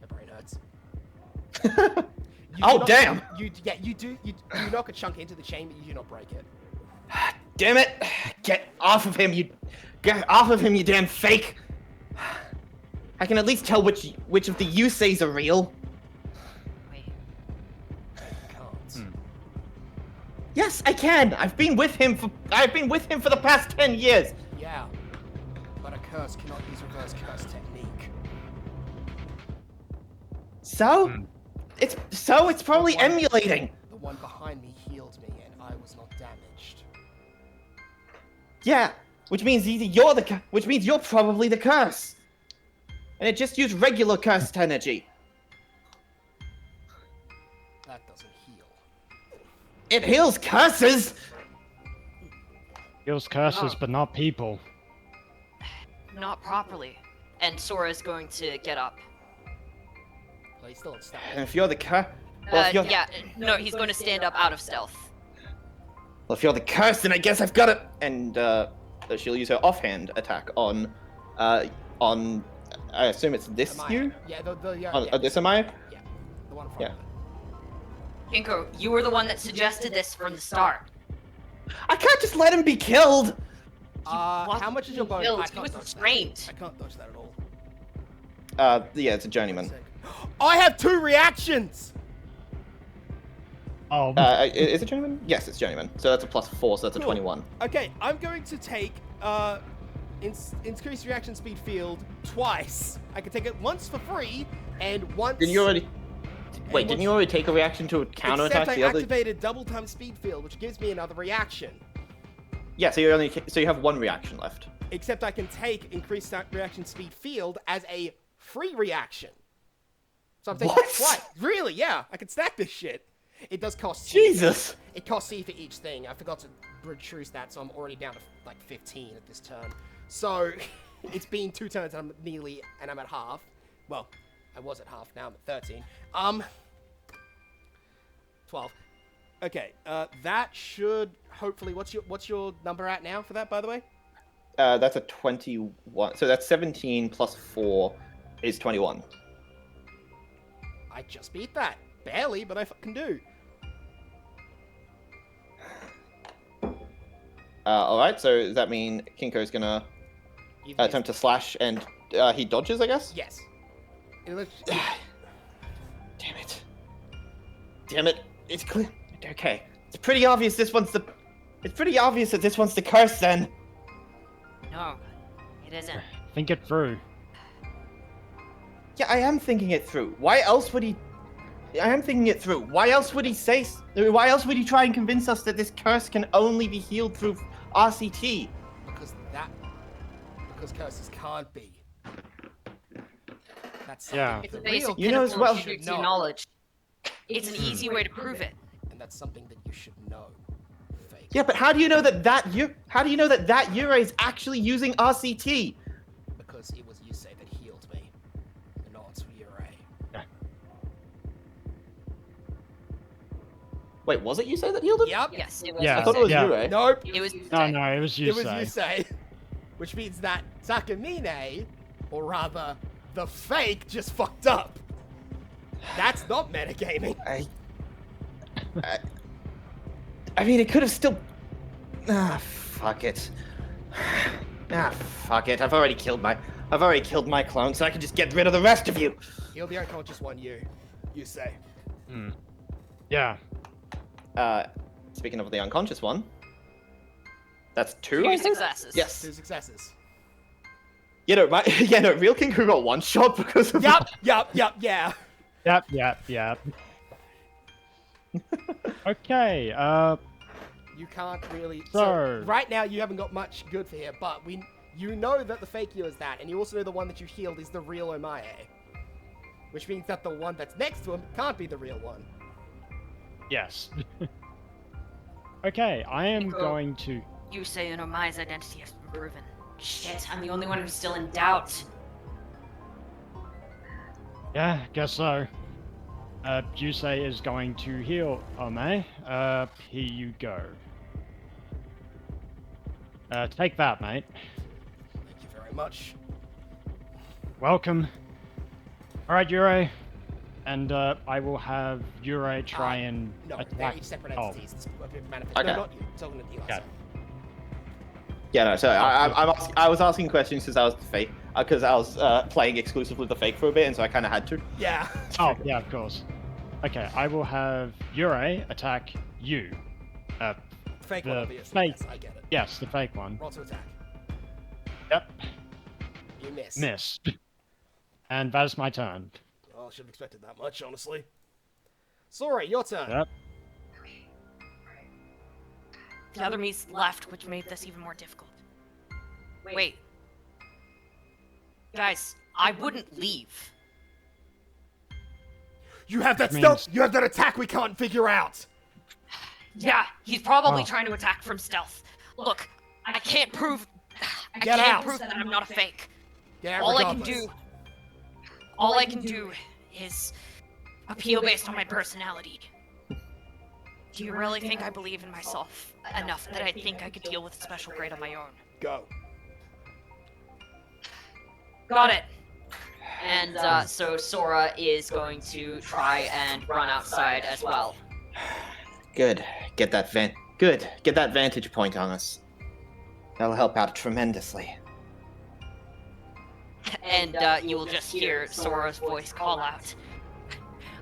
Speaker 3: My brain hurts.
Speaker 2: Oh, damn!
Speaker 3: You do knock a chunk into the chain, but you do not break it.
Speaker 2: Damn it! Get off of him, you! Get off of him, you damn fake! I can at least tell which of the Yuseis are real.
Speaker 5: Wait.
Speaker 3: Can't.
Speaker 2: Yes, I can. I've been with him for the past 10 years.
Speaker 3: Yeah. But a curse cannot use reverse curse technique.
Speaker 2: So? It's probably
Speaker 3: The one-
Speaker 2: emulating.
Speaker 3: The one behind me healed me, and I was not damaged.
Speaker 2: Yeah, which means you're probably the curse. And it just used regular cursed energy.
Speaker 3: That doesn't heal.
Speaker 2: It heals curses.
Speaker 4: Heals curses,
Speaker 1: Oh.
Speaker 4: but not people.
Speaker 5: Not properly.
Speaker 1: And Sora's going to get up.
Speaker 3: Well, he's still in stealth.
Speaker 2: And if you're the curse, well, if you're
Speaker 1: No, he's going to stand up out of stealth.
Speaker 2: the curse, then I guess I've got it. And she'll use her offhand attack on. I assume it's this
Speaker 3: Amaya.
Speaker 2: you.
Speaker 3: Yeah,
Speaker 2: This Amaya.
Speaker 3: Yeah, the one in front
Speaker 2: Yeah.
Speaker 3: of it.
Speaker 1: Kinko, you were the one that suggested this from the start.
Speaker 2: I can't just let him be killed.
Speaker 3: How much is your bonus?
Speaker 1: Killed.
Speaker 3: I
Speaker 1: He
Speaker 3: can't
Speaker 1: was
Speaker 3: dodge
Speaker 1: restrained.
Speaker 3: that. I can't dodge that at all.
Speaker 2: Yeah, it's a journeyman.
Speaker 3: I have 2 reactions!
Speaker 4: Oh,
Speaker 2: Is it journeyman? Yes, it's journeyman. So that's a +4, so that's a
Speaker 3: Cool.
Speaker 2: 21.
Speaker 3: Okay, I'm going to take increase reaction speed field twice. I can take it once for free and once.
Speaker 2: Didn't you already? Wait,
Speaker 3: and
Speaker 2: didn't you
Speaker 3: once-
Speaker 2: already take a reaction to counterattack
Speaker 3: Except I
Speaker 2: the other?
Speaker 3: activated double time speed field, which gives me another reaction.
Speaker 2: Yeah, so you have 1 reaction left.
Speaker 3: Except I can take increased reaction speed field as a free reaction. So I'm taking
Speaker 2: What?
Speaker 3: it twice. Really? Yeah, I can stack this shit. It does cost C.
Speaker 2: Jesus.
Speaker 3: It costs C for each thing. I forgot to reduce that, so I'm already down to like 15 at this turn. So it's been 2 turns and I'm at half. Well, I was at half, now I'm at 13. 12. Okay, that should hopefully what's your number at now for that, by the way?
Speaker 2: That's a 21. So that's 17 plus 4 is 21.
Speaker 3: I just beat that. Barely, but I fucking do.
Speaker 2: Alright, so does that mean Kinko's gonna
Speaker 3: Either
Speaker 2: attempt to slash and he dodges, I guess?
Speaker 3: Yes. It looks-
Speaker 2: Damn it. Damn it. It's clear. Okay. It's pretty obvious this one's the... It's pretty obvious that this one's the curse then.
Speaker 5: No, it isn't.
Speaker 4: think it through.
Speaker 2: Yeah, I am thinking it through. Why else would he... I am thinking it through. Why else would he say... Why else would he try and convince us that this curse can only be healed through RCT?
Speaker 3: Because curses can't be. That's
Speaker 4: Yeah.
Speaker 3: something
Speaker 1: It's a
Speaker 3: the
Speaker 1: basic
Speaker 3: real
Speaker 2: You know as
Speaker 1: pinnacle
Speaker 2: well-
Speaker 1: of jutsu knowledge. It's an easy way to prove it.
Speaker 3: And that's something that you should know. Fake.
Speaker 2: Yeah, but how do you know that that Yurei is actually using RCT?
Speaker 3: Because it was Yusei that healed me, not Yurei.
Speaker 2: Wait, was it Yusei that healed him?
Speaker 3: Yep.
Speaker 1: Yes, it was.
Speaker 4: Yeah.
Speaker 2: I thought it was
Speaker 4: Yeah.
Speaker 2: Yurei.
Speaker 3: Nope.
Speaker 1: It was.
Speaker 4: No, it was you
Speaker 3: It was
Speaker 4: say.
Speaker 3: Yusei. Which means that Takamine, or rather, the fake, just fucked up. That's not metagaming.
Speaker 2: I mean, it could have still... fuck it. Fuck it. I've already killed my clone, so I can just get rid of the rest of you.
Speaker 3: He'll be unconscious one Yusei.
Speaker 4: Hmm. Yeah.
Speaker 2: Speaking of the unconscious one, that's 2, I
Speaker 1: Two
Speaker 2: think?
Speaker 1: successes.
Speaker 2: Yes.
Speaker 3: 2 successes.
Speaker 2: You know, Real King who got 1 shot because of
Speaker 3: Yep, yeah.
Speaker 4: Yep. Okay,
Speaker 3: You can't really.
Speaker 4: So-
Speaker 3: right now you haven't got much good for here, but you know that the fake you is that, and you also know the one that you healed is the real Omae. Which means that the one that's next to him can't be the real one.
Speaker 4: yes. Okay, I am
Speaker 1: Go.
Speaker 4: going to...
Speaker 5: Yusei and Omai's identity has been proven. Shit, I'm the only one who's still in doubt.
Speaker 4: Yeah, guess so. Jusei is going to heal Ome. Here you go. Take that, mate.
Speaker 3: Thank you very much.
Speaker 4: Welcome. Alright, Yurei. And I will have Yurei try and
Speaker 3: No,
Speaker 4: attack...
Speaker 3: they're each separate
Speaker 4: Oh.
Speaker 3: entities. This manifest.
Speaker 2: Okay.
Speaker 3: No, not you. Talking to Eli.
Speaker 4: Okay.
Speaker 2: Yeah, no, sorry. I was asking questions since I was the fake. because I was playing exclusively the fake for a bit, and so I kind of had to.
Speaker 3: Yeah.
Speaker 4: Oh, yeah, of course. Okay, I will have Yurei attack you.
Speaker 3: Fake
Speaker 4: The
Speaker 3: one, obviously.
Speaker 4: fake-
Speaker 3: Yes, I get it.
Speaker 4: Yes, the fake one.
Speaker 3: Roll to attack.
Speaker 4: Yep,
Speaker 3: You miss.
Speaker 4: miss. And that is my turn.
Speaker 3: Oh, I should have expected that much, honestly. Sorry, your turn.
Speaker 4: Yep.
Speaker 5: The other me's left, which made this even more difficult. Wait. Guys, I wouldn't leave.
Speaker 3: You have that
Speaker 4: Means-
Speaker 3: stealth. You have that attack we can't figure out.
Speaker 5: Yeah, he's probably
Speaker 4: Oh.
Speaker 5: trying to attack from stealth. Look, I can't prove. I
Speaker 3: Get
Speaker 5: can't
Speaker 3: out.
Speaker 5: prove that I'm not a fake.
Speaker 3: Yeah,
Speaker 5: All
Speaker 3: regardless.
Speaker 5: I can do is appeal based on my personality. Do you really think I believe in myself enough that I think I could deal with a special grade on my own?
Speaker 3: Go.
Speaker 1: Got it. And so Sora is going to try and run outside as well.
Speaker 2: Good. Get that vantage point on us. That'll help out tremendously.
Speaker 1: And you will just hear Sora's voice call out,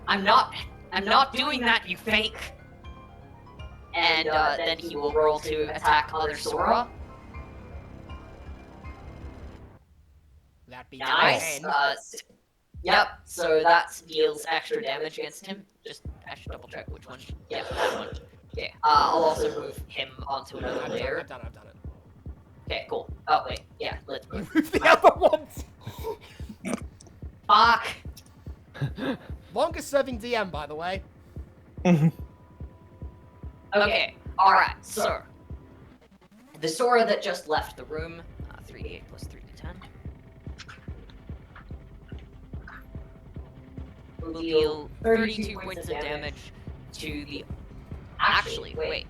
Speaker 1: I'm not doing that, you fake. And then he will roll to attack other Sora.
Speaker 3: That be
Speaker 1: Nice.
Speaker 3: 10.
Speaker 1: Yep. So that deals extra damage against him. Just actually double check which one. Yeah, that one. Okay. I'll also move him onto another
Speaker 3: I've
Speaker 1: layer.
Speaker 3: done it.
Speaker 1: Okay, cool. Oh wait, yeah. Let's move.
Speaker 3: Move the other ones.
Speaker 1: Fuck.
Speaker 3: Longest serving DM, by the way.
Speaker 1: Okay. All right. So the Sora that just left the room. 3d8 plus 3d10. Will deal 32 points of damage to the. Actually, wait.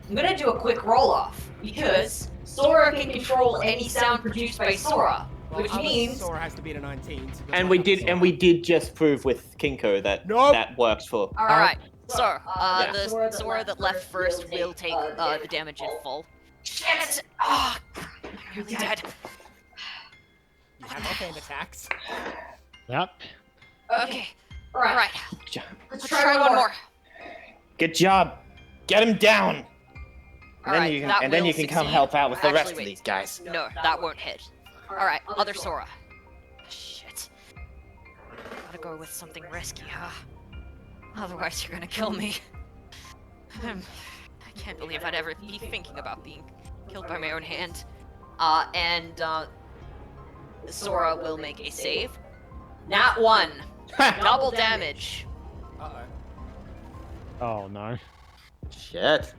Speaker 1: I'm gonna do a quick roll off because Sora can control any sound produced by Sora,
Speaker 3: Well,
Speaker 1: which
Speaker 3: other
Speaker 1: means.
Speaker 3: Sora has to be at a 19. to go
Speaker 2: And
Speaker 3: back
Speaker 2: we
Speaker 3: up
Speaker 2: did,
Speaker 3: to
Speaker 2: and
Speaker 3: Sora.
Speaker 2: we did just prove with Kinko that
Speaker 3: Nope.
Speaker 2: that works for.
Speaker 1: All right. So,
Speaker 2: Yeah.
Speaker 1: the Sora that left first will take the damage in full. Shit! Ah, I'm nearly dead.
Speaker 3: You have offhand attacks.
Speaker 4: Yep.
Speaker 1: Okay. All right.
Speaker 2: Good job.
Speaker 1: Let's try one more.
Speaker 2: Good job. Get him down. And
Speaker 1: All
Speaker 2: then
Speaker 1: right,
Speaker 2: you can,
Speaker 1: that
Speaker 2: and then
Speaker 1: will
Speaker 2: you can come
Speaker 1: succeed.
Speaker 2: help out with the
Speaker 1: Actually,
Speaker 2: rest of
Speaker 1: wait.
Speaker 2: these guys.
Speaker 1: No, that won't hit. All right, other Sora. Shit. Gotta go with something risky, huh? Otherwise, you're gonna kill me. I can't believe I'd ever be thinking about being killed by my own hand. Sora will make a save. Nat 1. Double damage.
Speaker 3: Uh-oh.
Speaker 4: Oh no.
Speaker 2: Shit.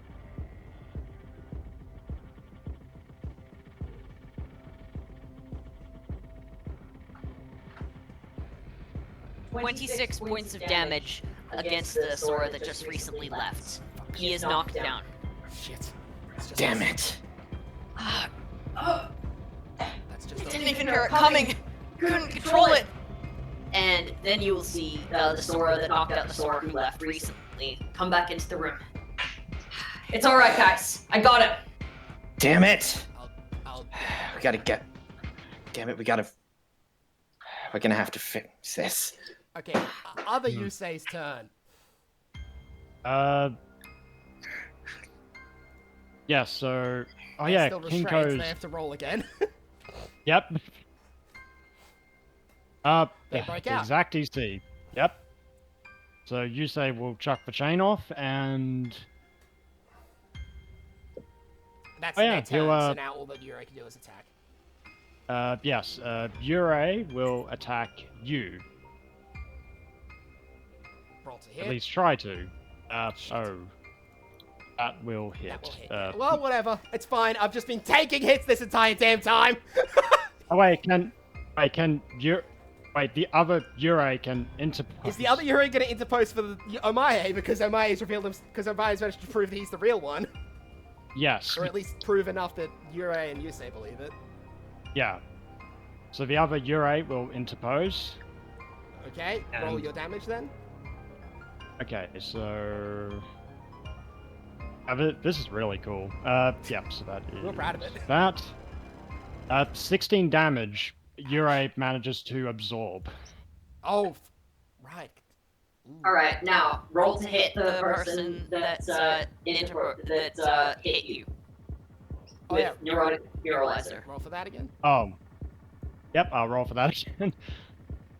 Speaker 1: $26 points of damage against the Sora that just recently left. He is knocked down.
Speaker 3: Shit. It's just
Speaker 2: Damn it.
Speaker 3: That's just
Speaker 1: Didn't even hear it coming. Couldn't control it. And then you will see the Sora that knocked out the Sora who left recently come back into the room. It's all right, guys. I got him.
Speaker 2: Damn it.
Speaker 3: I'll
Speaker 2: We gotta get. Damn it. We're gonna have to fix this.
Speaker 3: Okay, other Yusei's turn.
Speaker 4: Yeah, so... Oh
Speaker 3: They're
Speaker 4: yeah,
Speaker 3: still restrained, so they
Speaker 4: Kinko's...
Speaker 3: have to roll again.
Speaker 4: Yep.
Speaker 3: They
Speaker 4: Yeah,
Speaker 3: break out.
Speaker 4: exact DC. Yep. So you say we'll chuck the chain off, and...
Speaker 3: That's
Speaker 4: Oh, yeah,
Speaker 3: their turn,
Speaker 4: he'll,
Speaker 3: so now all that Yurei can do is attack.
Speaker 4: Yes, Yurei will attack you.
Speaker 3: Roll to
Speaker 4: At
Speaker 3: hit.
Speaker 4: least try to. Oh. That will hit.
Speaker 3: That will hit.
Speaker 4: Well,
Speaker 3: Well, whatever. It's fine. I've just been taking hits this entire damn time.
Speaker 4: oh wait, wait, the other Yurei can interpose.
Speaker 3: Is the other Yurei going to interpose for the Omae because Omae's revealed him because Omae's managed to prove that he's the real one,
Speaker 4: Yes.
Speaker 3: or at least prove enough that Yurei and Yusei believe it.
Speaker 4: Yeah. So the other Yurei will interpose.
Speaker 3: Okay, roll
Speaker 4: And-
Speaker 3: your damage then.
Speaker 4: Okay, so... this is really cool. Yeah, so that is...
Speaker 3: We're proud of it.
Speaker 4: That. 16 damage. Uri manages to absorb.
Speaker 3: Oh, right. Ooh.
Speaker 1: All right, now roll to hit the person that's hit you
Speaker 3: Oh,
Speaker 1: with
Speaker 3: yeah.
Speaker 1: neurotic neuralizer.
Speaker 3: Roll for that again.
Speaker 4: Oh. Yep, I'll roll for that again.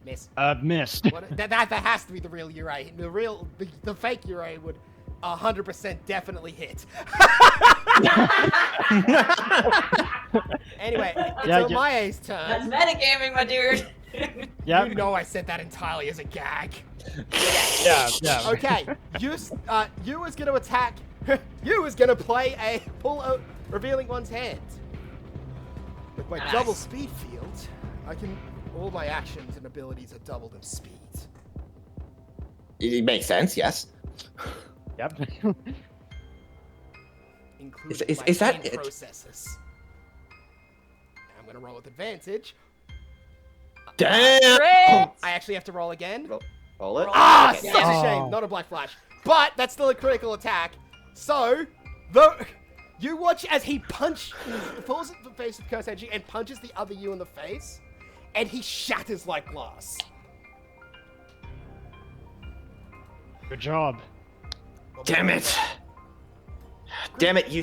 Speaker 3: Miss.
Speaker 4: Missed.
Speaker 3: What, that has to be the real Uri. The fake Uri would 100% definitely hit. Anyway, it's
Speaker 4: Yeah,
Speaker 3: Omae's
Speaker 1: That's
Speaker 3: turn.
Speaker 1: metagaming, my dude.
Speaker 4: Yep.
Speaker 3: You know I said that entirely as a gag.
Speaker 4: Yeah, yeah.
Speaker 3: Okay, you is gonna attack. You is gonna revealing one's hand. With my
Speaker 1: Nice.
Speaker 3: double speed field, all my actions and abilities are doubled in speed.
Speaker 2: It makes sense, yes.
Speaker 4: Yep.
Speaker 3: Including
Speaker 2: Is
Speaker 3: my
Speaker 2: that
Speaker 3: brain
Speaker 2: it?
Speaker 3: processors. And I'm gonna roll with advantage.
Speaker 2: Damn!
Speaker 5: Great!
Speaker 3: I actually have to roll again.
Speaker 2: Roll it.
Speaker 3: Ah,
Speaker 2: Okay.
Speaker 3: such a
Speaker 4: Oh.
Speaker 3: shame. Not a black flash. But that's still a critical attack. So, you watch as he falls at the face of Curse Energy and punches the other you in the face, and he shatters like glass.
Speaker 4: Good job.
Speaker 2: Damn it! Damn it, you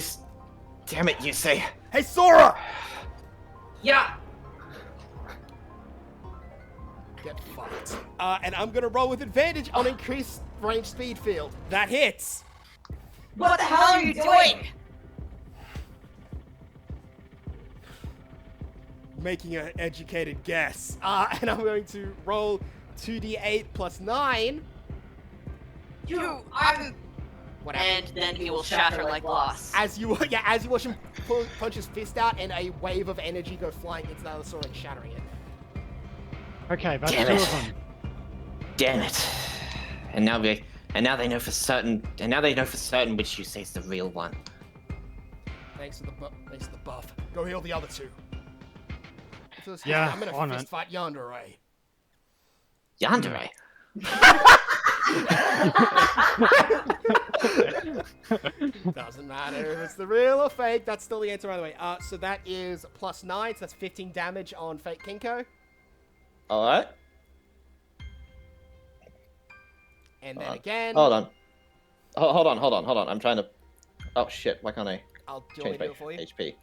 Speaker 2: say.
Speaker 3: Hey, Sora!
Speaker 1: Yeah.
Speaker 3: Get fucked. And I'm gonna roll with advantage on increased range speed field. That hits.
Speaker 1: What the hell are you doing?
Speaker 3: Making an educated guess. And I'm going to roll 2d8 plus 9. What
Speaker 1: And
Speaker 3: happened?
Speaker 1: then he will shatter like glass.
Speaker 3: As you watch him punch his fist out, and a wave of energy go flying into the other sword and shattering it.
Speaker 4: Okay, that's
Speaker 2: Damn
Speaker 4: two
Speaker 2: it.
Speaker 4: of them.
Speaker 2: Damn it. And now they know for certain which you say is the real one.
Speaker 3: Thanks for the buff. Go heal the other two.
Speaker 4: Yeah,
Speaker 3: I'm gonna
Speaker 4: on
Speaker 3: fist
Speaker 4: it.
Speaker 3: fight Yandere.
Speaker 2: Yandere.
Speaker 3: Doesn't matter if it's the real or fake. That's still the answer, by the way. So that is plus 9, so that's 15 damage on Fake Kinko.
Speaker 2: Alright.
Speaker 3: And then again,
Speaker 2: Hold on. Hold on. I'm trying to. Oh shit! Why can't I
Speaker 3: do you want me
Speaker 2: change
Speaker 3: to
Speaker 2: my
Speaker 3: do it for you?
Speaker 2: HP?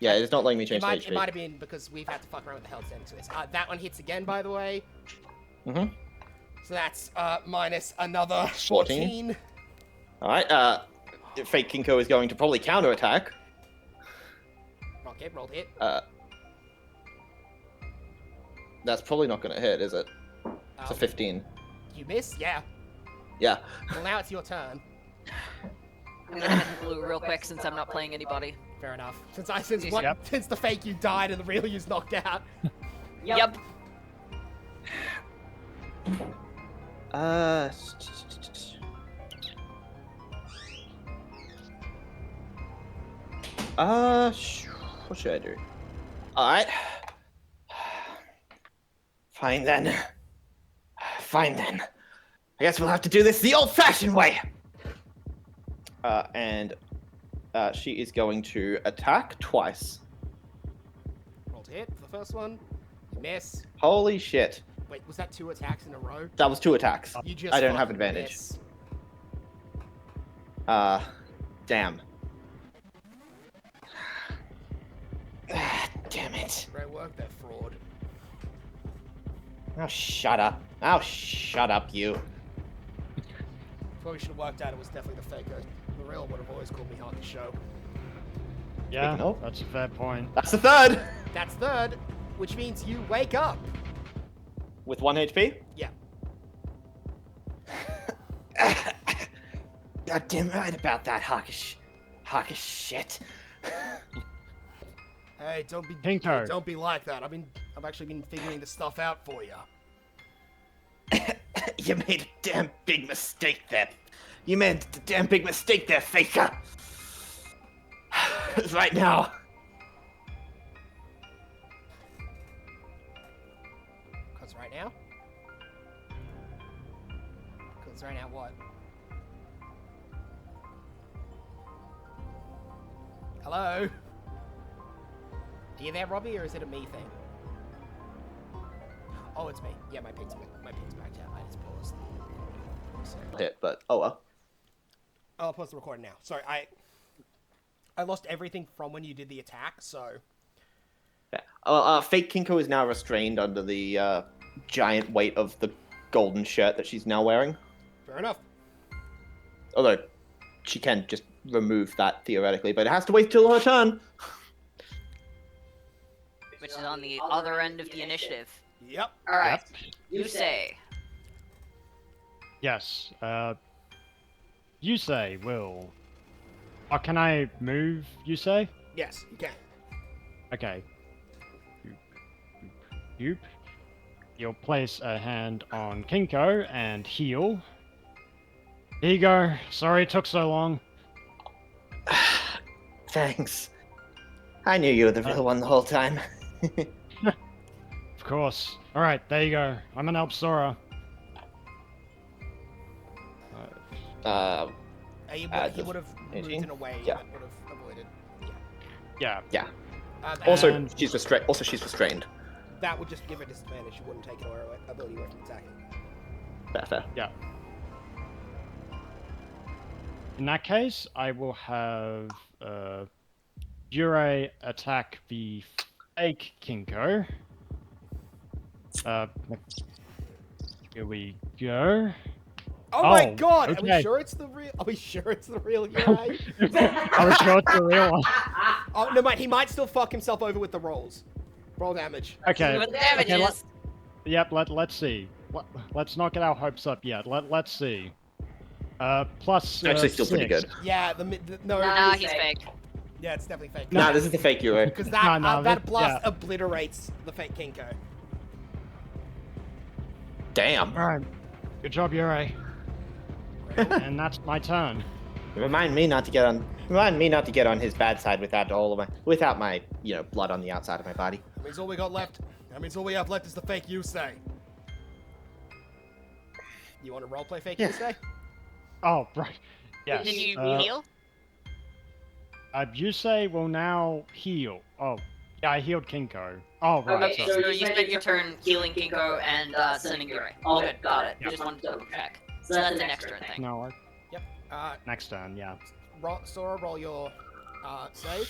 Speaker 2: Yeah, it's not letting me change the
Speaker 3: It
Speaker 2: HP.
Speaker 3: might have been because we've had to fuck around with the health settings for this. That one hits again, by the way.
Speaker 2: Mhm.
Speaker 3: So that's minus another
Speaker 2: 14.
Speaker 3: 14.
Speaker 2: All right. Fake Kinko is going to probably counterattack.
Speaker 3: Okay, rolled hit.
Speaker 2: That's probably not going to hit, is it? It's a 15.
Speaker 3: You miss? Yeah.
Speaker 2: Yeah.
Speaker 3: Well, now it's your turn.
Speaker 5: I'm gonna head blue real quick since I'm not playing anybody.
Speaker 3: Fair enough. Since
Speaker 4: Yep.
Speaker 3: since the fake you died and the real you's knocked out.
Speaker 5: Yep.
Speaker 2: What should I do? Alright. Fine then. I guess we'll have to do this the old-fashioned way. And she is going to attack twice.
Speaker 3: Rolled hit for the first one. You miss.
Speaker 2: Holy shit.
Speaker 3: Wait, was that 2 attacks in a row?
Speaker 2: That was 2 attacks.
Speaker 3: You just
Speaker 2: I don't have
Speaker 3: fucking
Speaker 2: advantage.
Speaker 3: miss.
Speaker 2: Damn. Damn it.
Speaker 3: Great work, that fraud.
Speaker 2: Oh, shut up. Oh, shut up, you.
Speaker 3: Probably should have worked out it was definitely the faker. The real would have always called me hard to show.
Speaker 4: Yeah,
Speaker 2: Nope.
Speaker 4: that's a fair point.
Speaker 2: That's the third!
Speaker 3: That's third, which means you wake up.
Speaker 2: With 1 HP?
Speaker 3: Yeah.
Speaker 2: Goddamn right about that hawkish shit.
Speaker 3: Hey, don't be like that. I've actually been figuring this stuff out for you.
Speaker 2: You made a damn big mistake there. You made a damn big mistake there, Faker. Right now.
Speaker 3: Cause right now? Cause right now what? Hello? Are you there, Robbie, or is it a me thing? Oh, it's me. Yeah, my ping's back down. I just paused.
Speaker 2: Hit, but oh well.
Speaker 3: Oh, I'll pause the recording now. Sorry, I lost everything from when you did the attack, so...
Speaker 2: Yeah. Fake Kinko is now restrained under the giant weight of the golden shirt that she's now wearing.
Speaker 3: Fair enough.
Speaker 2: Although, she can just remove that theoretically, but it has to wait till her turn.
Speaker 1: Which is on the other end of the initiative.
Speaker 3: Yep.
Speaker 1: Alright. You say.
Speaker 4: Yes. You say will. Oh, can I move? You say?
Speaker 3: Yes, you can.
Speaker 4: Okay. Yoop. You'll place a hand on Kinko and heal. Here you go. Sorry it took so long.
Speaker 2: Thanks. I knew you were the real one the whole time.
Speaker 4: Of course. Alright, there you go. I'm an help Sora.
Speaker 3: He would have moved
Speaker 2: 18?
Speaker 3: in a way
Speaker 2: Yeah.
Speaker 3: that would have avoided...
Speaker 4: Yeah.
Speaker 2: Yeah.
Speaker 3: Also,
Speaker 2: Also, she's restrained. Also, she's restrained.
Speaker 3: that would just give her disadvantage. She wouldn't take it away, ability away from attacking.
Speaker 2: Fair.
Speaker 4: Yeah. In that case, I will have Yurei attack the fake Kinko. Here we go.
Speaker 3: Oh my
Speaker 4: Oh,
Speaker 3: god! Are
Speaker 4: okay.
Speaker 3: we sure it's the real? Are we sure it's the real Yurei?
Speaker 4: I was sure it's the real one.
Speaker 3: Oh no, he might still fuck himself over with the rolls. Roll damage.
Speaker 4: Okay.
Speaker 1: See what the damage
Speaker 4: okay,
Speaker 1: is.
Speaker 4: Yep. Let's see. Let's not get our hopes up yet. Let's see. Plus.
Speaker 2: Actually, still pretty
Speaker 4: 6.
Speaker 2: good.
Speaker 3: Yeah, no.
Speaker 1: Nah, he's fake.
Speaker 3: Yeah, it's definitely fake.
Speaker 2: Nah, this is the fake Yurei.
Speaker 3: Because that
Speaker 4: No,
Speaker 3: that blast
Speaker 4: yeah.
Speaker 3: obliterates the fake Kinko.
Speaker 2: Damn.
Speaker 4: All right. Good job, Yurei. And that's my turn.
Speaker 2: Remind me not to get on his bad side without my blood on the outside of my body.
Speaker 3: That means all we got left. That means all we have left is the fake you say. You want to roleplay fake you say?
Speaker 4: Oh, right. Yes.
Speaker 1: Did you
Speaker 4: uh,
Speaker 1: heal?
Speaker 4: Yusei will now heal. Oh, yeah, I healed Kinko. Oh, right.
Speaker 1: Okay,
Speaker 4: sorry.
Speaker 1: so you spent your turn healing Kinko and sending Yurei. All good, got it.
Speaker 4: Yep.
Speaker 1: Just wanted to double check. So that's the next turn thing.
Speaker 4: No,
Speaker 3: Next.
Speaker 4: next turn, yeah.
Speaker 3: Sora, roll your save.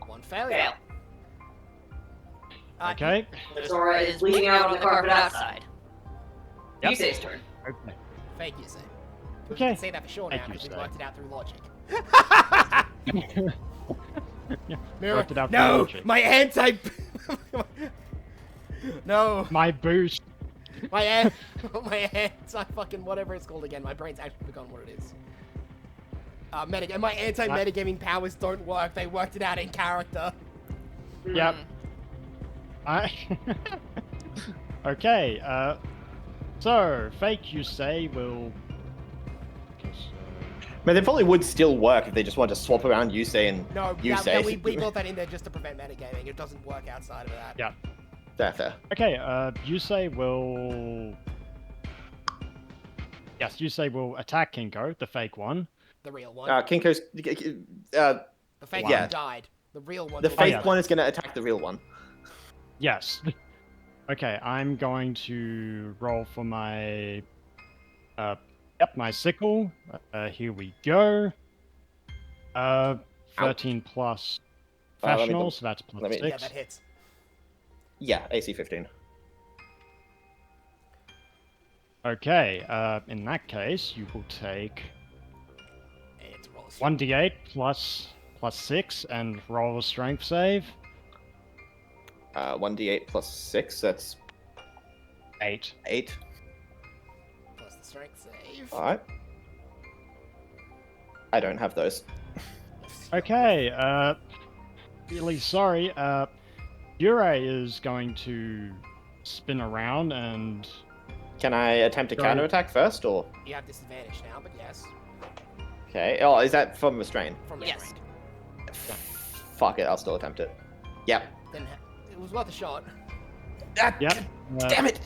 Speaker 3: One failure.
Speaker 1: Fail.
Speaker 4: Okay.
Speaker 1: Sora is bleeding out on the carpet outside.
Speaker 4: Yep.
Speaker 1: Yusei's turn.
Speaker 4: Okay.
Speaker 3: Fake you say.
Speaker 4: Okay.
Speaker 3: I can say that for sure now
Speaker 4: Fake
Speaker 3: because we
Speaker 4: Yusei.
Speaker 3: worked it out through logic.
Speaker 4: Yeah,
Speaker 3: Mirror.
Speaker 4: worked it out for
Speaker 3: No,
Speaker 4: logic.
Speaker 3: my anti. No,
Speaker 4: My boost.
Speaker 3: my anti fucking whatever it's called again. My brain's actually forgotten what it is. And my anti-metagaming powers don't work. They worked it out in character.
Speaker 4: Yep. I. Okay. So fake you say will.
Speaker 2: But they probably would still work if they just wanted to swap around Yusei and
Speaker 3: No,
Speaker 2: Yusei.
Speaker 3: we built that in there just to prevent metagaming. It doesn't work outside of that.
Speaker 4: Yeah.
Speaker 2: Fair.
Speaker 4: Okay. Yusei will. Yes, Yusei will attack Kinko, the fake one.
Speaker 3: The real one.
Speaker 2: Kinko's.
Speaker 3: The fake
Speaker 2: yeah.
Speaker 3: one died. The real one.
Speaker 2: The
Speaker 3: will
Speaker 2: fake
Speaker 3: live.
Speaker 2: one is going to attack the real one.
Speaker 4: Yes. Okay, I'm going to roll for my my sickle. Here we go. 13 plus
Speaker 2: Let me
Speaker 4: professional, so that's plus
Speaker 2: let me-
Speaker 4: 6.
Speaker 3: Yeah, that hits.
Speaker 2: Yeah, AC 15.
Speaker 4: Okay, in that case, you will take
Speaker 3: It's roll a
Speaker 4: 1d8 plus 6 and roll a strength save.
Speaker 2: 1d8 plus 6, that's
Speaker 4: 8.
Speaker 2: 8.
Speaker 3: plus the strength save.
Speaker 2: Alright. I don't have those.
Speaker 4: Okay, really sorry. Yurei is going to spin around and
Speaker 2: Can I attempt a
Speaker 4: Go.
Speaker 2: counterattack first, or?
Speaker 3: You have disadvantage now, but yes.
Speaker 2: Okay. Oh, is that from restrain?
Speaker 3: From
Speaker 1: Yes.
Speaker 3: restraint.
Speaker 2: Fuck it, I'll still attempt it. Yep.
Speaker 3: Then it was worth a shot.
Speaker 4: yep.
Speaker 2: Damn it!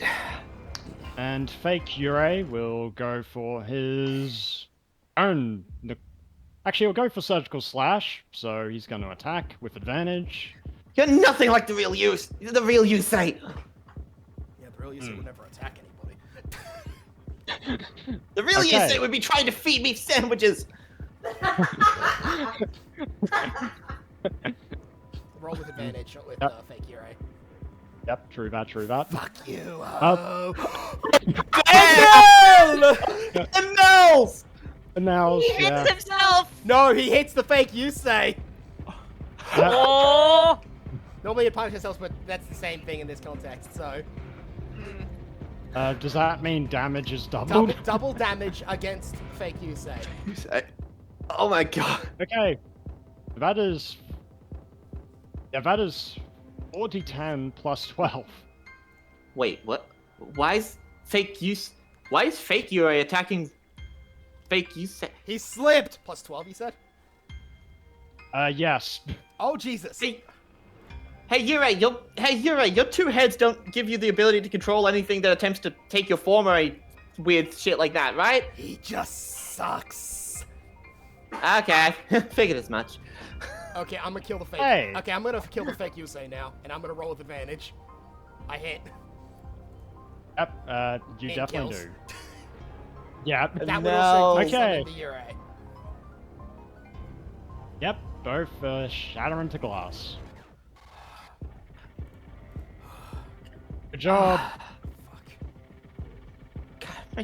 Speaker 4: And fake Yurei will go for his own. Actually, he'll go for surgical slash, so he's going to attack with advantage.
Speaker 2: You're nothing like the real you. The real you say.
Speaker 3: Yeah, the real Yusei would never attack anybody.
Speaker 2: The real you
Speaker 4: Okay.
Speaker 2: say would be trying to feed me sandwiches.
Speaker 3: Roll with advantage, not with
Speaker 4: Yep.
Speaker 3: fake Yurei.
Speaker 4: Yep, true that, true that.
Speaker 3: Fuck you.
Speaker 4: Oh.
Speaker 3: Again!
Speaker 2: The nose.
Speaker 4: And now,
Speaker 5: He hits
Speaker 4: yeah.
Speaker 5: himself!
Speaker 3: No, he hits the fake Yusei.
Speaker 4: Yep.
Speaker 5: Oh!
Speaker 3: Normally it punishes ourselves, but that's the same thing in this context, so.
Speaker 4: Does that mean damage is doubled?
Speaker 3: Double damage against fake Yusei.
Speaker 2: Oh my god.
Speaker 4: Okay. That is... Yeah, that is 40-10 plus 12.
Speaker 2: Wait, what? Why is fake Yurei attacking fake Yusei?
Speaker 3: He slipped! Plus 12, you said?
Speaker 4: Yes.
Speaker 3: Oh, Jesus.
Speaker 2: Hey Yurei, your two heads don't give you the ability to control anything that attempts to take your form or weird shit like that, right?
Speaker 3: He just sucks.
Speaker 2: Okay, figured as much.
Speaker 3: Okay, I'm gonna kill the fake.
Speaker 4: Hey.
Speaker 3: Okay, I'm gonna kill the fake Yusei now, and I'm gonna roll with advantage. I hit.
Speaker 4: Yep, you
Speaker 3: It
Speaker 4: definitely
Speaker 3: kills.
Speaker 4: do. Yeah.
Speaker 3: That would also
Speaker 2: No.
Speaker 3: kill
Speaker 4: Okay.
Speaker 3: the Yurei.
Speaker 4: Yep, both shatter into glass. Good job.
Speaker 3: Fuck.
Speaker 2: God, my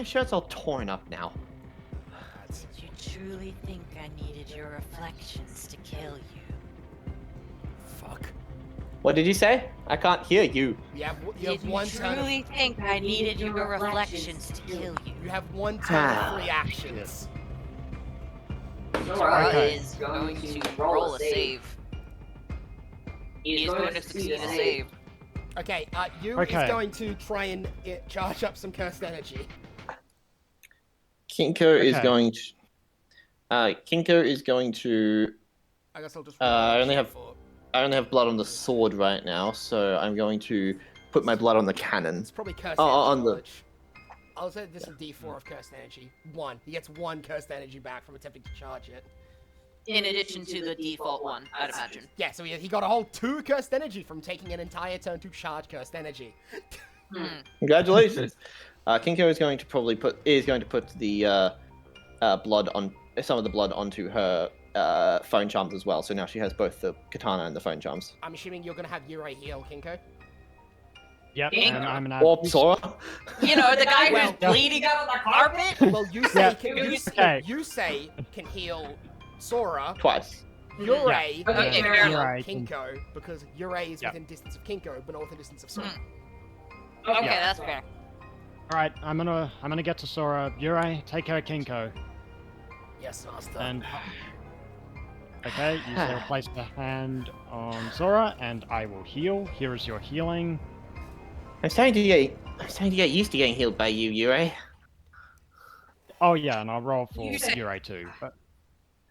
Speaker 2: shirt's all torn up now.
Speaker 5: Did you truly think I needed your reflections to kill you?
Speaker 3: Fuck.
Speaker 2: What did you say? I can't hear you.
Speaker 3: You have
Speaker 5: Did you
Speaker 3: one turn.
Speaker 5: truly think I needed your reflections to kill you?
Speaker 3: You have one turn of free actions.
Speaker 1: Sora
Speaker 4: Okay.
Speaker 1: is going to roll a save. He is going to succeed a save.
Speaker 3: Okay, you
Speaker 4: Okay.
Speaker 3: is going to try and charge up some cursed energy.
Speaker 2: Kinko is
Speaker 4: Okay.
Speaker 2: going to. Kinko is going to.
Speaker 3: I guess I'll just.
Speaker 2: I only have-
Speaker 3: for-
Speaker 2: I only have blood on the sword right now, so I'm going to put my blood on the cannon.
Speaker 3: It's probably cursed
Speaker 2: Oh,
Speaker 3: energy
Speaker 2: on the-
Speaker 3: knowledge. I'll say this is D4 of cursed energy. 1. He gets 1 cursed energy back from attempting to charge it.
Speaker 1: In addition to the default one, I'd imagine.
Speaker 3: Yeah, so he got a whole 2 cursed energy from taking an entire turn to charge cursed energy.
Speaker 2: Congratulations. Kinko is going to put the blood on some of the blood onto her phone charms as well. So now she has both the katana and the phone charms.
Speaker 3: I'm assuming you're gonna have Yurei heal, Kinko?
Speaker 4: Yep,
Speaker 1: Dang.
Speaker 4: and I'm an
Speaker 2: Or Sora.
Speaker 1: You know, the guy
Speaker 3: Well-
Speaker 1: who's bleeding out on the carpet?
Speaker 3: Well, Yusei
Speaker 4: Yeah.
Speaker 3: can,
Speaker 4: Okay.
Speaker 3: Yusei can heal Sora.
Speaker 2: Twice.
Speaker 3: Yurei
Speaker 1: Okay,
Speaker 3: can
Speaker 1: fair
Speaker 3: heal
Speaker 4: enough.
Speaker 3: Kinko, because Yurei is
Speaker 4: Yeah.
Speaker 3: within distance of Kinko, but not within distance of Sora.
Speaker 1: Okay,
Speaker 4: Yeah.
Speaker 1: that's fair.
Speaker 4: Alright, I'm gonna get to Sora. Yurei, take care of Kinko.
Speaker 3: Yes, Master.
Speaker 4: And okay, you say place the hand on Sora, and I will heal. Here is your healing.
Speaker 2: I'm starting to get used to getting healed by you, Yurei.
Speaker 4: Oh yeah, and I'll roll for
Speaker 5: You said-
Speaker 4: Yurei too. But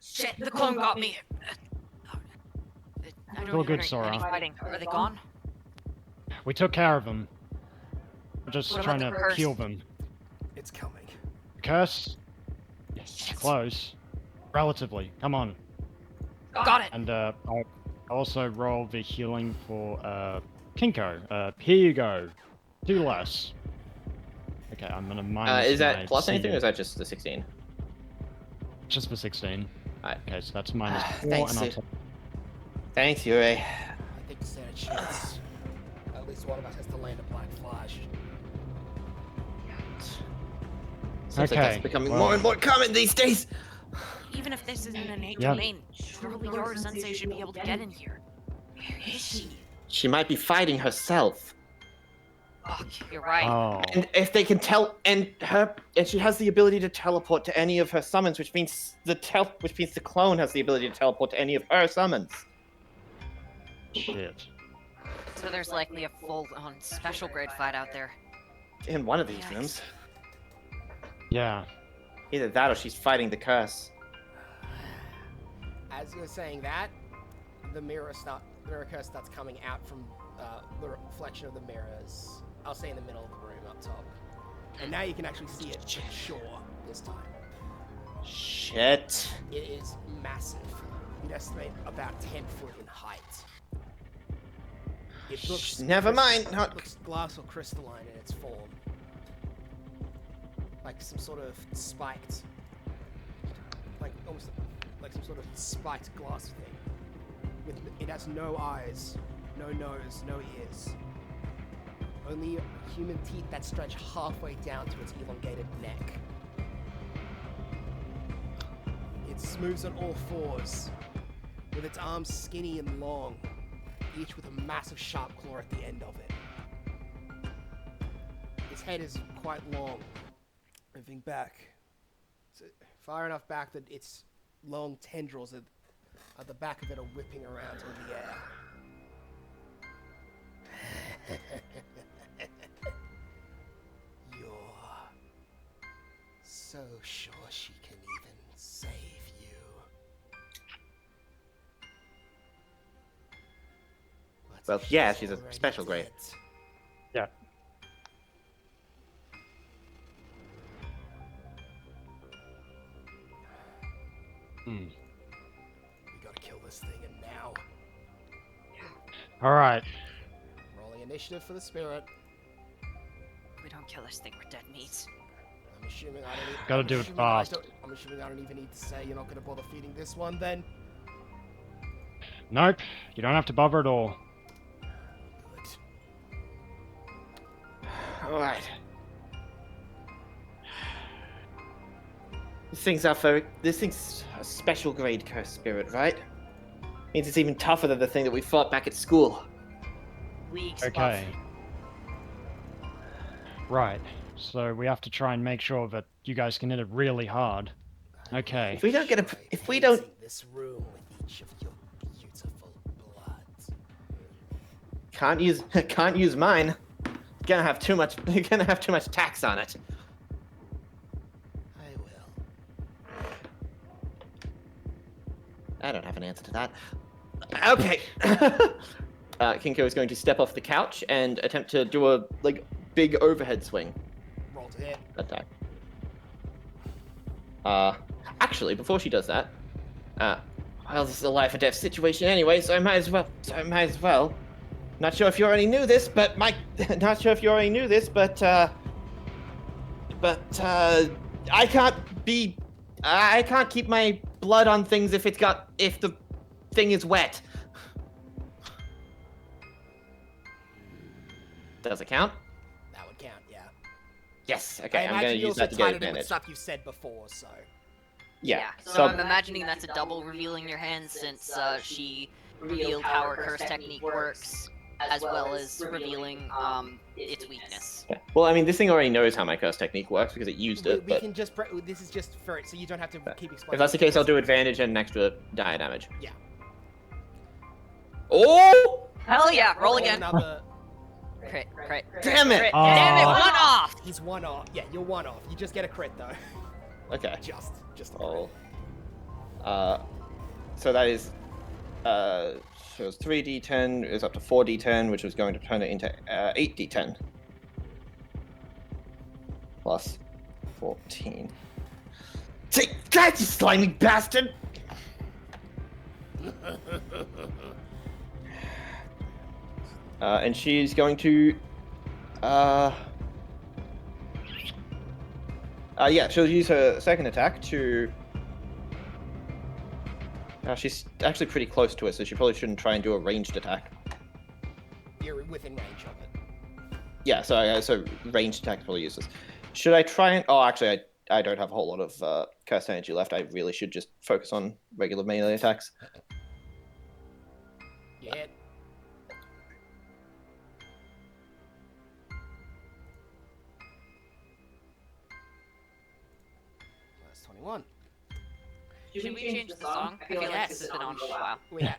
Speaker 5: Shit, the clone got me. I don't
Speaker 4: all good,
Speaker 5: hear
Speaker 4: Sora.
Speaker 5: any fighting. Are they gone?
Speaker 4: we took care of them. We're just
Speaker 5: What
Speaker 4: trying
Speaker 5: about
Speaker 4: to
Speaker 5: the curse?
Speaker 4: heal them.
Speaker 3: It's coming.
Speaker 4: Curse? Yes, close. Relatively. Come on.
Speaker 5: Got it.
Speaker 4: And I'll also roll the healing for Kinko. Here you go. 2 less. Okay, I'm gonna minus.
Speaker 2: Is
Speaker 4: my
Speaker 2: that plus anything, or
Speaker 4: CD.
Speaker 2: is that just the 16?
Speaker 4: Just for 16.
Speaker 2: Alright.
Speaker 4: Okay, so that's minus 4,
Speaker 2: Thanks,
Speaker 4: and I'll
Speaker 2: dude.
Speaker 4: take
Speaker 2: Thanks, Yurei.
Speaker 3: I think to stand a chance. At least one of us has to land a black flash.
Speaker 2: Seems like
Speaker 4: Okay,
Speaker 2: that's becoming
Speaker 4: well-
Speaker 2: more and more common these days.
Speaker 5: Even if this isn't an innate
Speaker 4: Yeah.
Speaker 5: domain, surely your sensei should be able to get in here. Where is she?
Speaker 2: She might be fighting herself.
Speaker 5: Fuck, you're right.
Speaker 4: Oh.
Speaker 2: And if they can tell, and she has the ability to teleport to any of her summons, which means the clone has the ability to teleport to any of her summons.
Speaker 4: Shit.
Speaker 5: So there's likely a full-on special grade fight out there.
Speaker 2: In one of these
Speaker 5: Yikes.
Speaker 2: rooms.
Speaker 4: Yeah.
Speaker 2: Either that or she's fighting the curse.
Speaker 3: As you're saying that, the mirror curse starts coming out from the reflection of the mirrors. I'll say in the middle of the room up top. And now you can actually see it for sure this time.
Speaker 2: Shit.
Speaker 3: It is massive. You'd estimate about 10 foot in height. It looks
Speaker 2: Never mind.
Speaker 3: It
Speaker 2: Not...
Speaker 3: looks glass or crystalline in its form, like some sort of spiked, like almost like some sort of spiked glass thing. It has no eyes, no nose, no ears. Only human teeth that stretch halfway down to its elongated neck. It moves on all fours, with its arms skinny and long, each with a massive sharp claw at the end of it. Its head is quite long, moving back, so far enough back that its long tendrils at the back of it are whipping around in the air. You're so sure she can even save you.
Speaker 2: Well, yeah, she's a special grade.
Speaker 4: Yeah.
Speaker 3: We gotta kill this thing, and now.
Speaker 4: All right.
Speaker 3: Rolling initiative for the spirit.
Speaker 5: We don't kill this thing, we're dead meat.
Speaker 3: I'm assuming I don't.
Speaker 4: Gotta
Speaker 3: I'm
Speaker 4: do it
Speaker 3: assuming I
Speaker 4: fast.
Speaker 3: I'm assuming I don't even need to say you're not gonna bother feeding this one, then.
Speaker 4: Nope. You don't have to bother at all.
Speaker 3: Good.
Speaker 2: Alright. This thing's a special grade cursed spirit, right? Means it's even tougher than the thing that we fought back at school.
Speaker 5: Leagues
Speaker 4: Okay. Right. So we have to try and make sure that you guys can hit it really hard. Okay.
Speaker 2: If we don't get if we don't
Speaker 3: This room with each of your beautiful blood.
Speaker 2: can't use mine. Gonna have too much tax on it.
Speaker 3: I will.
Speaker 2: I don't have an answer to that. Okay. Kinko is going to step off the couch and attempt to do a big overhead swing
Speaker 3: Roll to hit.
Speaker 2: attack. Actually, before she does that, well, this is a life or death situation anyway, so I might as well. Not sure if you already knew this, but I can't keep my blood on things if the thing is wet. Does it count?
Speaker 3: That would count, yeah.
Speaker 2: Yes. Okay,
Speaker 3: I
Speaker 2: I'm
Speaker 3: imagine
Speaker 2: going to
Speaker 3: you
Speaker 2: use
Speaker 3: also
Speaker 2: that to get
Speaker 3: tied it in with
Speaker 2: advantage.
Speaker 3: stuff you've said before, so.
Speaker 2: Yeah.
Speaker 1: So I'm imagining that's a double revealing your hand since she revealed how her curse technique works, as well as revealing its weakness.
Speaker 2: Yeah. Well, I mean, this thing already knows how my curse technique works because it used it.
Speaker 3: We
Speaker 2: But
Speaker 3: can just. This is just for it, so you don't have to keep explaining.
Speaker 2: if that's the case, I'll do advantage and an extra die damage.
Speaker 3: Yeah.
Speaker 2: Oh!
Speaker 1: Hell yeah! Roll again.
Speaker 3: Another.
Speaker 1: Crit.
Speaker 2: Damn it!
Speaker 1: Crit. Damn it!
Speaker 4: Aw.
Speaker 1: One off.
Speaker 3: He's one off. Yeah, you're one off. You just get a crit though.
Speaker 2: Okay.
Speaker 3: Just a crit.
Speaker 2: Roll. So that is, so it's 3d10 is up to 4d10, which was going to turn it into 8d10. Plus 14. Take that, you slimy bastard! And she's going to, yeah, she'll use her second attack to. She's actually pretty close to it, so she probably shouldn't try and do a ranged attack.
Speaker 3: You're within range of it.
Speaker 2: Yeah, so ranged attack is probably useless. Should I try and? Oh, actually, I don't have a whole lot of cursed energy left. I really should just focus on regular melee attacks.
Speaker 3: You hit. That's 21.
Speaker 1: Should we change the song? I feel like
Speaker 3: Yes.
Speaker 1: this has been on for a while.
Speaker 3: Yeah,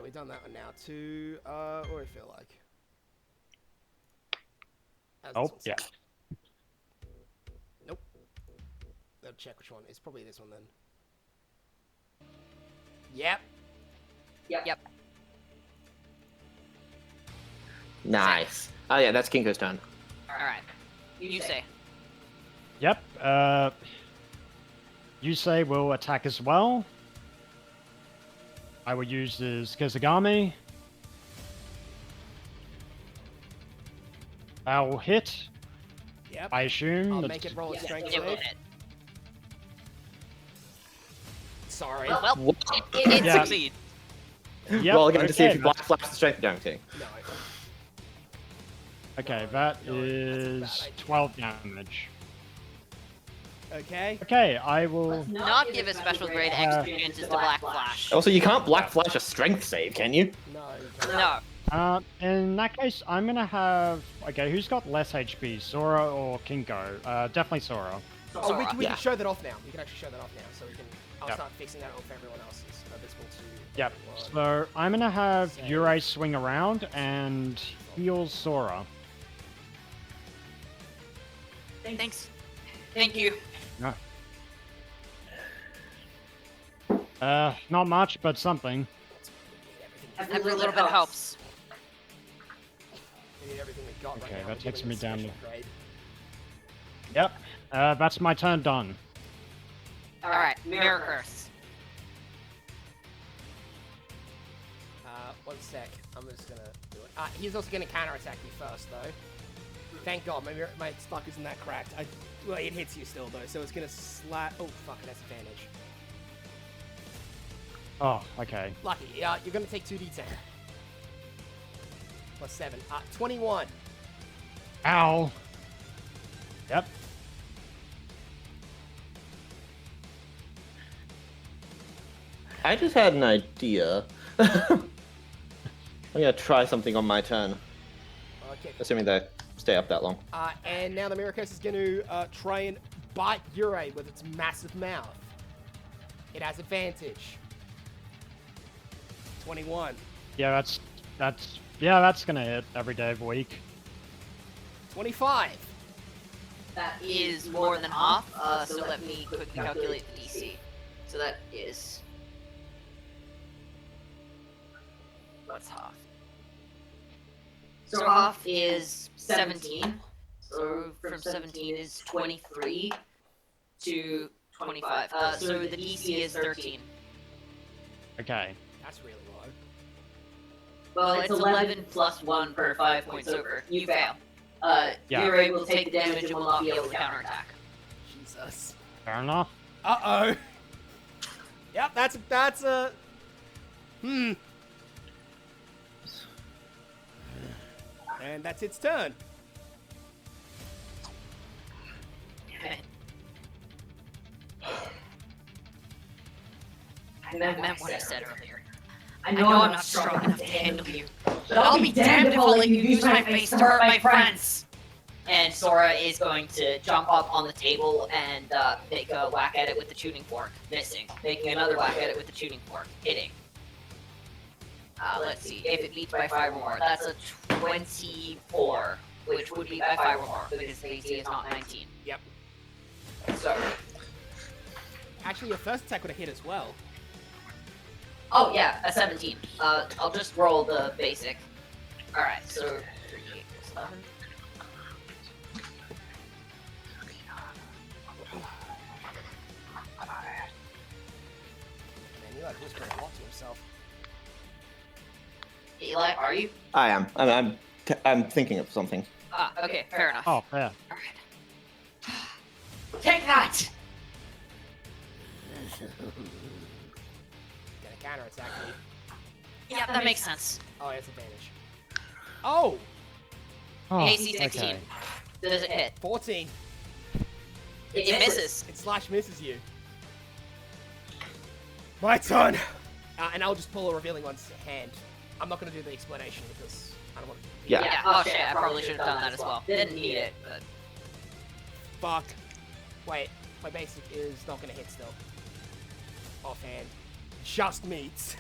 Speaker 3: we've done that one now. To what do I feel like? How's this
Speaker 4: Oh,
Speaker 3: one
Speaker 4: yeah.
Speaker 3: sound? Nope. Let's check which one. It's probably this one then. Yep.
Speaker 1: Yep.
Speaker 2: Nice. Oh yeah, that's Kinko's turn.
Speaker 1: All right. You say.
Speaker 4: Yep. You say will attack as well. I will use his Kizagami. I'll hit.
Speaker 3: Yep.
Speaker 4: I assume.
Speaker 3: I'll
Speaker 4: that's-
Speaker 3: make it roll a
Speaker 1: Yes,
Speaker 3: strength
Speaker 1: it will
Speaker 3: save.
Speaker 1: hit.
Speaker 3: Sorry.
Speaker 1: Well,
Speaker 2: What?
Speaker 1: it
Speaker 4: Yeah.
Speaker 1: succeeds.
Speaker 4: Yep,
Speaker 2: Roll again to see if
Speaker 4: okay,
Speaker 2: you black flash the strength damage.
Speaker 3: No.
Speaker 4: Okay, that
Speaker 3: No, that's a
Speaker 4: is
Speaker 3: bad idea.
Speaker 4: 12 damage.
Speaker 3: Okay.
Speaker 4: Okay, I will.
Speaker 1: Not give a special grade extra chances to Black Flash.
Speaker 2: Also, you can't black flash a strength save, can you?
Speaker 3: No.
Speaker 1: No.
Speaker 4: In that case, I'm gonna have. Okay, who's got less HP, Sora or Kinko? Definitely Sora.
Speaker 3: Oh, we
Speaker 2: Yeah.
Speaker 3: can show that off now. We can actually show that off now, so we can. I'll
Speaker 4: Yep.
Speaker 3: start fixing that off for everyone else. It's visible to
Speaker 4: Yep.
Speaker 3: everyone.
Speaker 4: So I'm gonna have
Speaker 3: Same.
Speaker 4: Yurei swing around and heal Sora.
Speaker 1: Thanks. Thank you.
Speaker 4: Not much, but something.
Speaker 1: Every little bit helps.
Speaker 3: We need everything we got right
Speaker 4: Okay,
Speaker 3: now.
Speaker 4: that
Speaker 3: We're
Speaker 4: takes
Speaker 3: giving
Speaker 4: me
Speaker 3: this
Speaker 4: down
Speaker 3: special
Speaker 4: to-
Speaker 3: grade.
Speaker 4: Yep. That's my turn done.
Speaker 1: Alright, Mirror Curse.
Speaker 3: 1 sec. I'm just gonna do it. He's also gonna counterattack me first, though. Thank God, my stock isn't that cracked. Well, it hits you still, though, so it's gonna slap. Oh, fuck, that's advantage.
Speaker 4: Oh, okay.
Speaker 3: Lucky. You're gonna take 2d10. Plus 7. 21.
Speaker 4: Ow. Yep.
Speaker 2: I just had an idea. I'm gonna try something on my turn,
Speaker 3: Okay.
Speaker 2: assuming they stay up that long.
Speaker 3: And now the Mirror Curse is gonna try and bite Yurei with its massive mouth. It has advantage. 21.
Speaker 4: Yeah, that's gonna hit every day of the week.
Speaker 3: 25.
Speaker 1: That is more than half, so let me quickly calculate the DC. So that is... What's half? So half is 17. So from 17 is 23 to 25. So the DC is 13.
Speaker 4: Okay.
Speaker 3: That's really low.
Speaker 1: Well, it's 11 plus 1 per 5 points over. You fail.
Speaker 4: Yeah.
Speaker 1: You're able to take the damage and will not be able to counterattack.
Speaker 3: Jesus.
Speaker 4: Fair enough.
Speaker 3: Uh-oh. Yep, that's a... And that's its turn.
Speaker 1: I meant what I said earlier. I know I'm not strong enough to handle you, but I'll be damned if I'll let you use my face to hurt my friends! And Sora is going to jump up on the table and make a whack at it with the tuning fork, missing. Making another whack at it with the tuning fork, hitting. Let's see, if it beats by 5 or more, that's a 24, which would be by 5 or more, because the AC is not 19.
Speaker 3: Yep.
Speaker 1: So,
Speaker 3: Actually, your first attack would have hit as well.
Speaker 1: oh yeah, a 17. I'll just roll the basic. Alright, so 3, 8 plus 11.
Speaker 3: Man, Eli whispering a lot to himself.
Speaker 1: Eli, are you?
Speaker 2: I am. I'm thinking of something.
Speaker 1: Okay, fair enough.
Speaker 4: Oh, fair.
Speaker 1: Alright. Take that!
Speaker 3: Gonna counterattack me.
Speaker 1: Yeah, that makes sense.
Speaker 3: Oh, it's advantage. Oh!
Speaker 4: Oh,
Speaker 1: AC 16.
Speaker 4: okay.
Speaker 1: Does it hit?
Speaker 3: 14.
Speaker 1: It misses.
Speaker 3: It slash misses you. My turn! And I'll just pull a revealing one's hand. I'm not gonna do the explanation because I don't want to...
Speaker 2: Yeah.
Speaker 1: Oh shit, I probably should have done that as well. Didn't need it, but...
Speaker 3: Fuck. Wait, my basic is not gonna hit still. Offhand. Just meets.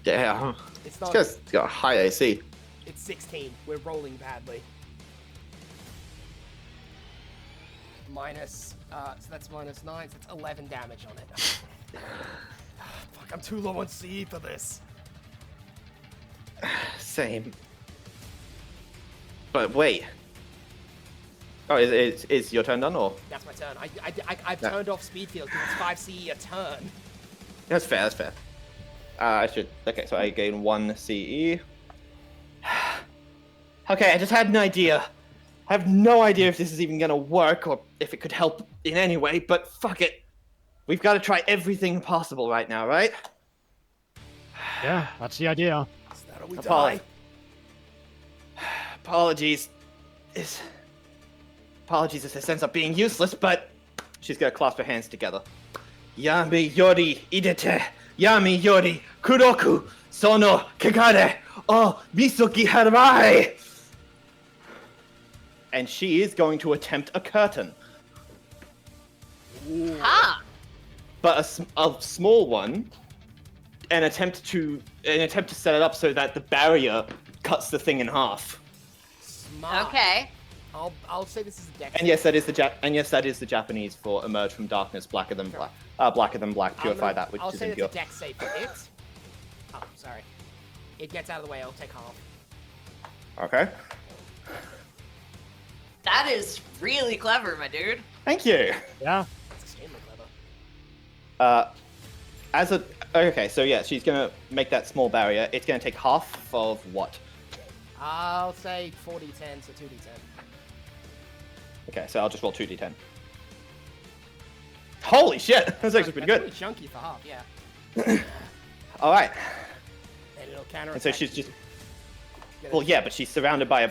Speaker 2: Yeah.
Speaker 3: It's
Speaker 2: It's
Speaker 3: not...
Speaker 2: because it's got a high AC.
Speaker 3: It's 16. We're rolling badly. Minus... so that's minus 9, so that's 11 damage on it. Fuck, I'm too low on CE for this.
Speaker 2: Same. But wait. Oh, is your turn done, or?
Speaker 3: That's my turn. I've
Speaker 2: Yeah.
Speaker 3: turned off speed field because it's 5 CE a turn.
Speaker 2: That's fair, that's fair. I should... Okay, so I gain 1 CE. Okay, I just had an idea. I have no idea if this is even gonna work or if it could help in any way, but fuck it. We've got to try everything possible right now, right?
Speaker 4: Yeah, that's the idea.
Speaker 3: Is that how we
Speaker 2: Apolo-
Speaker 3: die?
Speaker 2: Apologies. Apologies if this ends up being useless, but she's gonna clasp her hands together. Yami yori idete, yami yori kuroku, sono kagare o misuki harai. And she is going to attempt a curtain,
Speaker 1: Ah!
Speaker 2: but a small one. An attempt to set it up so that the barrier cuts the thing in half.
Speaker 3: Smart.
Speaker 1: Okay.
Speaker 3: I'll say this is a deck.
Speaker 2: And yes, that is the Japanese for emerge from darkness, blacker than black, purify that which
Speaker 3: I'll
Speaker 2: is
Speaker 3: say
Speaker 2: impure.
Speaker 3: it's a deck save for it. Oh, sorry. It gets out of the way. I'll take half.
Speaker 2: Okay.
Speaker 1: That is really clever, my dude.
Speaker 2: Thank you.
Speaker 4: Yeah.
Speaker 3: That's extremely clever.
Speaker 2: Okay, so yeah, she's gonna make that small barrier. It's gonna take half of what?
Speaker 3: I'll say 4d10, so 2d10.
Speaker 2: Okay, so I'll just roll 2d10. Holy shit, that's actually pretty
Speaker 3: That's
Speaker 2: good.
Speaker 3: pretty chunky for half, yeah.
Speaker 2: All right,
Speaker 3: And it'll counter.
Speaker 2: and so she's just. Well, yeah, but she's surrounded by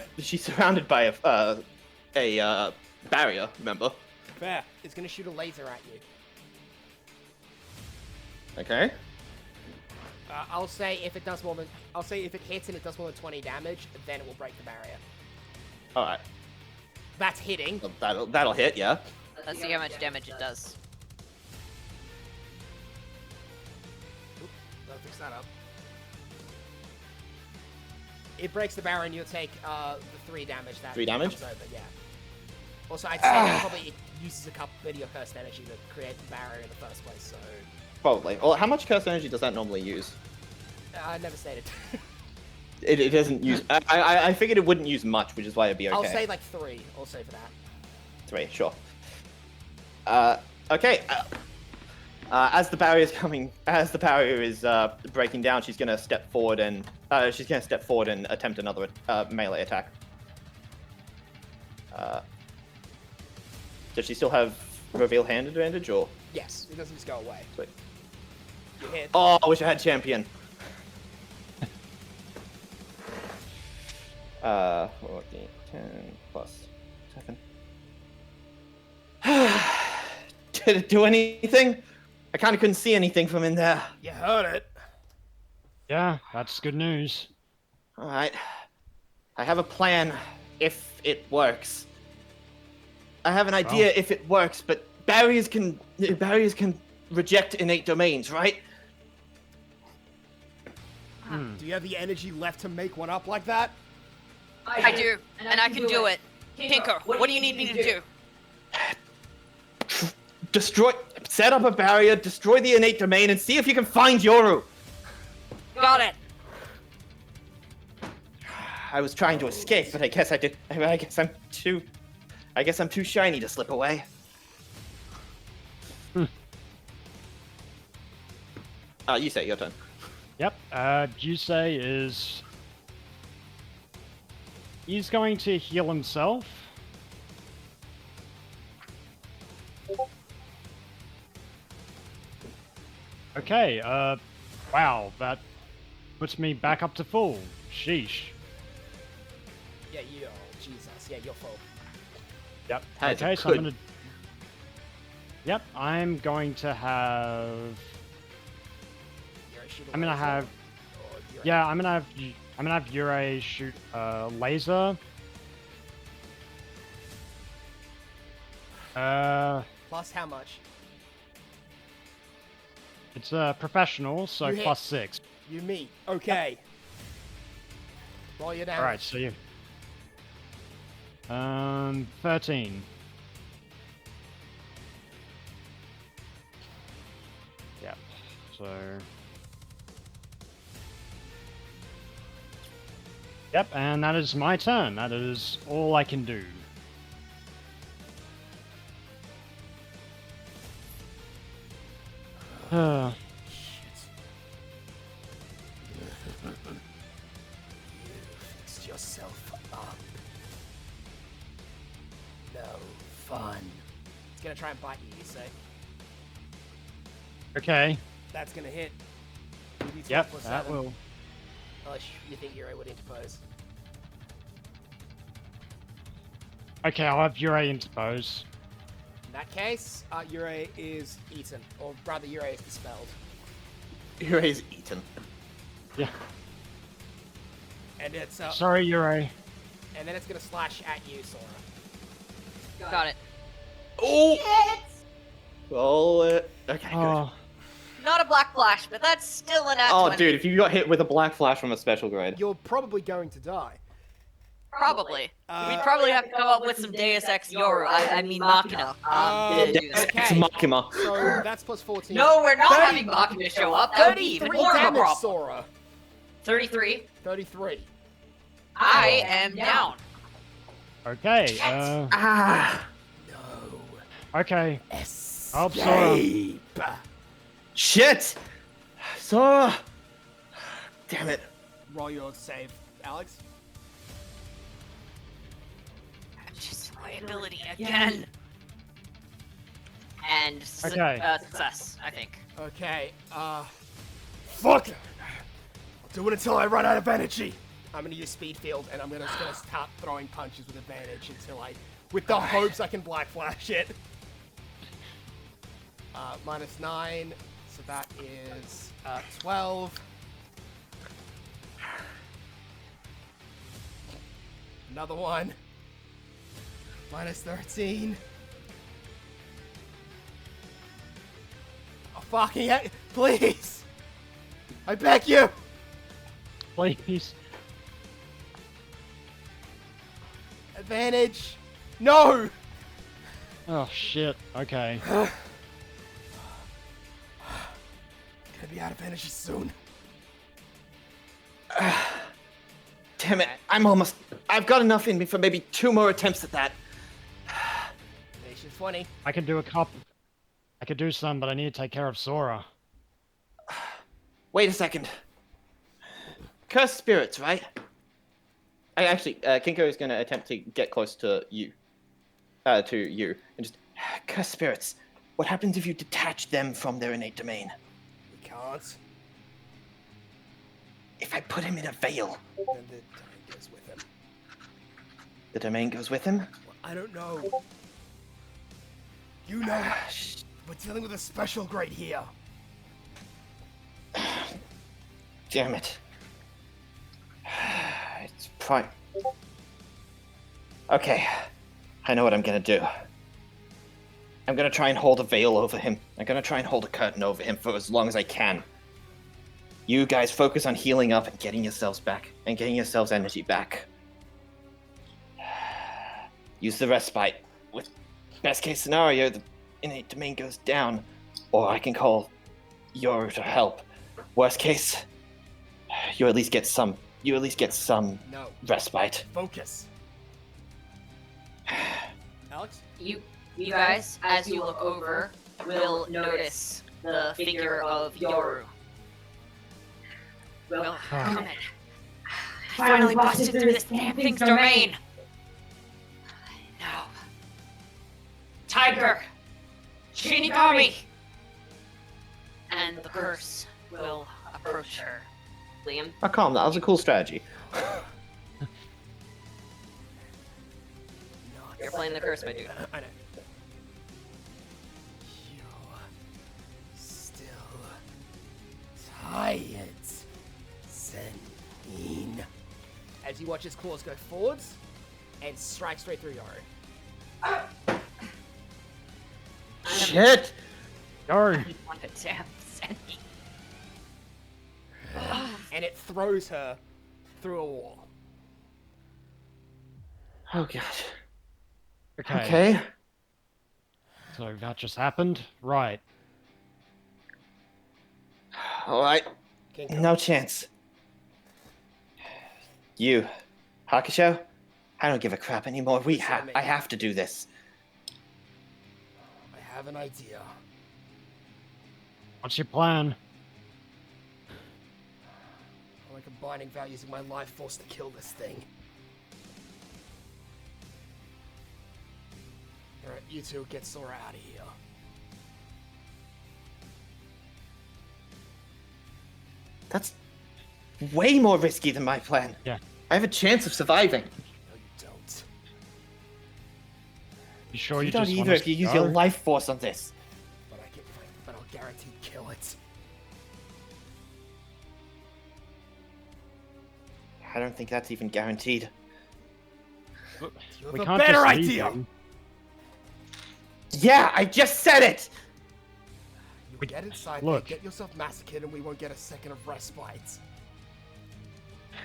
Speaker 2: a barrier. Remember?
Speaker 3: Fair. It's gonna shoot a laser at you.
Speaker 2: Okay.
Speaker 3: I'll say if it does more than. I'll say if it hits and it does more than 20 damage, then it will break the barrier.
Speaker 2: All right.
Speaker 3: That's hitting.
Speaker 2: Well, that'll hit. Yeah.
Speaker 1: Let's see how much damage it does.
Speaker 3: Oop, I'll fix that up. It breaks the barrier and you'll take the 3 damage. That
Speaker 2: 3 damage?
Speaker 3: comes over, yeah. Also, I'd say that probably it uses a couple bit of your cursed energy to create the barrier in the first place, so.
Speaker 2: Probably. Well, how much cursed energy does that normally use?
Speaker 3: I never stated.
Speaker 2: It doesn't use. I figured it wouldn't use much, which is why it'd be okay.
Speaker 3: I'll say like 3 also for that.
Speaker 2: 3, sure. Okay. As the barrier is breaking down, she's gonna step forward and attempt another melee attack. Does she still have reveal hand advantage or?
Speaker 3: Yes, it doesn't just go away.
Speaker 2: Sweet.
Speaker 3: You hit.
Speaker 2: Oh, I wish I had champion. 14, 10 plus 7. Did it do anything? I kind of couldn't see anything from in there.
Speaker 3: You heard it.
Speaker 4: Yeah, that's good news.
Speaker 2: All right. I have a plan if it works. I have an idea if it works, but barriers can reject innate domains, right?
Speaker 3: Do you have the energy left to make one up like that?
Speaker 1: I do, and I can do it. Tinker, what do you need me to do?
Speaker 2: Set up a barrier, destroy the innate domain, and see if you can find Yoru.
Speaker 1: Got it.
Speaker 2: I was trying to escape, but I guess I'm too shiny to slip away. You say your turn.
Speaker 4: Yep, Jusei is... He's going to heal himself. Okay, wow, that puts me back up to full. Sheesh.
Speaker 3: Yeah, you. Oh, Jesus. Yeah, you're full.
Speaker 4: Yep.
Speaker 2: That is a
Speaker 4: Okay, so I'm
Speaker 2: good-
Speaker 4: gonna... Yep, I'm going to have...
Speaker 3: You're a shooter
Speaker 4: I'm gonna
Speaker 3: laser,
Speaker 4: have...
Speaker 3: or you're a-
Speaker 4: Yeah, I'm gonna have Yurei shoot laser.
Speaker 3: Plus how much?
Speaker 4: It's professional, so
Speaker 3: You hit.
Speaker 4: plus 6.
Speaker 3: You meet. Okay. Roll your damage.
Speaker 4: Alright, so you... 13. Yep, so... Yep, and that is my turn. That is all I can do.
Speaker 3: Shit. You fixed yourself up. fun. It's gonna try and bite you say.
Speaker 4: Okay.
Speaker 3: That's gonna hit. UV12
Speaker 4: Yep,
Speaker 3: plus
Speaker 4: that
Speaker 3: 7.
Speaker 4: will.
Speaker 3: Unless you think Ure would interpose.
Speaker 4: Okay, I'll have Ure interpose.
Speaker 3: In that case, Ure is eaten. Or rather, Ure is dispelled.
Speaker 2: Ure's eaten.
Speaker 4: Yeah.
Speaker 3: And it's
Speaker 4: Sorry, Ure.
Speaker 3: and then it's gonna slash at you, Sora.
Speaker 1: Got it.
Speaker 2: Oh! Roll it. Okay, good.
Speaker 4: Oh,
Speaker 1: Not a black flash, but that's still an at
Speaker 2: Oh,
Speaker 1: 20.
Speaker 2: dude, if you got hit with a black flash from a special grade.
Speaker 3: You're probably going to die.
Speaker 1: Probably.
Speaker 3: Uh,
Speaker 1: We'd probably have to come up with some Deus Ex Yoru. I mean Machina. To do
Speaker 2: Deus
Speaker 1: it.
Speaker 2: Ex
Speaker 3: okay.
Speaker 2: Machina.
Speaker 3: So that's plus 14.
Speaker 1: No, we're not
Speaker 3: 30
Speaker 1: having Machina show up. That would be even
Speaker 3: 33
Speaker 1: more of a
Speaker 3: damage,
Speaker 1: problem.
Speaker 3: Sora.
Speaker 1: 33.
Speaker 3: 33.
Speaker 1: I am down.
Speaker 4: okay.
Speaker 2: Ah!
Speaker 3: No.
Speaker 4: Okay. Help Sora.
Speaker 3: Escape.
Speaker 2: Shit! Sora! Damn it.
Speaker 3: Roll your save, Alex.
Speaker 5: I'm just a liability again.
Speaker 1: And
Speaker 4: Okay.
Speaker 1: success, I think.
Speaker 3: Okay, fuck! I'll do it until I run out of energy. I'm gonna use speed field, and I'm just gonna start throwing punches with advantage until with the hopes I can black flash it. -9, so that is 12. Another one. -13. Oh, fucking heck. Please! I beg you!
Speaker 4: Please.
Speaker 3: Advantage! No!
Speaker 4: Oh shit. Okay.
Speaker 3: Gonna be out of energy soon.
Speaker 2: Damn it. I've got enough in me for maybe 2 more attempts at that.
Speaker 3: Nation 20.
Speaker 4: I can do a couple. I could do some, but I need to take care of Sora.
Speaker 2: Wait a second. Cursed spirits, right? Kinko is going to attempt to get close to you. And just, cursed spirits, what happens if you detach them from their innate domain?
Speaker 3: We can't.
Speaker 2: If I put him in a veil,
Speaker 3: Then the time goes with him.
Speaker 2: the domain goes with him?
Speaker 3: Well, I don't know. You know, we're dealing with a special grade here.
Speaker 2: Damn it. It's prime. Okay, I know what I'm gonna do. I'm gonna try and hold a veil over him. I'm gonna try and hold a curtain over him for as long as I can. You guys focus on healing up and getting yourselves back, and getting yourselves energy back. Use the respite. With best case scenario, the innate domain goes down, or I can call Yoru to help. Worst case, you at least get some. You at least get some
Speaker 3: No.
Speaker 2: respite.
Speaker 3: Focus. Alex?
Speaker 1: You guys, as you look over, will notice the figure of Yoru.
Speaker 5: Well, come in. I finally busted through this damn thing's domain. No. Tiger! Shinigami!
Speaker 1: And the curse will approach her. Liam,
Speaker 2: Oh, calm. That was a cool strategy.
Speaker 1: you're playing the curse, my dude.
Speaker 3: I know. You're still tired, Zen. As you watch his claws go forwards and strike straight through Yoru.
Speaker 2: Shit!
Speaker 4: Go.
Speaker 1: Want to damn send me.
Speaker 3: And it throws her through a wall.
Speaker 2: Oh god.
Speaker 4: Okay.
Speaker 2: Okay.
Speaker 4: So that just happened? Right.
Speaker 2: Alright.
Speaker 3: King
Speaker 2: No chance. You, Hakusho? I don't give a crap anymore. I have to do this.
Speaker 3: I have an idea.
Speaker 4: What's your plan?
Speaker 3: I'm combining values of my life force to kill this thing. Alright, you two get Sora out of here.
Speaker 2: That's way more risky than my plan.
Speaker 4: Yeah.
Speaker 2: I have a chance of surviving.
Speaker 3: No, you don't.
Speaker 4: You sure
Speaker 2: You
Speaker 4: you
Speaker 2: don't
Speaker 4: just want
Speaker 2: either
Speaker 4: us
Speaker 2: if you
Speaker 4: to
Speaker 2: use
Speaker 4: go?
Speaker 2: your life force on this.
Speaker 3: But I'll guarantee kill it.
Speaker 2: I don't think that's even guaranteed.
Speaker 3: You
Speaker 4: We
Speaker 3: have a
Speaker 4: can't
Speaker 3: better
Speaker 4: just leave
Speaker 3: idea!
Speaker 4: you.
Speaker 2: Yeah, I just said it!
Speaker 3: You get inside
Speaker 4: Look.
Speaker 3: there, get yourself massacred, and we won't get a second of respite.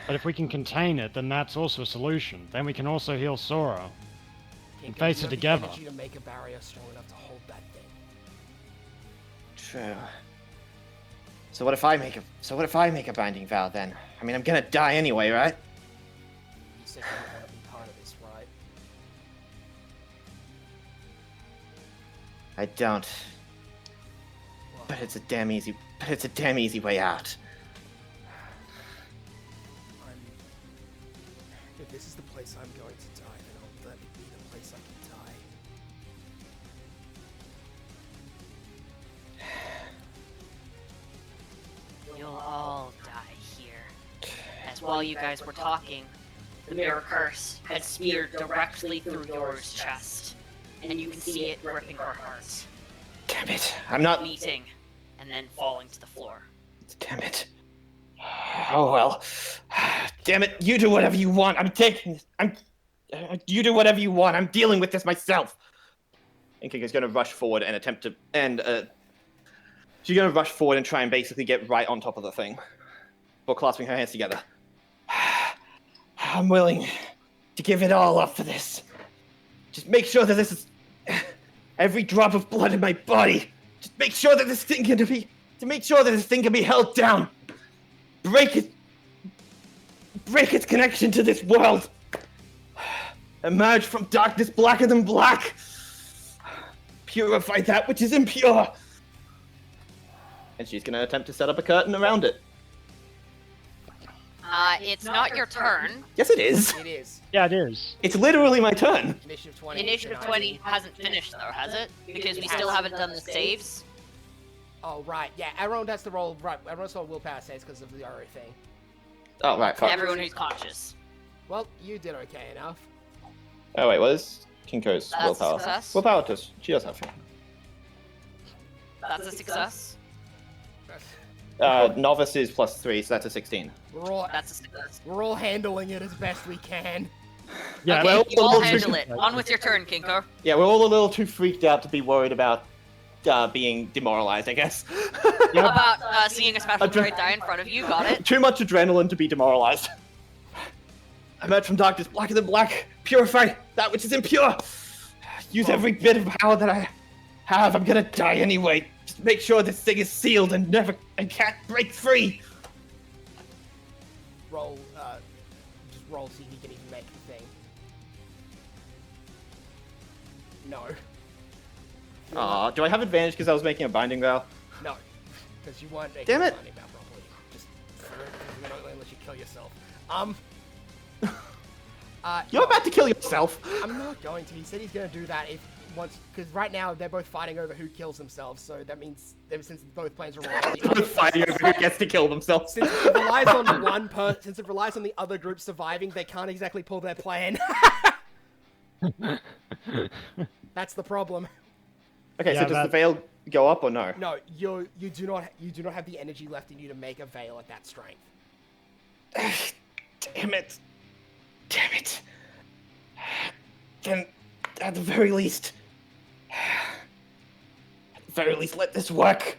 Speaker 4: But if we can contain it, then that's also a solution. Then we can also heal Sora.
Speaker 3: Can't
Speaker 4: face
Speaker 3: you
Speaker 4: it
Speaker 3: have the
Speaker 4: together.
Speaker 3: energy to make a barrier strong enough to hold that thing.
Speaker 2: True. So what if I make a binding vow then? I mean, I'm gonna die anyway, right?
Speaker 3: You said you didn't want to be part of this, right?
Speaker 2: I don't.
Speaker 3: Well,
Speaker 2: But it's a damn easy way out.
Speaker 3: if this is the place I'm going to die, then I'll let it be the place I can die.
Speaker 5: You'll all die here. As while you guys were talking, the mirror curse had smeared directly through Yora's chest, and you can see it ripping her heart,
Speaker 2: Damn it. I'm not.
Speaker 5: bleeding, and then falling to the floor.
Speaker 2: Damn it. Oh well. Damn it. You do whatever you want. You do whatever you want. I'm dealing with this myself. And Kika's gonna rush forward and attempt to. She's gonna rush forward and try and basically get right on top of the thing. While clasping her hands together. I'm willing to give it all up for this. Just make sure that this is. Every drop of blood in my body. Just make sure that this thing can be. To make sure that this thing can be held down. Break its connection to this world. Emerge from darkness blacker than black. Purify that which is impure. And she's gonna attempt to set up a curtain around it.
Speaker 1: It's not your turn.
Speaker 2: Yes, it is.
Speaker 3: It is.
Speaker 4: Yeah, it is.
Speaker 2: It's literally my turn.
Speaker 3: Initiative 20.
Speaker 1: Initiative 20 hasn't finished though, has it? Because we still haven't done the saves.
Speaker 3: Oh, right. Yeah, everyone has to roll. Right, everyone's roll willpower saves because of the Ori thing.
Speaker 2: Oh, right, fuck.
Speaker 1: Everyone who's conscious.
Speaker 3: Well, you did okay enough.
Speaker 2: Oh, wait, what is Kinko's
Speaker 1: That's a
Speaker 2: willpower?
Speaker 1: success.
Speaker 2: Willpower does. She does have.
Speaker 1: That's a success.
Speaker 2: Novice is +3, so that's a 16.
Speaker 1: That's a success.
Speaker 3: We're all handling it as best we can.
Speaker 4: Yeah,
Speaker 1: Okay,
Speaker 2: well,
Speaker 1: you all
Speaker 2: well,
Speaker 1: handle it. On with your turn, Kinko.
Speaker 2: Yeah, we're all a little too freaked out to be worried about being demoralized, I guess.
Speaker 1: How about seeing a special trait die in front of you? Got it.
Speaker 2: Too much adrenaline to be demoralized. Emerge from darkness blacker than black. Purify that which is impure. Use every bit of power that I have. I'm gonna die anyway. Just make sure this thing is sealed and can't break free.
Speaker 3: Roll, just roll see if you can even make the thing. No.
Speaker 2: Aw, do I have advantage because I was making a binding vow?
Speaker 3: No. Because you weren't making
Speaker 2: Damn
Speaker 3: the
Speaker 2: it.
Speaker 3: money back properly. Just we're not gonna let you kill yourself.
Speaker 2: You're about to kill yourself.
Speaker 3: I'm not going to. He said he's gonna do that if once, because right now they're both fighting over who kills themselves. So that means since both plans are rolling, the other
Speaker 2: Fighting over who gets to kill themselves.
Speaker 3: since it relies on one person, since it relies on the other group surviving, they can't exactly pull their plan. That's the problem.
Speaker 2: Okay,
Speaker 4: Yeah,
Speaker 2: so does the
Speaker 4: that-
Speaker 2: veil go up or no?
Speaker 3: No, you do not have the energy left in you to make a veil at that strength.
Speaker 2: Damn it. Damn it. Then, at the very least, let this work.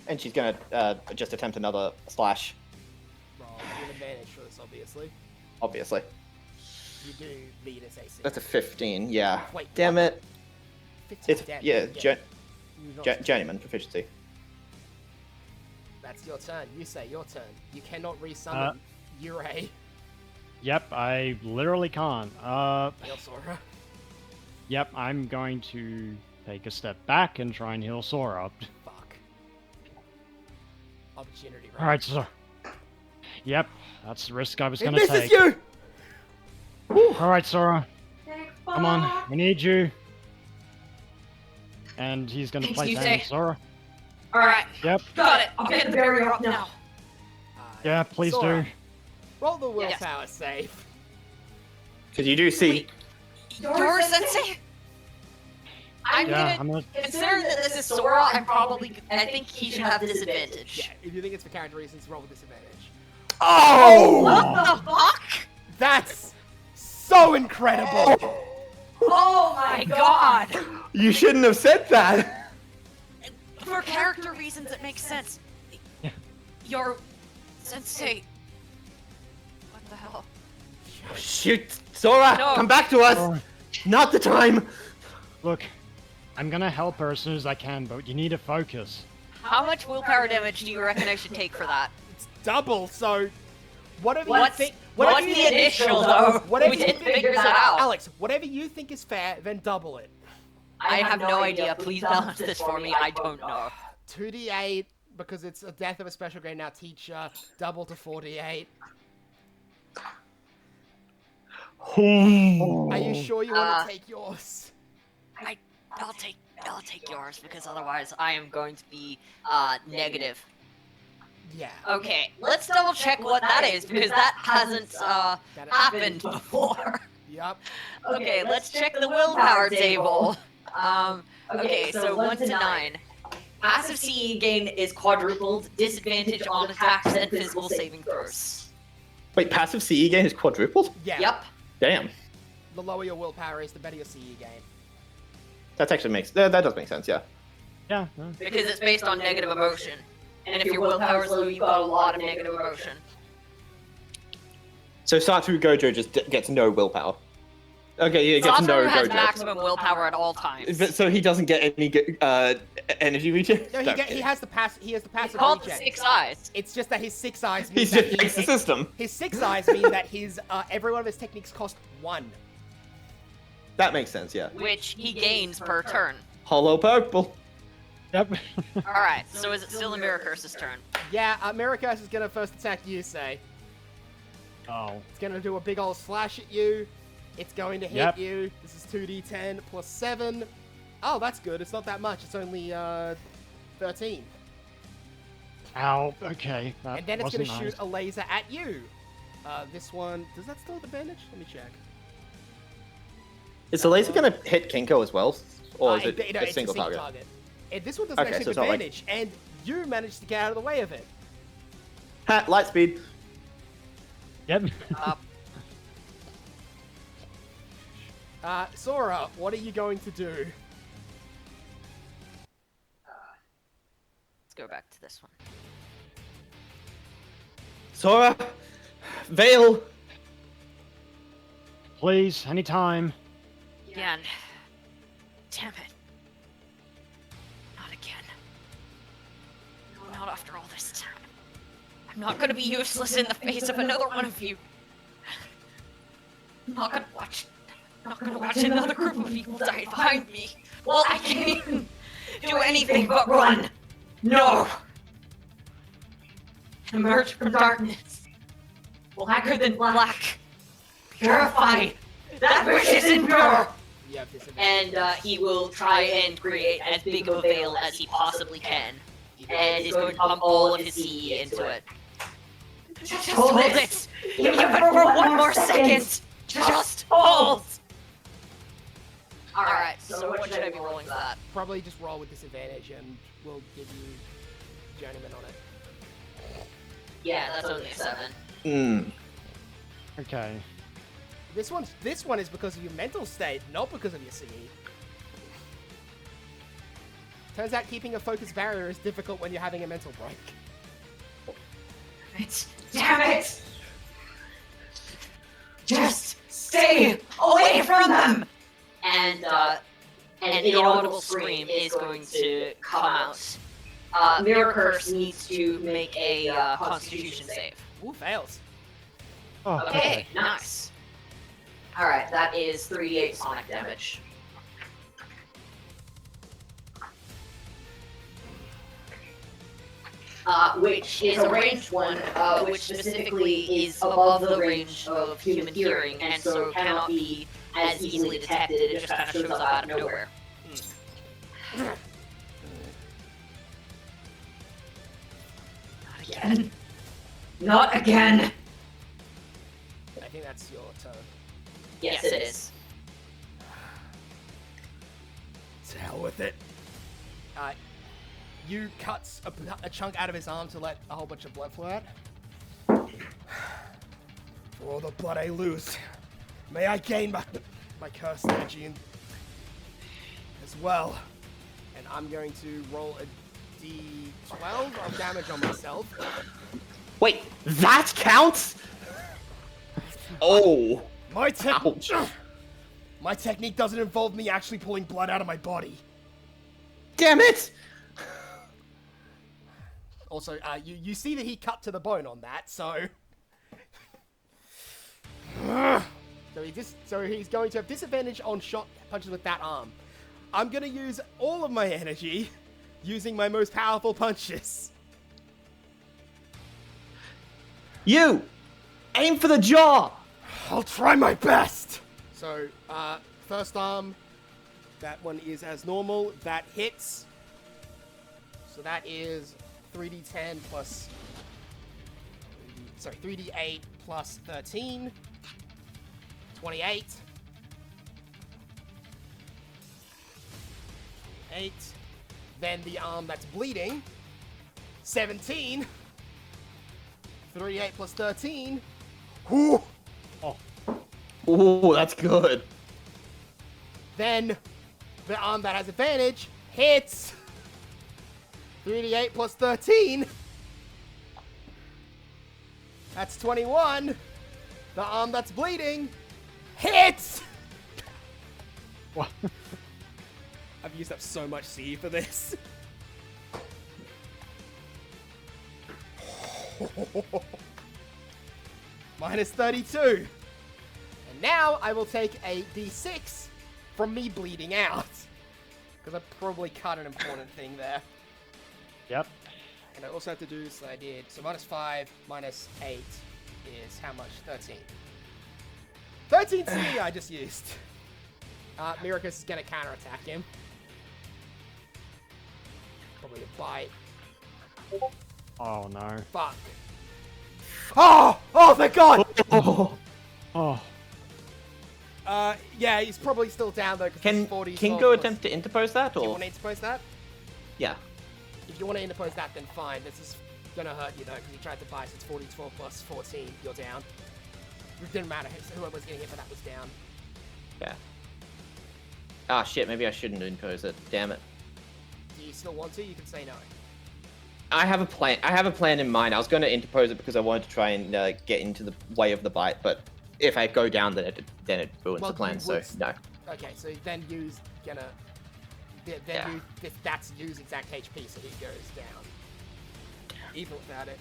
Speaker 2: And she's gonna just attempt another slash,
Speaker 3: Roll with advantage for this, obviously.
Speaker 2: obviously.
Speaker 3: You do beat its AC.
Speaker 2: That's a 15, yeah.
Speaker 3: Wait,
Speaker 2: Damn
Speaker 3: what?
Speaker 2: it.
Speaker 3: 15
Speaker 2: It's,
Speaker 3: damage.
Speaker 2: yeah,
Speaker 3: You're not-
Speaker 2: journeyman proficiency.
Speaker 3: That's your turn. You say your turn. You cannot resummon Yurei.
Speaker 4: Yep, I literally can't.
Speaker 3: Heal Sora.
Speaker 4: Yep, I'm going to take a step back and try and heal Sora.
Speaker 3: Fuck. Opportunity, right?
Speaker 4: Alright, so. Yep, that's the risk I was
Speaker 3: It
Speaker 4: gonna
Speaker 3: misses
Speaker 4: take.
Speaker 3: you!
Speaker 4: Alright, Sora.
Speaker 6: Thanks.
Speaker 4: Come on, we need you. And he's gonna
Speaker 5: Thanks,
Speaker 4: play
Speaker 5: you
Speaker 4: down
Speaker 5: say.
Speaker 4: Zora.
Speaker 5: Alright,
Speaker 4: Yep.
Speaker 5: got it. I'll get the barrier up now.
Speaker 4: Yeah, please
Speaker 3: Sora,
Speaker 4: do.
Speaker 3: roll the willpower save.
Speaker 2: Because you do see.
Speaker 5: Your sensei? I'm
Speaker 4: Yeah,
Speaker 5: gonna
Speaker 4: I'm gonna.
Speaker 5: consider that this is Sora. I think he should have disadvantage.
Speaker 3: Yeah, if you think it's for character reasons, roll with disadvantage.
Speaker 2: Oh!
Speaker 5: What the fuck?
Speaker 3: That's so incredible!
Speaker 5: Oh my god!
Speaker 2: You shouldn't have said that.
Speaker 5: For character reasons, it makes sense.
Speaker 4: Yeah.
Speaker 5: Your sensei. What the hell?
Speaker 2: Shoot, Sora,
Speaker 5: No.
Speaker 2: come back to us.
Speaker 4: Zora,
Speaker 2: Not the time.
Speaker 4: look, I'm gonna help her as soon as I can, but you need to focus.
Speaker 5: How much willpower damage do you reckon I should take for that?
Speaker 3: It's double, so whatever
Speaker 5: What's
Speaker 3: you think.
Speaker 5: what's the initial though?
Speaker 3: Whatever
Speaker 5: We
Speaker 3: you
Speaker 5: didn't
Speaker 3: think-
Speaker 5: figure that out.
Speaker 3: Alex, whatever you think is fair, then double it.
Speaker 5: I have no idea. Please balance this for me. I don't know.
Speaker 3: 2d8 because it's a death of a special grade now teacher. Double to 4d8. Are you sure you want to take yours?
Speaker 5: I'll take yours because otherwise I am going to be negative.
Speaker 3: Yeah.
Speaker 5: Okay, let's double check what that is because that hasn't happened before.
Speaker 3: Yup.
Speaker 5: Okay, let's check the willpower table. Okay, so 1 to 9. Passive CE gain is quadrupled, disadvantage on attacks and physical saving throws.
Speaker 2: Wait, passive CE gain is quadrupled?
Speaker 3: Yeah.
Speaker 5: Yep.
Speaker 2: Damn.
Speaker 3: The lower your willpower is, the better your CE gain.
Speaker 2: That actually makes that does make sense. Yeah.
Speaker 4: Yeah.
Speaker 5: Because it's based on negative emotion. And if your willpower is low, you've got a lot of negative emotion.
Speaker 2: So Satoru Gojo just gets no willpower. Okay, yeah, he gets no
Speaker 5: Satoru has
Speaker 2: Gojo.
Speaker 5: maximum willpower at all times.
Speaker 2: But, so he doesn't get any energy regen.
Speaker 3: No, he has the passive
Speaker 5: It's
Speaker 3: passive
Speaker 5: called the
Speaker 3: regen.
Speaker 5: 6 eyes.
Speaker 3: It's just that his 6 eyes mean
Speaker 2: He
Speaker 3: that
Speaker 2: just makes the system.
Speaker 3: his 6 eyes mean that his every one of his techniques cost 1.
Speaker 2: That makes sense. Yeah.
Speaker 5: Which he gains per turn.
Speaker 2: Hollow purple.
Speaker 4: Yep.
Speaker 5: Alright, so is it still Mirror Curse's turn?
Speaker 3: Yeah, Mirror Curse is gonna first attack you, say.
Speaker 4: Oh.
Speaker 3: It's gonna do a big old slash at you. It's going to hit
Speaker 4: Yep.
Speaker 3: you. This is 2d10 plus 7. Oh, that's good. It's not that much. It's only 13.
Speaker 4: Ow. Okay. That
Speaker 3: And then it's gonna
Speaker 4: wasn't
Speaker 3: shoot
Speaker 4: nice.
Speaker 3: a laser at you. This one, does that still have advantage? Let me check.
Speaker 2: Is the laser gonna hit Kinko as well, or is it
Speaker 3: No,
Speaker 2: a
Speaker 3: it's
Speaker 2: single target?
Speaker 3: And this one doesn't
Speaker 2: Okay,
Speaker 3: actually
Speaker 2: so
Speaker 3: have
Speaker 2: it's not like-
Speaker 3: advantage, and you managed to get out of the way of it.
Speaker 2: Ha! Light speed.
Speaker 4: Yep.
Speaker 3: Sora, what are you going to do?
Speaker 5: Let's go back to this one.
Speaker 2: Sora, Veil.
Speaker 4: Please, anytime.
Speaker 5: Again. Damn it. Not again. Not after all this time. I'm not gonna be useless in the face of another one of you. I'm not gonna watch another group of people die behind me. Well, I can't even do anything but run. No! Emerge from darkness. Blacker than black. Purified. That which is impure.
Speaker 3: You have disadvantage.
Speaker 1: And he will try and create as big of a veil as he possibly can. And is going to pump all of his CE into it. Just hold it! Give it for one more second! Just hold! Alright, so what should I be rolling for that?
Speaker 3: Probably just roll with disadvantage, and we'll give you journeyman on it.
Speaker 1: Yeah, that's only a 7.
Speaker 2: Hmm.
Speaker 4: Okay.
Speaker 3: This one is because of your mental state, not because of your CE. Turns out keeping a focus barrier is difficult when you're having a mental break.
Speaker 1: Damn it! Just stay away from them! And an inaudible scream is going to come out. Mirror Curse needs to make a Constitution save.
Speaker 3: Ooh, fails.
Speaker 4: Oh,
Speaker 1: Okay, nice. Alright, that is 3d8 sonic damage. which is a ranged one, which specifically is above the range of human hearing, and so cannot be as easily detected. It just kind of shows up out of nowhere. Not again. Not again.
Speaker 3: I think that's your turn.
Speaker 1: Yes, it is.
Speaker 3: To hell with it. You cut a chunk out of his arm to let a whole bunch of blood flow out. For all the blood I lose, may I gain my cursed energy as well. And I'm going to roll a d12 of damage on myself.
Speaker 2: Wait, that counts? Oh. Ouch.
Speaker 3: My technique doesn't involve me actually pulling blood out of my body.
Speaker 2: Damn it!
Speaker 3: Also, you see that he cut to the bone on that, so... so he's going to have disadvantage on shot punches with that arm. I'm going to use all of my energy using my most powerful punches.
Speaker 2: You! Aim for the jaw!
Speaker 3: I'll try my best! So, first arm, that one is as normal. That hits. So that is 3d10 plus... Sorry, 3d8 plus 13. 28. 8. Then the arm that's bleeding. 17. 3d8 plus 13. Whew.
Speaker 2: Ooh, that's good.
Speaker 3: Then the arm that has advantage hits. 3d8 plus 13. That's 21. The arm that's bleeding hits.
Speaker 4: What?
Speaker 3: I've used up so much C for this. Minus 32. And now I will take a d6 from me bleeding out. Because I probably cut an important thing there.
Speaker 4: Yep.
Speaker 3: And I also have to do, so I did, so minus 5, minus 8 is how much? 13. 13 C I just used. Miracus is going to counterattack him. Probably a bite.
Speaker 4: Oh no.
Speaker 3: Fuck. Oh! Oh, thank God!
Speaker 2: Oh.
Speaker 4: Oh.
Speaker 3: Yeah, he's probably still down though, because
Speaker 2: Can
Speaker 3: 40
Speaker 2: Kinko attempt to interpose that,
Speaker 3: Do you
Speaker 2: or?
Speaker 3: want to interpose that?
Speaker 2: Yeah.
Speaker 3: If you want to interpose that, then fine. This is gonna hurt you though, because you tried to buy, so it's 40, 12 plus 14. You're down. It didn't matter. Whoever was getting hit for that was down.
Speaker 2: Yeah. Ah, shit, maybe I shouldn't interpose it. Damn it.
Speaker 3: Do you still want to? You can say no.
Speaker 2: I have a plan. I have a plan in mind. I was going to interpose it because I wanted to try and get into the way of the bite, but if I go down, then it ruins the plan. So no.
Speaker 3: Okay, so then use gonna. Then
Speaker 2: Yeah.
Speaker 3: that's use exact HP, so he goes down. Even without it.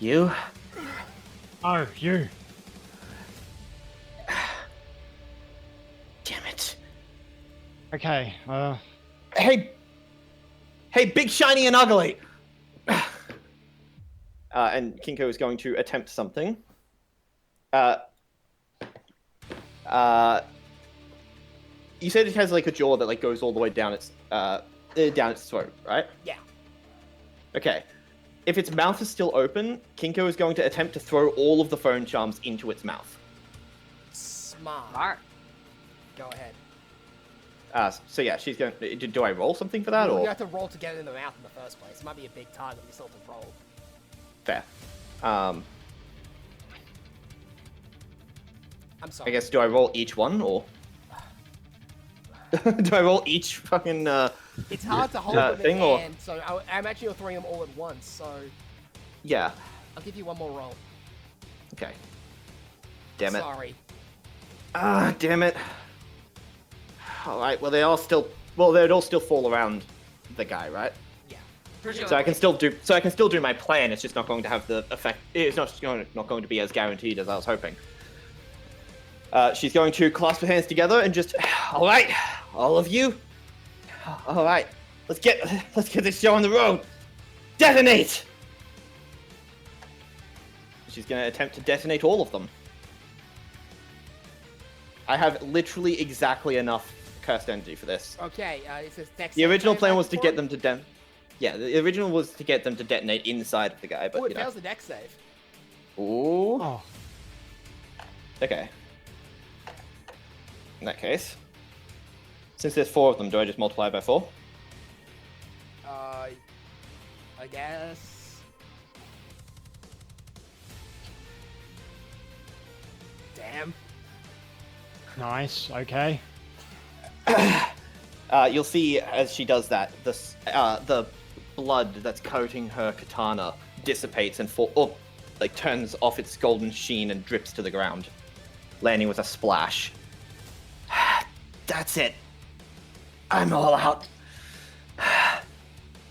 Speaker 2: You.
Speaker 4: Oh, you.
Speaker 2: Damn it.
Speaker 4: Okay.
Speaker 2: Hey, big, shiny, and ugly. And Kinko is going to attempt something. You said it has like a jaw that like goes all the way down its throat, right?
Speaker 3: Yeah.
Speaker 2: Okay. If its mouth is still open, Kinko is going to attempt to throw all of the phone charms into its mouth.
Speaker 3: Smart. Go ahead.
Speaker 2: So yeah, she's going. Do I roll something for that,
Speaker 3: You
Speaker 2: or
Speaker 3: have to roll to get it in the mouth in the first place. It might be a big target, but you still have to roll.
Speaker 2: fair?
Speaker 3: I'm sorry.
Speaker 2: I guess, do I roll each one, or do I roll each fucking
Speaker 3: It's hard to hold them
Speaker 2: thing,
Speaker 3: in
Speaker 2: or
Speaker 3: hand, so I imagine you're throwing them all at once, so
Speaker 2: yeah?
Speaker 3: I'll give you one more roll.
Speaker 2: Okay. Damn it.
Speaker 3: Sorry.
Speaker 2: Ah, damn it. All right. Well, they'd all still fall around the guy, right?
Speaker 3: Yeah.
Speaker 2: So I can still do my plan. It's just not going to have the effect. It's not going to be as guaranteed as I was hoping. She's going to clasp her hands together and just, all right, all of you, all right, Let's get this show on the road. Detonate! She's gonna attempt to detonate all of them. I have literally exactly enough cursed energy for this.
Speaker 3: Okay, it says Dex
Speaker 2: The original
Speaker 3: save
Speaker 2: plan
Speaker 3: time
Speaker 2: was to
Speaker 3: for
Speaker 2: get
Speaker 3: him?
Speaker 2: them to Yeah, the original was to get them to detonate inside of the guy, but
Speaker 3: Oh, it
Speaker 2: you know.
Speaker 3: fails the Dex save.
Speaker 2: Ooh.
Speaker 4: Oh,
Speaker 2: Okay. In that case, since there's 4 of them, do I just multiply by 4?
Speaker 3: I guess. Damn.
Speaker 4: nice. Okay.
Speaker 2: You'll see as she does that, the blood that's coating her katana dissipates and turns off its golden sheen and drips to the ground, landing with a splash. That's it. I'm all out.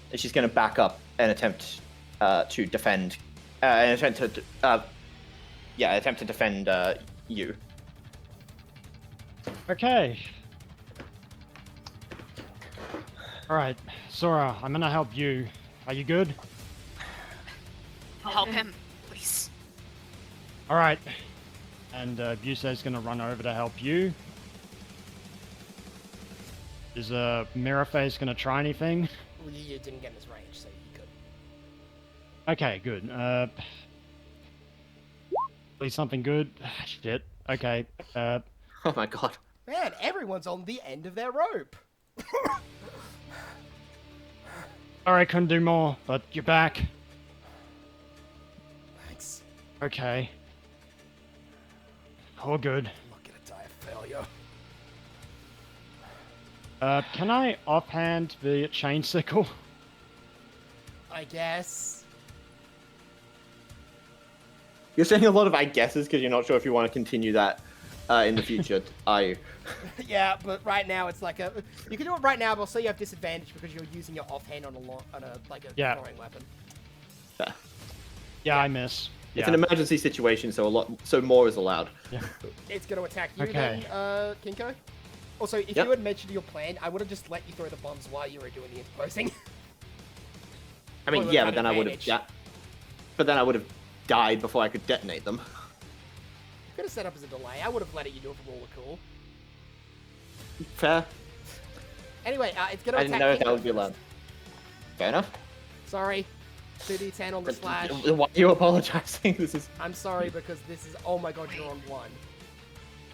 Speaker 2: And she's going to back up and attempt to defend. Attempt to defend you.
Speaker 4: Okay. Alright, Sora, I'm gonna help you. Are you good?
Speaker 5: Help him, please.
Speaker 4: Alright. And Busei's gonna run over to help you. Is Mirrorface gonna try anything?
Speaker 3: Well, you didn't get in his range, so you could.
Speaker 4: Okay, good. Please something good. Shit. Okay.
Speaker 2: Oh my god.
Speaker 3: Man, everyone's on the end of their rope.
Speaker 4: Sorry, I couldn't do more, but you're back.
Speaker 3: Thanks.
Speaker 4: Okay. All good.
Speaker 3: I'm not gonna die of failure.
Speaker 4: Can I offhand the chain sickle?
Speaker 3: I guess.
Speaker 2: You're saying a lot of I guesses because you're not sure if you want to continue that in the future, are you?
Speaker 3: Yeah, but right now it's like a. You can do it right now, but also you have disadvantage because you're using your offhand on a
Speaker 4: Yeah.
Speaker 3: throwing weapon.
Speaker 4: Yeah, I miss.
Speaker 2: It's
Speaker 4: Yeah.
Speaker 2: an emergency situation, so more is allowed.
Speaker 4: Yeah.
Speaker 3: It's going to attack you
Speaker 4: Okay.
Speaker 3: then, Kinko. Also, if
Speaker 2: Yep.
Speaker 3: you had mentioned your plan, I would have just let you throw the bombs while you were doing the interposing.
Speaker 2: I mean,
Speaker 3: Well,
Speaker 2: yeah,
Speaker 3: without
Speaker 2: but then I would have
Speaker 3: advantage.
Speaker 2: but then I would have died before I could detonate them.
Speaker 3: Could have set up as a delay. I would have let it you do it for all the cool.
Speaker 2: Fair.
Speaker 3: Anyway, it's going to
Speaker 2: I
Speaker 3: attack
Speaker 2: didn't know if
Speaker 3: Kinko
Speaker 2: that would be
Speaker 3: first.
Speaker 2: allowed. Fair enough.
Speaker 3: Sorry. 2d10 on the slash.
Speaker 2: Why are you apologizing? This is.
Speaker 3: I'm sorry because this is. Oh my god, you're on 1.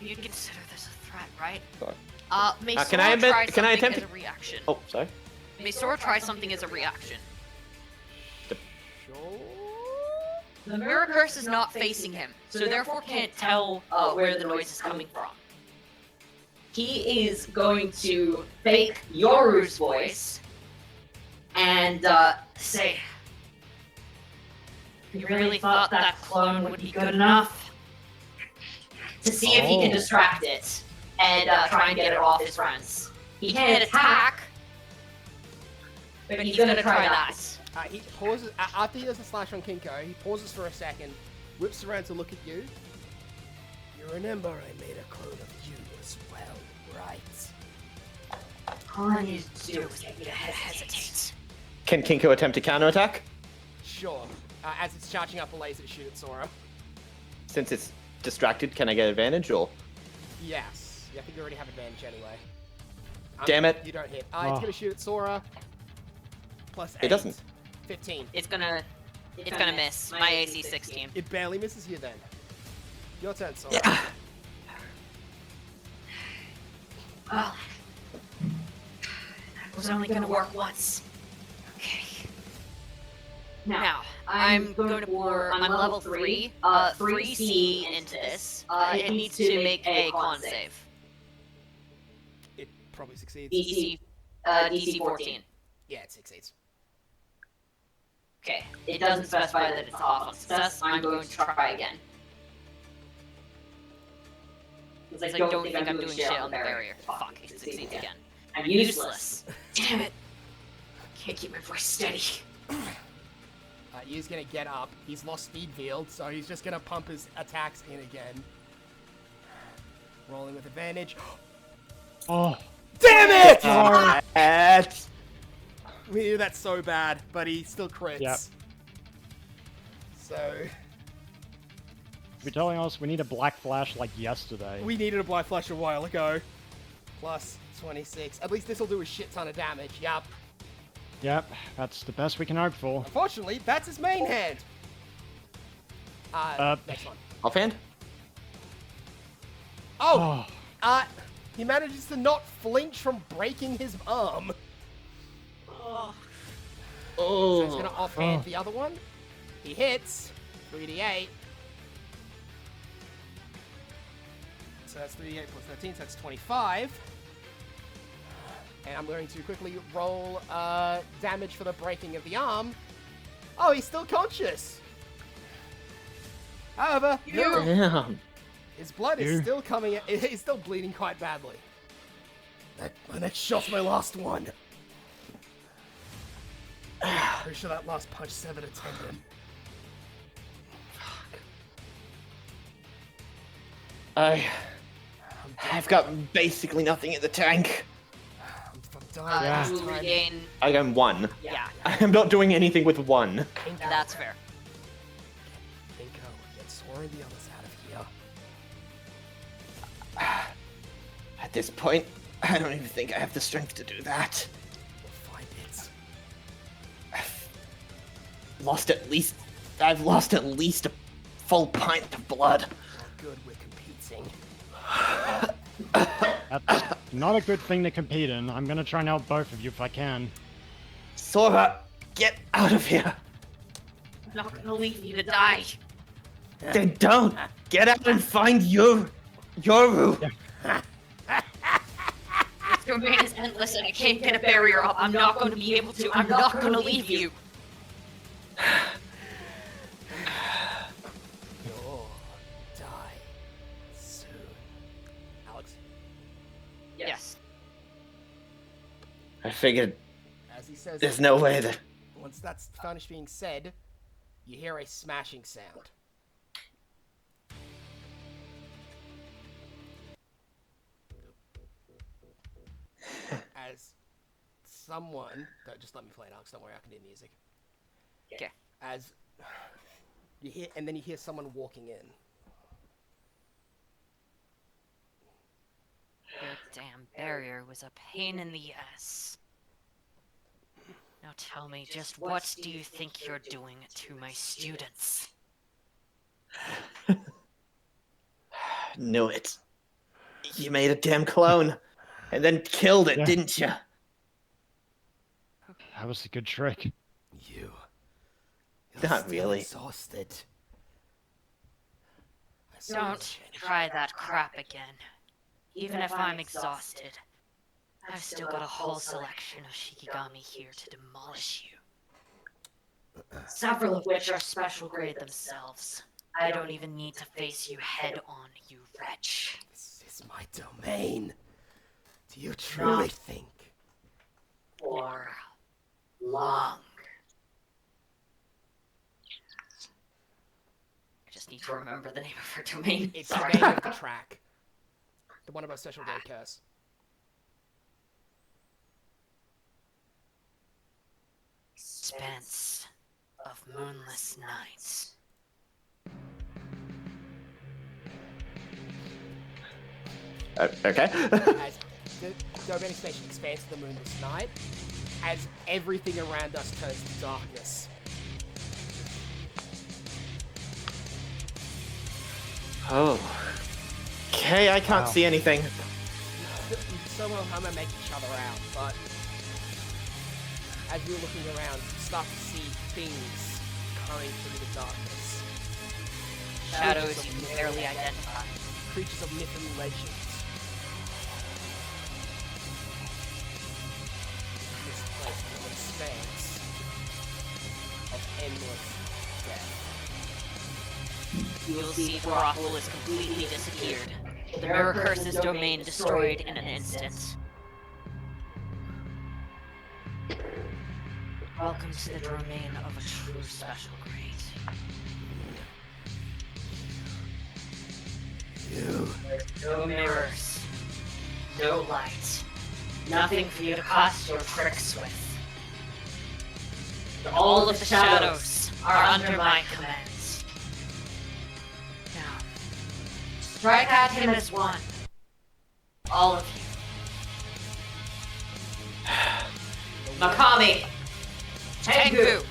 Speaker 5: You'd consider this a threat, right?
Speaker 2: Sorry.
Speaker 5: May
Speaker 2: can
Speaker 5: Sora
Speaker 2: I admit-
Speaker 5: try
Speaker 2: can I
Speaker 5: something
Speaker 2: attempt
Speaker 5: as
Speaker 2: to-
Speaker 5: a reaction?
Speaker 2: Oh, sorry.
Speaker 5: May Sora try something as a reaction.
Speaker 3: Sure.
Speaker 5: The mirror curse is not facing him, so therefore can't tell where the noise is coming from.
Speaker 1: He is going to fake Yoru's voice and
Speaker 5: Say, you really thought that clone would be good enough?
Speaker 1: to see if he can
Speaker 4: Oh.
Speaker 1: distract it and try and get it off his friends.
Speaker 5: He can't attack,
Speaker 1: but
Speaker 5: but he's gonna try that.
Speaker 3: He pauses after he does the slash on Kinko. He pauses for a second, whips around to look at you. You remember I made a clone of you as well, right?
Speaker 1: All I need to do is
Speaker 5: Get me to hesitate.
Speaker 2: Can Kinko attempt to counterattack?
Speaker 3: Sure. As it's charging up a laser shoot at Sora.
Speaker 2: Since it's distracted, can I get advantage or?
Speaker 3: Yes. Yeah, I think you already have advantage anyway.
Speaker 2: Damn it.
Speaker 3: You don't hit. It's
Speaker 4: Oh.
Speaker 3: gonna shoot at Sora. Plus 8.
Speaker 2: It doesn't.
Speaker 3: 15.
Speaker 5: It's gonna miss. My AC 16.
Speaker 3: It barely misses you then. Your turn, Sora.
Speaker 2: Yeah.
Speaker 5: Well, that was only gonna work once. Okay. Now, I'm going to pour. I'm level 3. 3C into this. It needs to make a con save.
Speaker 3: It probably succeeds.
Speaker 1: DC 14.
Speaker 3: Yeah, it succeeds.
Speaker 1: Okay, it doesn't specify that it's off on success. I'm going to try again.
Speaker 5: Because I don't think I'm doing shit on the barrier. Fuck, it succeeds again.
Speaker 1: I'm useless.
Speaker 5: Damn it! Can't keep my voice steady.
Speaker 3: He's gonna get up. He's lost speed field, so he's just gonna pump his attacks in again. Rolling with advantage.
Speaker 4: Oh,
Speaker 3: Damn it!
Speaker 2: Alright.
Speaker 3: We knew that so bad, but he still crits.
Speaker 4: Yep.
Speaker 3: So
Speaker 4: You're telling us we need a black flash like yesterday.
Speaker 3: we needed a Black Flash a while ago. Plus 26. At least this will do a shit ton of damage. Yup.
Speaker 4: Yep, that's the best we can hope for.
Speaker 3: Unfortunately, that's his main hand. Next one.
Speaker 2: Offhand?
Speaker 3: Oh! He manages to not flinch from breaking his arm. So he's gonna offhand the other one. He hits. 3d8. So that's 3d8 plus 13, so that's 25. And I'm going to quickly roll damage for the breaking of the arm. Oh, he's still conscious. However,
Speaker 2: Damn.
Speaker 3: his blood is still coming. He's still bleeding quite badly. My next shot's my last one. Pretty sure that last punch severed a tendon.
Speaker 2: I've got basically nothing in the tank.
Speaker 3: I'm dying.
Speaker 4: Yeah.
Speaker 1: You regain.
Speaker 2: I got 1.
Speaker 1: Yeah,
Speaker 2: I'm not doing anything with 1.
Speaker 1: that's fair.
Speaker 3: Pinko, get Sora and the others out of here.
Speaker 2: At this point, I don't even think I have the strength to do that.
Speaker 3: We'll find it.
Speaker 2: I've lost at least a full pint of blood.
Speaker 3: Oh, good, we're competing.
Speaker 4: That's not a good thing to compete in. I'm gonna try and help both of you if I can.
Speaker 2: Sora, get out of here.
Speaker 5: I'm not gonna leave you to die.
Speaker 2: Then don't. Get out and find Yoru.
Speaker 5: This domain is endless and I can't get a barrier up. I'm not gonna be able to. I'm not gonna leave you.
Speaker 3: You'll die soon. Alex,
Speaker 5: Yes.
Speaker 2: I figured
Speaker 3: as he says,
Speaker 2: there's no way that...
Speaker 3: once that's finished being said, you hear a smashing sound. As someone, just let me play it, Alex. Don't worry, I can do music.
Speaker 5: Okay.
Speaker 3: As you hear, and then you hear someone walking in.
Speaker 5: Your damn barrier was a pain in the ass. Now tell me, just what do you think you're doing to my students?
Speaker 2: Knew it. You made a damn clone. And then killed it,
Speaker 4: Yeah.
Speaker 2: didn't you?
Speaker 4: That was a good trick.
Speaker 3: You're
Speaker 2: Not
Speaker 3: still
Speaker 2: really.
Speaker 3: exhausted. I saw
Speaker 5: Don't
Speaker 3: you change.
Speaker 5: try that crap again. Even if I'm exhausted, I've still got a whole selection of Shikigami here to demolish you. Several of which are special grade themselves. I don't even need to face you head on, you wretch.
Speaker 3: This is my domain. Do you truly
Speaker 5: Not
Speaker 3: think?
Speaker 5: for long. I just need to remember the name of her domain.
Speaker 3: It's the
Speaker 5: Sorry.
Speaker 3: name of the track. The one about special grade curse.
Speaker 5: Suspense of moonless nights.
Speaker 2: Okay.
Speaker 3: As the domain expansion expands to the moonless night, as everything around us turns to darkness.
Speaker 2: Oh. Okay, I can't
Speaker 4: Wow.
Speaker 2: see anything.
Speaker 3: Someone and Homer make each other out, but as you're looking around, you start to see things coming through the darkness.
Speaker 5: Shadows you can barely identify.
Speaker 3: Creatures of myth and legends. This place is an expanse of endless death.
Speaker 5: You will see Brothel has completely disappeared. The Mirror Curse's domain destroyed in an instant. Welcome to the domain of a true special grade. No mirrors. No light. Nothing for you to cast your tricks with. All of the shadows are under my commands. Now, strike at him as one. All of you. Makami, Tengu,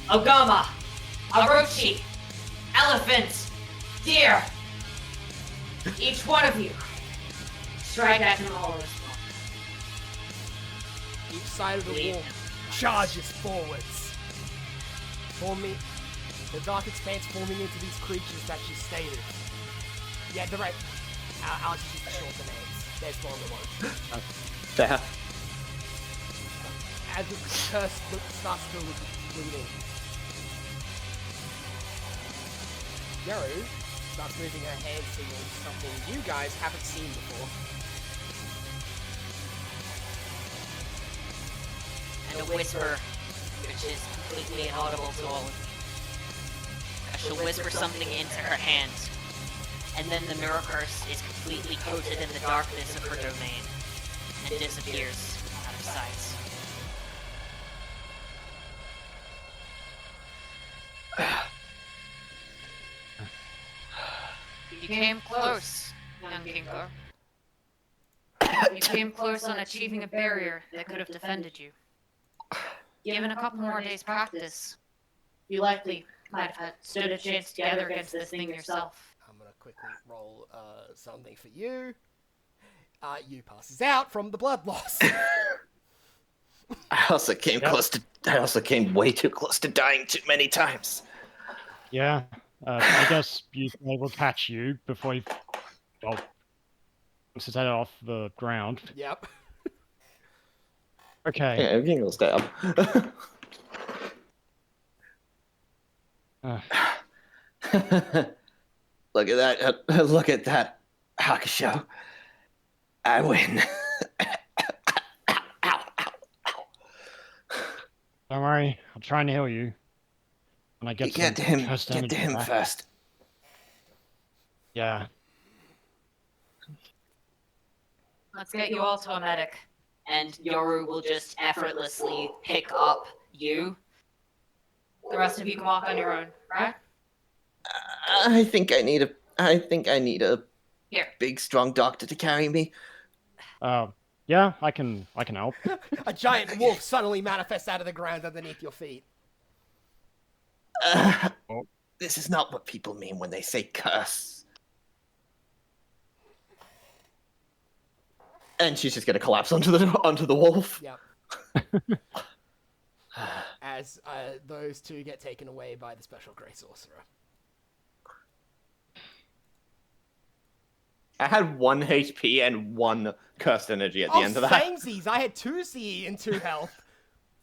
Speaker 5: Ogama, Orochi, Elephant, Deer. Each one of you, strike at him all as one.
Speaker 3: Each side of the wall charges forwards, forming the dark expanse, forming into these creatures that you stated. Yeah, the right. Alex is just the shorter names. There's longer ones.
Speaker 2: Fair.
Speaker 3: As the curse starts to bleeding, Yaru starts moving her hand, signaling something you guys haven't seen before.
Speaker 5: And a whisper, which is completely inaudible to all of you. She'll whisper something into her hand, and then the mirror curse is completely coated in the darkness of her domain, and disappears out of sight. You came close, young Kinko. You came close on achieving a barrier that could have defended you. Given a couple more days' practice, you likely might have stood a chance together against this thing yourself.
Speaker 3: I'm gonna quickly roll something for you. You passes out from the blood loss.
Speaker 2: I also came way too close to dying too many times.
Speaker 4: Yeah. I guess they will catch you before you. Well, once it's headed off the ground.
Speaker 3: Yep.
Speaker 4: Okay.
Speaker 2: Yeah, everything will stay up. Look at that. Look at that. Hakusho. I win.
Speaker 4: Don't worry, I'm trying to heal you. When I get
Speaker 2: Get to him. Get to him
Speaker 4: back.
Speaker 2: first.
Speaker 4: Yeah.
Speaker 5: Let's get you all to a medic. And Yoru will just effortlessly pick up you. The rest of you can walk on your own, right?
Speaker 2: I think I need a
Speaker 5: Here.
Speaker 2: big, strong doctor to carry me.
Speaker 4: Yeah, I can help.
Speaker 3: A giant wolf suddenly manifests out of the ground underneath your feet.
Speaker 2: This is not what people mean when they say curse. And she's just gonna collapse onto the wolf.
Speaker 3: Yep. As those two get taken away by the special Grey Sorcerer.
Speaker 2: I had 1 HP and 1 cursed energy at the end of that.
Speaker 3: Samesies! I had 2 CE and 2 health.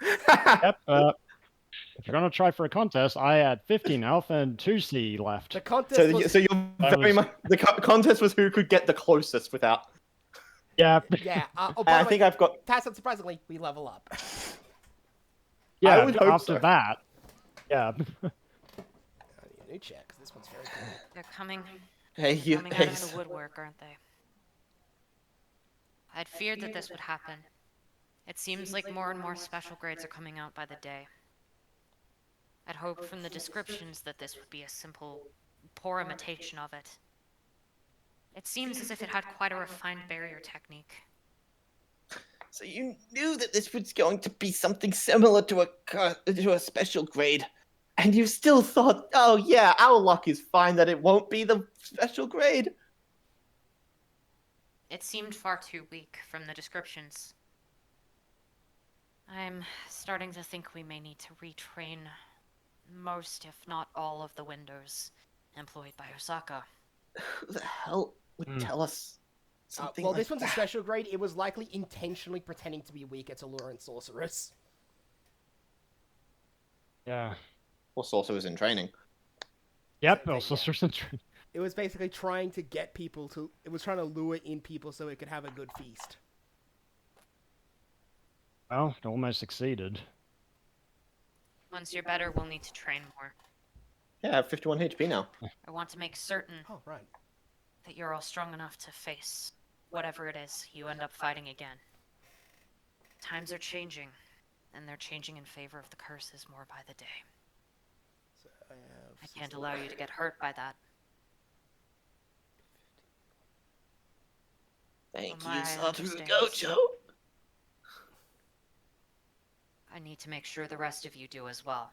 Speaker 4: Yep. If you're gonna try for a contest, I had 15 health and 2 C left.
Speaker 3: The contest was...
Speaker 2: So you're very much the contest was who could get the closest without.
Speaker 4: Yeah.
Speaker 3: Yeah. By the
Speaker 2: I
Speaker 3: way,
Speaker 2: think I've got.
Speaker 3: Taz, unsurprisingly, we level up.
Speaker 4: Yeah.
Speaker 2: I would hope
Speaker 4: after
Speaker 2: so.
Speaker 4: that. Yeah.
Speaker 3: I need a new check, because this one's very cool.
Speaker 5: They're coming
Speaker 2: Hey, you.
Speaker 5: out of the woodwork, aren't they? I'd feared that this would happen. It seems like more and more special grades are coming out by the day. I'd hoped from the descriptions that this would be a simple, poor imitation of it. It seems as if it had quite a refined barrier technique.
Speaker 2: So you knew that this was going to be something similar to a special grade, and you still thought, oh yeah, our luck is fine that it won't be the special grade.
Speaker 5: It seemed far too weak from the descriptions. I'm starting to think we may need to retrain most, if not all, of the windows employed by Osaka.
Speaker 2: Who the hell would tell us something
Speaker 3: Well,
Speaker 2: like
Speaker 3: this one's
Speaker 2: that?
Speaker 3: a special grade. It was likely intentionally pretending to be weak. It's a lure and sorceress.
Speaker 4: Yeah.
Speaker 2: Or sorcerers in training.
Speaker 4: Yep.
Speaker 3: Same
Speaker 4: Also,
Speaker 3: thing,
Speaker 4: yeah.
Speaker 3: It was basically trying to get people to... It was trying to lure in people so it could have a good feast.
Speaker 4: Well, it almost succeeded.
Speaker 5: Once you're better, we'll need to train more.
Speaker 2: Yeah, I have 51 HP now.
Speaker 5: I want to make certain
Speaker 3: Oh, right.
Speaker 5: that you're all strong enough to face whatever it is you end up fighting again. Times are changing, and they're changing in favor of the curses more by the day.
Speaker 3: So I have.
Speaker 5: I can't allow you to get hurt by that.
Speaker 2: Thank
Speaker 5: From
Speaker 2: you,
Speaker 5: my
Speaker 2: Satoru
Speaker 5: understanding.
Speaker 2: Gojo.
Speaker 5: I need to make sure the rest of you do as well.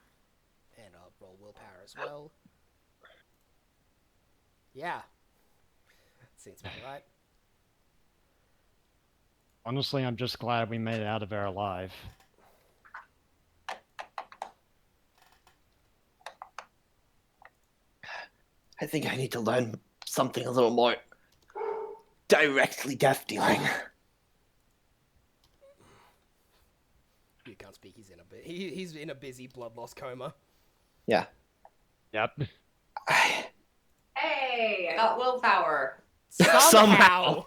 Speaker 3: And I'll roll willpower as well. Yeah. Seems about right.
Speaker 4: Honestly, I'm just glad we made it out of there alive.
Speaker 2: I think I need to learn something a little more directly death dealing.
Speaker 3: You can't speak. He's in a bit. He's in a busy blood loss coma.
Speaker 2: Yeah.
Speaker 4: Yep.
Speaker 1: Hey, I got willpower.
Speaker 3: Somehow.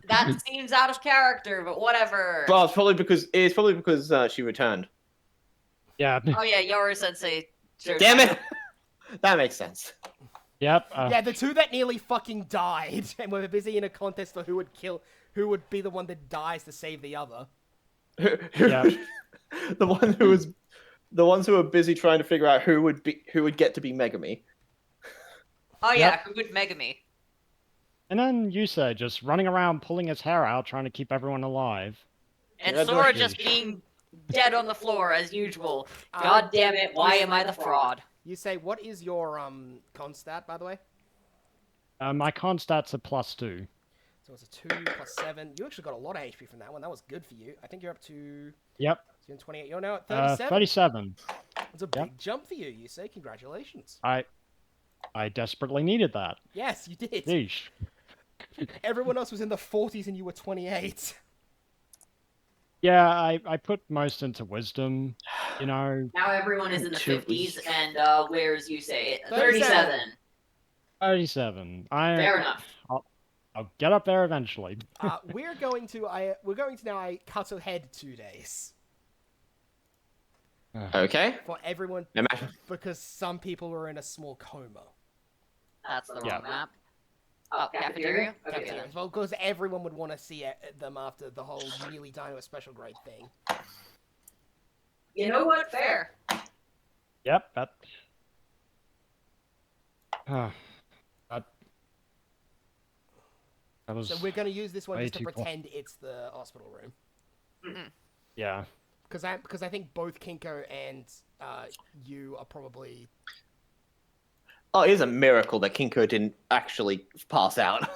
Speaker 1: That seems out of character, but whatever.
Speaker 2: Well, it's probably because she returned.
Speaker 4: Yeah.
Speaker 1: Oh yeah, Yoru Sensei. Sure.
Speaker 2: Damn it! That makes sense.
Speaker 4: Yep.
Speaker 3: Yeah, the two that nearly fucking died, and were busy in a contest for who would be the one that dies to save the other.
Speaker 4: Yeah.
Speaker 2: The ones who were busy trying to figure out who would get to be Megami.
Speaker 1: Oh yeah,
Speaker 4: Yep.
Speaker 1: who would Megami?
Speaker 4: And then Yusei just running around pulling his hair out trying to keep everyone alive.
Speaker 1: And
Speaker 2: Yeah,
Speaker 1: Sora
Speaker 2: that's-
Speaker 1: just being dead on the floor as usual. God damn it, why am I the fraud?
Speaker 3: You say, what is your con stat, by the way?
Speaker 4: My con stats are +2.
Speaker 3: So it's a 2 plus 7. You actually got a lot of HP from that one. That was good for you. I think you're up to...
Speaker 4: Yep.
Speaker 3: You're 28. You're now at 37.
Speaker 4: 37.
Speaker 3: It's a big jump for you, you say. Congratulations.
Speaker 4: I desperately needed that.
Speaker 3: Yes, you did.
Speaker 4: Yeesh.
Speaker 3: Everyone else was in the 40s and you were 28.
Speaker 4: Yeah, I put most into wisdom, you know.
Speaker 1: Now everyone is in the
Speaker 2: Two-
Speaker 1: 50s, and where's you say
Speaker 3: 37.
Speaker 1: 37.
Speaker 4: 37.
Speaker 1: Fair enough.
Speaker 4: I'll get up there eventually.
Speaker 3: We're going to now cut ahead 2 days
Speaker 2: Okay.
Speaker 3: for everyone
Speaker 2: Imagine.
Speaker 3: because some people were in a small coma.
Speaker 1: That's the wrong
Speaker 4: Yeah.
Speaker 1: map. Oh, cafeteria? Okay,
Speaker 3: Cafeteria.
Speaker 1: then.
Speaker 3: Well, because everyone would want to see them after the whole Nearly Dino a special grade thing.
Speaker 1: You know what? Fair.
Speaker 4: Yep, that. That was.
Speaker 3: So we're going to use this one
Speaker 4: way
Speaker 3: just to
Speaker 4: too close.
Speaker 3: pretend it's the hospital room.
Speaker 4: Yeah.
Speaker 3: Because I think both Kinko and you are probably...
Speaker 2: Oh, it is a miracle that Kinko didn't actually pass out.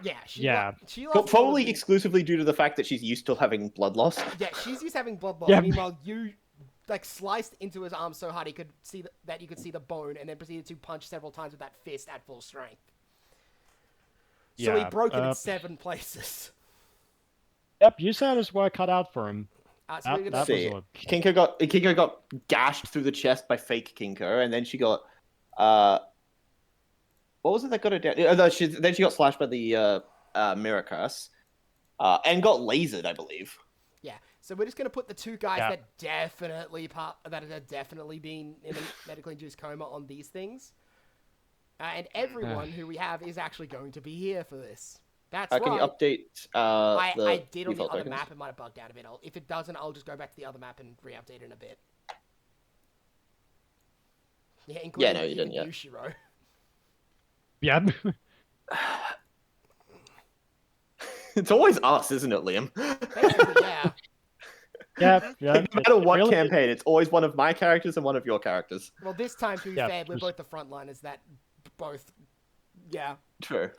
Speaker 3: Yeah,
Speaker 4: Yeah.
Speaker 3: she
Speaker 2: But
Speaker 3: lost
Speaker 2: probably
Speaker 3: all of-
Speaker 2: exclusively due to the fact that she's used to having blood loss.
Speaker 3: Yeah, she's used to having blood loss.
Speaker 4: Yeah.
Speaker 3: Meanwhile, you like sliced into his arm so hard he could see that you could see the bone, and then proceeded to punch several times with that fist at full strength. So he
Speaker 4: Yeah,
Speaker 3: broke it in 7 places.
Speaker 4: Yep, you said his work cut out for him.
Speaker 3: So we're gonna
Speaker 4: That was
Speaker 2: See,
Speaker 4: a.
Speaker 2: Kinko got gashed through the chest by fake Kinko, and then she got what was it that got her down? No, then she got slashed by the mirror curse, and got lasered, I believe.
Speaker 3: Yeah. So we're just gonna put the 2 guys
Speaker 4: Yeah.
Speaker 3: that have definitely been in a medically induced coma on these things, and everyone who we have is actually going to be here for this. That's right.
Speaker 2: Can you update
Speaker 3: I did on the
Speaker 2: default
Speaker 3: other
Speaker 2: tokens?
Speaker 3: map. It might have bugged out a bit. If it doesn't, I'll just go back to the other map and re-update it in a bit. Yeah, including
Speaker 2: no, you didn't yet.
Speaker 3: Yushiro.
Speaker 4: Yep.
Speaker 2: It's always us, isn't it, Liam?
Speaker 3: Basically, yeah.
Speaker 4: Yep.
Speaker 2: No
Speaker 4: Yep.
Speaker 2: matter what
Speaker 4: Really-
Speaker 2: campaign, it's always one of my characters and one of your characters.
Speaker 3: Well, this time, to be
Speaker 4: Yeah,
Speaker 3: fair, we're
Speaker 4: just-
Speaker 3: both the frontliners that both... Yeah.
Speaker 2: True.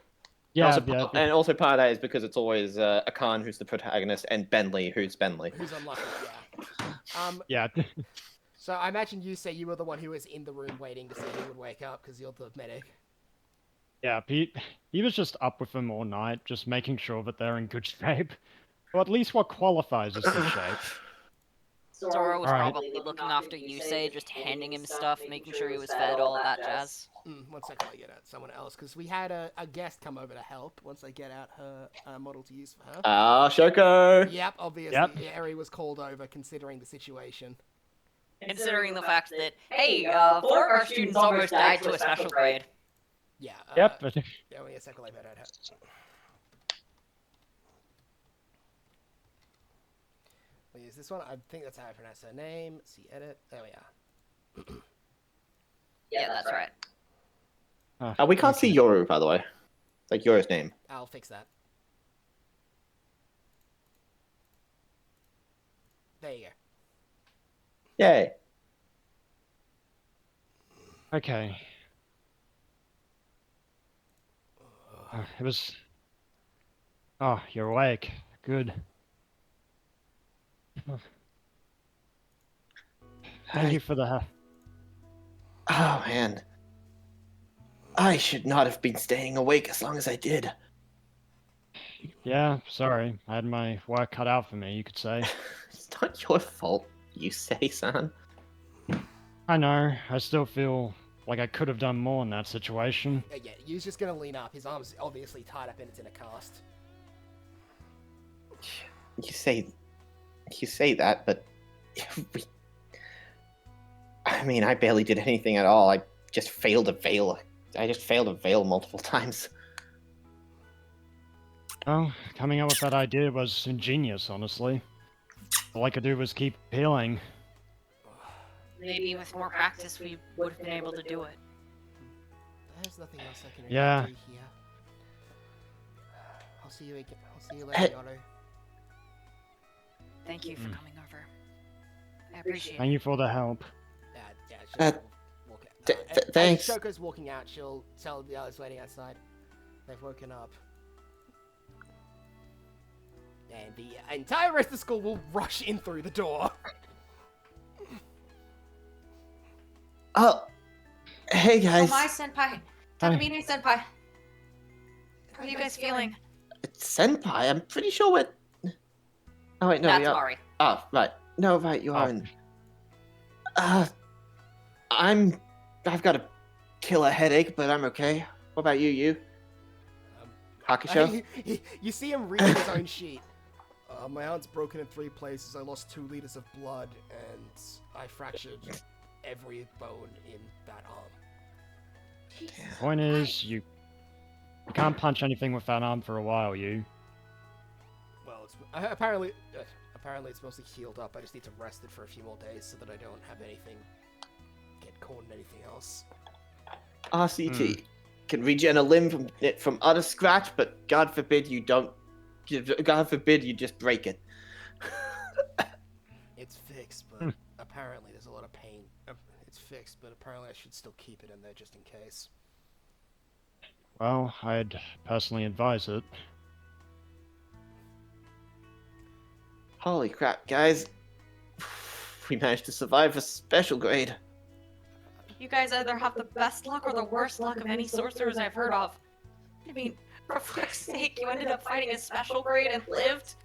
Speaker 4: Yeah,
Speaker 2: and also,
Speaker 4: yeah.
Speaker 2: and also part of that is because it's always Akan who's the protagonist and Bentley who's Bentley.
Speaker 3: Who's unlucky, yeah.
Speaker 4: Yeah.
Speaker 3: So I imagine you say you were the one who was in the room waiting to see who would wake up, because you're the medic.
Speaker 4: Yeah, he was just up with them all night, just making sure that they're in good shape. Or at least what qualifies as good shape.
Speaker 1: Sora was
Speaker 4: Alright.
Speaker 1: probably looking after Yusei, just handing him stuff, making sure he was fed, all of that jazz.
Speaker 3: One second, I get out someone else, because we had a guest come over to help once I get out her model to use for her.
Speaker 2: Shoko!
Speaker 3: Yep, obviously,
Speaker 4: Yep.
Speaker 3: Eri was called over considering the situation.
Speaker 1: Considering the fact that, hey, 4 of our students almost died to a special grade.
Speaker 3: Yeah.
Speaker 4: Yep.
Speaker 3: Yeah, wait a second, I better Wait, is this one? I think that's how I pronounce her name. Let's see, edit. There we are.
Speaker 1: Yeah, that's right.
Speaker 2: We can't
Speaker 4: okay.
Speaker 2: see Yoru, by the way. Like Yoru's name.
Speaker 3: I'll fix that. There you go.
Speaker 2: Yay.
Speaker 4: Okay. It was. Oh, you're awake. Good. Thank you for the.
Speaker 2: Oh, man. I should not have been staying awake as long as I did.
Speaker 4: Yeah, sorry. I had my work cut out for me, you could say.
Speaker 2: It's not your fault, you say, son.
Speaker 4: I know. I still feel like I could have done more in that situation.
Speaker 3: Yeah, he's just gonna lean up. His arm's obviously tied up and it's in a cast.
Speaker 2: You say that, but I mean, I barely did anything at all. I just failed to veil. I just failed to veil multiple times.
Speaker 4: Well, coming up with that idea was ingenious, honestly. All I could do was keep healing.
Speaker 5: Maybe with more practice, we would have been able to do it.
Speaker 3: There's nothing else I can
Speaker 4: Yeah.
Speaker 3: do here. I'll see you again. I'll see you later, Yoru.
Speaker 5: Thank you for coming over. I appreciate
Speaker 4: Thank
Speaker 5: it.
Speaker 4: you for the help.
Speaker 3: Yeah,
Speaker 2: Uh,
Speaker 3: she'll walk out.
Speaker 2: thanks.
Speaker 3: As Shoko's walking out, she'll tell the others waiting outside. They've woken up. And the entire rest of the school will rush in through the door.
Speaker 2: Oh, hey
Speaker 5: Oh,
Speaker 2: guys.
Speaker 5: my senpai. Takamine senpai. How are you guys feeling?
Speaker 2: Senpai, I'm pretty sure we're... Oh wait, no,
Speaker 1: That's
Speaker 2: we are...
Speaker 1: Mari.
Speaker 2: Oh, right. No, right, you
Speaker 4: Oh.
Speaker 2: aren't. I've got a killer headache, but I'm okay. What about you? Hakusho?
Speaker 3: You see him reading his own sheet. My arm's broken in 3 places. I lost 2 liters of blood, and I fractured every bone in that arm.
Speaker 4: Point is, you can't punch anything with that arm for a while, you.
Speaker 3: Well, it's, apparently it's mostly healed up. I just need to rest it for a few more days so that I don't have anything get caught in anything else.
Speaker 2: RCT. Can regen a limb from utter scratch, but God forbid you don't... God forbid you just break it.
Speaker 3: It's fixed, but apparently there's a lot of pain. It's fixed, but apparently I should still keep it in there just in case.
Speaker 4: Well, I'd personally advise it.
Speaker 2: Holy crap, guys. We managed to survive a special grade.
Speaker 5: You guys either have the best luck or the worst luck of any sorcerers I've heard of. I mean, for fuck's sake, you ended up fighting a special grade and lived?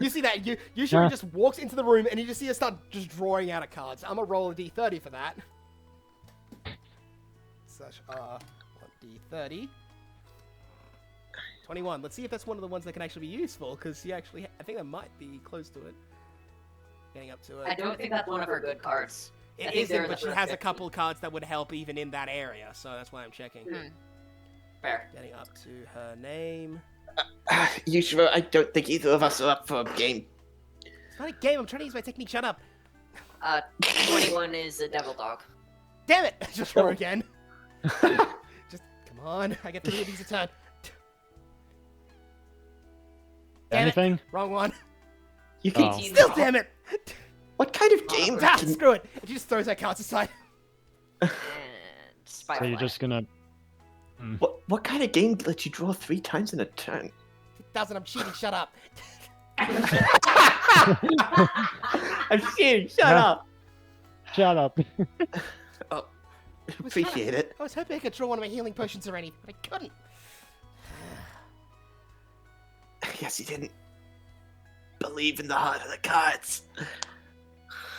Speaker 3: You see that? Yushiro just walks into the room and you just see her start just drawing out of cards. I'm gonna roll a d30 for that. Slash D30. 21. Let's see if that's one of the ones that can actually be useful, because I think that might be close to it. Getting up to it.
Speaker 1: I don't think that's one of her good cards. I
Speaker 3: It
Speaker 1: think they're
Speaker 3: isn't, but
Speaker 1: the
Speaker 3: she
Speaker 1: first
Speaker 3: has a
Speaker 1: 50.
Speaker 3: couple of cards that would help even in that area, so that's why I'm checking.
Speaker 1: Fair.
Speaker 3: Getting up to her name.
Speaker 2: Yushiro, I don't think either of us are up for a game.
Speaker 3: It's not a game, I'm trying to use my technique, shut up.
Speaker 1: 21 is a devil dog.
Speaker 3: Damn it! Just roll again. Just, come on, I get 3 of these a turn. Damn it.
Speaker 4: Anything?
Speaker 3: Wrong one.
Speaker 2: You can...
Speaker 4: Oh.
Speaker 3: Still damn it!
Speaker 2: What kind of game
Speaker 3: Ah,
Speaker 2: can...
Speaker 3: screw it! And she just throws her cards aside.
Speaker 1: And
Speaker 4: So
Speaker 1: spiral.
Speaker 4: you're just gonna...
Speaker 2: What kind of game lets you draw 3 times in a turn?
Speaker 3: Doesn't, I'm cheating, shut up.
Speaker 2: I'm serious, shut
Speaker 4: Yeah.
Speaker 2: up!
Speaker 4: Shut up.
Speaker 2: Appreciate it.
Speaker 3: I was hoping I could draw one of my healing potions already, but I couldn't.
Speaker 2: Yes, you didn't believe in the heart of the cards.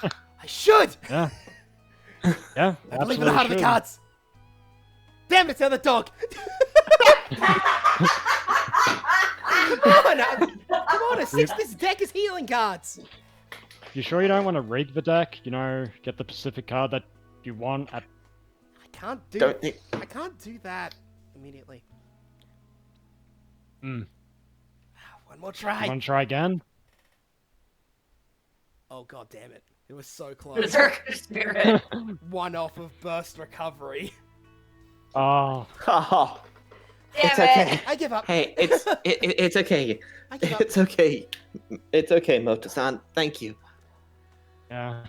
Speaker 3: I should!
Speaker 4: Yeah. Yeah,
Speaker 3: I believe in the heart of the cards! Damn it, it's the other dog! Come on, this deck is healing cards!
Speaker 4: You sure you don't want to rig the deck? You know, get the specific card that you want at...
Speaker 3: I can't do
Speaker 2: Don't think...
Speaker 3: I can't do that immediately.
Speaker 4: Hmm.
Speaker 3: One more try.
Speaker 4: Want to try again?
Speaker 3: Oh god damn it! It was so close.
Speaker 1: Berserker spirit.
Speaker 3: One off of burst recovery.
Speaker 4: Oh,
Speaker 2: Oh,
Speaker 1: Damn
Speaker 2: it's
Speaker 1: it.
Speaker 2: okay.
Speaker 3: I give up.
Speaker 2: Hey, it's okay.
Speaker 3: I give up.
Speaker 2: It's okay. It's okay, Moto-san. Thank you.
Speaker 4: yeah.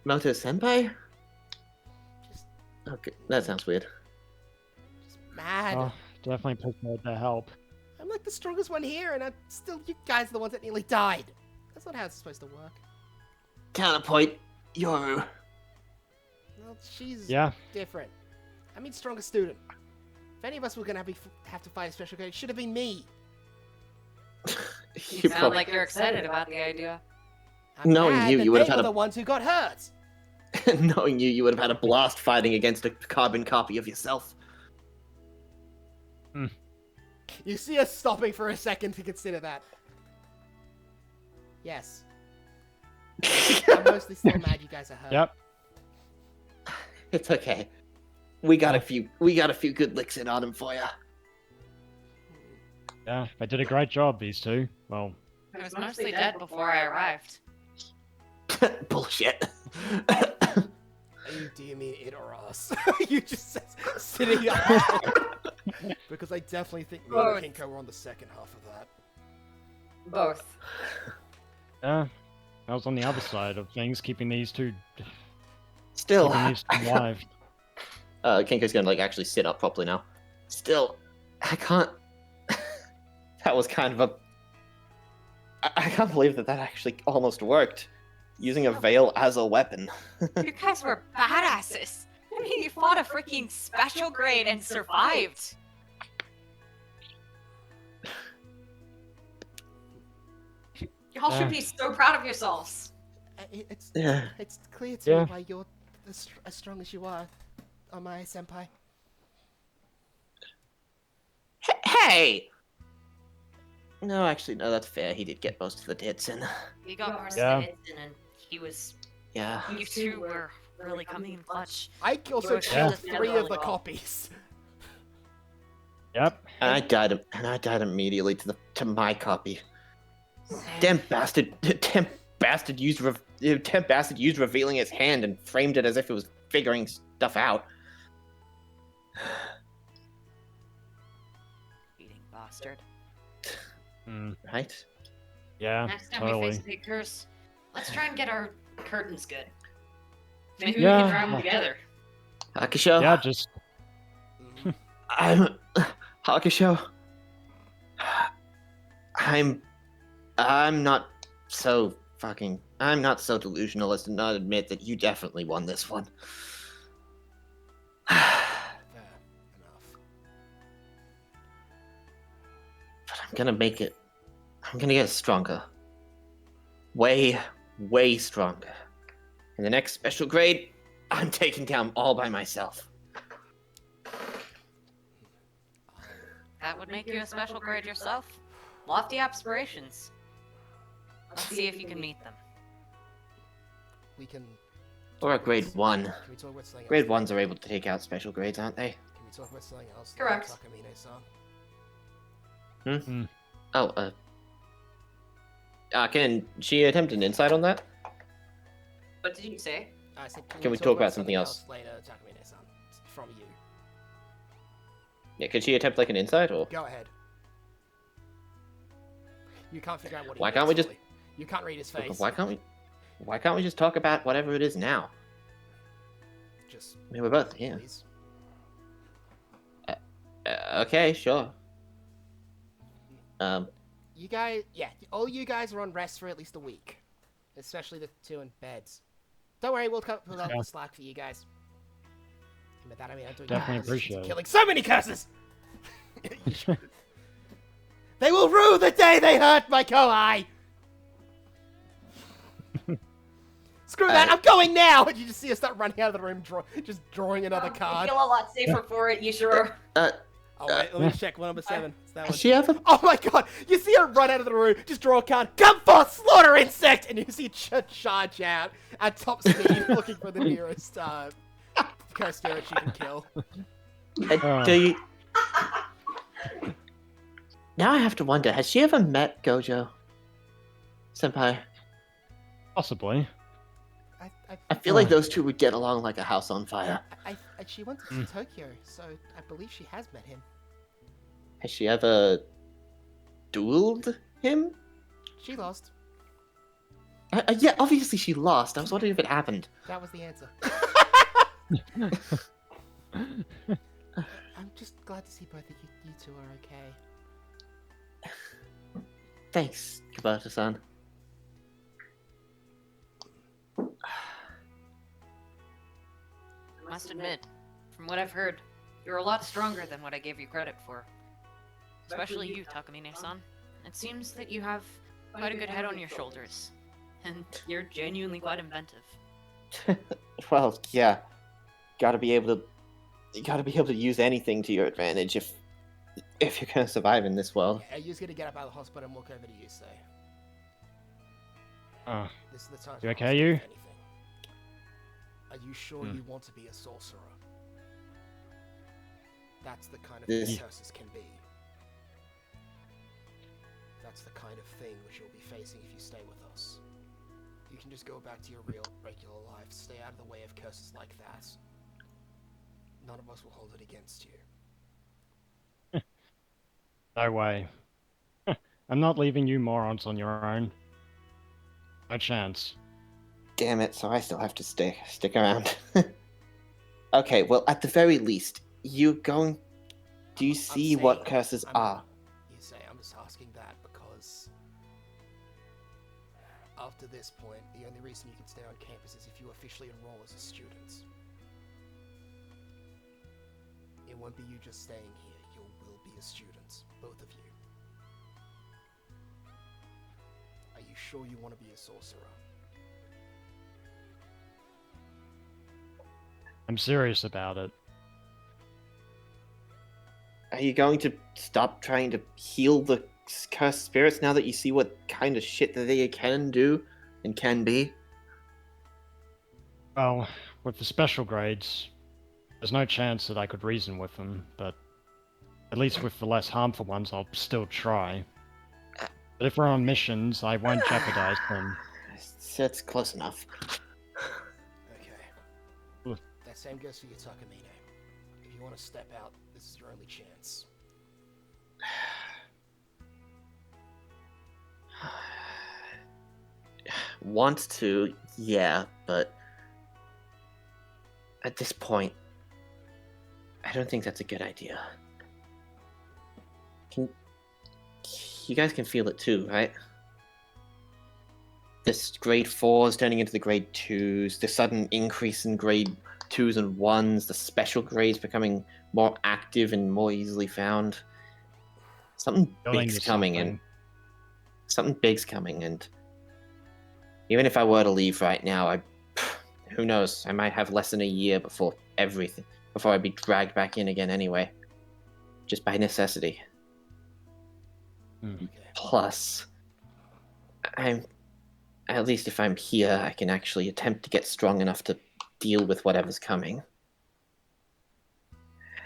Speaker 2: Moto-senpai?
Speaker 3: Just,
Speaker 2: Okay, that sounds weird.
Speaker 3: just mad.
Speaker 4: Oh, definitely prepared to help.
Speaker 3: I'm like the strongest one here, and I'm still you guys are the ones that nearly died. That's not how it's supposed to work.
Speaker 2: Counterpoint, Yoru.
Speaker 3: Well, she's
Speaker 4: Yeah.
Speaker 3: different. I mean, strongest student. If any of us were gonna have to fight a special grade, it should have been me.
Speaker 1: You sound like you're excited about the idea.
Speaker 3: I'm
Speaker 2: Knowing
Speaker 3: mad
Speaker 2: you,
Speaker 3: that
Speaker 2: you would have
Speaker 3: they
Speaker 2: had
Speaker 3: were
Speaker 2: a-
Speaker 3: the ones who got hurt.
Speaker 2: Knowing you would have had a blast fighting against a carbon copy of yourself.
Speaker 3: You see us stopping for a second to consider that. Yes. I'm mostly still mad you guys are hurt.
Speaker 4: Yep.
Speaker 2: It's okay. We got a few good licks in on him for ya.
Speaker 4: Yeah, they did a great job, these two. Well,
Speaker 1: I was mostly dead before I arrived.
Speaker 2: Bullshit.
Speaker 3: Do you mean it or us? You just said sitting up. Because I definitely think me and
Speaker 1: Both.
Speaker 3: Kinko were on the second half of that.
Speaker 1: Both.
Speaker 4: yeah, I was on the other side of things, keeping these two
Speaker 2: Still,
Speaker 4: alive.
Speaker 2: Kinko's gonna like actually sit up properly now. Still, I can't. That was kind of a. I can't believe that actually almost worked. Using a veil as a weapon.
Speaker 5: You guys were badasses. I mean, you fought a freaking special grade and survived.
Speaker 1: Y'all should be so proud of yourselves.
Speaker 3: It's
Speaker 2: Yeah.
Speaker 3: it's clear to
Speaker 4: Yeah.
Speaker 3: me why you're as strong as you are, Omae senpai.
Speaker 2: Hey! No, actually, no, that's fair. He did get most of the hits in.
Speaker 1: We got most
Speaker 4: Yeah.
Speaker 1: of the hits in, and he was.
Speaker 2: Yeah.
Speaker 1: You two were really coming in clutch.
Speaker 3: I also
Speaker 1: were
Speaker 3: killed
Speaker 1: shielded
Speaker 3: 3
Speaker 1: really
Speaker 3: of the
Speaker 1: well.
Speaker 3: copies.
Speaker 4: Yep.
Speaker 2: And I died immediately to my copy. Damn bastard! Damn bastard used revealing his hand and framed it as if it was figuring stuff out.
Speaker 1: Cheating bastard.
Speaker 2: Right?
Speaker 4: Yeah,
Speaker 1: Next time we
Speaker 4: totally.
Speaker 1: face big curse, let's try and get our curtains good. Maybe
Speaker 4: Yeah.
Speaker 1: we can try them together.
Speaker 2: Hakusho.
Speaker 4: Yeah, just
Speaker 2: I'm Hakusho. I'm not so delusional as to not admit that you definitely won this one.
Speaker 3: Fair enough.
Speaker 2: But I'm gonna get stronger. Way, way stronger. In the next special grade, I'm taking down all by myself.
Speaker 1: That would make you a special grade yourself. Lofty aspirations. Let's see if you can meet them.
Speaker 3: We can.
Speaker 2: Or a grade 1.
Speaker 3: Can we talk about something
Speaker 2: Grade
Speaker 3: else?
Speaker 2: 1s are able to take out special grades, aren't they?
Speaker 3: Can we talk about something else?
Speaker 1: Correct.
Speaker 3: Takamine-san?
Speaker 2: Oh, can she attempt an insight on that?
Speaker 1: What did you say?
Speaker 3: I said,
Speaker 2: Can we talk about something else?
Speaker 3: later, Takamine-san? From you.
Speaker 2: Yeah, could she attempt like an insight or?
Speaker 3: Go ahead. You can't figure out what he
Speaker 2: Why can't we
Speaker 3: means
Speaker 2: just-
Speaker 3: fully. You can't read his face.
Speaker 2: Why can't we just talk about whatever it is now?
Speaker 3: Just
Speaker 2: I mean, we're both here.
Speaker 3: please.
Speaker 2: Okay, sure.
Speaker 3: You guys, yeah, all you guys are on rest for at least a week. Especially the 2 in beds. Don't worry, we'll pull out
Speaker 4: Yeah.
Speaker 3: the slack for you guys. And by that I mean I'm doing
Speaker 4: Definitely
Speaker 3: curses,
Speaker 4: appreciate it.
Speaker 3: killing so many curses! They will rue the day they hurt my Kohai! Screw that, I'm going now! And you just see us start running out of the room, just drawing another
Speaker 1: I
Speaker 3: card.
Speaker 1: feel a lot safer for it, Yishiro.
Speaker 3: Oh wait, let me check one number 7. It's that one.
Speaker 2: Has she ever?
Speaker 3: Oh my god! You see her run out of the room, just draw a card, come forth, slaughter insect! And you see charge out at top speed, looking for the nearest curse spirit she can kill.
Speaker 2: Do you... Now I have to wonder, has she ever met Gojo? Senpai?
Speaker 4: Possibly.
Speaker 2: I feel like those two would get along like a house on fire.
Speaker 3: She went to Tokyo, so I believe she has met him.
Speaker 2: Has she ever dueled him?
Speaker 3: She lost.
Speaker 2: Yeah, obviously she lost. I was wondering if it happened.
Speaker 3: That was the answer. I'm just glad to see both of you two are okay.
Speaker 2: Thanks, Kubota-san.
Speaker 5: I must admit, from what I've heard, you're a lot stronger than what I gave you credit for. Especially you, Takamine-san. It seems that you have quite a good head on your shoulders. And you're genuinely quite inventive.
Speaker 2: Well, yeah. You gotta be able to use anything to your advantage if you're gonna survive in this world.
Speaker 3: Yeah, you're just gonna get up out of the hospital and walk over to you, so. This is the time
Speaker 4: You
Speaker 3: to
Speaker 4: okay,
Speaker 3: ask
Speaker 4: you?
Speaker 3: if anything. Are you sure you want to be a sorcerer? That's the kind of thing
Speaker 2: This-
Speaker 3: curses can be. That's the kind of thing which you'll be facing if you stay with us. You can just go back to your real, regular life, stay out of the way of curses like that. None of us will hold it against you.
Speaker 4: No way. I'm not leaving you morons on your own. No chance.
Speaker 2: Damn it, so I still have to stick around. Okay, well, at the very least, do you see what curses are?
Speaker 3: You say I'm just asking that because after this point, the only reason you can stay on campus is if you officially enroll as a student. It won't be you just staying here, you will be a student, both of you. Are you sure you want to be a sorcerer?
Speaker 4: I'm serious about it.
Speaker 2: Are you going to stop trying to heal the cursed spirits now that you see what kind of shit that they can do and can be?
Speaker 4: Well, with the special grades, there's no chance that I could reason with them, but at least with the less harmful ones, I'll still try. But if we're on missions, I won't jeopardize them.
Speaker 2: That's close enough.
Speaker 3: Okay.
Speaker 4: Ugh.
Speaker 3: That same goes for you, Takamine. If you want to step out, this is your only chance.
Speaker 2: Want to, yeah, but at this point, I don't think that's a good idea. You guys can feel it too, right? This grade 4s turning into the grade 2s, the sudden increase in grade 2s and 1s, the special grades becoming more active and more easily found. Something
Speaker 4: Going
Speaker 2: big's
Speaker 4: to
Speaker 2: coming,
Speaker 4: something.
Speaker 2: and something big's coming, and even if I were to leave right now, who knows? I might have less than a year before I'd be dragged back in again anyway, just by necessity.
Speaker 3: Okay.
Speaker 2: Plus, at least if I'm here, I can actually attempt to get strong enough to deal with whatever's coming.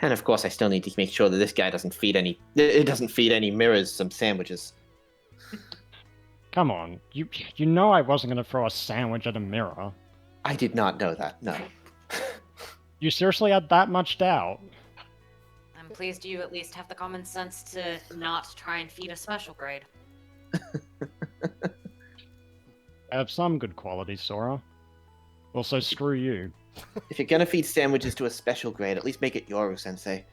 Speaker 2: And of course, I still need to make sure that this guy doesn't feed any mirrors some sandwiches.
Speaker 4: Come on, you know I wasn't gonna throw a sandwich at a mirror.
Speaker 2: I did not know that, no.
Speaker 4: You seriously had that much doubt?
Speaker 5: I'm pleased you at least have the common sense to not try and feed a special grade.
Speaker 4: I have some good qualities, Sora. Also, screw you.
Speaker 2: If you're gonna feed sandwiches to a special grade, at least make it Yoru-sensei.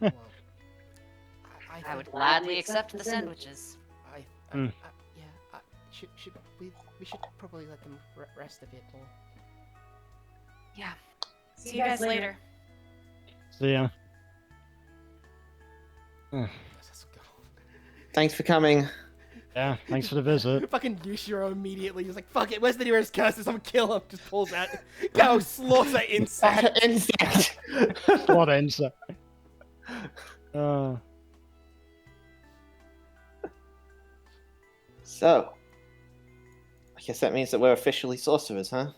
Speaker 3: Well,
Speaker 5: I would gladly accept the sandwiches.
Speaker 3: yeah. We should probably let them rest a bit more.
Speaker 5: Yeah. See you guys later.
Speaker 4: See ya.
Speaker 3: Yes, let's go.
Speaker 2: Thanks for coming.
Speaker 4: Yeah, thanks for the visit.
Speaker 3: Fucking Yushiro immediately. He's like, fuck it, where's the nearest curses? I'm gonna kill him. Just pulls out. Go slaughter insect.
Speaker 2: Insect!
Speaker 4: What insect?
Speaker 2: So, I guess that means that we're officially sorcerers, huh?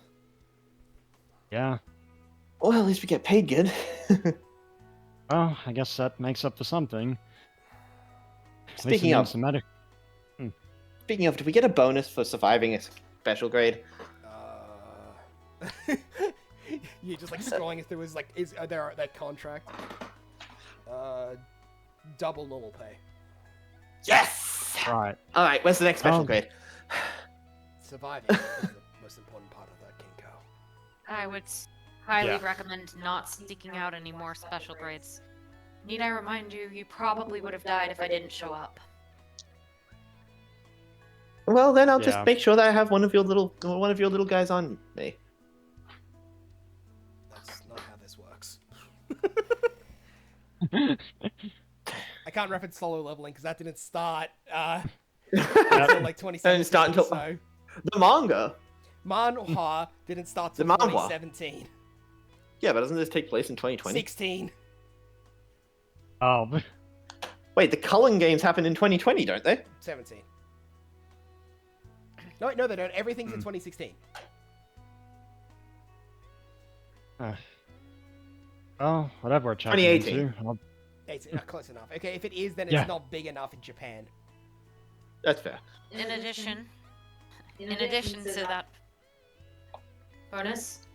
Speaker 4: Yeah.
Speaker 2: Well, at least we get paid good.
Speaker 4: Well, I guess that makes up for something. At least it
Speaker 2: Speaking
Speaker 4: means
Speaker 2: of,
Speaker 4: the medic.
Speaker 2: Speaking of, did we get a bonus for surviving a special grade?
Speaker 3: You're just like scrolling through his like is there that contract. Double normal pay.
Speaker 2: Yes!
Speaker 4: Right.
Speaker 2: Alright, where's the next special grade?
Speaker 3: Surviving is the most important part of that, Kinko.
Speaker 5: I would highly
Speaker 4: Yeah.
Speaker 5: recommend not seeking out any more special grades. Need I remind you, you probably would have died if I didn't show up.
Speaker 2: Well, then I'll
Speaker 4: Yeah.
Speaker 2: just make sure that I have one of your little guys on me.
Speaker 3: That's not how this works. I can't reference solo leveling because that didn't start until like 2017.
Speaker 2: Didn't start until-
Speaker 3: so.
Speaker 2: The manga.
Speaker 3: Manhwa didn't start
Speaker 2: The
Speaker 3: till
Speaker 2: manhwa.
Speaker 3: 2017.
Speaker 2: Yeah, but doesn't this take place in 2020?
Speaker 3: 16.
Speaker 4: Oh,
Speaker 2: Wait, the Cullen games happen in 2020, don't they?
Speaker 3: 17. No, wait, no, they don't. Everything's in 2016.
Speaker 4: well, whatever we're checking
Speaker 2: 2018.
Speaker 4: into. I'll-
Speaker 3: It's close enough. Okay, if it is, then
Speaker 4: Yeah.
Speaker 3: it's not big enough in Japan.
Speaker 2: That's fair.
Speaker 5: In addition to that bonus,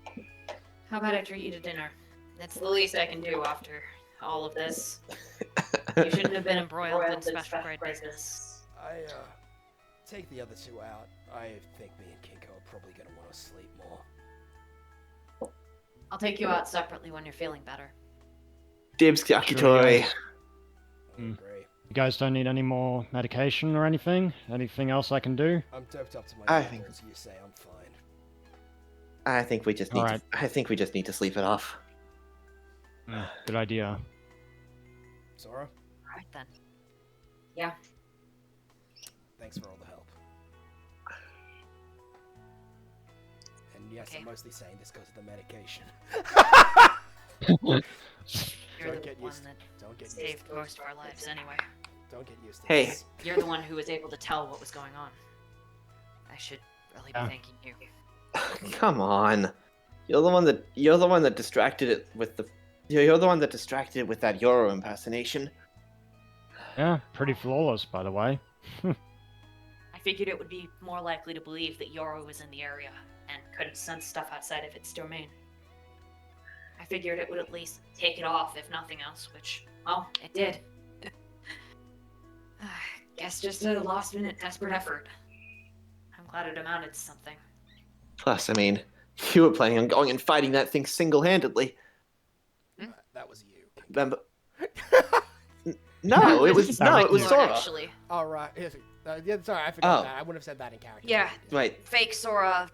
Speaker 5: how about I treat you to dinner? It's the least I can do after all of this. You shouldn't have been embroiled in special grade business.
Speaker 3: I, take the other two out. I think me and Kinko are probably gonna want to sleep more.
Speaker 5: I'll take you out separately when you're feeling better.
Speaker 2: Dibs Yakitori.
Speaker 3: I
Speaker 4: Hmm.
Speaker 3: agree.
Speaker 4: You guys don't need any more medication or anything? Anything else I can do?
Speaker 3: I'm doped up to my
Speaker 2: I
Speaker 3: eyeballs, you say I'm fine.
Speaker 2: I think we just need
Speaker 4: Alright.
Speaker 2: I think we just need to sleep it off.
Speaker 4: Good idea.
Speaker 3: Sora,
Speaker 5: Alright then.
Speaker 3: thanks for all the help. And yes,
Speaker 5: Okay.
Speaker 3: I'm mostly saying this because of the medication.
Speaker 5: You're
Speaker 3: Don't
Speaker 5: the
Speaker 3: get
Speaker 5: one
Speaker 3: used-
Speaker 5: that
Speaker 3: Don't get used
Speaker 5: saved
Speaker 3: to
Speaker 5: most of our lives anyway.
Speaker 3: Don't get used to
Speaker 2: Hey.
Speaker 3: this.
Speaker 5: You're the one who was able to tell what was going on. I should really be
Speaker 4: Yeah.
Speaker 5: thanking you.
Speaker 2: Come on. You're the one that distracted it with the you're the one that distracted it with that Euro impersonation.
Speaker 4: Yeah, pretty flawless, by the way.
Speaker 5: I figured it would be more likely to believe that Yoro was in the area and couldn't sense stuff outside of its domain. I figured it would at least take it off, if nothing else, which, well, it did. Guess just a last-minute desperate effort. I'm glad it amounted to something.
Speaker 2: Plus, I mean, you were planning on going and fighting that thing single-handedly.
Speaker 3: That was you. Kinko.
Speaker 2: Remember? No, it was
Speaker 5: Lord,
Speaker 2: Sora.
Speaker 5: actually.
Speaker 3: All right. Yeah, sorry, I forgot
Speaker 2: Oh.
Speaker 3: that. I wouldn't have said that in character.
Speaker 5: Yeah.
Speaker 2: Right.
Speaker 5: Fake Sora,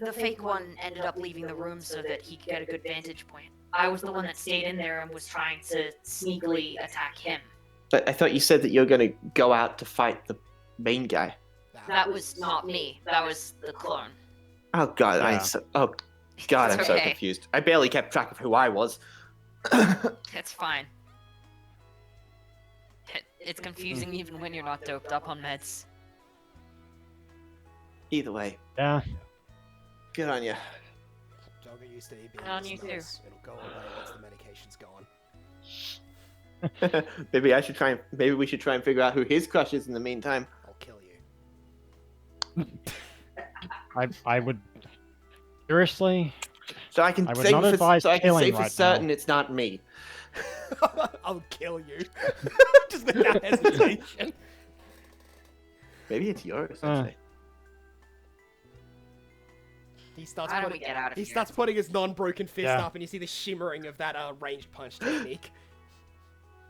Speaker 5: the fake one ended up leaving the room so that he could get a good vantage point. I was the one that stayed in there and was trying to sneakily attack him.
Speaker 2: But I thought you said that you were going to go out to fight the main guy.
Speaker 5: That was not me. That was the clone.
Speaker 2: Oh god,
Speaker 4: Yeah.
Speaker 2: oh god, I'm
Speaker 5: It's
Speaker 2: so
Speaker 5: okay.
Speaker 2: confused. I barely kept track of who I was.
Speaker 5: It's fine. It's confusing even when you're not doped up on meds.
Speaker 2: Either way,
Speaker 4: Yeah,
Speaker 2: good on you.
Speaker 3: Don't get used to it being
Speaker 5: And on
Speaker 3: this
Speaker 5: you too.
Speaker 3: nice. It'll go away once the medication's gone.
Speaker 2: Maybe we should try and figure out who his crush is in the meantime.
Speaker 3: I'll kill you.
Speaker 4: I would. Seriously?
Speaker 2: So I can
Speaker 4: I would
Speaker 2: say
Speaker 4: not
Speaker 2: for,
Speaker 4: advise
Speaker 2: so I can say
Speaker 4: killing
Speaker 2: for
Speaker 4: right
Speaker 2: certain
Speaker 4: now.
Speaker 2: it's not me.
Speaker 3: I'll kill you. Just without hesitation.
Speaker 2: Maybe it's yours.
Speaker 4: Uh.
Speaker 2: Actually.
Speaker 3: He starts
Speaker 5: How do
Speaker 3: putting
Speaker 5: we get out of
Speaker 3: he
Speaker 5: here?
Speaker 3: starts putting his non-broken fist
Speaker 4: Yeah.
Speaker 3: up, and you see the shimmering of that ranged punch technique.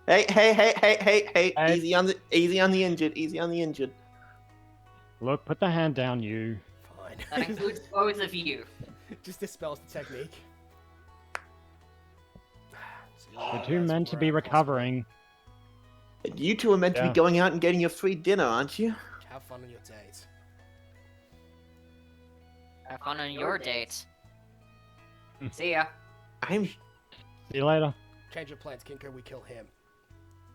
Speaker 2: Hey!
Speaker 4: Hey.
Speaker 2: Easy on the injured. Easy on the injured.
Speaker 4: Look, put the hand down, you.
Speaker 3: Fine.
Speaker 5: That includes both of you.
Speaker 3: Just dispels the technique.
Speaker 4: We're two meant to be recovering.
Speaker 2: You two are meant to be
Speaker 4: Yeah.
Speaker 2: going out and getting your free dinner, aren't you?
Speaker 3: Have fun on your date.
Speaker 5: Have fun on your date. See ya.
Speaker 2: I'm.
Speaker 4: See you later.
Speaker 3: Change of plans, Kinko. We kill him.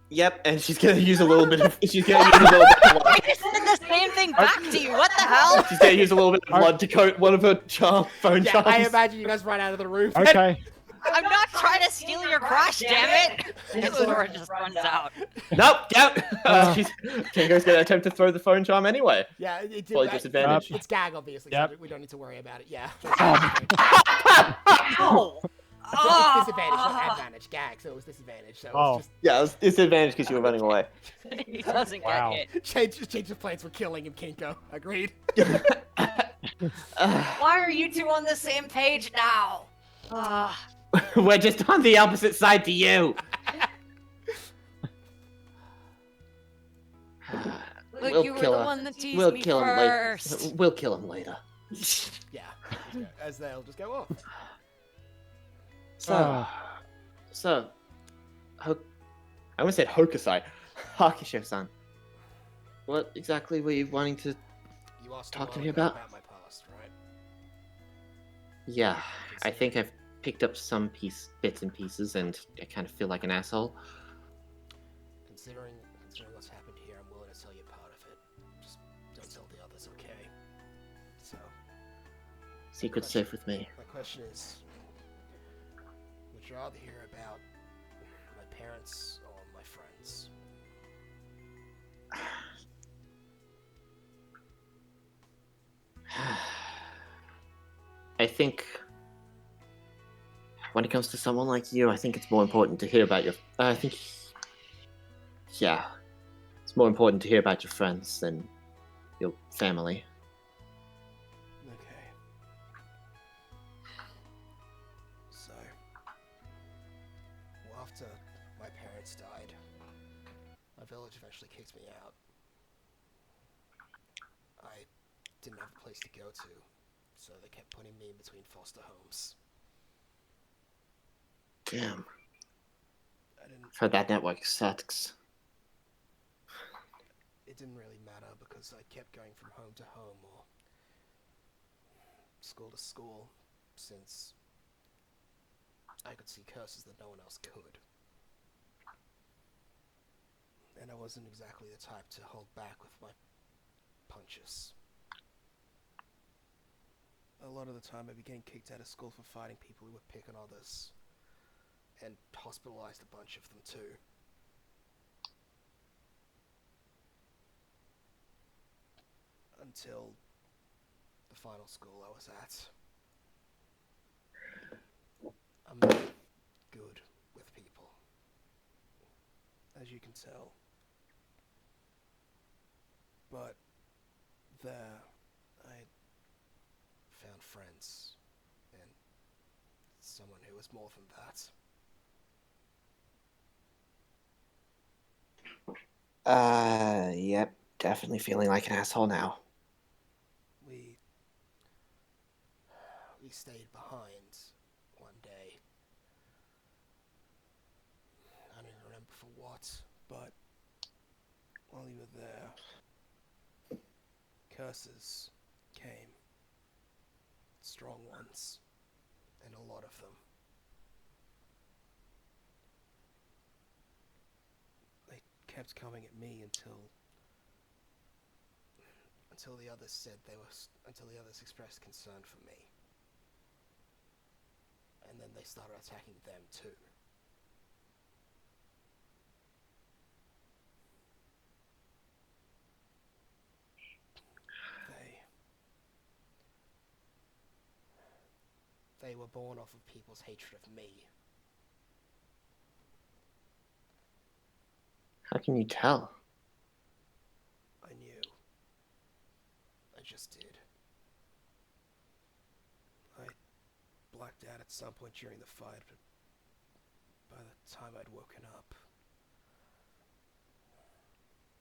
Speaker 2: Yep, and she's gonna use a little bit of. She's gonna use a little bit of blood.
Speaker 5: I said the same thing back to you. What the hell?
Speaker 2: She's gonna use a little bit of blood to coat one of her phone
Speaker 3: Yeah,
Speaker 2: charms.
Speaker 3: I imagine you guys run out of the room.
Speaker 4: Okay.
Speaker 5: I'm not trying to steal your crush, damn it! And Sora just runs out.
Speaker 2: Nope, yep. Kingo's gonna attempt to throw the phone charm anyway.
Speaker 3: Yeah, it did.
Speaker 2: Probably disadvantage.
Speaker 3: It's gag, obviously,
Speaker 4: Yep.
Speaker 3: so we don't need to worry about it. Yeah.
Speaker 5: Ow!
Speaker 3: It's disadvantage, not advantage. Gag, so it was disadvantage. So it was just
Speaker 2: Yeah, it was disadvantage because you were running away.
Speaker 5: He doesn't
Speaker 4: Wow.
Speaker 5: get hit.
Speaker 3: change the plans for killing him, Kinko. Agreed.
Speaker 5: Why are you two on the same page now?
Speaker 2: We're just on the opposite side to you.
Speaker 5: Look, you were the one that teased
Speaker 2: We'll
Speaker 5: me
Speaker 2: kill
Speaker 5: first.
Speaker 2: him later. We'll kill him later.
Speaker 3: Yeah. As they'll just go off.
Speaker 2: So, I almost said Hokusai. Hakusho-san. What exactly were you wanting to...
Speaker 3: You asked
Speaker 2: Talk to
Speaker 3: a
Speaker 2: me
Speaker 3: while ago
Speaker 2: about?
Speaker 3: my past, right?
Speaker 2: Yeah, I think I've picked up some bits and pieces, and I kind of feel like an asshole.
Speaker 3: Considering what's happened here, I'm willing to tell you part of it. Just don't tell the others, okay? So,
Speaker 2: Secret's safe with me.
Speaker 3: my question is, would you rather hear about my parents or my friends?
Speaker 2: I think when it comes to someone like you, I think it's more important to hear about your. Yeah, it's more important to hear about your friends than your family.
Speaker 3: Okay. So, well, after my parents died, my village eventually kicked me out. I didn't have a place to go to, so they kept putting me in between foster homes.
Speaker 2: Damn,
Speaker 3: I didn't.
Speaker 2: I've heard that network sucks.
Speaker 3: It didn't really matter because I kept going from home to home or school to school, since I could see curses that no one else could. And I wasn't exactly the type to hold back with my punches. A lot of the time I'd be getting kicked out of school for fighting people who would pick on others, and hospitalized a bunch of them too. Until the final school I was at. I'm not good with people, as you can tell. But there, I found friends, and someone who was more than that.
Speaker 2: Yep, definitely feeling like an asshole now.
Speaker 3: We stayed behind one day. I don't even remember for what, but while we were there, curses came. Strong ones, and a lot of them. They kept coming at me until the others said until the others expressed concern for me. And then they started attacking them too. They were born off of people's hatred of me.
Speaker 2: How can you tell?
Speaker 3: I knew. I just did. I blacked out at some point during the fight, but by the time I'd woken up,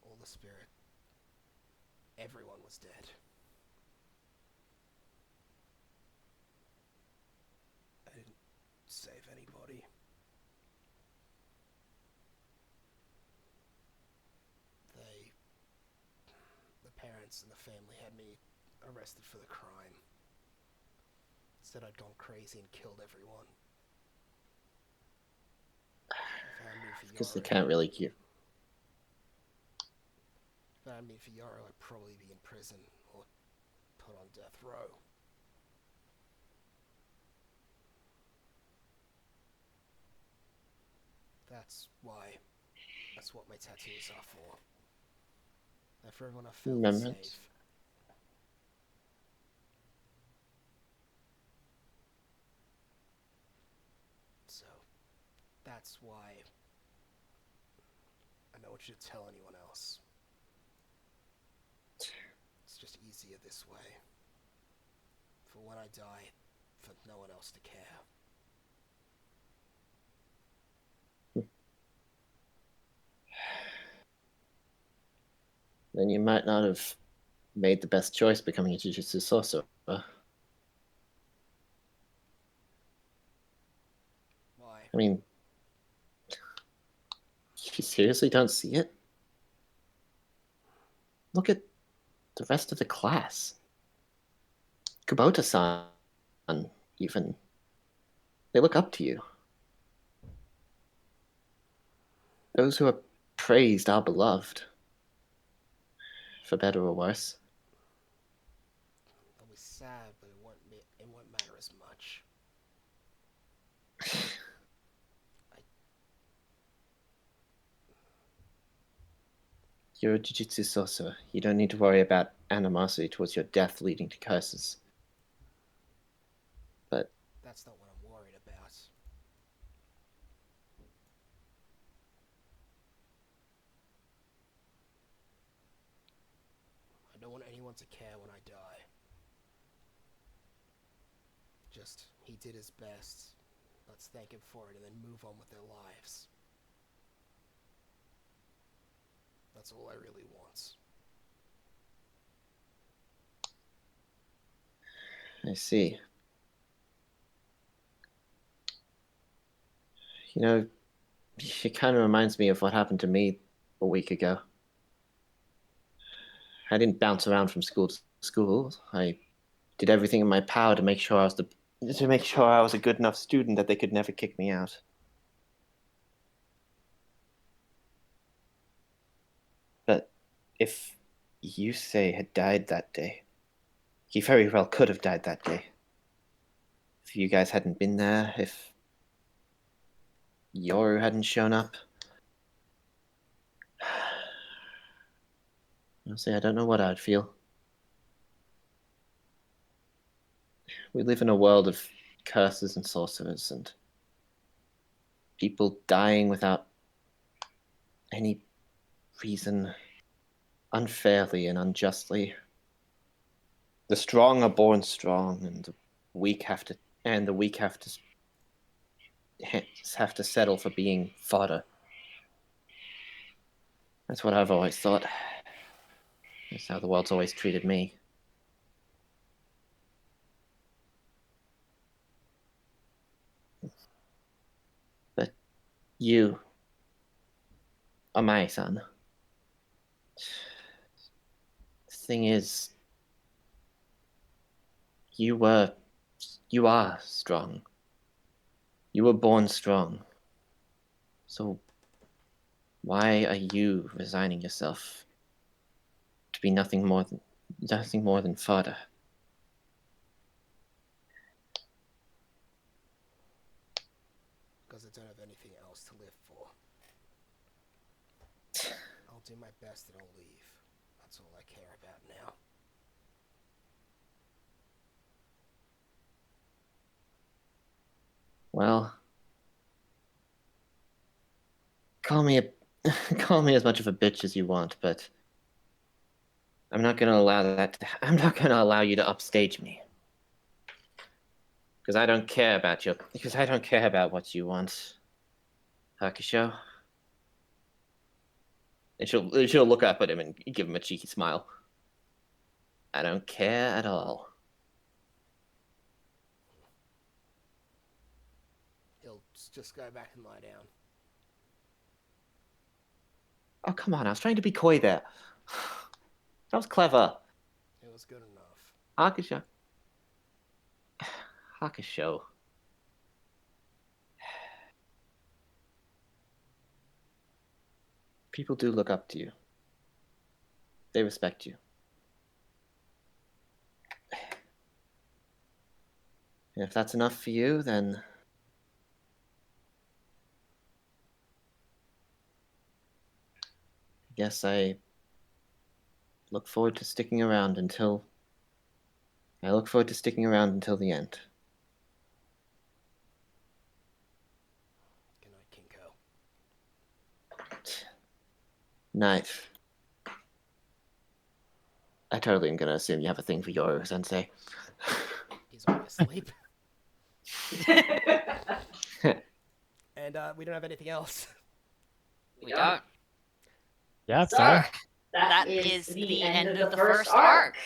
Speaker 3: all the spirit, everyone was dead. I didn't save anybody. The parents and the family had me arrested for the crime. Said I'd gone crazy and killed everyone.
Speaker 2: Because they can't really keep.
Speaker 3: Found me for Yaro, I'd probably be in prison or put on death row. That's why. That's what my tattoos are for. They're for everyone I feel
Speaker 2: Remembrance.
Speaker 3: safe. So, that's why I don't want you to tell anyone else. It's just easier this way. For when I die, for no one else to care.
Speaker 2: Then you might not have made the best choice becoming a Jujutsu sorcerer.
Speaker 3: Why?
Speaker 2: I mean, you seriously don't see it? Look at the rest of the class. Kubota-san, even. They look up to you. Those who are praised are beloved. For better or worse.
Speaker 3: I'll be sad, but it won't matter as much.
Speaker 2: You're a Jujutsu sorcerer. You don't need to worry about animosity towards your death leading to curses. But
Speaker 3: That's not what I'm worried about. I don't want anyone to care when I die. Just, he did his best. Let's thank him for it and then move on with their lives. That's all I really want.
Speaker 2: I see. You know, it kind of reminds me of what happened to me a week ago. I didn't bounce around from school to school. I did everything in my power to make sure I was a good enough student that they could never kick me out. But if Yusei had died that day, he very well could have died that day. If you guys hadn't been there, if Yoru hadn't shown up. Honestly, I don't know what I'd feel. We live in a world of curses and sorcerers and people dying without any reason, unfairly and unjustly. The strong are born strong, and the weak have to have to settle for being fodder. That's what I've always thought. That's how the world's always treated me. But you are my son. The thing is, you are strong. You were born strong. So why are you resigning yourself to be nothing more than fodder?
Speaker 3: Because I don't have anything else to live for. I'll do my best and I'll leave. That's all I care about now.
Speaker 2: Well, call me call me as much of a bitch as you want, but I'm not gonna allow you to upstage me. Because I don't care about what you want, Hakusho. And she'll look up at him and give him a cheeky smile. I don't care at all.
Speaker 3: He'll just go back and lie down.
Speaker 2: Oh, come on, I was trying to be coy there. That was clever.
Speaker 3: It was good enough.
Speaker 2: Hakusho. Hakusho. People do look up to you. They respect you. And if that's enough for you, then guess I look forward to sticking around until. I look forward to sticking around until the end.
Speaker 3: Good night, Kinko.
Speaker 2: Night. I totally am gonna assume you have a thing for Yoru, Sensei.
Speaker 3: He's already asleep. And we don't have anything else.
Speaker 1: We don't.
Speaker 4: Yeah,
Speaker 1: So,
Speaker 4: so
Speaker 1: that is the end of the first arc.